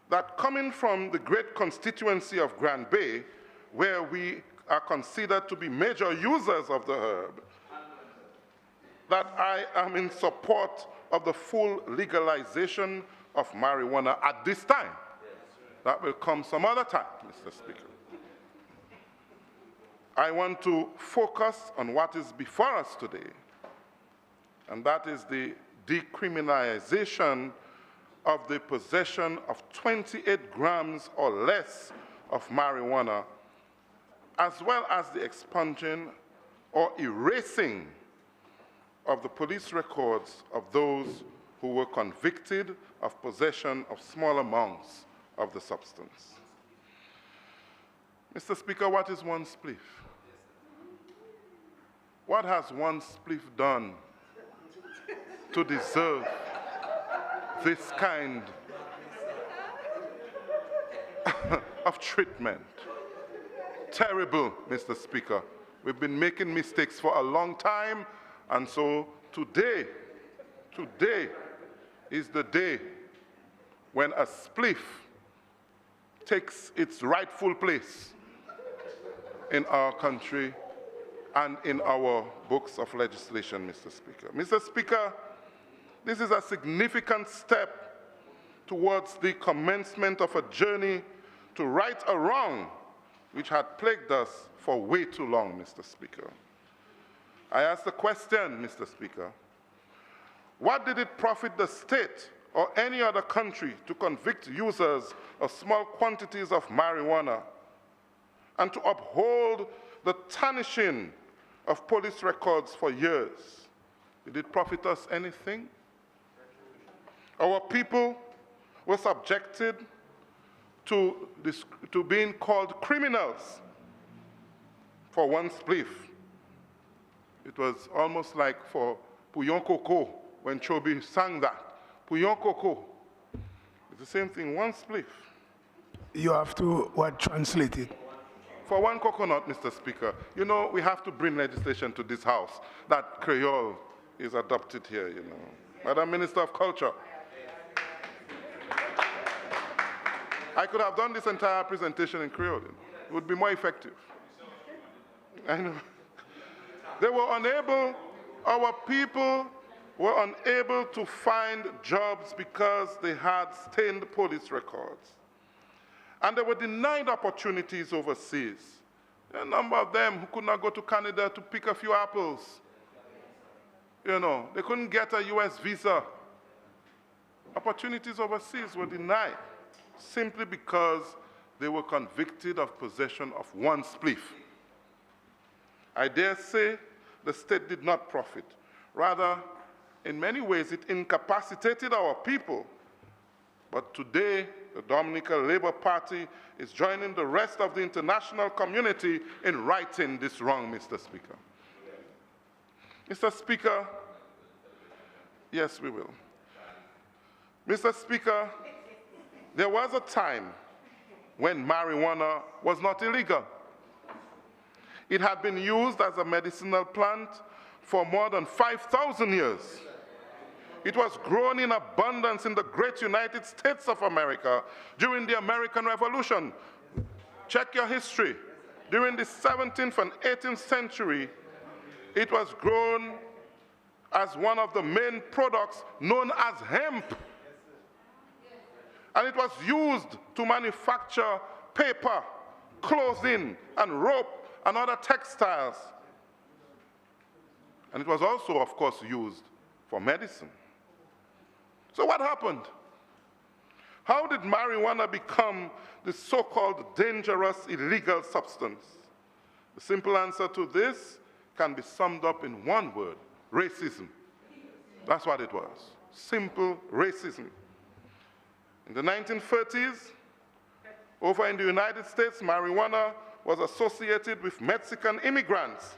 that coming from the great constituency of Grand Bay, where we are considered to be major users of the herb, that I am in support of the full legalization of marijuana at this time. That will come some other time, Mr. Speaker. I want to focus on what is before us today, and that is the decriminalization of the possession of 28 grams or less of marijuana, as well as the expunging or erasing of the police records of those who were convicted of possession of small amounts of the substance. Mr. Speaker, what is one spliff? What has one spliff done to deserve this kind of treatment? Terrible, Mr. Speaker. We've been making mistakes for a long time, and so today is the day when a spliff takes its rightful place in our country and in our books of legislation, Mr. Speaker. Mr. Speaker, this is a significant step towards the commencement of a journey to right a wrong which had plagued us for way too long, Mr. Speaker. I ask the question, Mr. Speaker, what did it profit the state or any other country to convict users of small quantities of marijuana and to uphold the tarnishing of police records for years? Did it profit us anything? Our people were subjected to being called criminals for one spliff. It was almost like for Pouyon Coco when Chobi sang that. Pouyon Coco. It's the same thing, one spliff. You have to, translate it? For one coconut, Mr. Speaker. You know, we have to bring legislation to this house that Creole is adopted here, you know. Madam Minister of Culture. I could have done this entire presentation in Creole. It would be more effective. I know. They were unable, our people were unable to find jobs because they had stained police records. And they were denied opportunities overseas. A number of them who could not go to Canada to pick a few apples. You know, they couldn't get a US visa. Opportunities overseas were denied simply because they were convicted of possession of one spliff. I dare say the state did not profit. Rather, in many ways, it incapacitated our people. But today, the Dominica Labour Party is joining the rest of the international community in righting this wrong, Mr. Speaker. Mr. Speaker, yes, we will. Mr. Speaker, there was a time when marijuana was not illegal. It had been used as a medicinal plant for more than 5,000 years. It was grown in abundance in the great United States of America during the American Revolution. Check your history. During the 17th and 18th century, it was grown as one of the main products known as hemp. And it was used to manufacture paper, clothing, and rope, and other textiles. And it was also, of course, used for medicine. So what happened? How did marijuana become the so-called dangerous illegal substance? The simple answer to this can be summed up in one word: racism. That's what it was. Simple racism. In the 1930s, over in the United States, marijuana was associated with Mexican immigrants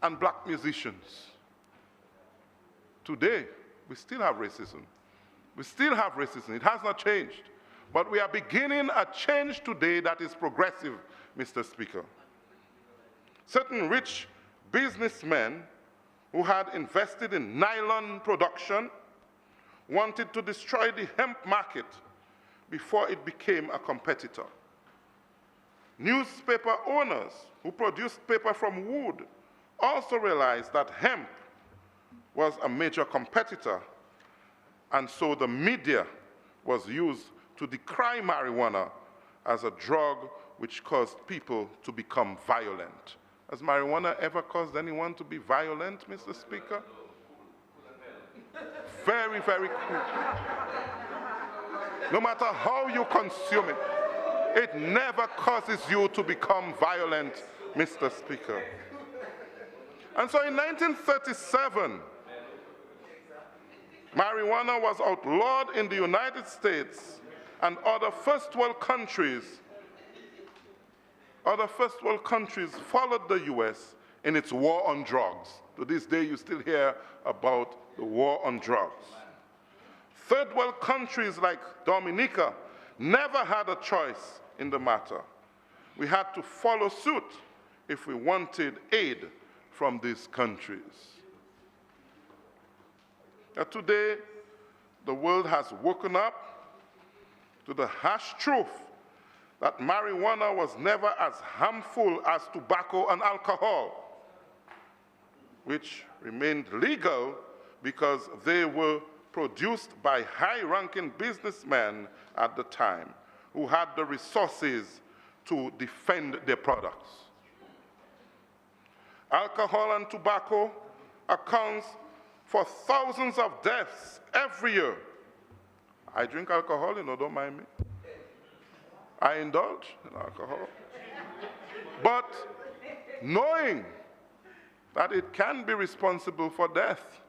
and black musicians. Today, we still have racism. We still have racism. It has not changed. But we are beginning a change today that is progressive, Mr. Speaker. Certain rich businessmen who had invested in nylon production, wanted to destroy the hemp market before it became a competitor. Newspaper owners who produced paper from wood also realized that hemp was a major competitor, and so the media was used to decry marijuana as a drug which caused people to become violent. Has marijuana ever caused anyone to be violent, Mr. Speaker? Very, very cool. No matter how you consume it, it never causes you to become violent, Mr. Speaker. And so in 1937, marijuana was outlawed in the United States and other first world countries followed the US in its war on drugs. To this day, you still hear about the war on drugs. Third world countries like Dominica never had a choice in the matter. We had to follow suit if we wanted aid from these countries. Now, today, the world has woken up to the harsh truth that marijuana was never as harmful as tobacco and alcohol, which remained legal because they were produced by high-ranking businessmen at the time who had the resources to defend their products. Alcohol and tobacco accounts for thousands of deaths every year. I drink alcohol, don't mind me. I indulge in alcohol. But knowing that it can be responsible for death,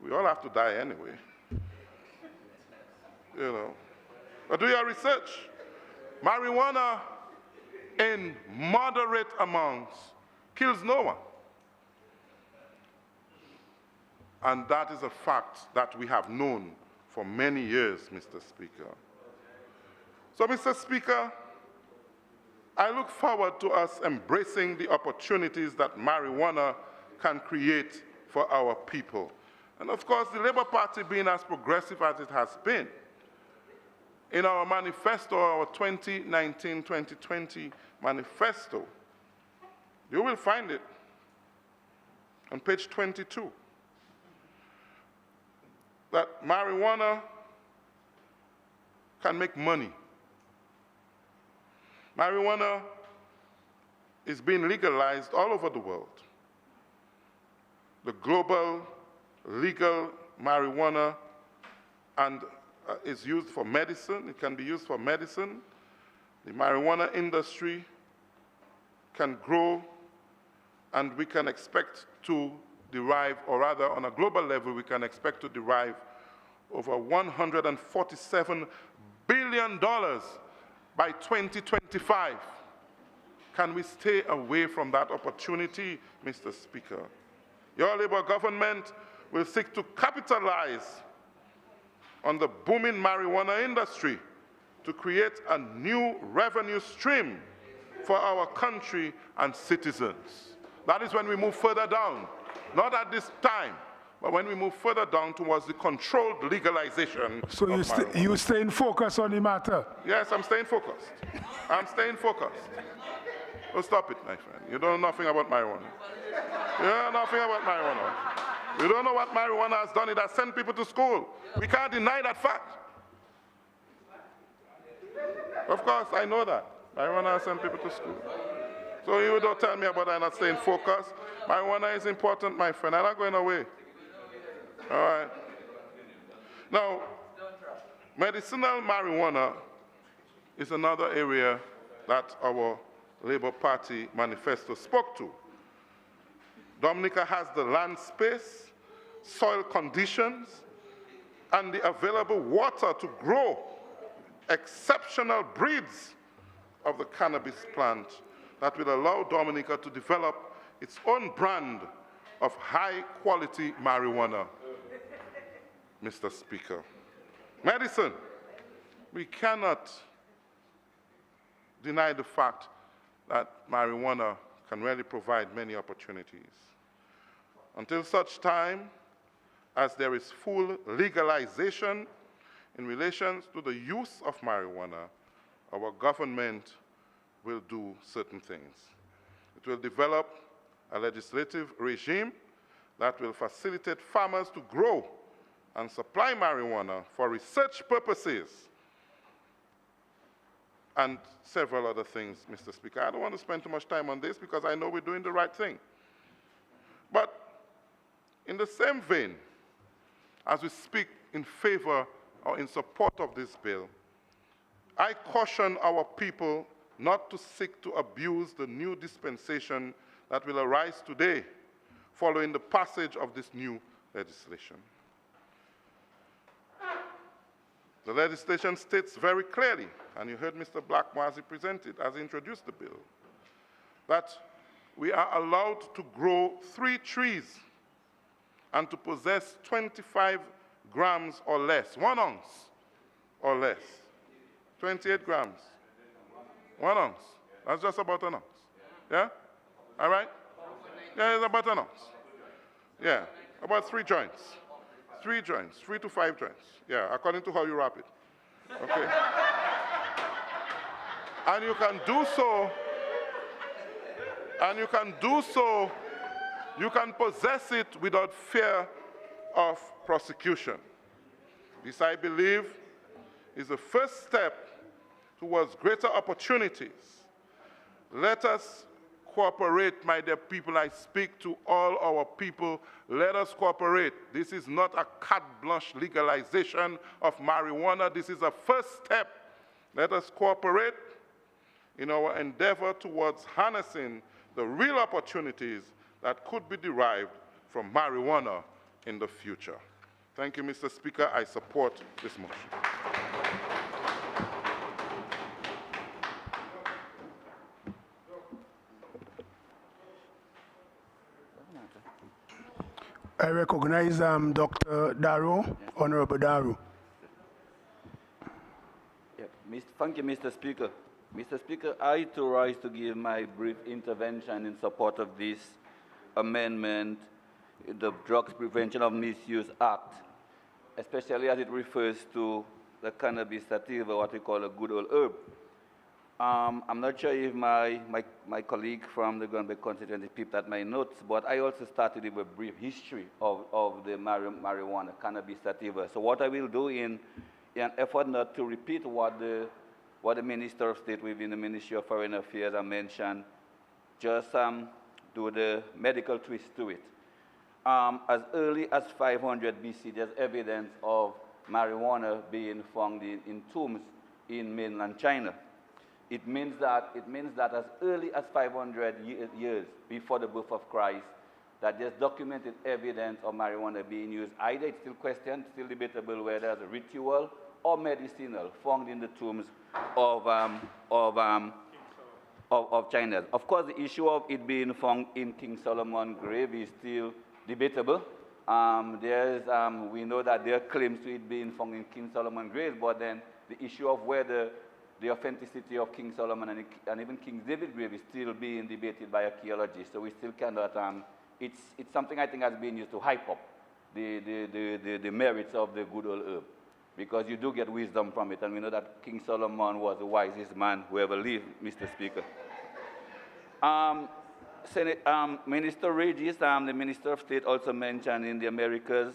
we all have to die anyway. But do your research. Marijuana in moderate amounts kills no one. And that is a fact that we have known for many years, Mr. Speaker. So, Mr. Speaker, I look forward to us embracing the opportunities that marijuana can create for our people. And of course, the Labour Party being as progressive as it has been, in our manifesto, our 2019-2020 manifesto, you will find it on page 22, that marijuana can make money. Marijuana is being legalized all over the world. The global legal marijuana and is used for medicine. It can be used for medicine. The marijuana industry can grow, and we can expect to derive, or rather on a global level, we can expect to derive over $147 billion by 2025. Can we stay away from that opportunity, Mr. Speaker? Your Labour government will seek to capitalize on the booming marijuana industry to create a new revenue stream for our country and citizens. That is when we move further down, not at this time, but when we move further down towards the controlled legalization. So you staying focused on the matter? Yes, I'm staying focused. I'm staying focused. Oh, stop it, my friend. You don't know nothing about marijuana. You don't know nothing about marijuana. You don't know what marijuana has done. It has sent people to school. We can't deny that fact. Of course, I know that. Marijuana has sent people to school. So you don't tell me about I'm not staying focused. Marijuana is important, my friend. I'm not going away. All right. Now, medicinal marijuana is another area that our Labour Party manifesto spoke to. Dominica has the land space, soil conditions, and the available water to grow exceptional breeds of the cannabis plant that will allow Dominica to develop its own brand of high-quality marijuana, Mr. Speaker. Medicine. We cannot deny the fact that marijuana can really provide many opportunities. Until such time as there is full legalization in relation to the use of marijuana, our government will do certain things. It will develop a legislative regime that will facilitate farmers to grow and supply marijuana for research purposes and several other things, Mr. Speaker. I don't want to spend too much time on this because I know we're doing the right thing. But in the same vein, as we speak in favor or in support of this bill, I caution our people not to seek to abuse the new dispensation that will arise today following the passage of this new legislation. The legislation states very clearly, and you heard Mr. Blackmore as he presented, as he introduced the bill, that we are allowed to grow 3 trees and to possess 25 grams or less, 1 ounce or less, 28 grams, 1 ounce. That's just about an ounce. Yeah? All right? Yeah, it's about an ounce. Yeah, about 3 joints. 3 joints, 3 to 5 joints. Yeah, according to how you wrap it. Okay? And you can do so, you can possess it without fear of prosecution. This, I believe, is the first step towards greater opportunities. Let us cooperate, my dear people. I speak to all our people. Let us cooperate. This is not a carte blanche legalization of marijuana. This is a first step. Let us cooperate in our endeavor towards harnessing the real opportunities that could be derived from marijuana in the future. Thank you, Mr. Speaker. I support this motion. I recognize Dr. Darrow, Honorable Darrow. Thank you, Mr. Speaker. Mr. Speaker, I too rise to give my brief intervention in support of this amendment, the Drugs Prevention of Misuse Act, especially as it refers to the cannabis sativa, what we call a good old herb. I'm not sure if my colleague from the Granby constituency peeped at my notes, but I also started with a brief history of the marijuana, cannabis sativa. So what I will do in an effort not to repeat what the Minister of State within the Ministry of Foreign Affairs mentioned, just do the medical twist to it. As early as 500 BC, there's evidence of marijuana being found in tombs in mainland China. It means that as early as 500 years before the birth of Christ, that there's documented evidence of marijuana being used. Either it's still questioned, still debatable whether it's a ritual or medicinal, found in the tombs of China. Of course, the issue of it being found in King Solomon's grave is still debatable. We know that there are claims to it being found in King Solomon's grave, but then the issue of whether the authenticity of King Solomon and even King David's grave is still being debated by archaeologists. So we still cannot, it's something I think has been used to hype up the merits of the good old herb, because you do get wisdom from it. And we know that King Solomon was the wisest man who ever lived, Mr. Speaker. Minister Regis, the Minister of State, also mentioned in the Americas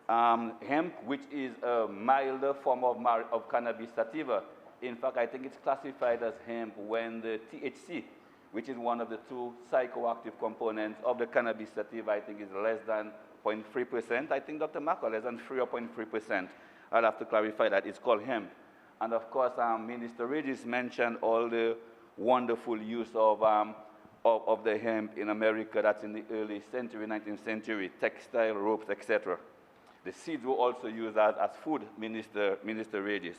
hemp, which is a milder form of cannabis sativa. In fact, I think it's classified as hemp when the THC, which is one of the 2 psychoactive components of the cannabis sativa, I think is less than 0.3%. I think Dr. Marco, less than 3 or 0.3%. I'll have to clarify that. It's called hemp. And of course, Minister Regis mentioned all the wonderful use of the hemp in America. That's in the early century, 19th century, textile, ropes, etc. The seeds were also used as food, Minister Regis.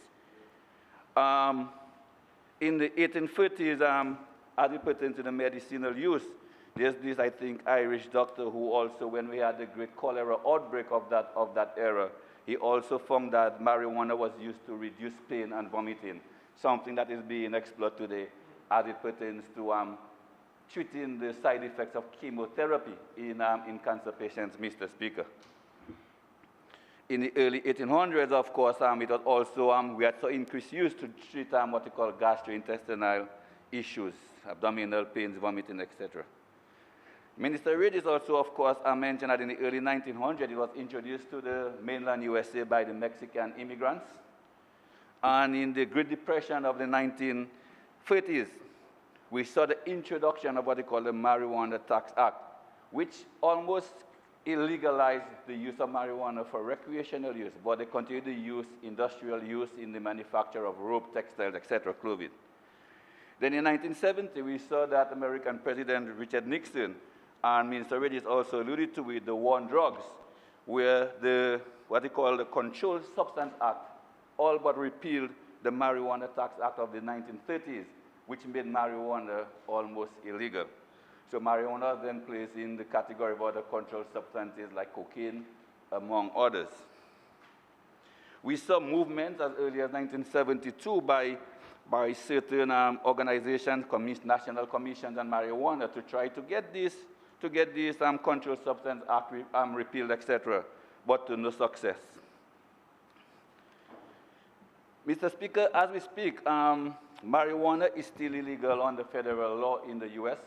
In the 1830s, as it pertains to the medicinal use, there's this, I think, Irish doctor who also, when we had the great cholera outbreak of that era, he also found that marijuana was used to reduce pain and vomiting, something that is being explored today as it pertains to treating the side effects of chemotherapy in cancer patients, Mr. Speaker. In the early 1800s, of course, it was also, we had so increased use to treat what we call gastrointestinal issues, abdominal pains, vomiting, etc. Minister Regis also, of course, mentioned that in the early 1900s, it was introduced to the mainland USA by the Mexican immigrants. And in the Great Depression of the 1930s, we saw the introduction of what they call the Marijuana Tax Act, which almost illegalized the use of marijuana for recreational use, but they continue to use industrial use in the manufacture of rope, textiles, etc., clothing. Then in 1970, we saw that American President Richard Nixon, and Minister Regis also alluded to it, the war on drugs, where what they call the Controlled Substance Act all but repealed the Marijuana Tax Act of the 1930s, which made marijuana almost illegal. So marijuana then plays in the category of other controlled substances like cocaine, among others. We saw movements as early as 1972 by certain organizations, national commissions on marijuana, to try to get this Controlled Substance Act repealed, etc., but to no success. Mr. Speaker, as we speak, marijuana is still illegal under federal law in the US,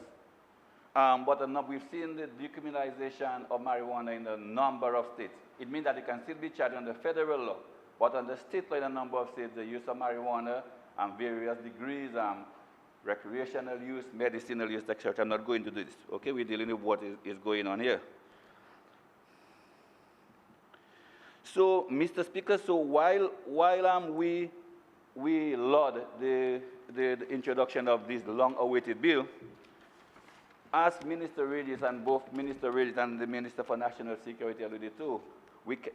but we've seen the decriminalization of marijuana in a number of states. It means that it can still be charged under federal law, but under state law in a number of states, the use of marijuana and various degrees, recreational use, medicinal use, etc. I'm not going to do this, okay? We're dealing with what is going on here. So, Mr. Speaker, so while we laud the introduction of this long-awaited bill, as Minister Regis and both Minister Regis and the Minister for National Security alluded to,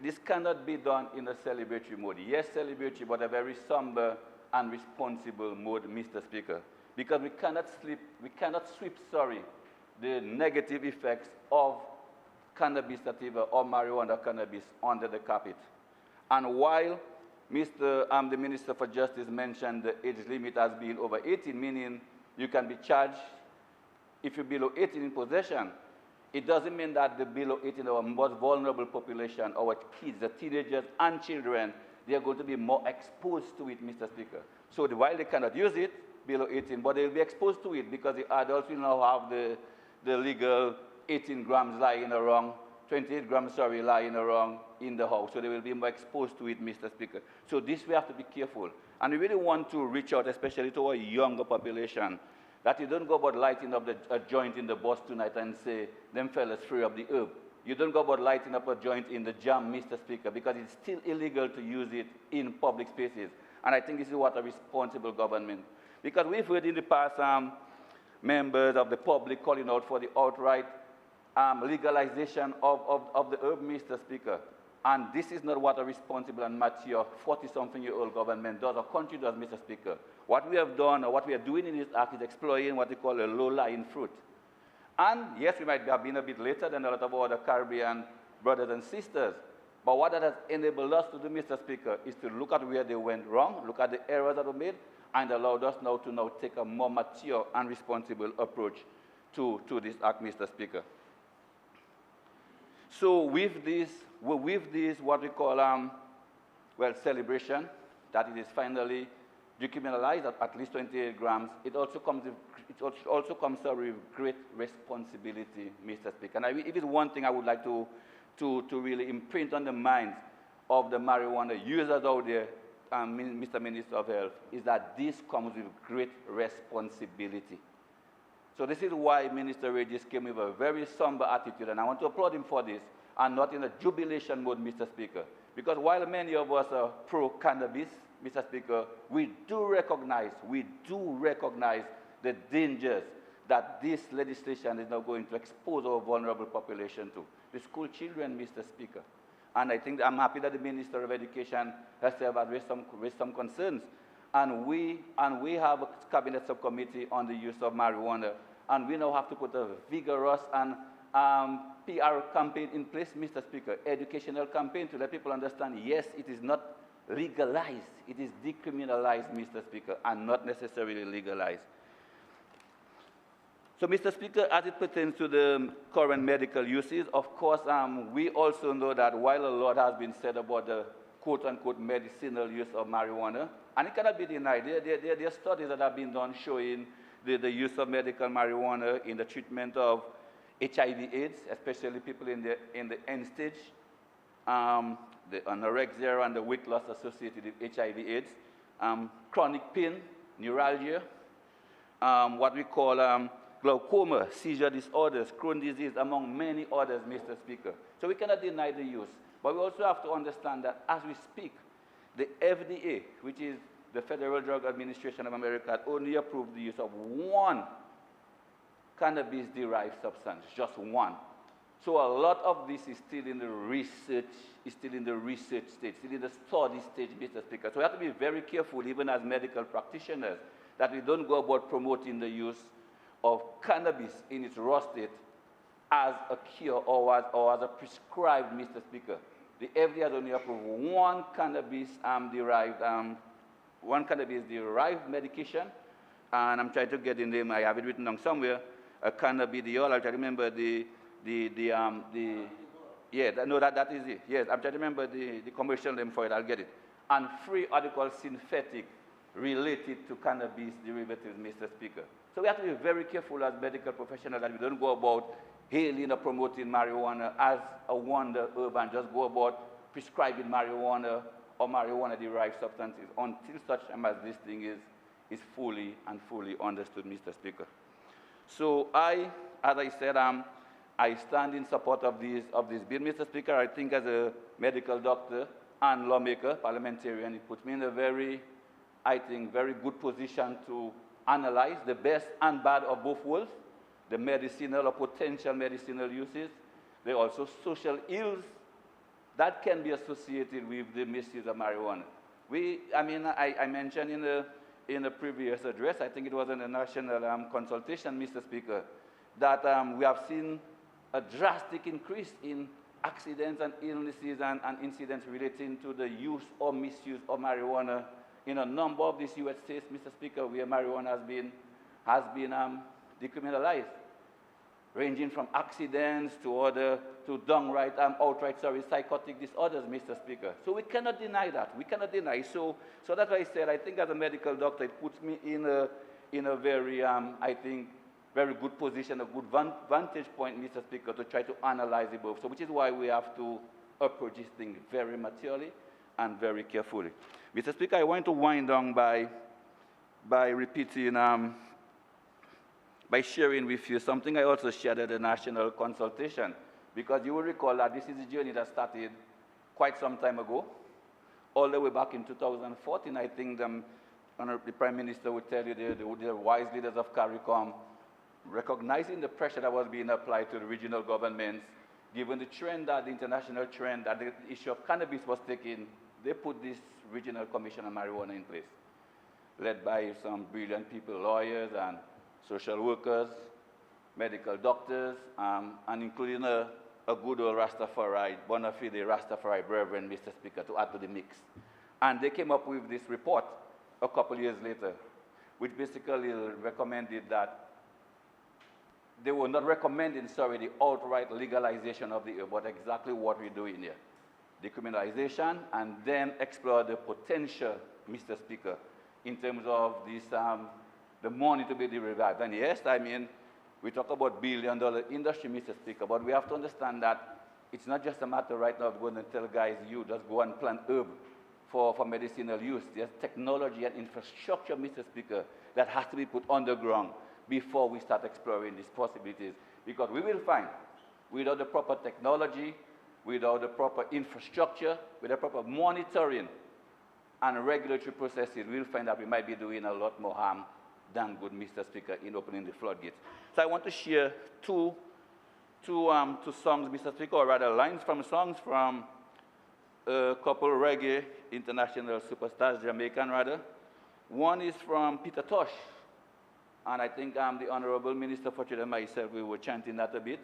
this cannot be done in a celebratory mode. Yes, celebratory, but a very somber and responsible mode, Mr. Speaker, because we cannot sweep the negative effects of cannabis sativa or marijuana cannabis under the carpet. And while the Minister for Justice mentioned the age limit as being over 18, meaning you can be charged if you're below 18 in possession, it doesn't mean that the below 18 our most vulnerable population, our kids, the teenagers and children, they are going to be more exposed to it, Mr. Speaker. So while they cannot use it below 18, but they'll be exposed to it because the adults will now have the legal 18 grams lying around, 28 grams, lying around in the house. So they will be more exposed to it, Mr. Speaker. So this we have to be careful. And we really want to reach out, especially to our younger population, that you don't go about lighting up a joint in the bus tonight and say, them fellas free up the herb. You don't go about lighting up a joint in the jam, Mr. Speaker, because it's still illegal to use it in public spaces. And I think this is what a responsible government. Because we've heard in the past members of the public calling out for the outright legalization of the herb, Mr. Speaker. And this is not what a responsible and mature 40-something-year-old government does or country does, Mr. Speaker. What we have done, or what we are doing in this act, is exploiting what we call a low-lying fruit. And yes, we might have been a bit later than a lot of other Caribbean brothers and sisters. But what that has enabled us to do, Mr. Speaker, is to look at where they went wrong, look at the errors that were made, and allowed us now to take a more mature and responsible approach to this act, Mr. Speaker. So with this, what we call, celebration, that it is finally decriminalized at least 28 grams, it also comes with great responsibility, Mr. Speaker. And if it's one thing I would like to really imprint on the minds of the marijuana users out there, Mr. Minister of Health, is that this comes with great responsibility. So this is why Minister Regis came with a very somber attitude, and I want to applaud him for this, and not in a jubilation mode, Mr. Speaker. Because while many of us are pro-cannabis, Mr. Speaker, we do recognize the dangers that this legislation is now going to expose our vulnerable population to. The school children, Mr. Speaker. And I think I'm happy that the Minister of Education has raised some concerns. And we have a cabinet subcommittee on the use of marijuana, and we now have to put a vigorous and PR campaign in place, Mr. Speaker, educational campaign to let people understand, yes, it is not legalized, it is decriminalized, Mr. Speaker, and not necessarily legalized. So, Mr. Speaker, as it pertains to the current medical uses, of course, we also know that while a lot has been said about the quote-unquote medicinal use of marijuana, and it cannot be denied, there are studies that have been done showing the use of medical marijuana in the treatment of HIV/AIDS, especially people in the end stage, the anorexia and the weight loss associated with HIV/AIDS, chronic pain, neuralgia, what we call glaucoma, seizure disorders, Crohn's disease, among many others, Mr. Speaker. So we cannot deny the use. But we also have to understand that as we speak, the FDA, which is the Federal Drug Administration of America, had only approved the use of one cannabis-derived substance, just one. So a lot of this is still in the research, stage, still in the study stage, Mr. Speaker. So we have to be very careful, even as medical practitioners, that we don't go about promoting the use of cannabis in its raw state as a cure or as a prescribed, Mr. Speaker. The FDA has only approved one cannabis-derived medication, and I'm trying to get the name. I have it written down somewhere. A cannabidiol. I'll try to remember that is it. Yes, I'm trying to remember the commercial name for it. I'll get it. And free article synthetic related to cannabis derivatives, Mr. Speaker. So we have to be very careful as medical professionals that we don't go about hailing or promoting marijuana as a wonder herb and just go about prescribing marijuana or marijuana-derived substances until such time as this thing is fully understood, Mr. Speaker. So as I said, I stand in support of this bill, Mr. Speaker. I think as a medical doctor and lawmaker, parliamentarian, it puts me in a very good position to analyze the best and bad of both worlds, the medicinal or potential medicinal uses. There are also social ills that can be associated with the misuse of marijuana. I mentioned in a previous address, I think it was in a national consultation, Mr. Speaker, that we have seen a drastic increase in accidents and illnesses and incidents relating to the use or misuse of marijuana in a number of these U.S. states, Mr. Speaker, where marijuana has been decriminalized, ranging from accidents to outright psychotic disorders, Mr. Speaker. So we cannot deny that. We cannot deny. So that's why I said, I think as a medical doctor, it puts me in a very, very good position, a good vantage point, Mr. Speaker, to try to analyze it both. So which is why we have to approach this thing very maturely and very carefully. Mr. Speaker, I want to wind down by repeating, by sharing with you something I also shared at the national consultation, because you will recall that this is a journey that started quite some time ago, all the way back in 2014. I think the Prime Minister would tell you the wise leaders of CARICOM, recognizing the pressure that was being applied to the regional governments, given the trend, that the international trend, that the issue of cannabis was taking, they put this Regional Commission on Marijuana in place, led by some brilliant people, lawyers and social workers, medical doctors, and including a good old Rastafari, bona fide Rastafari brethren, Mr. Speaker, to add to the mix. And they came up with this report a couple years later, which basically recommended that they were not recommending, the outright legalization of the herb, but exactly what we're doing here. Decriminalization, and then explore the potential, Mr. Speaker, in terms of this, the money to be derived. And yes, we talk about billion-dollar industry, Mr. Speaker, but we have to understand that it's not just a matter right now of going and tell guys, you just go and plant herb for medicinal use. There's technology and infrastructure, Mr. Speaker, that has to be put on the ground before we start exploring these possibilities. Because we will find, without the proper technology, without the proper infrastructure, with the proper monitoring and regulatory processes, we'll find that we might be doing a lot more harm than good, Mr. Speaker, in opening the floodgates. So I want to share two songs, Mr. Speaker, or rather lines from songs from a couple reggae international superstars, Jamaican rather. One is from Peter Tosh, and I think the Honorable Minister for Trade and myself, we were chanting that a bit.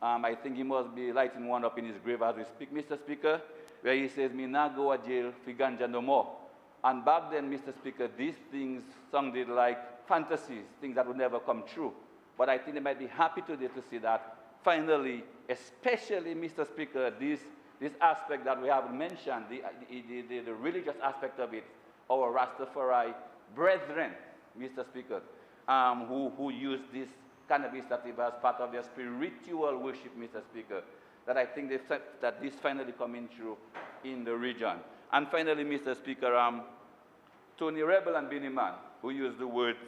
I think he must be lighting one up in his grave as we speak, Mr. Speaker, where he says, "Me nah go a jail for ganja no more." And back then, Mr. Speaker, these things sounded like fantasies, things that would never come true. But I think they might be happy today to see that finally, especially, Mr. Speaker, this aspect that we haven't mentioned, the religious aspect of it, our Rastafari brethren, Mr. Speaker, who use this cannabis sativa as part of their spiritual worship, Mr. Speaker, that I think that this finally coming through in the region. And finally, Mr. Speaker, Tony Rebel and Benny Man, who used the words,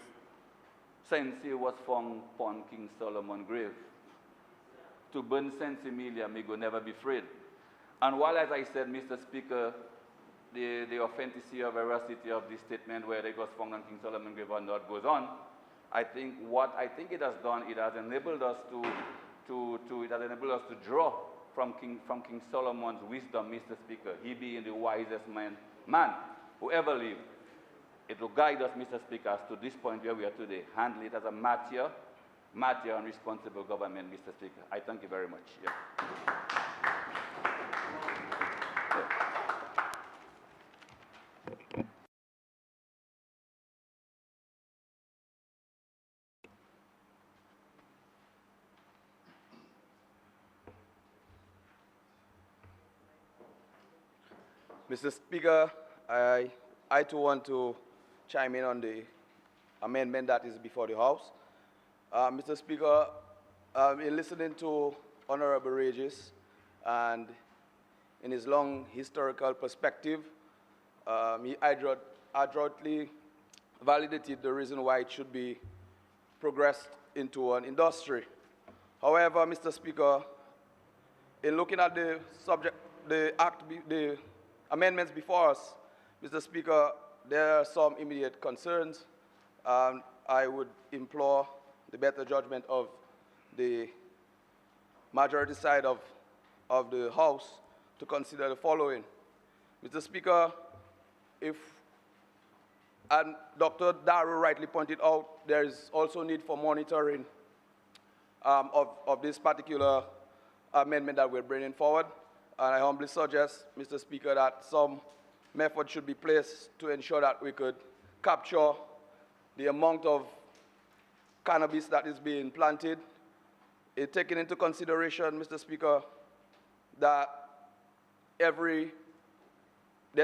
Sensi was found upon King Solomon's grave. To burn Sensi Emilia, may go never be afraid. And while, as I said, Mr. Speaker, the authenticity or veracity of this statement, whether it was found on King Solomon's grave or not, goes on, I think what I think it has done, it has enabled us to draw from King Solomon's wisdom, Mr. Speaker. He being the wisest man who ever lived. It will guide us, Mr. Speaker, to this point where we are today. Handle it as a mature and responsible government, Mr. Speaker. I thank you very much. Yeah. Mr. Speaker, I too want to chime in on the amendment that is before the House. Mr. Speaker, in listening to Honorable Regis and in his long historical perspective, he adroitly validated the reason why it should be progressed into an industry. However, Mr. Speaker, in looking at the subject, the amendments before us, Mr. Speaker, there are some immediate concerns. I would implore the better judgment of the majority side of the House to consider the following. Mr. Speaker, and Dr. Darrow rightly pointed out, there is also need for monitoring of this particular amendment that we're bringing forward. And I humbly suggest, Mr. Speaker, that some method should be placed to ensure that we could capture the amount of cannabis that is being planted, taking into consideration, Mr. Speaker, that there's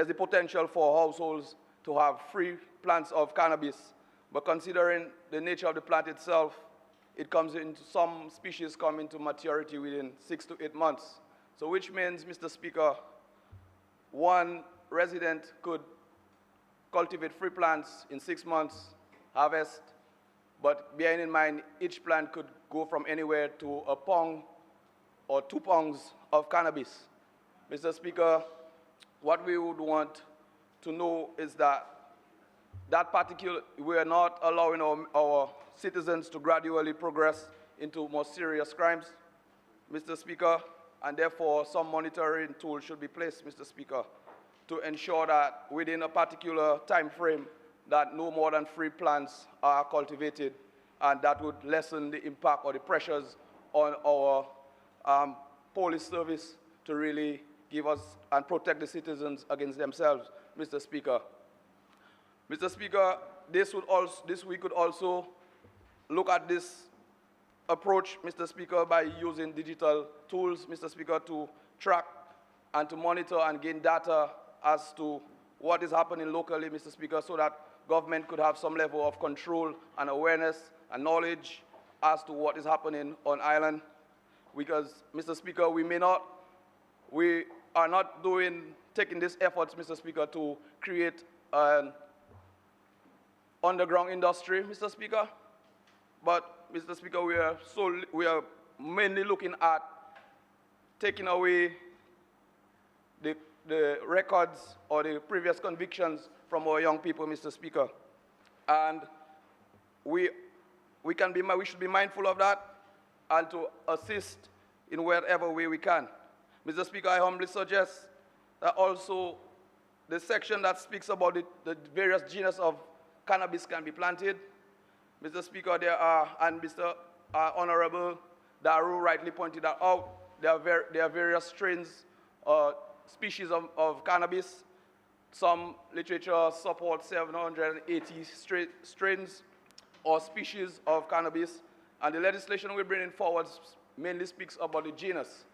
the potential for households to have free plants of cannabis, but considering the nature of the plant itself, some species come into maturity within 6 to 8 months. So which means, Mr. Speaker, one resident could cultivate free plants in 6 months, harvest, but bearing in mind each plant could go from anywhere to a pong or 2 pongs of cannabis. Mr. Speaker, what we would want to know is that we are not allowing our citizens to gradually progress into more serious crimes, Mr. Speaker, and therefore some monitoring tools should be placed, Mr. Speaker, to ensure that within a particular time frame that no more than 3 plants are cultivated, and that would lessen the impact or the pressures on our police service to really give us and protect the citizens against themselves, Mr. Speaker. Mr. Speaker, we could also look at this approach, Mr. Speaker, by using digital tools, Mr. Speaker, to track and to monitor and gain data as to what is happening locally, Mr. Speaker, so that government could have some level of control and awareness and knowledge as to what is happening on island. Because, Mr. Speaker, we are not taking these efforts, Mr. Speaker, to create an underground industry, Mr. Speaker. But, Mr. Speaker, we are mainly looking at taking away the records or the previous convictions from our young people, Mr. Speaker. And we should be mindful of that and to assist in wherever way we can. Mr. Speaker, I humbly suggest that also the section that speaks about the various genus of cannabis can be planted. Mr. Speaker, and Mr. Honorable Daru rightly pointed that out, there are various strains, species of cannabis. Some literature supports 780 strains or species of cannabis. And the legislation we're bringing forward mainly speaks about the genus.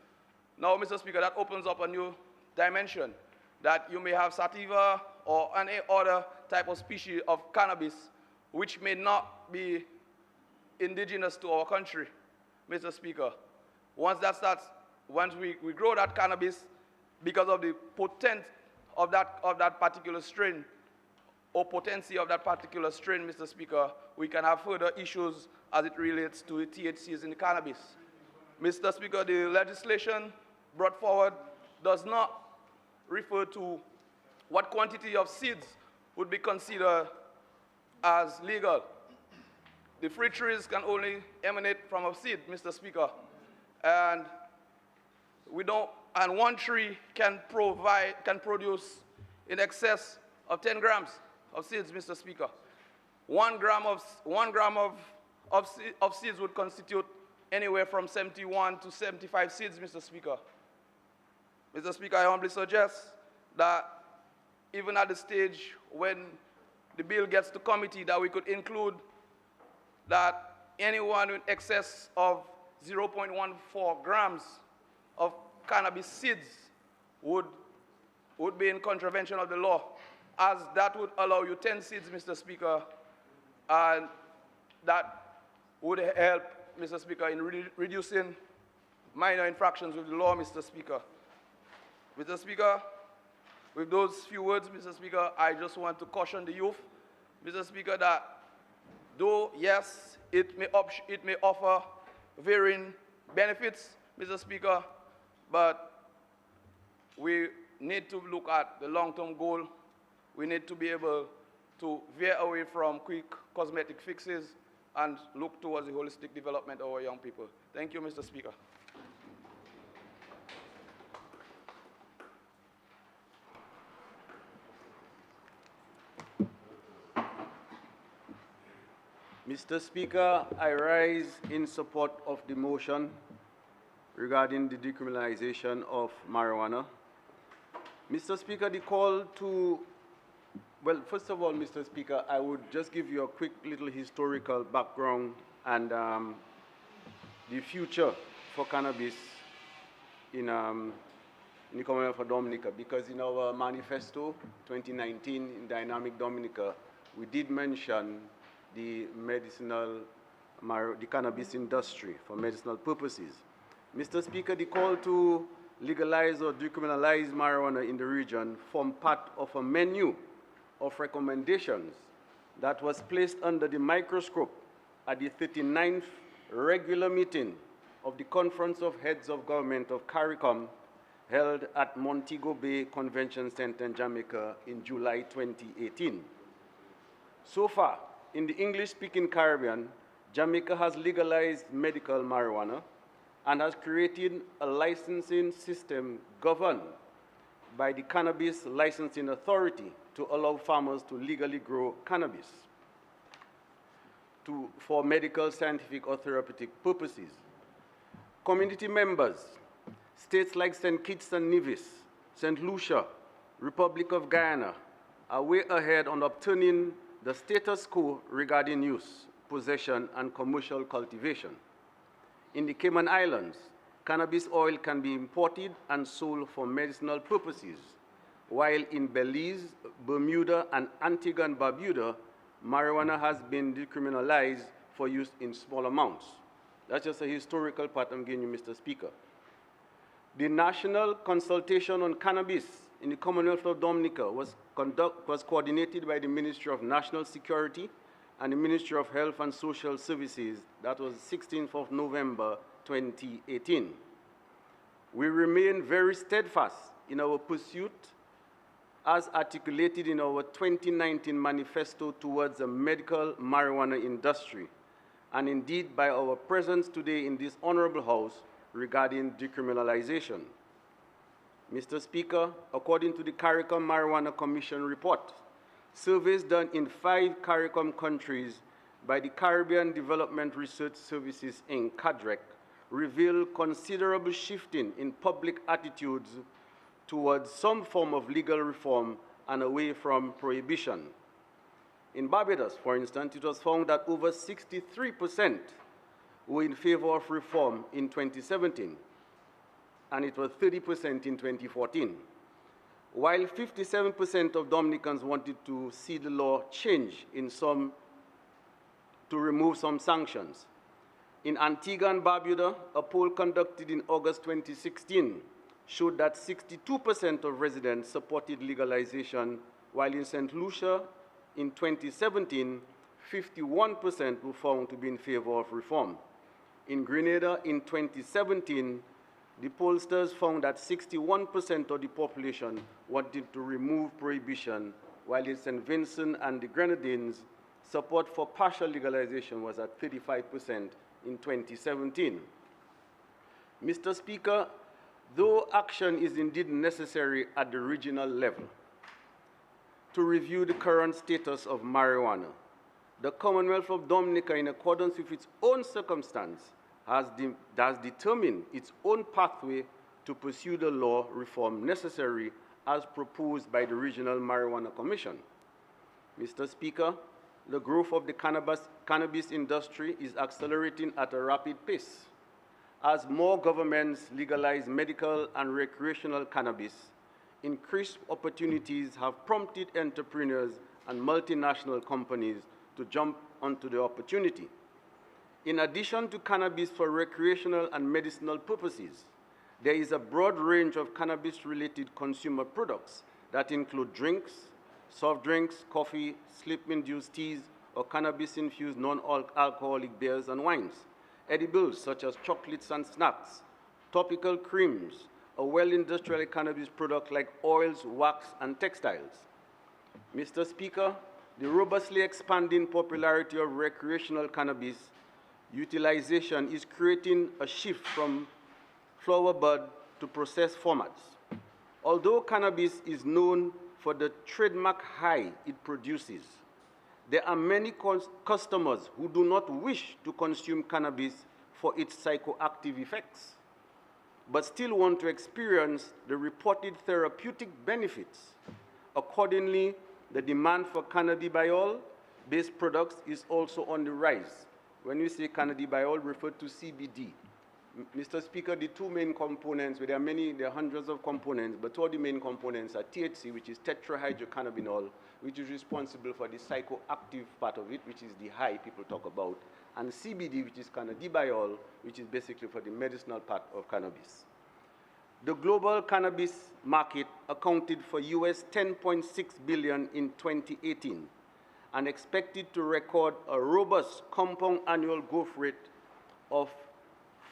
Now, Mr. Speaker, that opens up a new dimension, that you may have sativa or any other type of species of cannabis which may not be indigenous to our country, Mr. Speaker. Once we grow that cannabis, because of the potency of that particular strain, or potency of that particular strain, Mr. Speaker, we can have further issues as it relates to the THCs in the cannabis. Mr. Speaker, the legislation brought forward does not refer to what quantity of seeds would be considered as legal. The fruit trees can only emanate from a seed, Mr. Speaker. And one tree can produce in excess of 10 grams of seeds, Mr. Speaker. 1 gram of seeds would constitute anywhere from 71 to 75 seeds, Mr. Speaker. Mr. Speaker, I humbly suggest that even at the stage when the bill gets to committee, that we could include that anyone in excess of 0.14 grams of cannabis seeds would be in contravention of the law, as that would allow you 10 seeds, Mr. Speaker, and that would help, Mr. Speaker, in reducing minor infractions with the law, Mr. Speaker. Mr. Speaker, with those few words, Mr. Speaker, I just want to caution the youth, Mr. Speaker, that though, yes, it may offer varying benefits, Mr. Speaker, but we need to look at the long-term goal. We need to be able to veer away from quick cosmetic fixes and look towards the holistic development of our young people. Thank you, Mr. Speaker. Mr. Speaker, I rise in support of the motion regarding the decriminalization of marijuana. Mr. Speaker, the call to, well, first of all, Mr. Speaker, I would just give you a quick little historical background and the future for cannabis in the Commonwealth of Dominica, because in our manifesto 2019 in Dynamic Dominica, we did mention the cannabis industry for medicinal purposes. Mr. Speaker, the call to legalize or decriminalize marijuana in the region formed part of a menu of recommendations that was placed under the microscope at the 39th regular meeting of the Conference of Heads of Government of CARICOM held at Montego Bay Convention Center in Jamaica in July 2018. So far, in the English-speaking Caribbean, Jamaica has legalized medical marijuana and has created a licensing system governed by the Cannabis Licensing Authority to allow farmers to legally grow cannabis for medical, scientific, or therapeutic purposes. Community members, states like St. Kitts and Nevis, St. Lucia, Republic of Guyana, are way ahead on obtaining the status quo regarding use, possession, and commercial cultivation. In the Cayman Islands, cannabis oil can be imported and sold for medicinal purposes, while in Belize, Bermuda, and Antigua and Barbuda, marijuana has been decriminalized for use in small amounts. That's just a historical part I'm giving you, Mr. Speaker. The National Consultation on Cannabis in the Commonwealth of Dominica was coordinated by the Ministry of National Security and the Ministry of Health and Social Services. That was 16th of November, 2018. We remain very steadfast in our pursuit as articulated in our 2019 manifesto towards a medical marijuana industry, and indeed by our presence today in this honorable house regarding decriminalization. Mr. Speaker, according to the CARICOM Marijuana Commission report, surveys done in 5 CARICOM countries by the Caribbean Development Research Services, Inc., CADREC, reveal considerable shifting in public attitudes towards some form of legal reform and away from prohibition. In Barbados, for instance, it was found that over 63% were in favor of reform in 2017, and it was 30% in 2014. While 57% of Dominicans wanted to see the law change to remove some sanctions. In Antigua and Barbuda, a poll conducted in August 2016 showed that 62% of residents supported legalization, while in St. Lucia in 2017, 51% were found to be in favor of reform. In Grenada in 2017, the pollsters found that 61% of the population wanted to remove prohibition, while in St. Vincent and the Grenadines, support for partial legalization was at 35% in 2017. Mr. Speaker, though action is indeed necessary at the regional level to review the current status of marijuana, the Commonwealth of Dominica, in accordance with its own circumstance, has determined its own pathway to pursue the law reform necessary as proposed by the Regional Marijuana Commission. Mr. Speaker, the growth of the cannabis industry is accelerating at a rapid pace. As more governments legalize medical and recreational cannabis, increased opportunities have prompted entrepreneurs and multinational companies to jump onto the opportunity. In addition to cannabis for recreational and medicinal purposes, there is a broad range of cannabis-related consumer products that include drinks, soft drinks, coffee, sleep-induced teas, or cannabis-infused non-alcoholic beers and wines, edibles such as chocolates and snacks, topical creams, a well-industrialized cannabis product like oils, wax, and textiles. Mr. Speaker, the robustly expanding popularity of recreational cannabis utilization is creating a shift from flower bud to processed formats. Although cannabis is known for the trademark high it produces, there are many customers who do not wish to consume cannabis for its psychoactive effects, but still want to experience the reported therapeutic benefits. Accordingly, the demand for cannabidiol-based products is also on the rise. When we say cannabidiol, refer to CBD. Mr. Speaker, the two main components, there are hundreds of components, but two of the main components are THC, which is tetrahydrocannabinol, which is responsible for the psychoactive part of it, which is the high people talk about, and CBD, which is cannabidiol, which is basically for the medicinal part of cannabis. The global cannabis market accounted for US $10.6 billion in 2018 and expected to record a robust compound annual growth rate of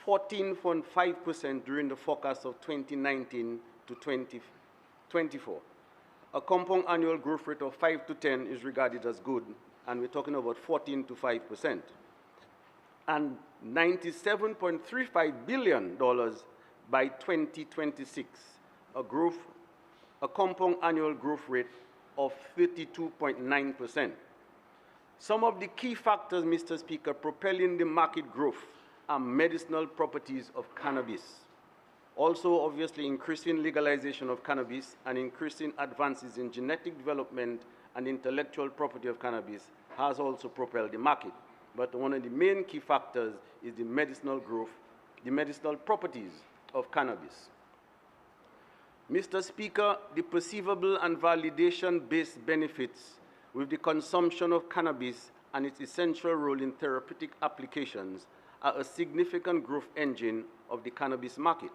14.5% during the forecast of 2019 to 2024. A compound annual growth rate of 5 to 10 is regarded as good, and we're talking about 14 to 5%. And $97.35 billion by 2026, a compound annual growth rate of 32.9%. Some of the key factors, Mr. Speaker, propelling the market growth are medicinal properties of cannabis. Also, obviously, increasing legalization of cannabis and increasing advances in genetic development and intellectual property of cannabis has also propelled the market. But one of the main key factors is the medicinal growth, the medicinal properties of cannabis. Mr. Speaker, the perceivable and validation-based benefits with the consumption of cannabis and its essential role in therapeutic applications are a significant growth engine of the cannabis market.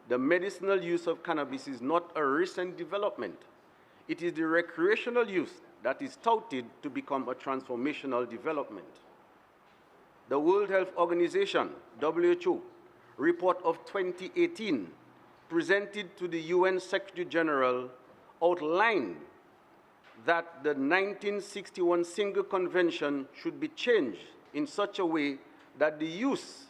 The medicinal use of cannabis is not a recent development. It is the recreational use that is touted to become a transformational development. The World Health Organization, WHO, report of 2018 presented to the UN Secretary General outlined that the 1961 Single Convention should be changed in such a way that the use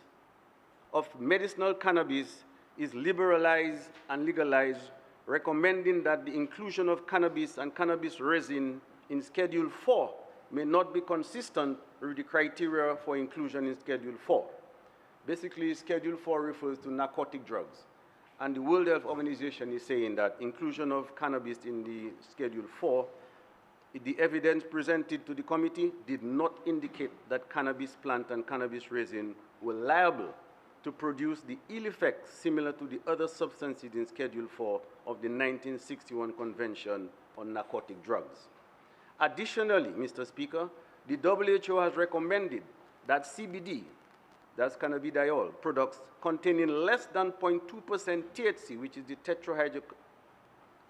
of medicinal cannabis is liberalized and legalized, recommending that the inclusion of cannabis and cannabis resin in Schedule 4 may not be consistent with the criteria for inclusion in Schedule 4. Basically, Schedule 4 refers to narcotic drugs. And the World Health Organization is saying that inclusion of cannabis in the Schedule 4, the evidence presented to the committee did not indicate that cannabis plant and cannabis resin were liable to produce the ill effects similar to the other substances in Schedule 4 of the 1961 Convention on Narcotic Drugs. Additionally, Mr. Speaker, the WHO has recommended that CBD, that's cannabidiol, products containing less than 0.2% THC, which is the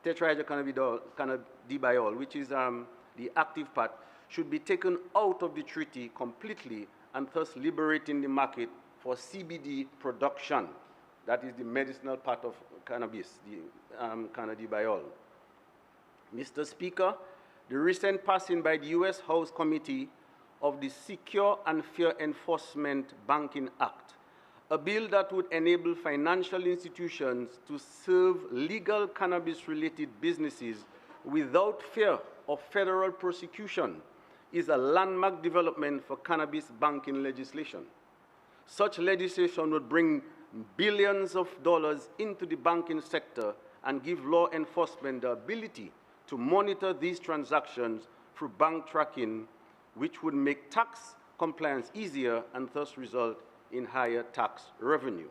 tetrahydrocannabidiol, which is the active part, should be taken out of the treaty completely and thus liberating the market for CBD production. That is the medicinal part of cannabis, the cannabidiol. Mr. Speaker, the recent passing by the U.S. House Committee of the Secure and Fair Enforcement Banking Act, a bill that would enable financial institutions to serve legal cannabis-related businesses without fear of federal prosecution, is a landmark development for cannabis banking legislation. Such legislation would bring billions of dollars into the banking sector and give law enforcement the ability to monitor these transactions through bank tracking, which would make tax compliance easier and thus result in higher tax revenue.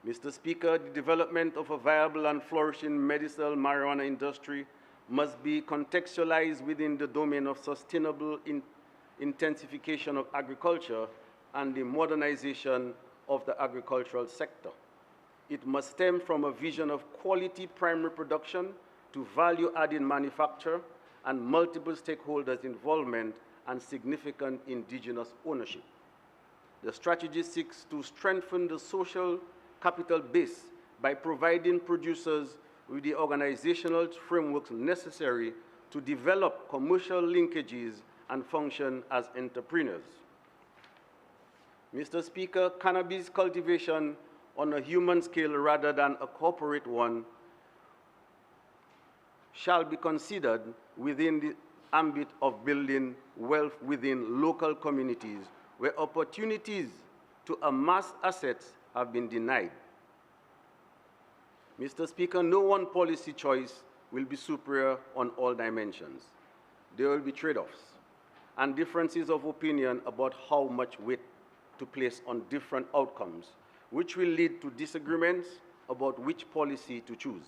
Mr. Speaker, the development of a viable and flourishing medicinal marijuana industry must be contextualized within the domain of sustainable intensification of agriculture and the modernization of the agricultural sector. It must stem from a vision of quality primary production to value-added manufacture and multiple stakeholders' involvement and significant indigenous ownership. The strategy seeks to strengthen the social capital base by providing producers with the organizational frameworks necessary to develop commercial linkages and function as entrepreneurs. Mr. Speaker, cannabis cultivation on a human scale rather than a corporate one shall be considered within the ambit of building wealth within local communities where opportunities to amass assets have been denied. Mr. Speaker, no one policy choice will be superior on all dimensions. There will be trade-offs and differences of opinion about how much weight to place on different outcomes, which will lead to disagreements about which policy to choose.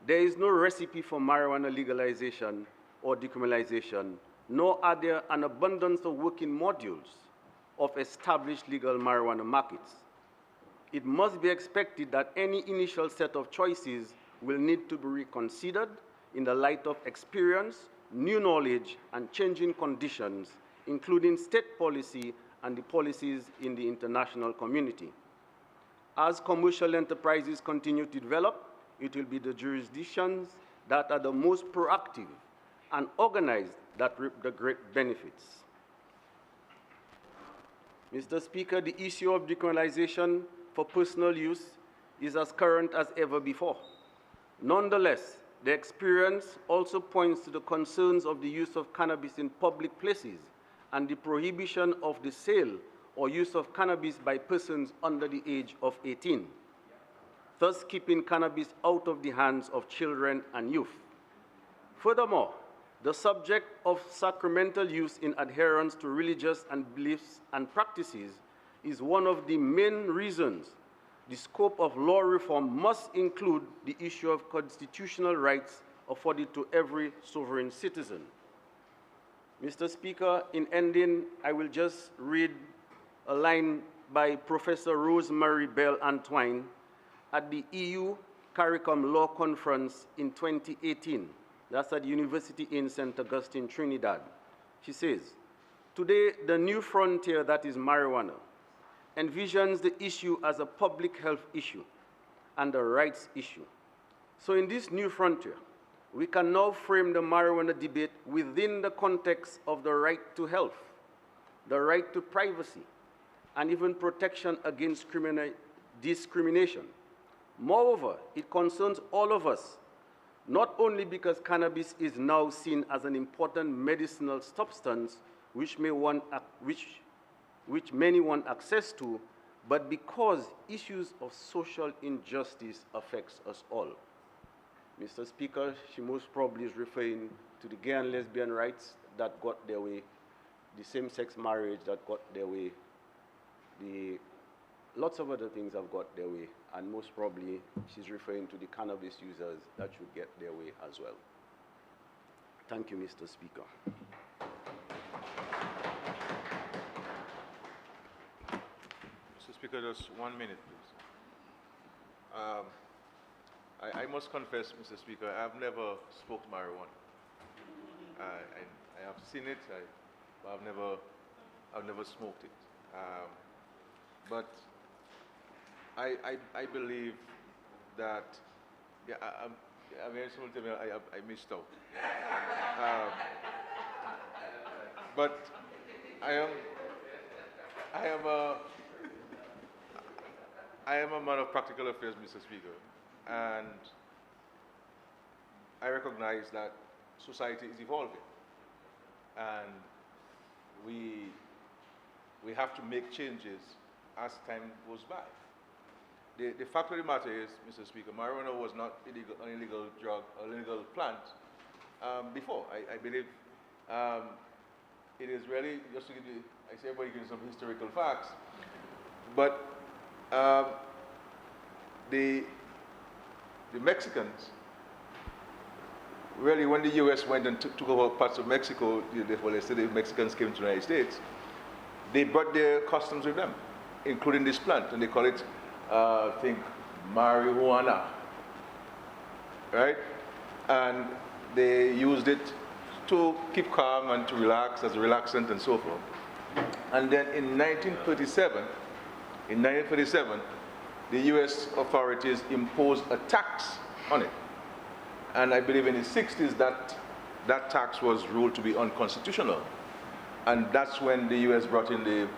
There is no recipe for marijuana legalization or decriminalization, nor are there an abundance of working modules of established legal marijuana markets. It must be expected that any initial set of choices will need to be reconsidered in the light of experience, new knowledge, and changing conditions, including state policy and the policies in the international community. As commercial enterprises continue to develop, it will be the jurisdictions that are the most proactive and organized that reap the great benefits. Mr. Speaker, the issue of decriminalization for personal use is as current as ever before. Nonetheless, the experience also points to the concerns of the use of cannabis in public places and the prohibition of the sale or use of cannabis by persons under the age of 18, thus keeping cannabis out of the hands of children and youth. Furthermore, the subject of sacramental use in adherence to religious and beliefs and practices is one of the main reasons the scope of law reform must include the issue of constitutional rights afforded to every sovereign citizen. Mr. Speaker, in ending, I will just read a line by Professor Rosemary Bell Antoine at the EU CARICOM Law Conference in 2018. That's at the University in St. Augustine, Trinidad. She says, "Today, the new frontier that is marijuana envisions the issue as a public health issue and a rights issue. So in this new frontier, we can now frame the marijuana debate within the context of the right to health, the right to privacy, and even protection against discrimination. Moreover, it concerns all of us, not only because cannabis is now seen as an important medicinal substance which many want access to, but because issues of social injustice affects us all." Mr. Speaker, she most probably is referring to the gay and lesbian rights that got their way, the same-sex marriage that got their way lots of other things have got their way, and most probably she's referring to the cannabis users that should get their way as well. Thank you, Mr. Speaker. Mr. Speaker, just 1 minute, please. I must confess, Mr. Speaker, I've never smoked marijuana. I have seen it, but I've never smoked it. But I believe that, yeah, I mean, someone tell me I missed out. But I am a man of practical affairs, Mr. Speaker, and I recognize that society is evolving, and we have to make changes as time goes by. The fact of the matter is, Mr. Speaker, marijuana was not an illegal drug or illegal plant before. I believe it is really, just to give you, I say everybody gives some historical facts, but the Mexicans, really, when the U.S. went and took over parts of Mexico, well, they said the Mexicans came to the United States, they brought their customs with them, including this plant, and they call it, I think, marijuana, right? And they used it to keep calm and to relax as a relaxant and so forth. And then in 1937, the U.S. authorities imposed a tax on it. And I believe in the 60s that tax was ruled to be unconstitutional. And that's when the U.S. brought in the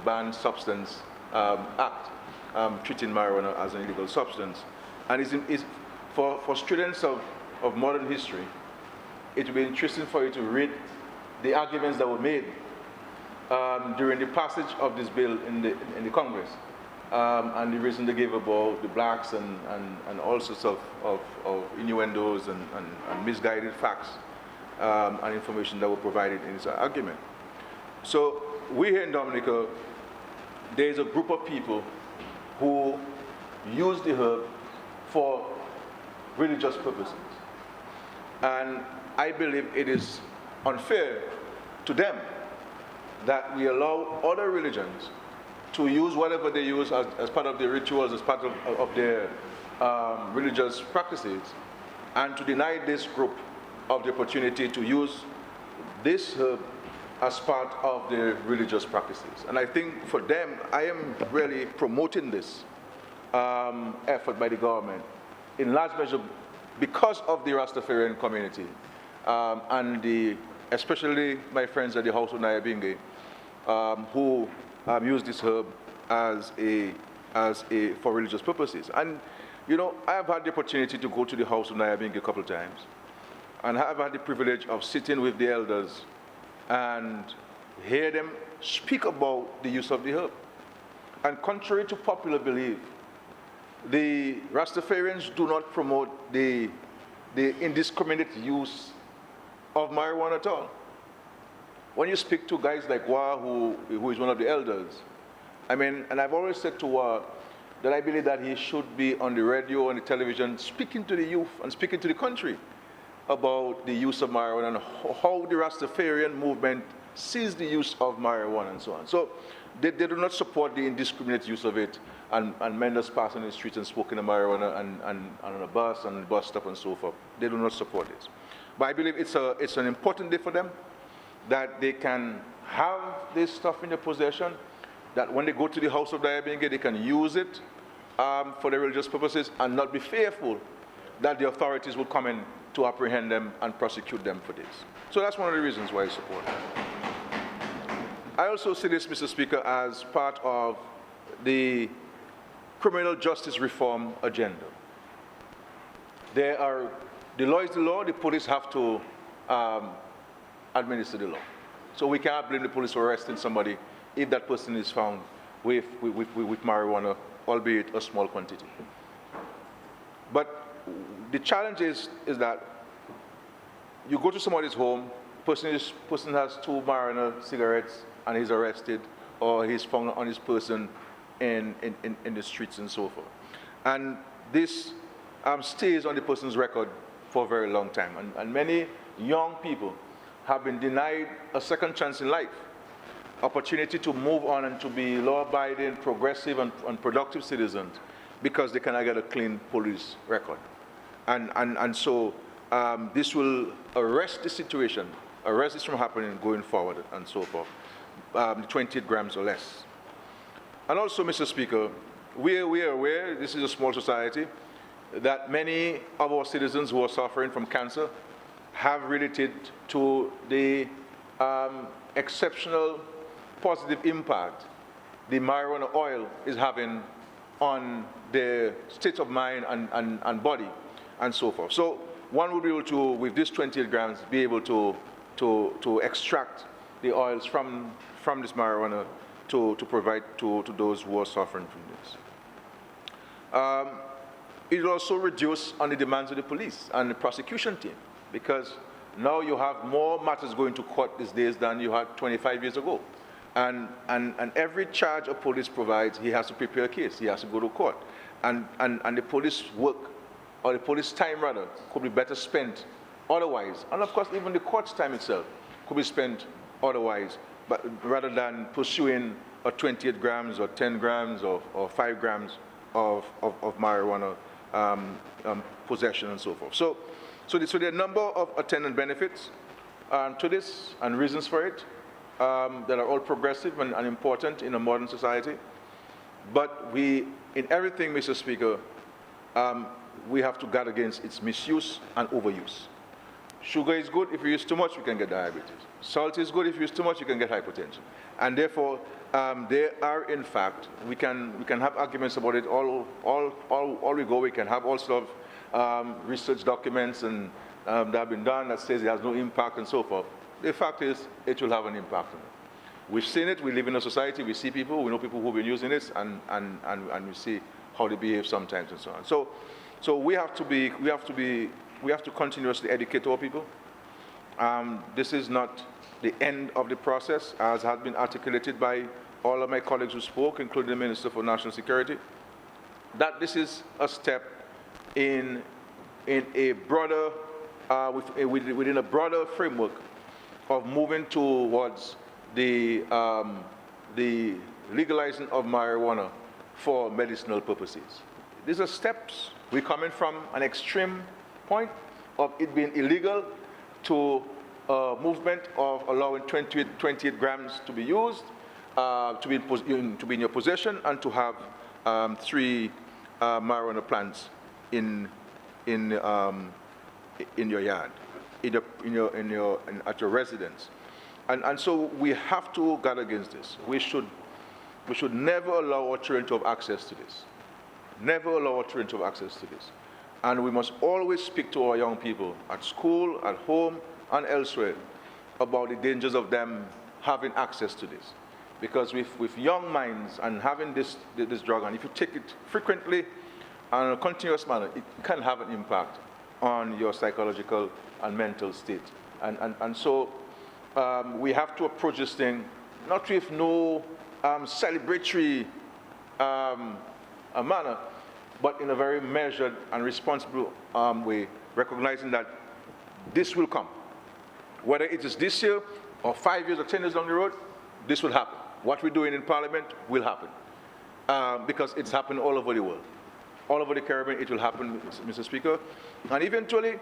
Banned Substance Act, treating marijuana as an illegal substance. And it's for students of modern history, it will be interesting for you to read the arguments that were made during the passage of this bill in the Congress, and the reason they gave about the blacks and all sorts of innuendos and misguided facts and information that were provided in this argument. So we here in Dominica, there is a group of people who use the herb for religious purposes. And I believe it is unfair to them that we allow other religions to use whatever they use as part of their rituals, as part of their religious practices, and to deny this group of the opportunity to use this herb as part of their religious practices. And I think for them, I am really promoting this effort by the government, in large measure because of the Rastafarian community, and especially my friends at the House of Nyabingi, who use this herb for religious purposes. And you know, I have had the opportunity to go to the House of Nyabingi a couple of times, and I have had the privilege of sitting with the elders and hear them speak about the use of the herb. And contrary to popular belief, the Rastafarians do not promote the indiscriminate use of marijuana at all. When you speak to guys like Wa, who is one of the elders, I mean, and I've always said to Wa that I believe that he should be on the radio and the television speaking to the youth and speaking to the country about the use of marijuana and how the Rastafarian movement sees the use of marijuana and so on. So they do not support the indiscriminate use of it, and men just passing in the streets and smoking of marijuana and on a bus and bus stop and so forth. They do not support this. But I believe it's an important day for them, that they can have this stuff in their possession, that when they go to the House of Nyabingi, they can use it for their religious purposes and not be fearful that the authorities will come in to apprehend them and prosecute them for this. So that's one of the reasons why I support it. I also see this, Mr. Speaker, as part of the criminal justice reform agenda. The law is the law, the police have to administer the law. So we cannot blame the police for arresting somebody if that person is found with marijuana, albeit a small quantity. But the challenge is that you go to somebody's home, person has 2 marijuana cigarettes and he's arrested, or he's found on his person in the streets and so forth. And this stays on the person's record for a very long time. And many young people have been denied a second chance in life, opportunity to move on and to be law-abiding, progressive, and productive citizens because they cannot get a clean police record. And so this will arrest the situation, arrest this from happening going forward and so forth, 28 grams or less. And also, Mr. Speaker, we are aware, this is a small society, that many of our citizens who are suffering from cancer have related to the exceptional positive impact the marijuana oil is having on their state of mind and body and so forth. So one will be able to, with this 28 grams, be able to extract the oils from this marijuana to provide to those who are suffering from this. It will also reduce on the demands of the police and the prosecution team, because now you have more matters going to court these days than you had 25 years ago. And every charge a police provides, he has to prepare a case, he has to go to court. And the police work, or the police time rather, could be better spent otherwise. And of course, even the court's time itself could be spent otherwise, but rather than pursuing a 28 grams or 10 grams or 5 grams of marijuana possession and so forth. So there are a number of attendant benefits to this and reasons for it that are all progressive and important in a modern society. But in everything, Mr. Speaker, we have to guard against its misuse and overuse. Sugar is good. If you use too much, you can get diabetes. Salt is good. If you use too much, you can get hypertension. And therefore, there are, in fact, we can have arguments about it all we go. We can have all sort of research documents and that have been done that says it has no impact and so forth. The fact is, it will have an impact on it. We've seen it. We live in a society. We see people. We know people who've been using it, and we see how they behave sometimes and so on. So we have to continuously educate our people. This is not the end of the process, as has been articulated by all of my colleagues who spoke, including the Minister for National Security, that this is a step in a broader, within a broader framework of moving towards the legalizing of marijuana for medicinal purposes. These are steps. We're coming from an extreme point of it being illegal to a movement of allowing 28 grams to be used, to be in your possession, and to have 3 marijuana plants in your yard, at your residence. And so we have to guard against this. We should never allow our children to have access to this. Never allow our children to have access to this. And we must always speak to our young people at school, at home, and elsewhere about the dangers of them having access to this. Because with young minds and having this drug, and if you take it frequently and in a continuous manner, it can have an impact on your psychological and mental state. And so we have to approach this thing not with no celebratory manner, but in a very measured and responsible way, recognizing that this will come. Whether it is this year or 5 years or 10 years down the road, this will happen. What we're doing in Parliament will happen, because it's happened all over the world. All over the Caribbean, it will happen, Mr. Speaker. And eventually,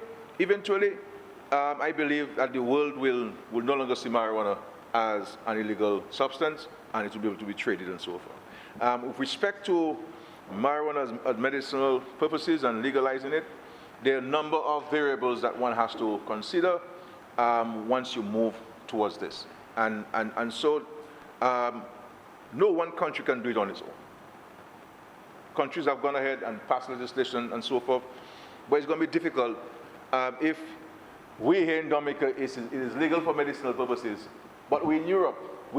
I believe that the world will no longer see marijuana as an illegal substance, and it will be able to be traded and so forth. With respect to marijuana as medicinal purposes and legalizing it, there are a number of variables that one has to consider once you move towards this. And so no one country can do it on its own. Countries have gone ahead and passed legislation and so forth, but it's going to be difficult if we here in Dominica, it is legal for medicinal purposes, but we in Europe,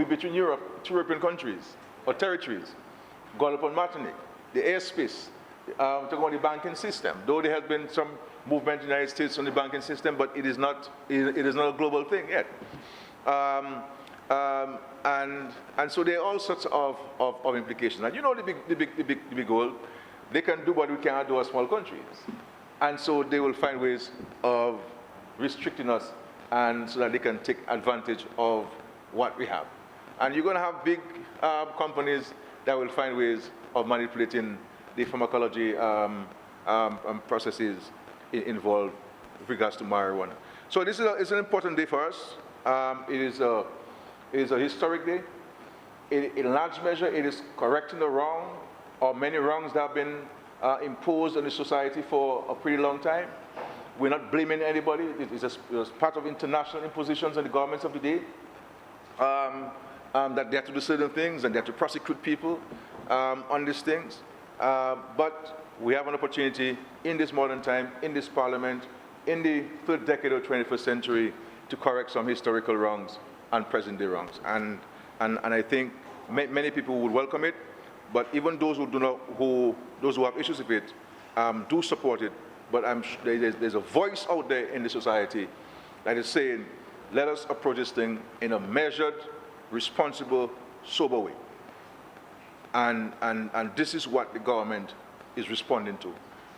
between Europe, 2 European countries or territories, Guadeloupe and Martinique, the airspace, talking about the banking system, though there has been some movement in the United States on the banking system, but it is not a global thing yet. And so there are all sorts of implications. And you know the big goal, they can do what we cannot do as small countries. And so they will find ways of restricting us and so that they can take advantage of what we have. And you're going to have big companies that will find ways of manipulating the pharmacology processes involved with regards to marijuana. So this is an important day for us. It is a historic day. In large measure, it is correcting the wrong or many wrongs that have been imposed on the society for a pretty long time. We're not blaming anybody. It is part of international impositions on the governments of the day. That they have to do certain things and they have to prosecute people on these things. But we have an opportunity in this modern time, in this parliament, in the third decade of the 21st century to correct some historical wrongs and present-day wrongs. And I think many people would welcome it, but even those those who have issues with it do support it. But there's a voice out there in the society that is saying, let us approach this thing in a measured, responsible, sober way. And this is what the government is responding to,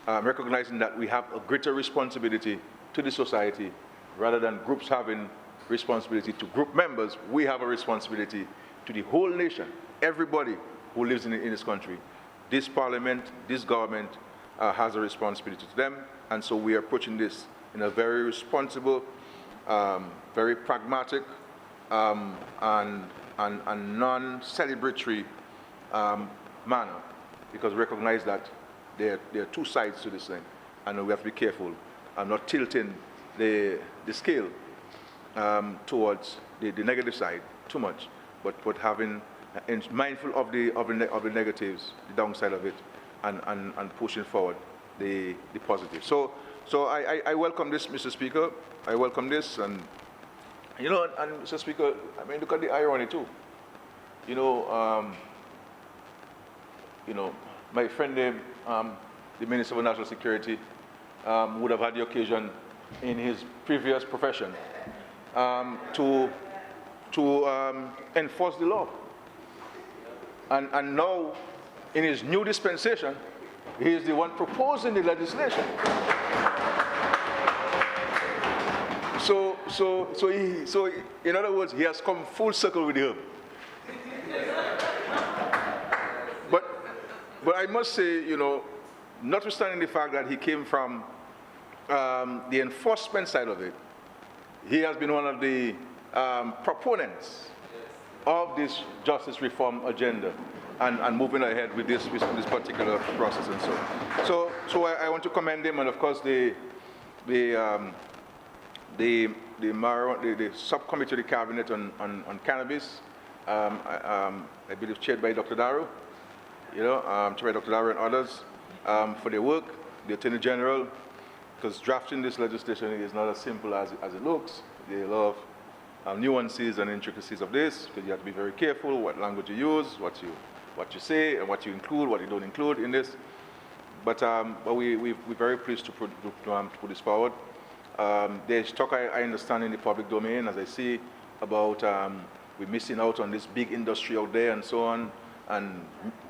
recognizing that we have a greater responsibility to the society rather than groups having responsibility to group members. We have a responsibility to the whole nation, everybody who lives in this country. This parliament, this government has a responsibility to them, and so we are approaching this in a very responsible, very pragmatic, and non-celebratory manner, because we recognize that there are two sides to this thing, and we have to be careful and not tilting the scale towards the negative side too much, but having mindful of the negatives, the downside of it, and pushing forward the positive. So I welcome this, Mr. Speaker. I welcome this, and you know, and Mr. Speaker, I mean, look at the irony too. You know, my friend, the Minister for National Security, would have had the occasion in his previous profession to enforce the law. And now, in his new dispensation, he is the one proposing the legislation. So in other words, he has come full circle with him. But I must say, you know, notwithstanding the fact that he came from the enforcement side of it, he has been one of the proponents of this justice reform agenda and moving ahead with this particular process and so. So I want to commend him, and of course the subcommittee of the cabinet on cannabis, I believe chaired by Dr. Darrow, chaired by Dr. Darrow and others, for their work, the Attorney General, because drafting this legislation is not as simple as it looks. There are a lot of nuances and intricacies of this, because you have to be very careful what language you use, what you say, and what you include, what you don't include in this. But we're very pleased to put this forward. There's talk, I understand, in the public domain, as I see, about we're missing out on this big industry out there and so on, and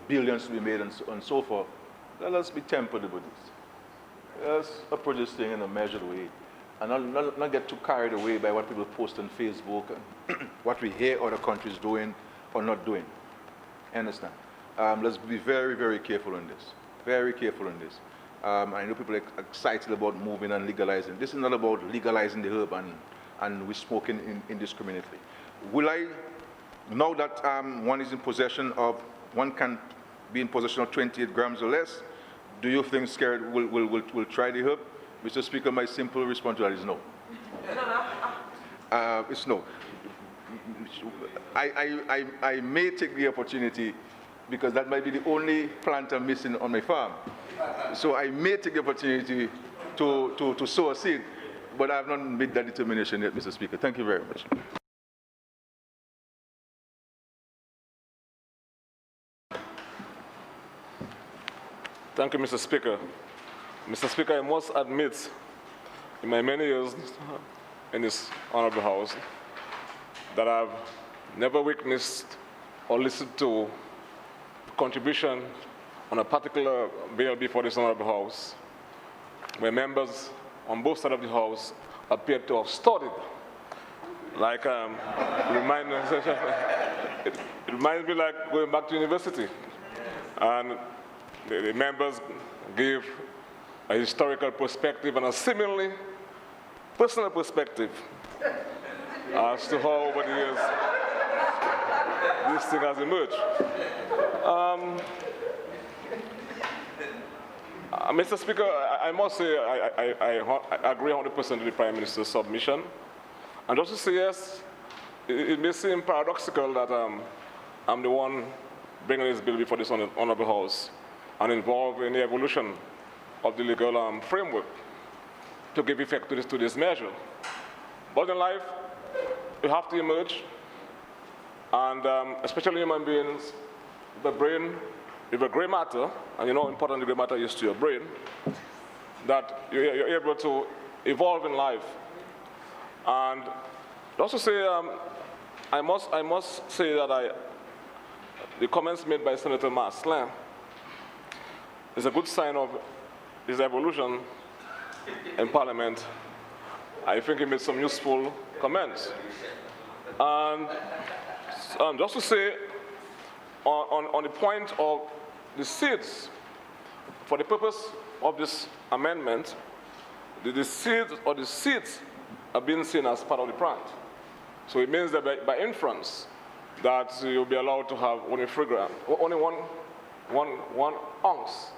billions to be made and so forth. Let us be tempered with this. Let's approach this thing in a measured way, and not get too carried away by what people post on Facebook and what we hear other countries doing or not doing. Understand? Let's be very, very careful on this. Very careful on this. I know people are excited about moving and legalizing. This is not about legalizing the herb and we smoking indiscriminately. Will I, now that one is in possession of, one can be in possession of 28 grams or less, do you think Scared will try the herb? Mr. Speaker, my simple response to that is no. It's no. I may take the opportunity, because that might be the only plant I'm missing on my farm. So I may take the opportunity to sow a seed, but I have not made that determination yet, Mr. Speaker. Thank you very much. Thank you, Mr. Speaker. Mr. Speaker, I must admit, in my many years in this honorable house, that I've never witnessed or listened to contribution on a particular bill before this Honorable House, where members on both sides of the House appeared to have studied. Like, it reminds me like going back to university. And the members gave a historical perspective and a similarly personal perspective as to how over the years this thing has emerged. Mr. Speaker, I must say I agree 100% with the Prime Minister's submission. And just to say yes, it may seem paradoxical that I'm the one bringing this bill before this Honorable House and involved in the evolution of the legal framework to give effect to this measure. But in life, you have to emerge, and especially human beings, the brain, with a gray matter, and you know how important the gray matter is to your brain, that you're able to evolve in life. And also say, I must say that the comments made by Senator Marcelin is a good sign of his evolution in Parliament. I think he made some useful comments. And just to say, on the point of the seeds, for the purpose of this amendment, the seeds are being seen as part of the plant. So it means that by inference, that you'll be allowed to have only 3 grams, only one ounce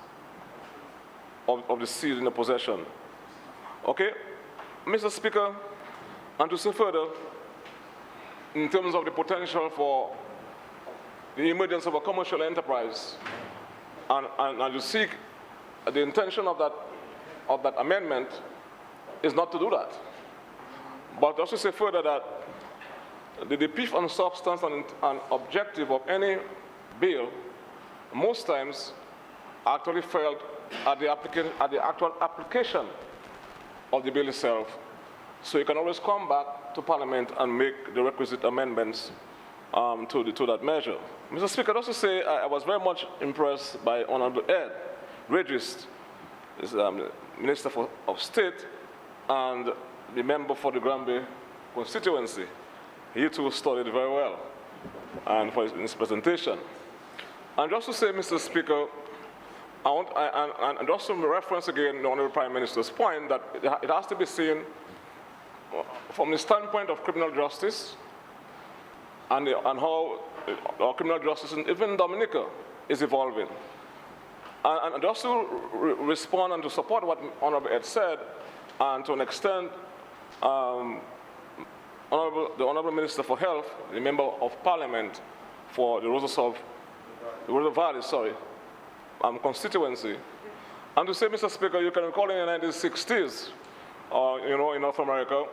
of the seed in the possession. Okay, Mr. Speaker, and to say further, in terms of the potential for the emergence of a commercial enterprise, and you seek the intention of that amendment is not to do that. But also say further that the pith and substance and objective of any bill most times actually failed at the actual application of the bill itself. So you can always come back to Parliament and make the requisite amendments to that measure. Mr. Speaker, I'd also say I was very much impressed by Honorable Ed Regis, the Minister of State and the member for the Granby constituency. He too studied very well and for his presentation. And just to say, Mr. Speaker, and just to reference again the Honorable Prime Minister's point that it has to be seen from the standpoint of criminal justice and how our criminal justice, even Dominica, is evolving. And just to respond and to support what Honorable Ed said, and to an extent, the Honorable Minister for Health, the Member of Parliament for the Rosa Valley, constituency. And to say, Mr. Speaker, you can recall in the 1960s, in North America,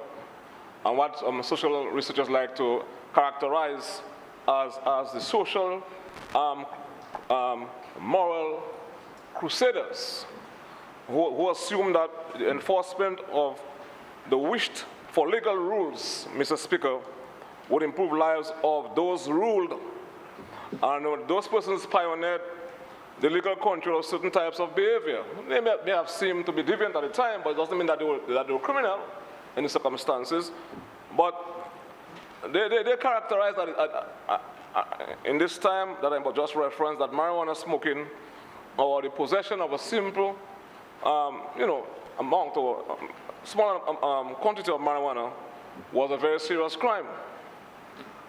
and what social researchers like to characterize as the social, moral crusaders who assumed that the enforcement of the wished for legal rules, Mr. Speaker, would improve lives of those ruled. And those persons pioneered the legal control of certain types of behavior. They may have seemed to be deviant at the time, but it doesn't mean that they were criminal in the circumstances. But they characterized that in this time that I just referenced, that marijuana smoking or the possession of a simple, amount or small quantity of marijuana was a very serious crime.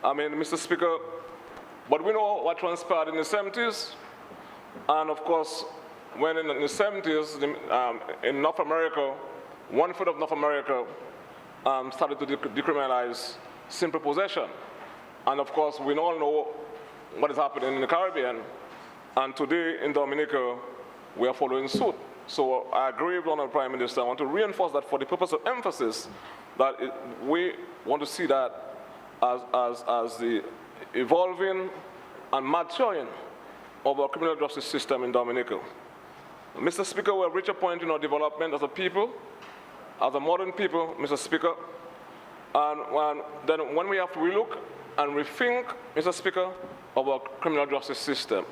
I mean, Mr. Speaker, but we know what transpired in the 70s. And of course, when in the 70s, in North America, 1/3 of North America started to decriminalize simple possession. And of course, we all know what is happening in the Caribbean. And today in Dominica, we are following suit. So I agree with the Honorable Prime Minister. I want to reinforce that for the purpose of emphasis, that we want to see that as the evolving and maturing of our criminal justice system in Dominica. Mr. Speaker, we have reached a point in our development as a people, as a modern people, Mr. Speaker, and then when we have to relook and rethink, Mr. Speaker, our criminal justice system.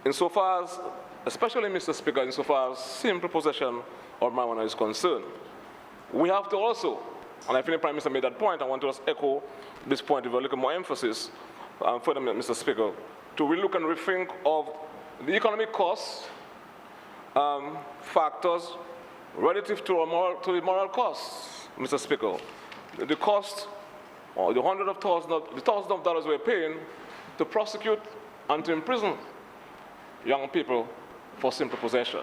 Insofar as, especially, Mr. Speaker, insofar as simple possession of marijuana is concerned, we have to also, and I think the Prime Minister made that point, I want to just echo this point with a little more emphasis, further, Mr. Speaker, to relook and rethink of the economic costs, factors relative to the moral costs, Mr. Speaker. The cost, or the thousands of dollars we're paying to prosecute and to imprison young people for simple possession.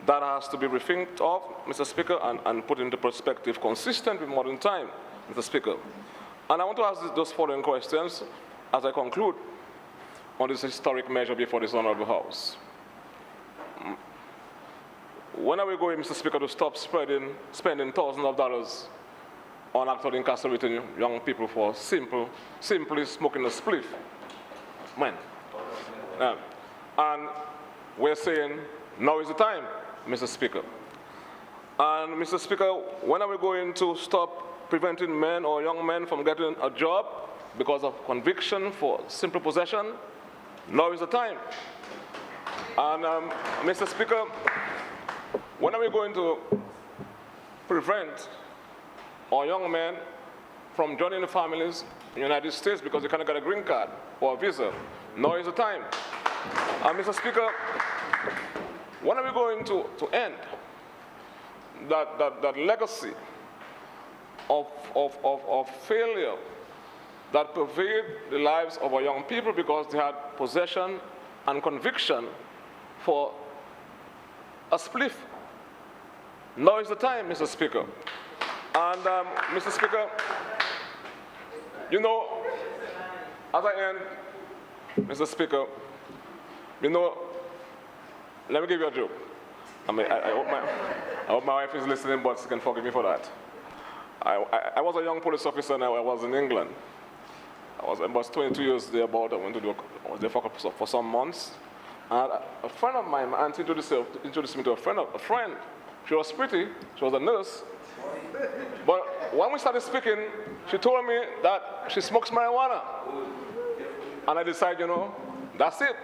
That has to be rethinked of, Mr. Speaker, and put into perspective consistent with modern time, Mr. Speaker. And I want to ask those following questions as I conclude on this historic measure before this Honorable House. When are we going, Mr. Speaker, to stop spending thousands of dollars on actually incarcerating young people for simply smoking a spliff? When? And we're saying now is the time, Mr. Speaker. And Mr. Speaker, when are we going to stop preventing men or young men from getting a job because of conviction for simple possession? Now is the time. And Mr. Speaker, when are we going to prevent our young men from joining the families in the United States because they cannot get a green card or a visa? Now is the time. And Mr. Speaker, when are we going to end that legacy of failure that pervade the lives of our young people because they had possession and conviction for a spliff? Now is the time, Mr. Speaker. And Mr. Speaker, you know, as I end, Mr. Speaker, you know, let me give you a joke. I mean, I hope my wife is listening, but she can forgive me for that. I was a young police officer and I was in England. I was 22 years there about. I was there for some months. And a friend of mine, my auntie introduced me to a friend. She was pretty, she was a nurse. But when we started speaking, she told me that she smokes marijuana. And I decided, you know, that's it.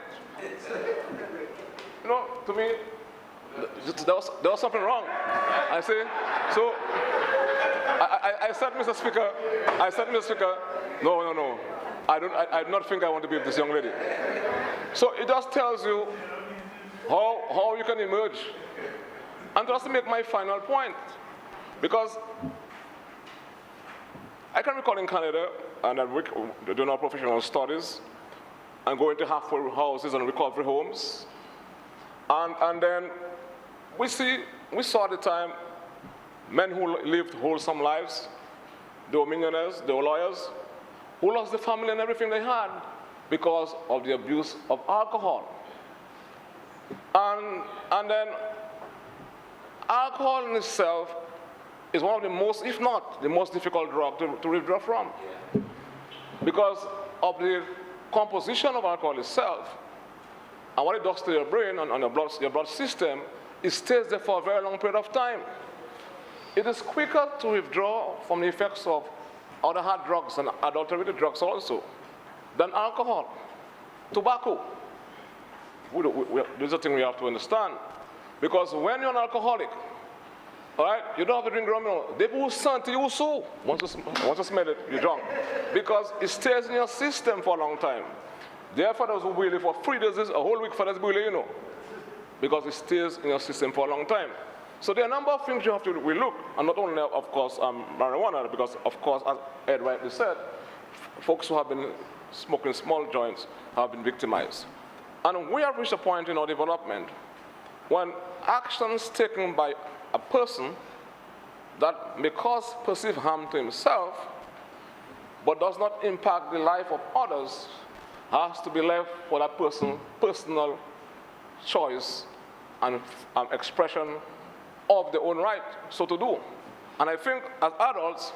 You know, to me, there was something wrong. I say, so I said, Mr. Speaker, no. I do not think I want to be with this young lady. So it just tells you how you can emerge. And just to make my final point, because I can recall in Canada, and I doing our professional studies, and going to halfway houses and recovery homes, and then we saw at the time men who lived wholesome lives, they were millionaires, they were lawyers, who lost their family and everything they had because of the abuse of alcohol. And then alcohol in itself is one of the most, if not the most difficult drug to withdraw from. Because of the composition of alcohol itself, and what it does to your brain and your blood system, it stays there for a very long period of time. It is quicker to withdraw from the effects of other hard drugs and adulterated drugs also than alcohol. Tobacco. This is a thing we have to understand. Because when you're an alcoholic, all right, you don't have to drink rum. They will send to you so. Once you smell it, you're drunk. Because it stays in your system for a long time. Therefore, those who will for 3 days, a whole week for this will, you know. Because it stays in your system for a long time. So there are a number of things you have to relook, and not only, of course, marijuana, because, of course, as Ed rightly said, folks who have been smoking small joints have been victimized. And we have reached a point in our development when actions taken by a person that may cause perceived harm to himself, but does not impact the life of others, has to be left for that person's personal choice and expression of their own right so to do. And I think as adults,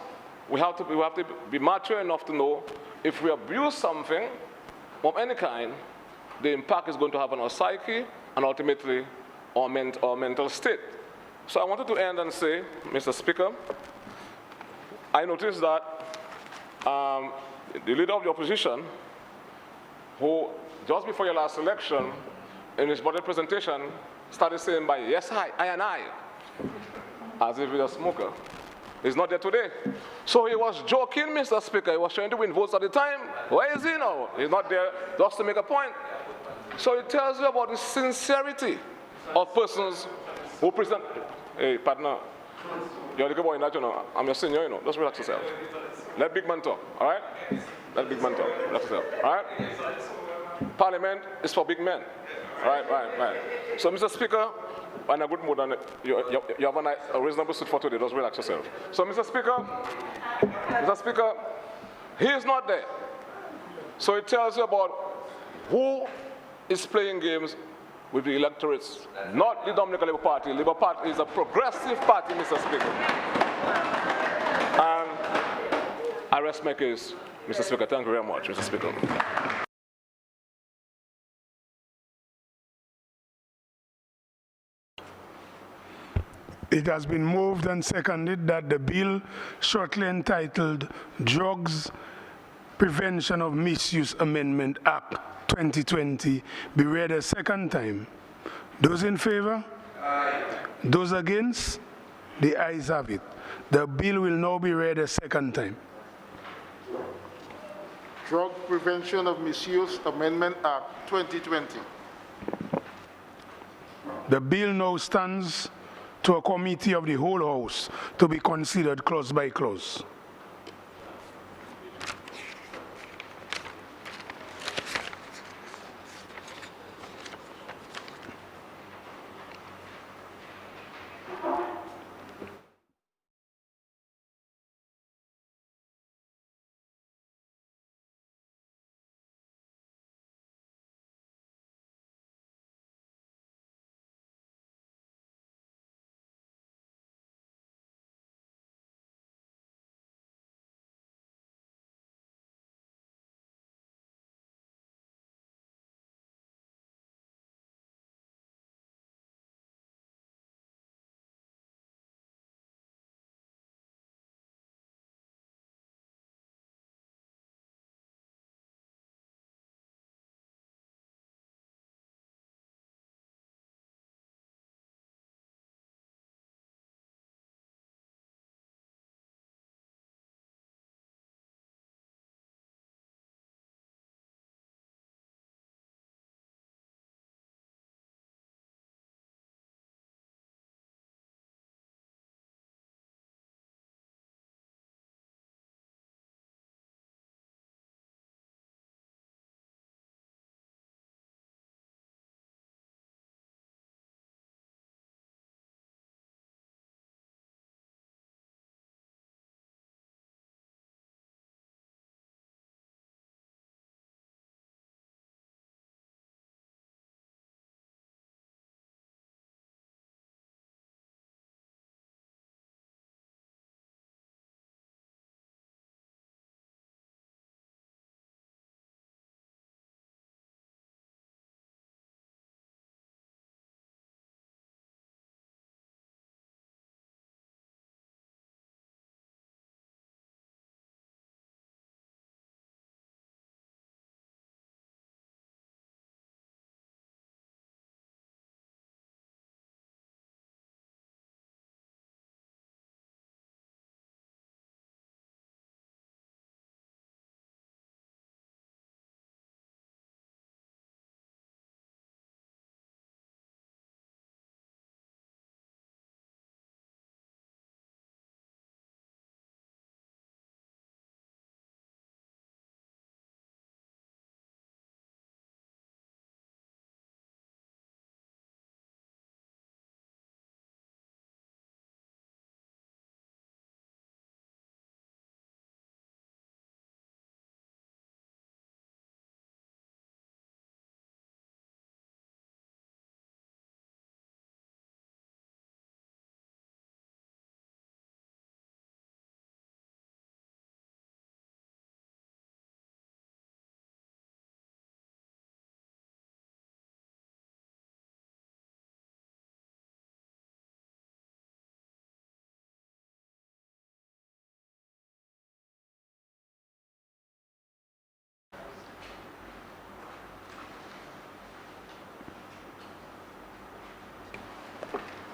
we have to be mature enough to know if we abuse something of any kind, the impact is going to have on our psyche and ultimately our mental state. So I wanted to end and say, Mr. Speaker, I noticed that the leader of the opposition, who just before your last election, in his budget presentation, started saying by yes, I and I, as if he's a smoker. He's not there today. So he was joking, Mr. Speaker. He was trying to win votes at the time. Where is he now? He's not there just to make a point. So it tells you about the sincerity of persons who present. Hey, partner, you're the good boy in that, you know. I'm your senior, you know. Just relax yourself. Let big man talk, all right? Let big man talk. Relax yourself, all right? Parliament is for big men. Right. So, Mr. Speaker, in a good mood, and you have a reasonable suit for today. Just relax yourself. So, Mr. Speaker, he is not there. So it tells you about who is playing games with the electorates, not the Dominica Labour Party. Labour Party is a progressive party, Mr. Speaker. And I rest my case, Mr. Speaker. Thank you very much, Mr. Speaker. It has been moved and seconded that the bill shortly entitled Drugs Prevention of Misuse Amendment Act 2020 be read a second time. Those in favor? Aye. Those against? The ayes have it. The bill will now be read a second time. Drug Prevention of Misuse Amendment Act 2020. The bill now stands to a committee of the whole House to be considered clause by clause.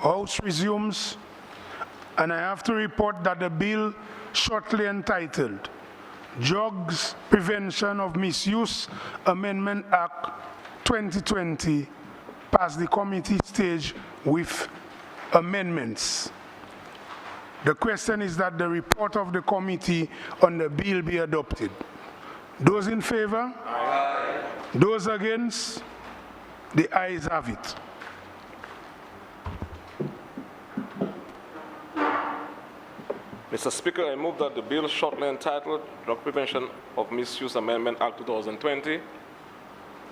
House resumes, and I have to report that the bill shortly entitled Drugs Prevention of Misuse Amendment Act 2020 passed the committee stage with amendments. The question is that the report of the committee on the bill be adopted. Those in favor? Aye. Those against? The ayes have it. Mr. Speaker, I move that the bill shortly entitled Drug Prevention of Misuse Amendment Act 2020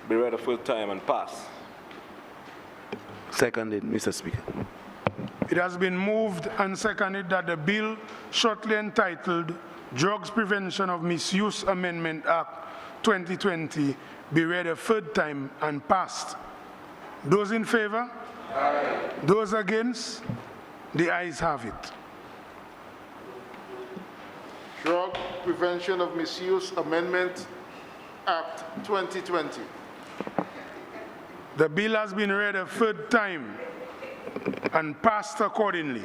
be read a full time and pass. Seconded, Mr. Speaker. It has been moved and seconded that the bill shortly entitled Drugs Prevention of Misuse Amendment Act 2020 be read a third time and passed. Those in favor? Aye. Those against? The ayes have it. Drug Prevention of Misuse Amendment Act 2020. The bill has been read a third time and passed accordingly.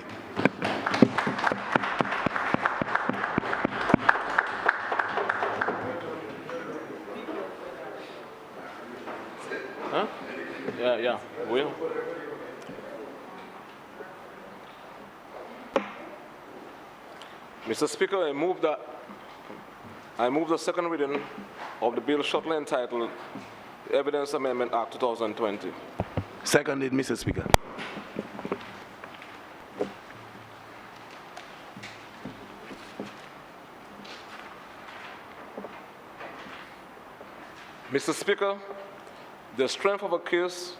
Huh? Yeah, will. Mr. Speaker, I move the second reading of the bill shortly entitled Evidence Amendment Act 2020. Seconded, Mr. Speaker. Mr. Speaker, the strength of a case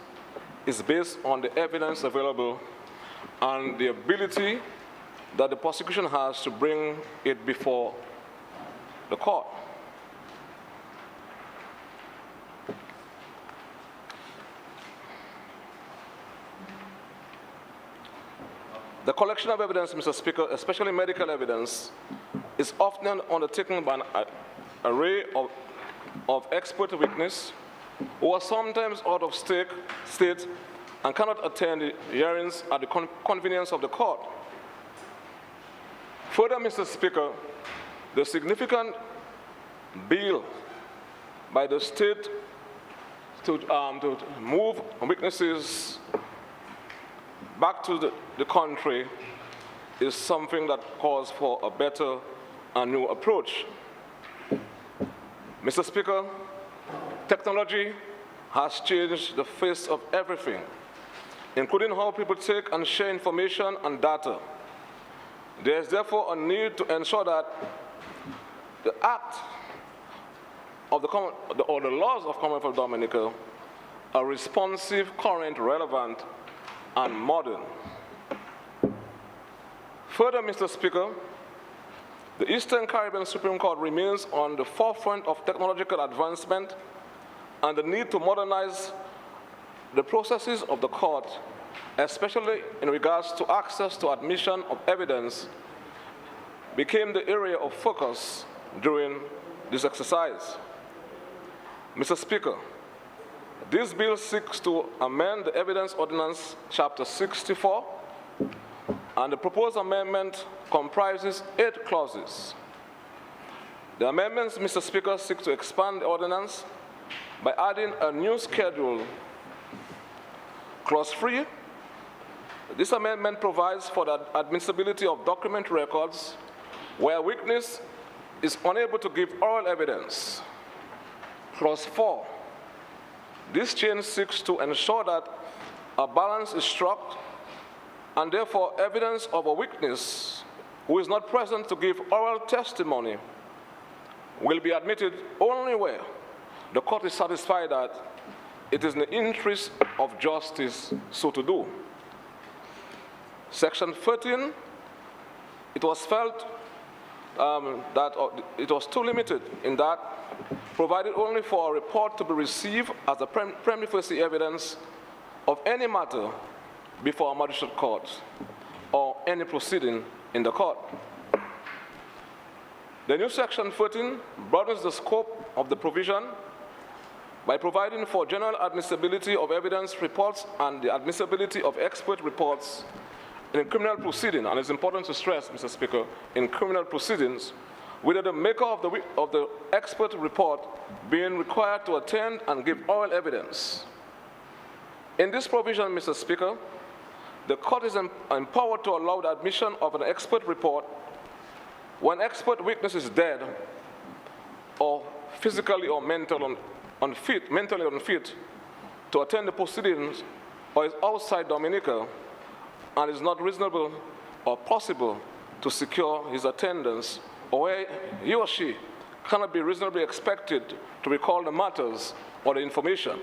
is based on the evidence available and the ability that the prosecution has to bring it before the court. The collection of evidence, Mr. Speaker, especially medical evidence, is often undertaken by an array of expert witnesses who are sometimes out of state and cannot attend the hearings at the convenience of the court. Further, Mr. Speaker, the significant bill by the state to move witnesses back to the country is something that calls for a better and new approach. Mr. Speaker, technology has changed the face of everything, including how people take and share information and data. There is therefore a need to ensure that the act of the laws of Commonwealth of Dominica are responsive, current, relevant, and modern. Further, Mr. Speaker, the Eastern Caribbean Supreme Court remains on the forefront of technological advancement, and the need to modernize the processes of the court, especially in regards to access to admission of evidence, became the area of focus during this exercise. Mr. Speaker, this bill seeks to amend the Evidence Ordinance, Chapter 64, and the proposed amendment comprises 8 clauses. The amendments, Mr. Speaker, seek to expand the ordinance by adding a new schedule, Clause 3. This amendment provides for the admissibility of document records where a witness is unable to give oral evidence. Clause 4. This change seeks to ensure that a balance is struck, and therefore evidence of a witness who is not present to give oral testimony will be admitted only where the court is satisfied that it is in the interest of justice so to do. Section 13, it was felt that it was too limited in that provided only for a report to be received as a prima facie evidence of any matter before a magistrate court or any proceeding in the court. The new Section 14 broadens the scope of the provision by providing for general admissibility of evidence reports and the admissibility of expert reports in criminal proceedings, and it's important to stress, Mr. Speaker, in criminal proceedings, whether the maker of the expert report being required to attend and give oral evidence. In this provision, Mr. Speaker, the court is empowered to allow the admission of an expert report when expert witness is dead or physically or mentally unfit to attend the proceedings or is outside Dominica and is not reasonable or possible to secure his attendance, or where he or she cannot be reasonably expected to recall the matters or the information.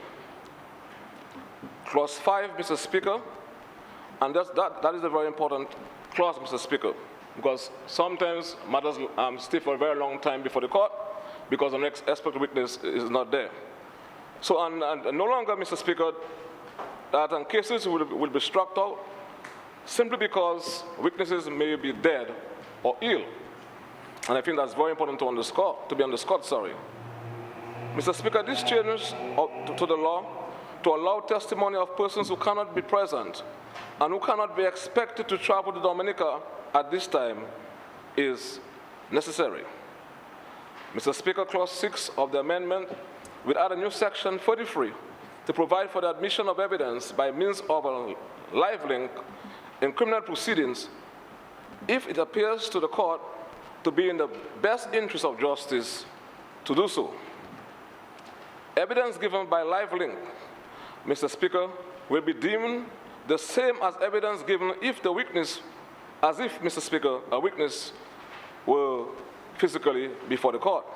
Clause 5, Mr. Speaker, and that is a very important clause, Mr. Speaker, because sometimes matters stay for a very long time before the court because the next expert witness is not there. So, and no longer, Mr. Speaker, that cases will be struck out simply because witnesses may be dead or ill. And I think that's very important to be underscored, sorry. Mr. Speaker, this change to the law to allow testimony of persons who cannot be present and who cannot be expected to travel to Dominica at this time is necessary. Mr. Speaker, Clause 6 of the amendment will add a new section 43 to provide for the admission of evidence by means of a live link in criminal proceedings if it appears to the court to be in the best interest of justice to do so. Evidence given by live link, Mr. Speaker, will be deemed the same as evidence given if the witness, as if, Mr. Speaker, a witness were physically before the court.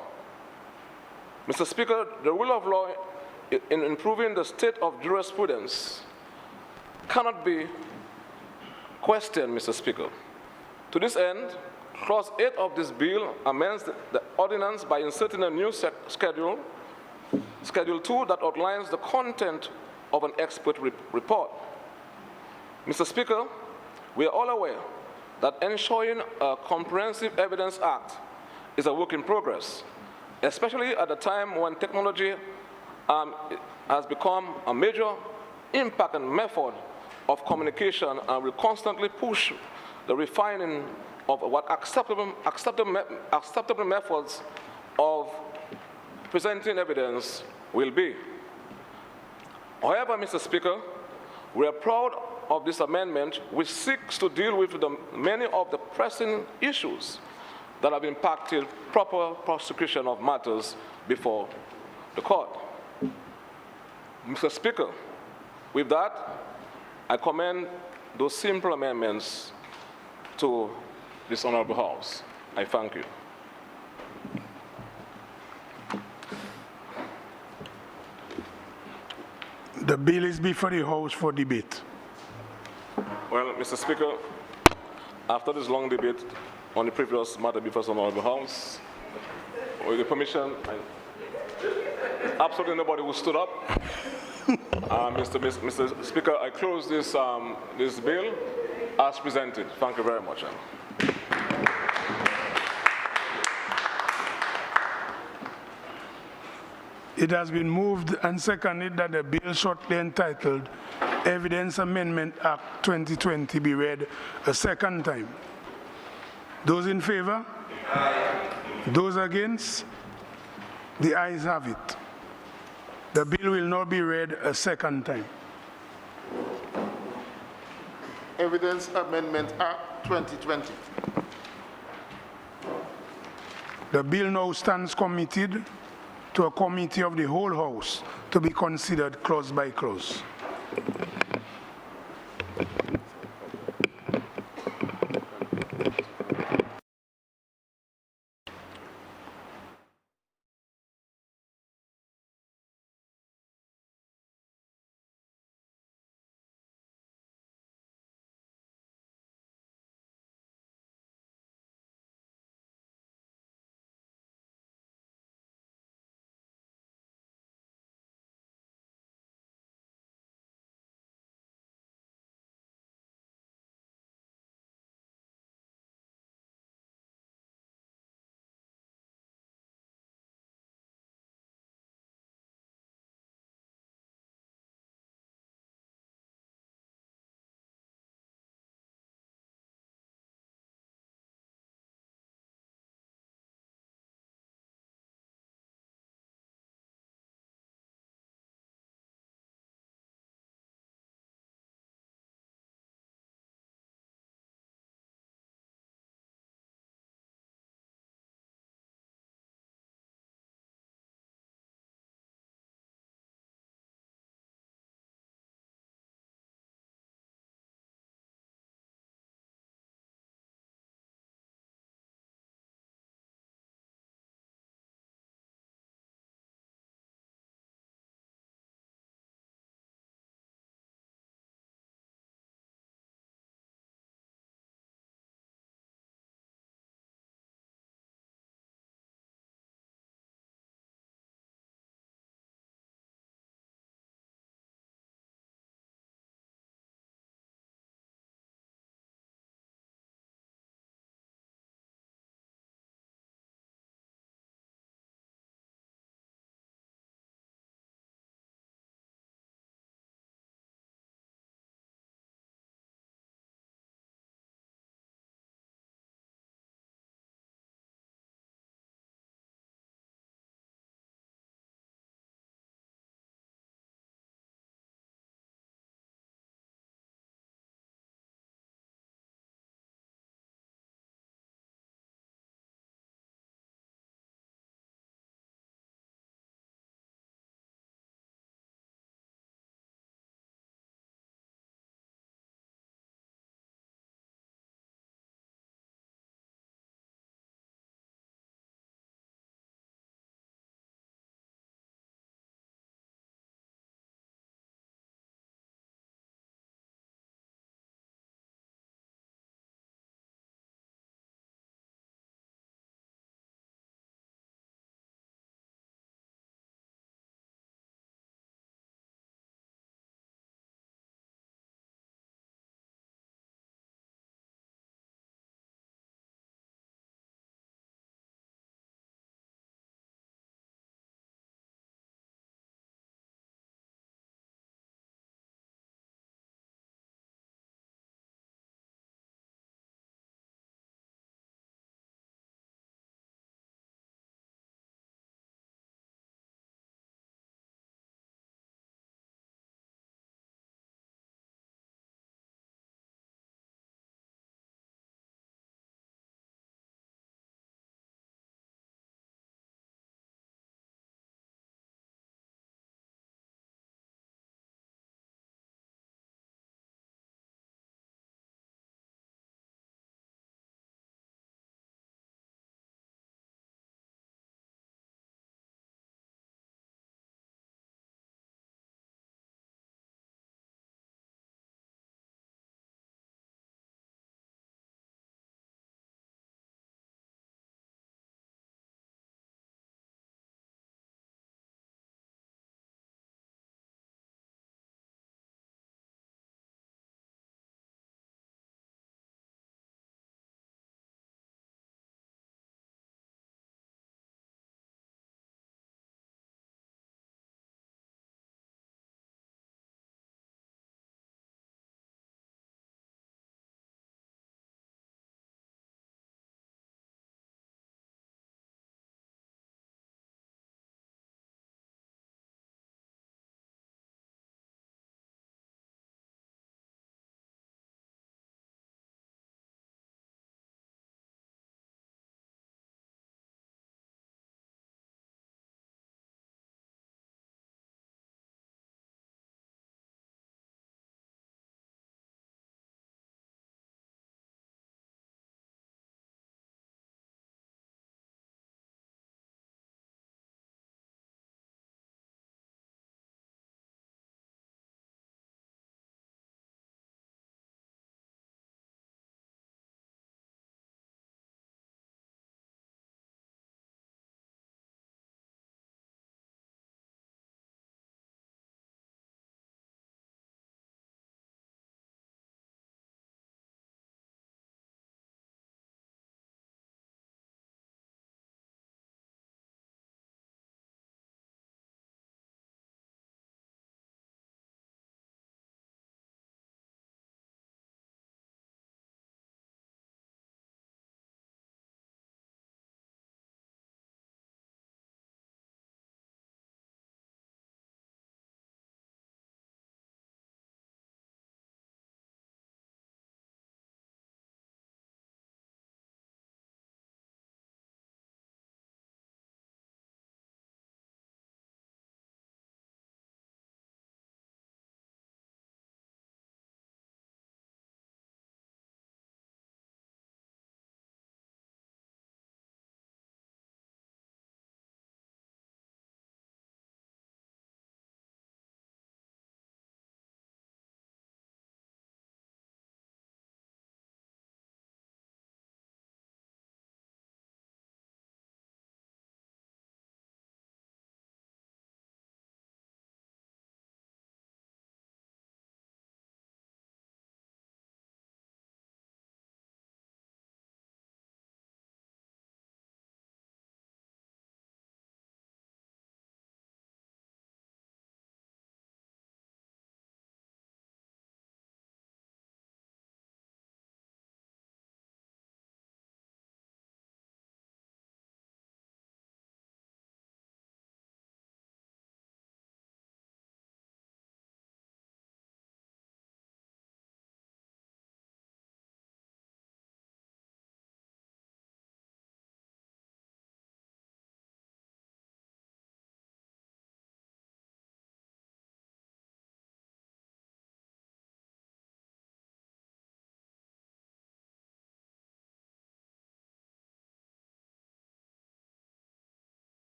Mr. Speaker, the rule of law in improving the state of jurisprudence cannot be questioned, Mr. Speaker. To this end, Clause 8 of this bill amends the ordinance by inserting a new schedule, Schedule 2, that outlines the content of an expert report. Mr. Speaker, we are all aware that ensuring a comprehensive evidence act is a work in progress, especially at a time when technology has become a major impact and method of communication and will constantly push the refining of what acceptable methods of presenting evidence will be. However, Mr. Speaker, we are proud of this amendment which seeks to deal with many of the pressing issues that have impacted proper prosecution of matters before the court. Mr. Speaker, with that, I commend those simple amendments to this honorable House. I thank you. The bill is before the House for debate. Well, Mr. Speaker, after this long debate on the previous matter before the honorable House, with your permission, absolutely nobody who stood up. Mr. Speaker, I close this bill as presented. Thank you very much. It has been moved and seconded that the bill shortly entitled Evidence Amendment Act 2020 be read a second time. Those in favor? Aye. Those against? The ayes have it. The bill will now be read a second time. Evidence Amendment Act 2020. The bill now stands committed to a committee of the whole House to be considered clause by clause.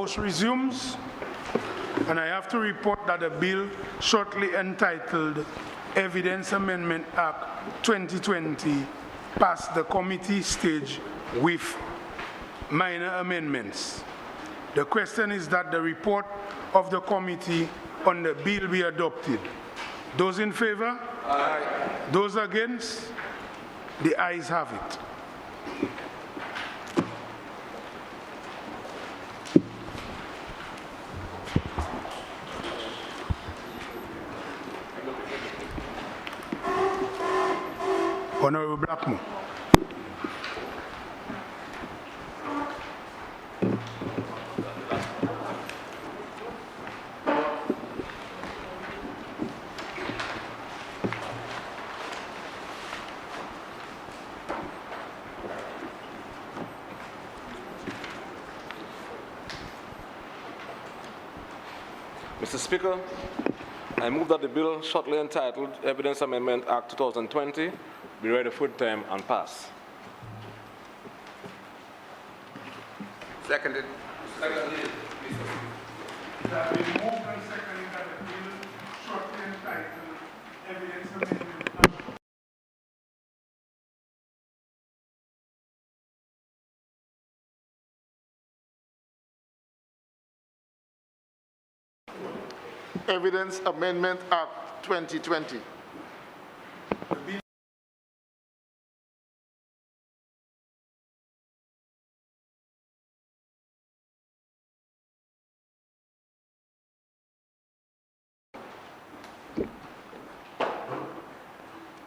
House resumes, and I have to report that the bill shortly entitled Evidence Amendment Act 2020 passed the committee stage with minor amendments. The question is that the report of the committee on the bill be adopted. Those in favor? Aye. Those against? The ayes have it. Honorable Blackmore. Mr. Speaker, I move that the bill shortly entitled Evidence Amendment Act 2020 be read a full time and pass. Seconded. It has been moved and seconded that the bill shortly entitled Evidence Amendment Act. Evidence Amendment Act 2020.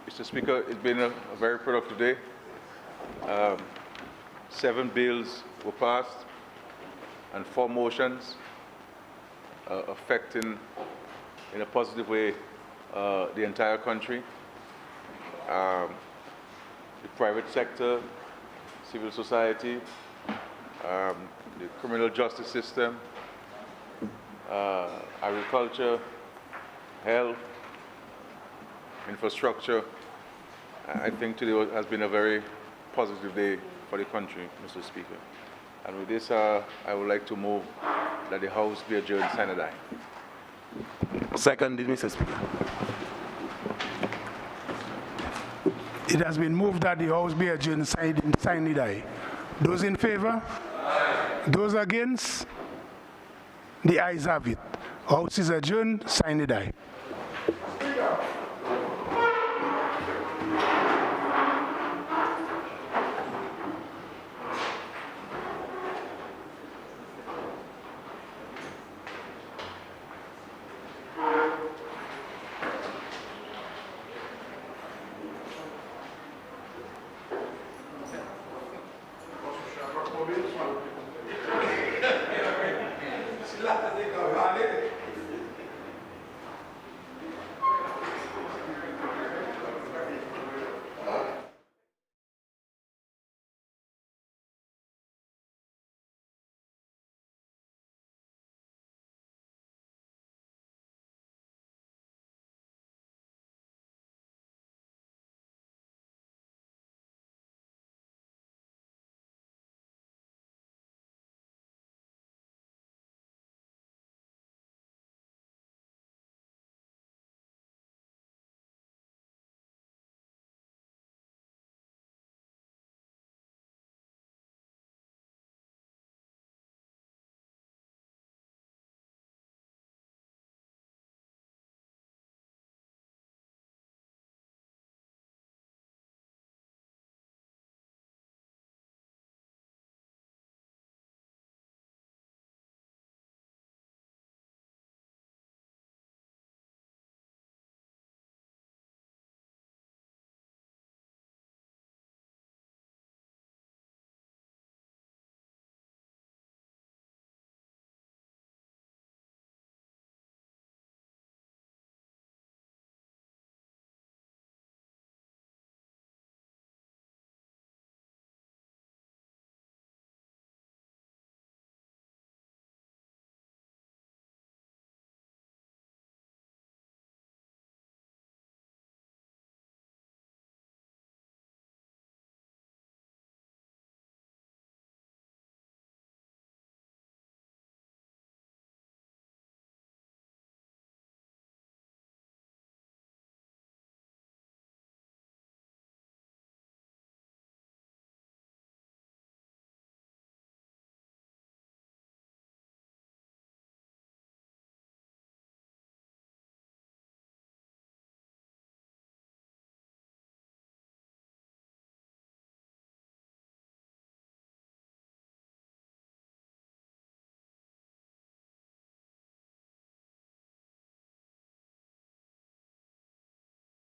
Mr. Speaker, it's been a very productive day. 7 bills were passed and 4 motions affecting in a positive way the entire country. The private sector, civil society, the criminal justice system, agriculture, health, infrastructure. I think today has been a very positive day for the country, Mr. Speaker. And with this, I would like to move that the House be adjourned sine die. Seconded, Mr. Speaker. It has been moved that the House be adjourned sine die. Those in favor? Aye. Those against? The ayes have it. House is adjourned sine die.